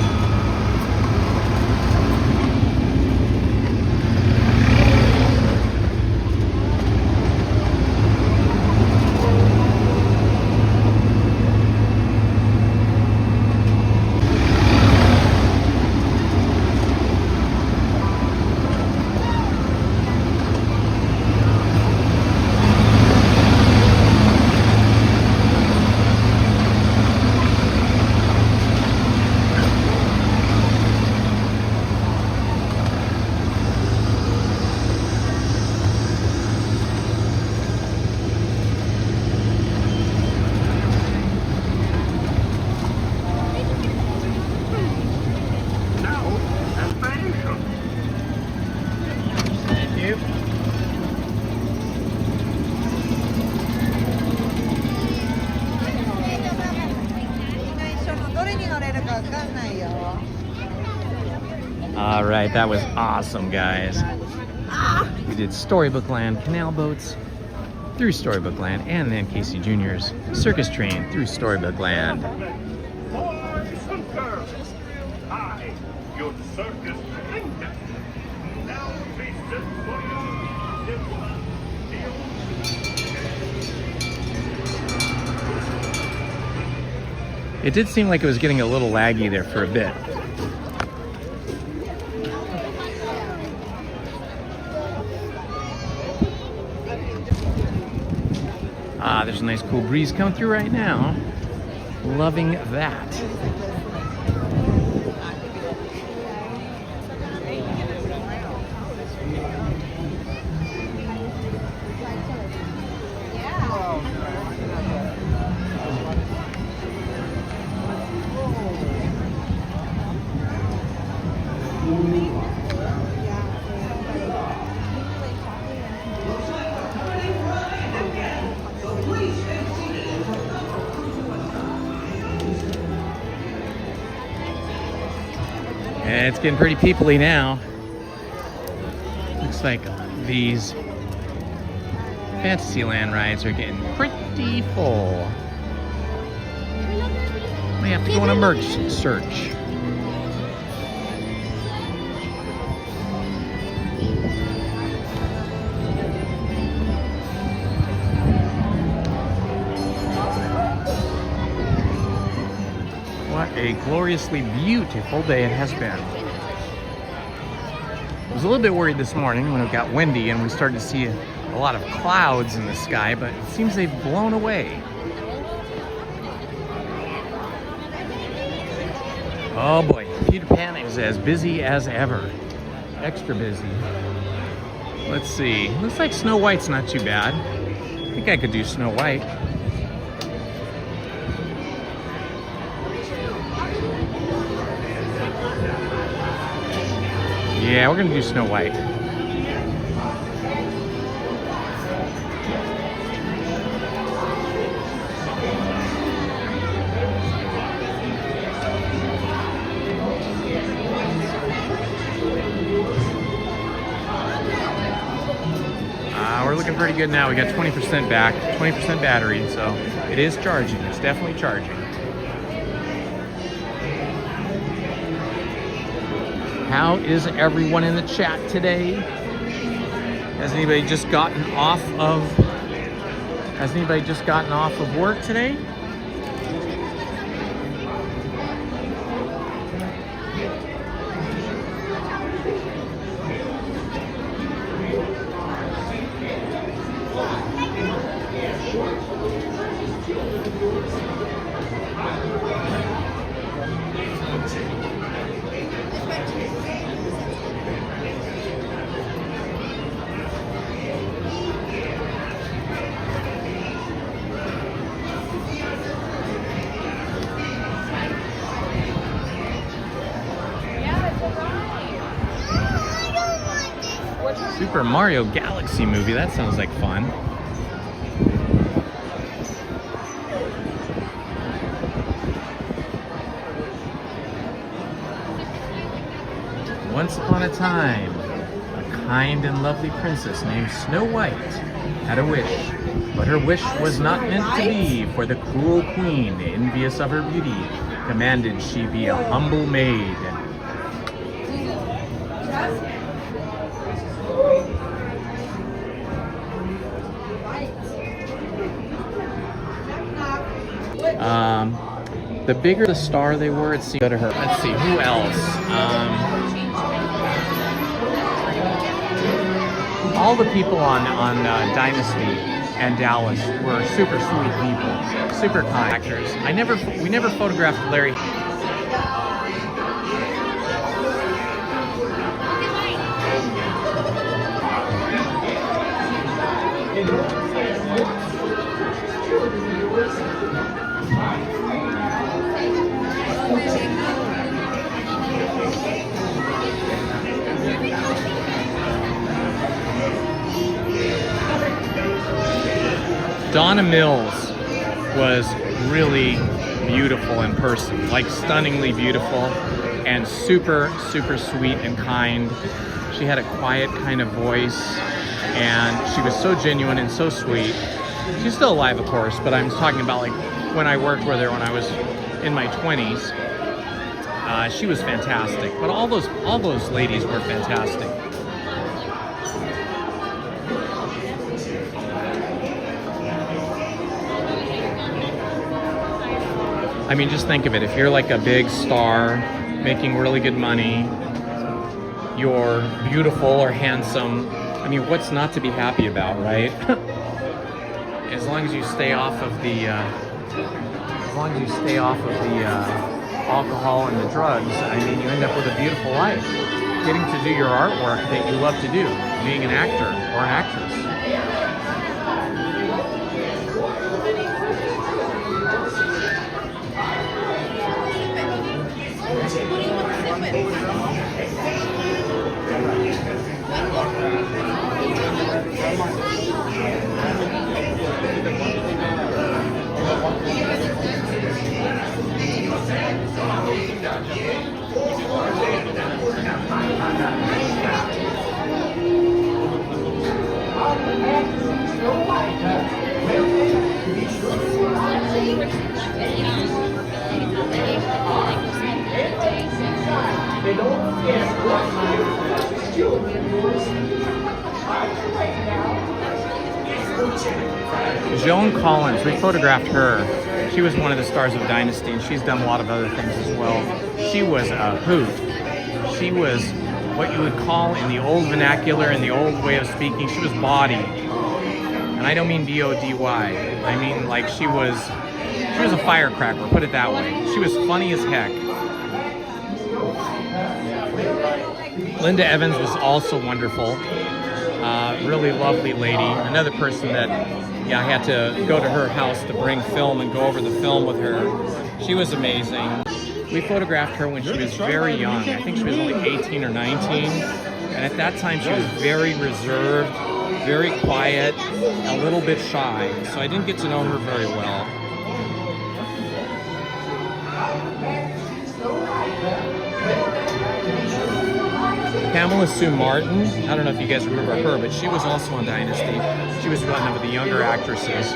All right, that was awesome, guys. We did Storybook Land, canal boats through Storybook Land, and then Casey Jr.'s circus train through Storybook Land. Boys and girls, I, your circus kingdom, now feasted for It did seem like it was getting a little laggy there for a bit. There's a nice cool breeze coming through right now. Loving that. And it's getting pretty peoply now. Looks like these Fantasyland rides are getting pretty full. We have to go on a merch search. What a gloriously beautiful day it has been. I was a little bit worried this morning when it got windy and we started to see a lot of clouds in the sky, but it seems they've blown away. Oh boy, Peter Pan is as busy as ever. Extra busy. Let's see, looks like Snow White's not too bad. I think I could do Snow White. Yeah, we're gonna do Snow White. We're looking pretty good now. We got 20% back, 20% battery, so it is charging. It's definitely charging. How is everyone in the chat today? Has anybody just gotten off of work today? Super Mario Galaxy movie, that sounds like fun. Once upon a time, a kind and lovely princess named Snow White had a wish, but her wish was not meant to be, for the cruel queen, envious of her beauty, commanded she be a humble maid. The bigger the star they were, it seemed to her. Let's see, who else? All the people on Dynasty and Dallas were super sweet people, super kind actors. We never photographed Larry. Donna Mills was really beautiful in person, like stunningly beautiful and super, super sweet and kind. She had a quiet kind of voice and she was so genuine and so sweet. She's still alive, of course, but I'm talking about like when I worked with her when I was in my 20s. She was fantastic, but all those ladies were fantastic. I mean, just think of it. If you're like a big star, making really good money, you're beautiful or handsome, I mean, what's not to be happy about, right? As long as you stay off of the, alcohol and the drugs, I mean, you end up with a beautiful life. Getting to do your artwork that you love to do, being an actor or an actress. Joan Collins, we photographed her. She was one of the stars of Dynasty, and she's done a lot of other things as well. She was a hoot. She was what you would call in the old vernacular, in the old way of speaking, she was bawdy. And I don't mean B-O-D-Y. I mean like she was a firecracker, put it that way. She was funny as heck. Linda Evans was also wonderful. Really lovely lady. Another person that, yeah, I had to go to her house to bring film and go over the film with her. She was amazing. We photographed her when she was very young. I think she was only 18 or 19. And at that time she was very reserved, very quiet, a little bit shy. So I didn't get to know her very well. Pamela Sue Martin, I don't know if you guys remember her, but she was also on Dynasty. She was one of the younger actresses.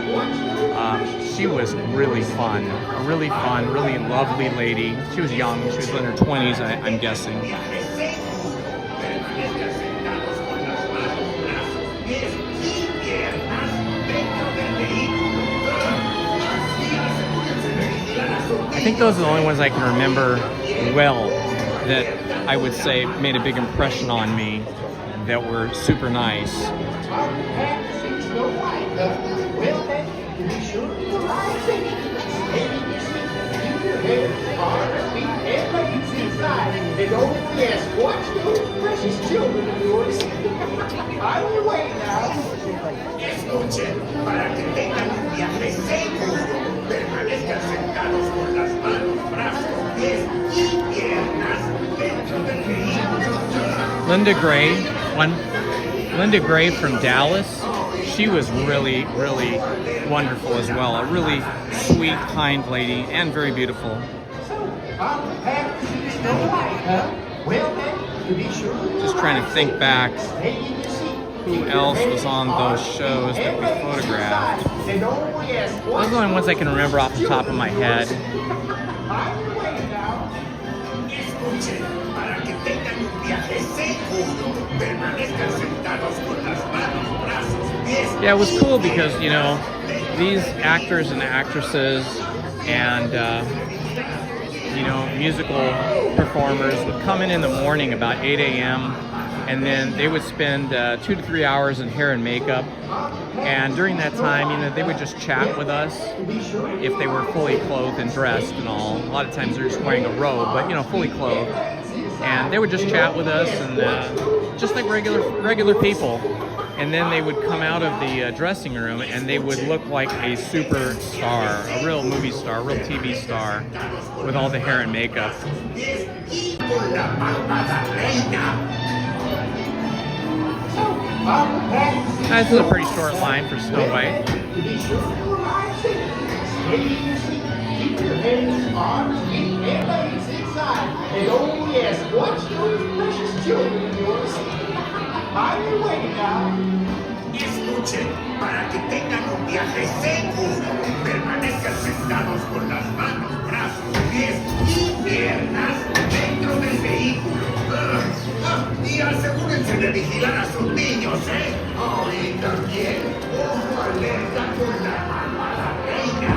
She was really fun, a really fun, really lovely lady. She was young, she was in her 20s, I'm guessing. I think those are the only ones I can remember well that I would say made a big impression on me, that were super nice. Linda Gray from Dallas, she was really, really wonderful as well. A really sweet, kind lady, and very beautiful. Well then, Just trying to think back who else was on those shows that we photographed. Those are the only ones I can remember off the top of my head. Yeah, it was cool because, you know, these actors and actresses and, you know, musical performers would come in the morning about 8 a.m. and then they would spend 2 to 3 hours in hair and makeup. And during that time, you know, they would just chat with us if they were fully clothed and dressed and all. A lot of times they're just wearing a robe, but, you know, fully clothed. And they would just chat with us and just like regular people. And then they would come out of the dressing room and they would look like a superstar, a real movie star, a real TV star with all the hair and makeup. This is a pretty short line for Snow White. Keep your hands, arms, feet, and legs inside. And oh yes, watch those precious children of yours. Are you waiting now? Escuchen, para que tengan un viaje seguro, permanezcan sentados con las manos, brazos, pies y piernas dentro del vehículo. Y asegúrense de vigilar a sus niños, ¿eh? Oh, y también, ojo alerta con la malvada reina.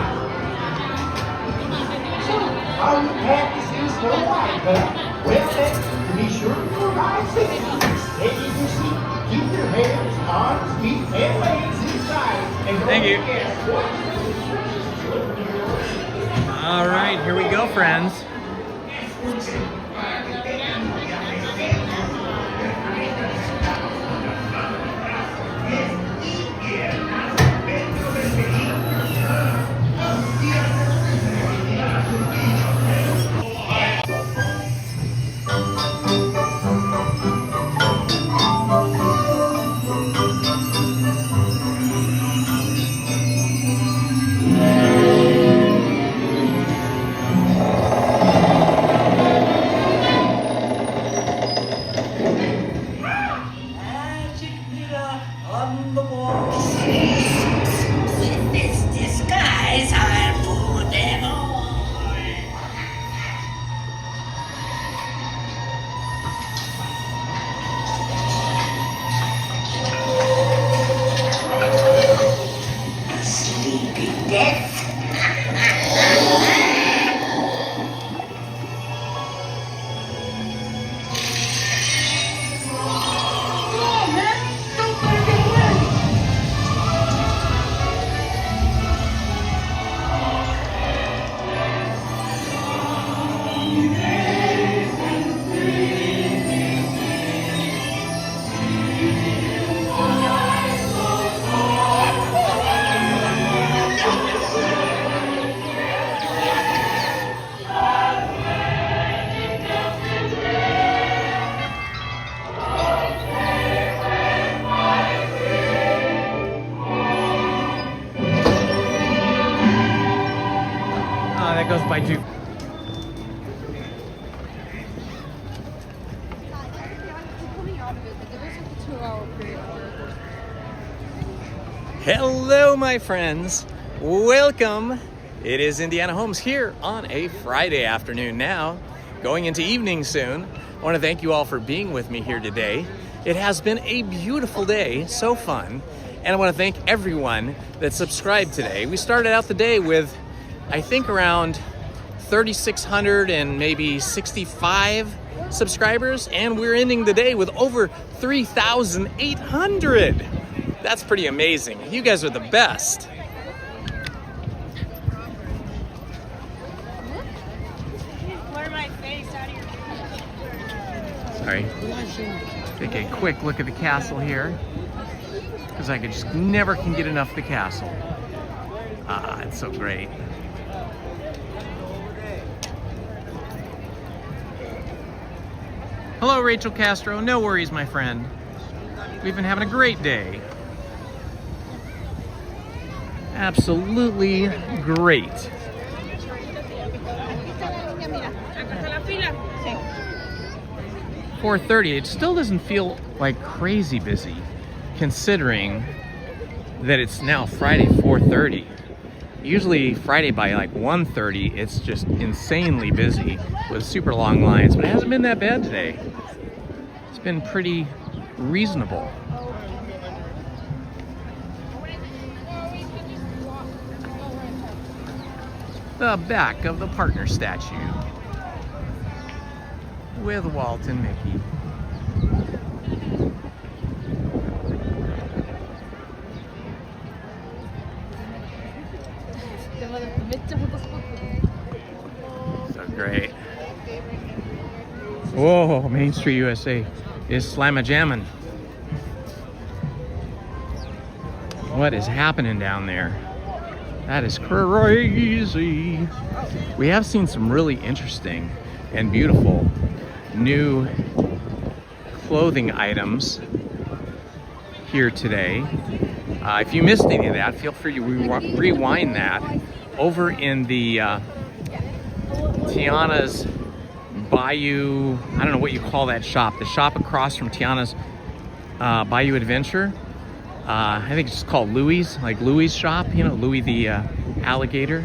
Are you happy to see Snow White, huh? Well then, be sure to arrive safely. Stay in your seat. Keep your hands, arms, feet, and legs inside. And Thank you. All right, here we go, friends. Goes by too. Hello, my friends. Welcome. It is Indiana Holmes here on a Friday afternoon now, going into evening soon. I want to thank you all for being with me here today. It has been a beautiful day, so fun. And I want to thank everyone that subscribed today. We started out the day with, I think, around 3,600 and maybe 65 subscribers, and we're ending the day with over 3,800. That's pretty amazing. You guys are the best. Sorry. Take a quick look at the castle here, because I just never can get enough of the castle. Ah, it's so great. Hello, Rachel Castro. No worries, my friend. We've been having a great day. Absolutely great. 4:30, it still doesn't feel like crazy busy, considering that it's now Friday 4:30. Usually Friday by like 1:30, it's just insanely busy with super long lines, but it hasn't been that bad today. It's been pretty reasonable. The back of the partner statue with Walt and Mickey. So great. Whoa, Main Street USA is slamma-jammin'. What is happening down there? That is crazy. We have seen some really interesting and beautiful new clothing items here today. If you missed any of that, feel free to rewind that over in the Tiana's Bayou, I don't know what you call that shop, the shop across from Tiana's Bayou Adventure. I think it's just called Louie's, like Louie's shop, you know, Louie the alligator.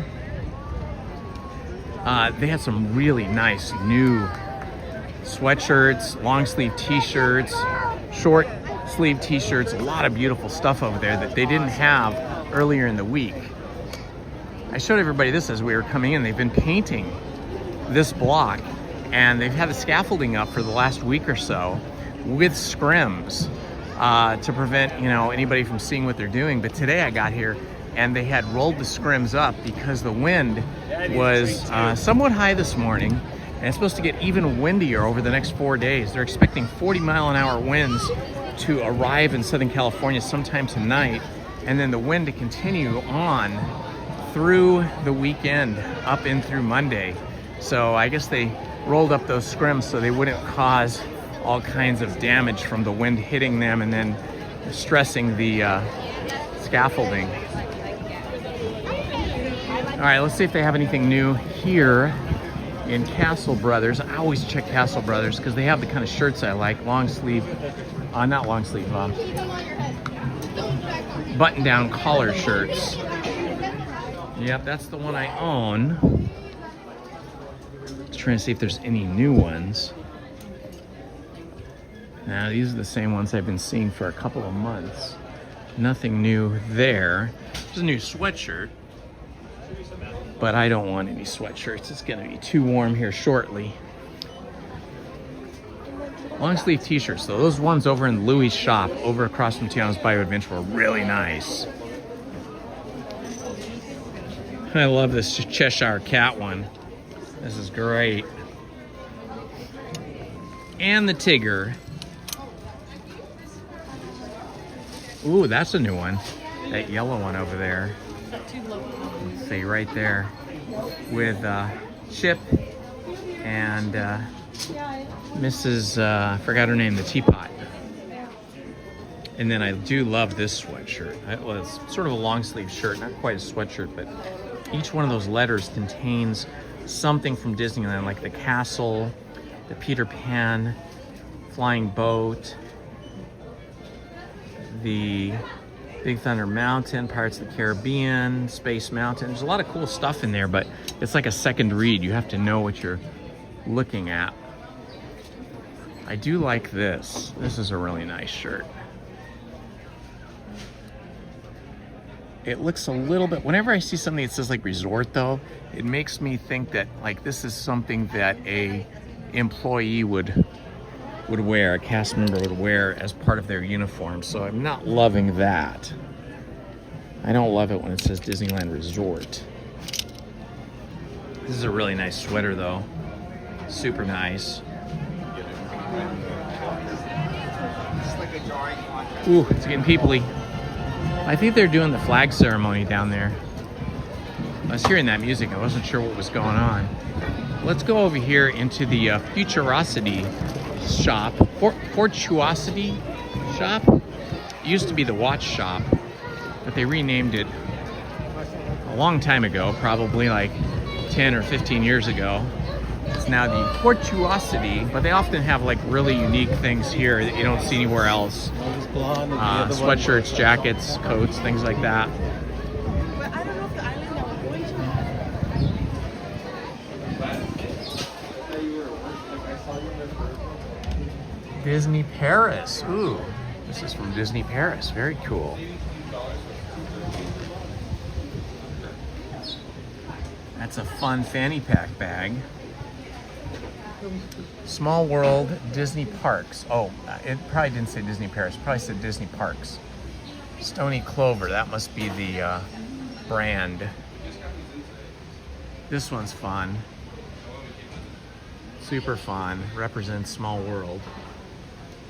They had some really nice new sweatshirts, long sleeve t-shirts, short sleeve t-shirts, a lot of beautiful stuff over there that they didn't have earlier in the week. I showed everybody this as we were coming in. They've been painting this block and they've had the scaffolding up for the last week or so with scrims to prevent, you know, anybody from seeing what they're doing. But today I got here and they had rolled the scrims up because the wind was somewhat high this morning, and it's supposed to get even windier over the next 4 days. They're expecting 40-mile-an-hour winds to arrive in Southern California sometime tonight, and then the wind to continue on through the weekend up in through Monday. So I guess they rolled up those scrims so they wouldn't cause all kinds of damage from the wind hitting them and then stressing the scaffolding. All right, let's see if they have anything new here in Castle Brothers. I always check Castle Brothers because they have the kind of shirts I like, long sleeve, not long sleeve, button down collar shirts. Yep, that's the one I own. Just trying to see if there's any new ones. Now, these are the same ones I've been seeing for a couple of months. Nothing new there. There's a new sweatshirt, but I don't want any sweatshirts. It's gonna be too warm here shortly. Long sleeve t-shirts though. Those ones over in Louie's shop, over across from Tiana's Bayou Adventure, were really nice. I love this Cheshire Cat one. This is great. And the Tigger. Ooh, that's a new one. That yellow one over there. Let's see, right there. With Chip and Mrs. I forgot her name, the teapot. And then I do love this sweatshirt. Well, it's sort of a long sleeve shirt, not quite a sweatshirt, but each one of those letters contains something from Disneyland, like the castle, the Peter Pan flying boat, the Big Thunder Mountain, Pirates of the Caribbean, Space Mountain. There's a lot of cool stuff in there, but it's like a second read. You have to know what you're looking at. I do like this. This is a really nice shirt. It looks a little bit, whenever I see something that says like resort though, it makes me think that like this is something that a employee would wear, a cast member would wear as part of their uniform. So I'm not loving that. I don't love it when it says Disneyland Resort. This is a really nice sweater though. Super nice. Ooh, it's getting peoply. I think they're doing the flag ceremony down there. I was hearing that music. I wasn't sure what was going on. Let's go over here into the Futurosity shop. Fortuosity shop. It used to be the watch shop, but they renamed it a long time ago, probably like 10 or 15 years ago. is now the Tortuosity, but they often have like really unique things here that you don't see anywhere else. Sweatshirts, jackets, coats, things like that. But I don't know if the island that we're going to. Disney Paris. Ooh, this is from Disney Paris. Very cool. That's a fun fanny pack bag. Small World Disney Parks. Oh, it probably didn't say Disney Paris. It probably said Disney Parks. Stony Clover. That must be the brand. This one's fun. Super fun. Represents Small World.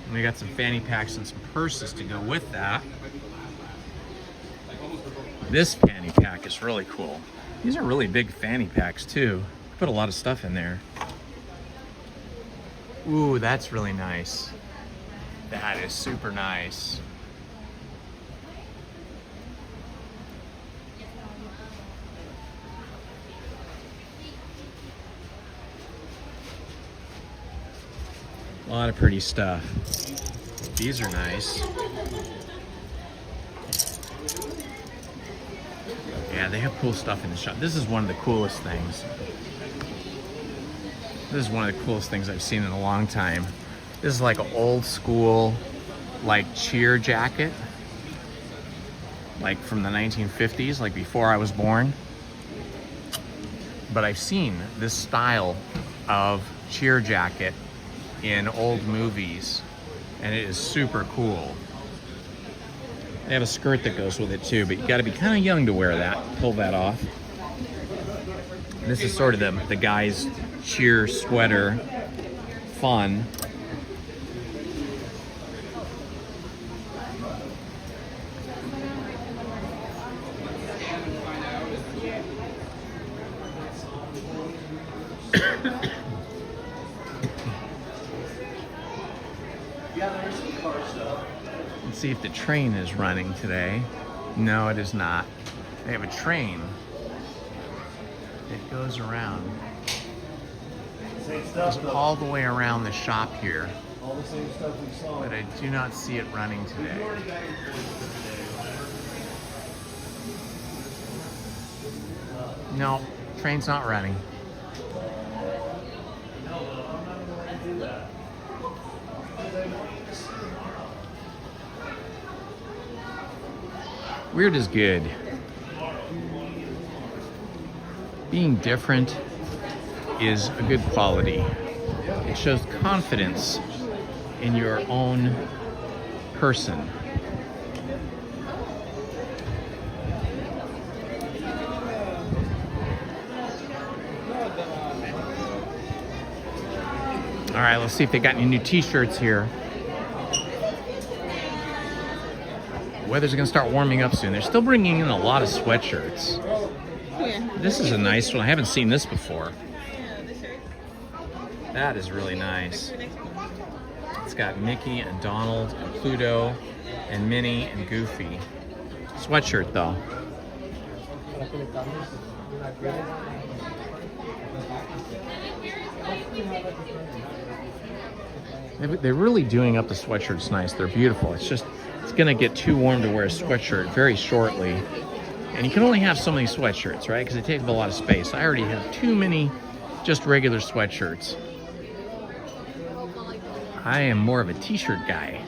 And we got some fanny packs and some purses to go with that. This fanny pack is really cool. These are really big fanny packs too. Put a lot of stuff in there. Ooh, that's really nice. That is super nice. A lot of pretty stuff. These are nice. Yeah, they have cool stuff in the shop. This is one of the coolest things. This is one of the coolest things I've seen in a long time. This is like an old school, like cheer jacket. Like from the 1950s, like before I was born. But I've seen this style of cheer jacket in old movies, and it is super cool. They have a skirt that goes with it too, but you got to be kind of young to wear that, pull that off. And this is sort of the guy's cheer sweater, fun. Let's see if the train is running today. No, it is not. They have a train that goes around. Goes all the way around the shop here. All the same stuff we saw. But I do not see it running today. No, train's not running. Weird is good. Being different is a good quality. It shows confidence in your own person. All right, let's see if they got any new t-shirts here. The weather's gonna start warming up soon. They're still bringing in a lot of sweatshirts. Yeah. This is a nice one. I haven't seen this before. That is really nice. It's got Mickey and Donald and Pluto and Minnie and Goofy. Sweatshirt though. They're really doing up the sweatshirts nice. They're beautiful. It's just, it's gonna get too warm to wear a sweatshirt very shortly. And you can only have so many sweatshirts, right? Because they take up a lot of space. I already have too many just regular sweatshirts. I am more of a t-shirt guy.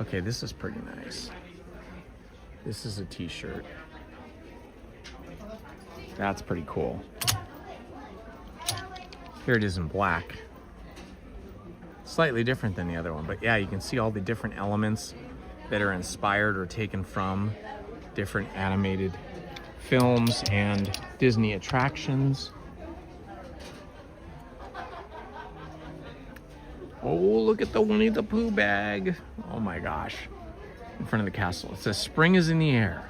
Okay, this is pretty nice. This is a t-shirt. That's pretty cool. Here it is in black. Slightly different than the other one, but yeah, you can see all the different elements that are inspired or taken from different animated films and Disney attractions. Oh, look at the Winnie the Pooh bag. Oh my gosh. In front of the castle. It says spring is in the air.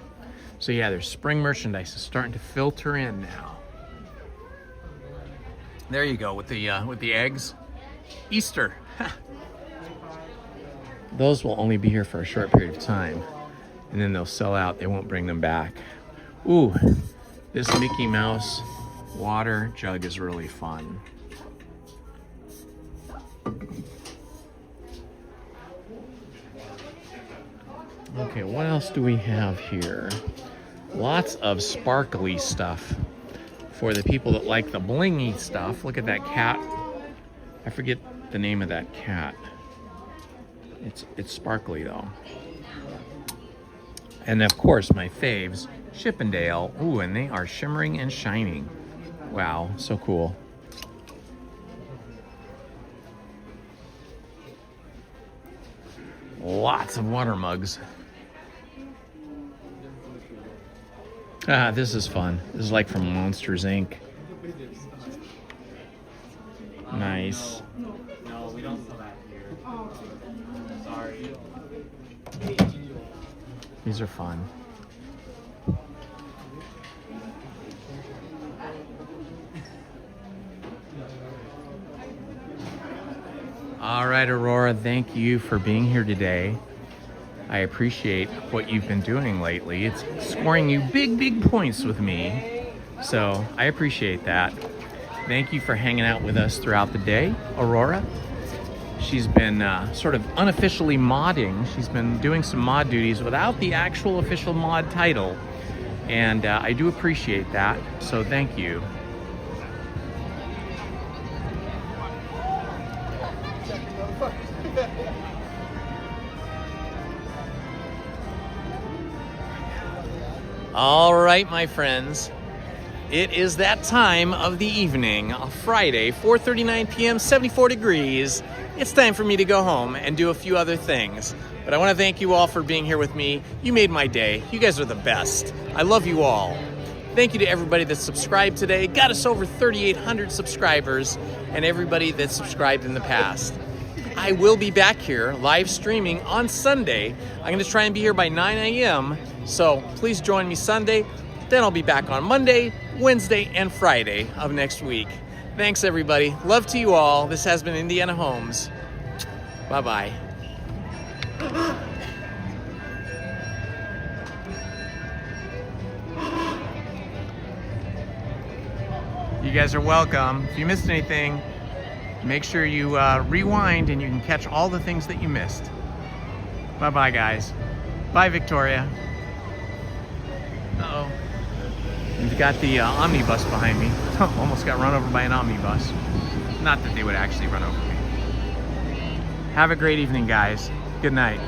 So yeah, there's spring merchandise is starting to filter in now. There you go with the eggs. Easter. Those will only be here for a short period of time, and then they'll sell out. They won't bring them back. Ooh, this Mickey Mouse water jug is really fun. Okay, what else do we have here? Lots of sparkly stuff for the people that like the blingy stuff. Look at that cat. I forget the name of that cat. It's sparkly though. And of course, my faves, Chippendale. Ooh, and they are shimmering and shining. Wow, so cool. Lots of water mugs. Ah, this is fun. This is like from Monsters, Inc. Nice. No, we don't sell that here. Sorry. These are fun. All right, Aurora, thank you for being here today. I appreciate what you've been doing lately. It's scoring you big points with me. So I appreciate that. Thank you for hanging out with us throughout the day, Aurora. She's been sort of unofficially modding. She's been doing some mod duties without the actual official mod title. And I do appreciate that, so thank you. All right, my friends, it is that time of the evening, Friday, 4:39 p.m., 74 degrees. It's time for me to go home and do a few other things. But I want to thank you all for being here with me. You made my day. You guys are the best. I love you all. Thank you to everybody that subscribed today. Got us over 3,800 subscribers, and everybody that subscribed in the past. I will be back here live streaming on Sunday. I'm going to try and be here by 9 a.m., so please join me Sunday. Then I'll be back on Monday, Wednesday, and Friday of next week. Thanks, everybody. Love to you all. This has been Indiana Holmes. Bye-bye. You guys are welcome. If you missed anything, make sure you rewind and you can catch all the things that you missed. Bye-bye, guys. Bye, Victoria. Uh-oh. We've got the omnibus behind me. Almost got run over by an omnibus. Not that they would actually run over me. Have a great evening, guys. Good night.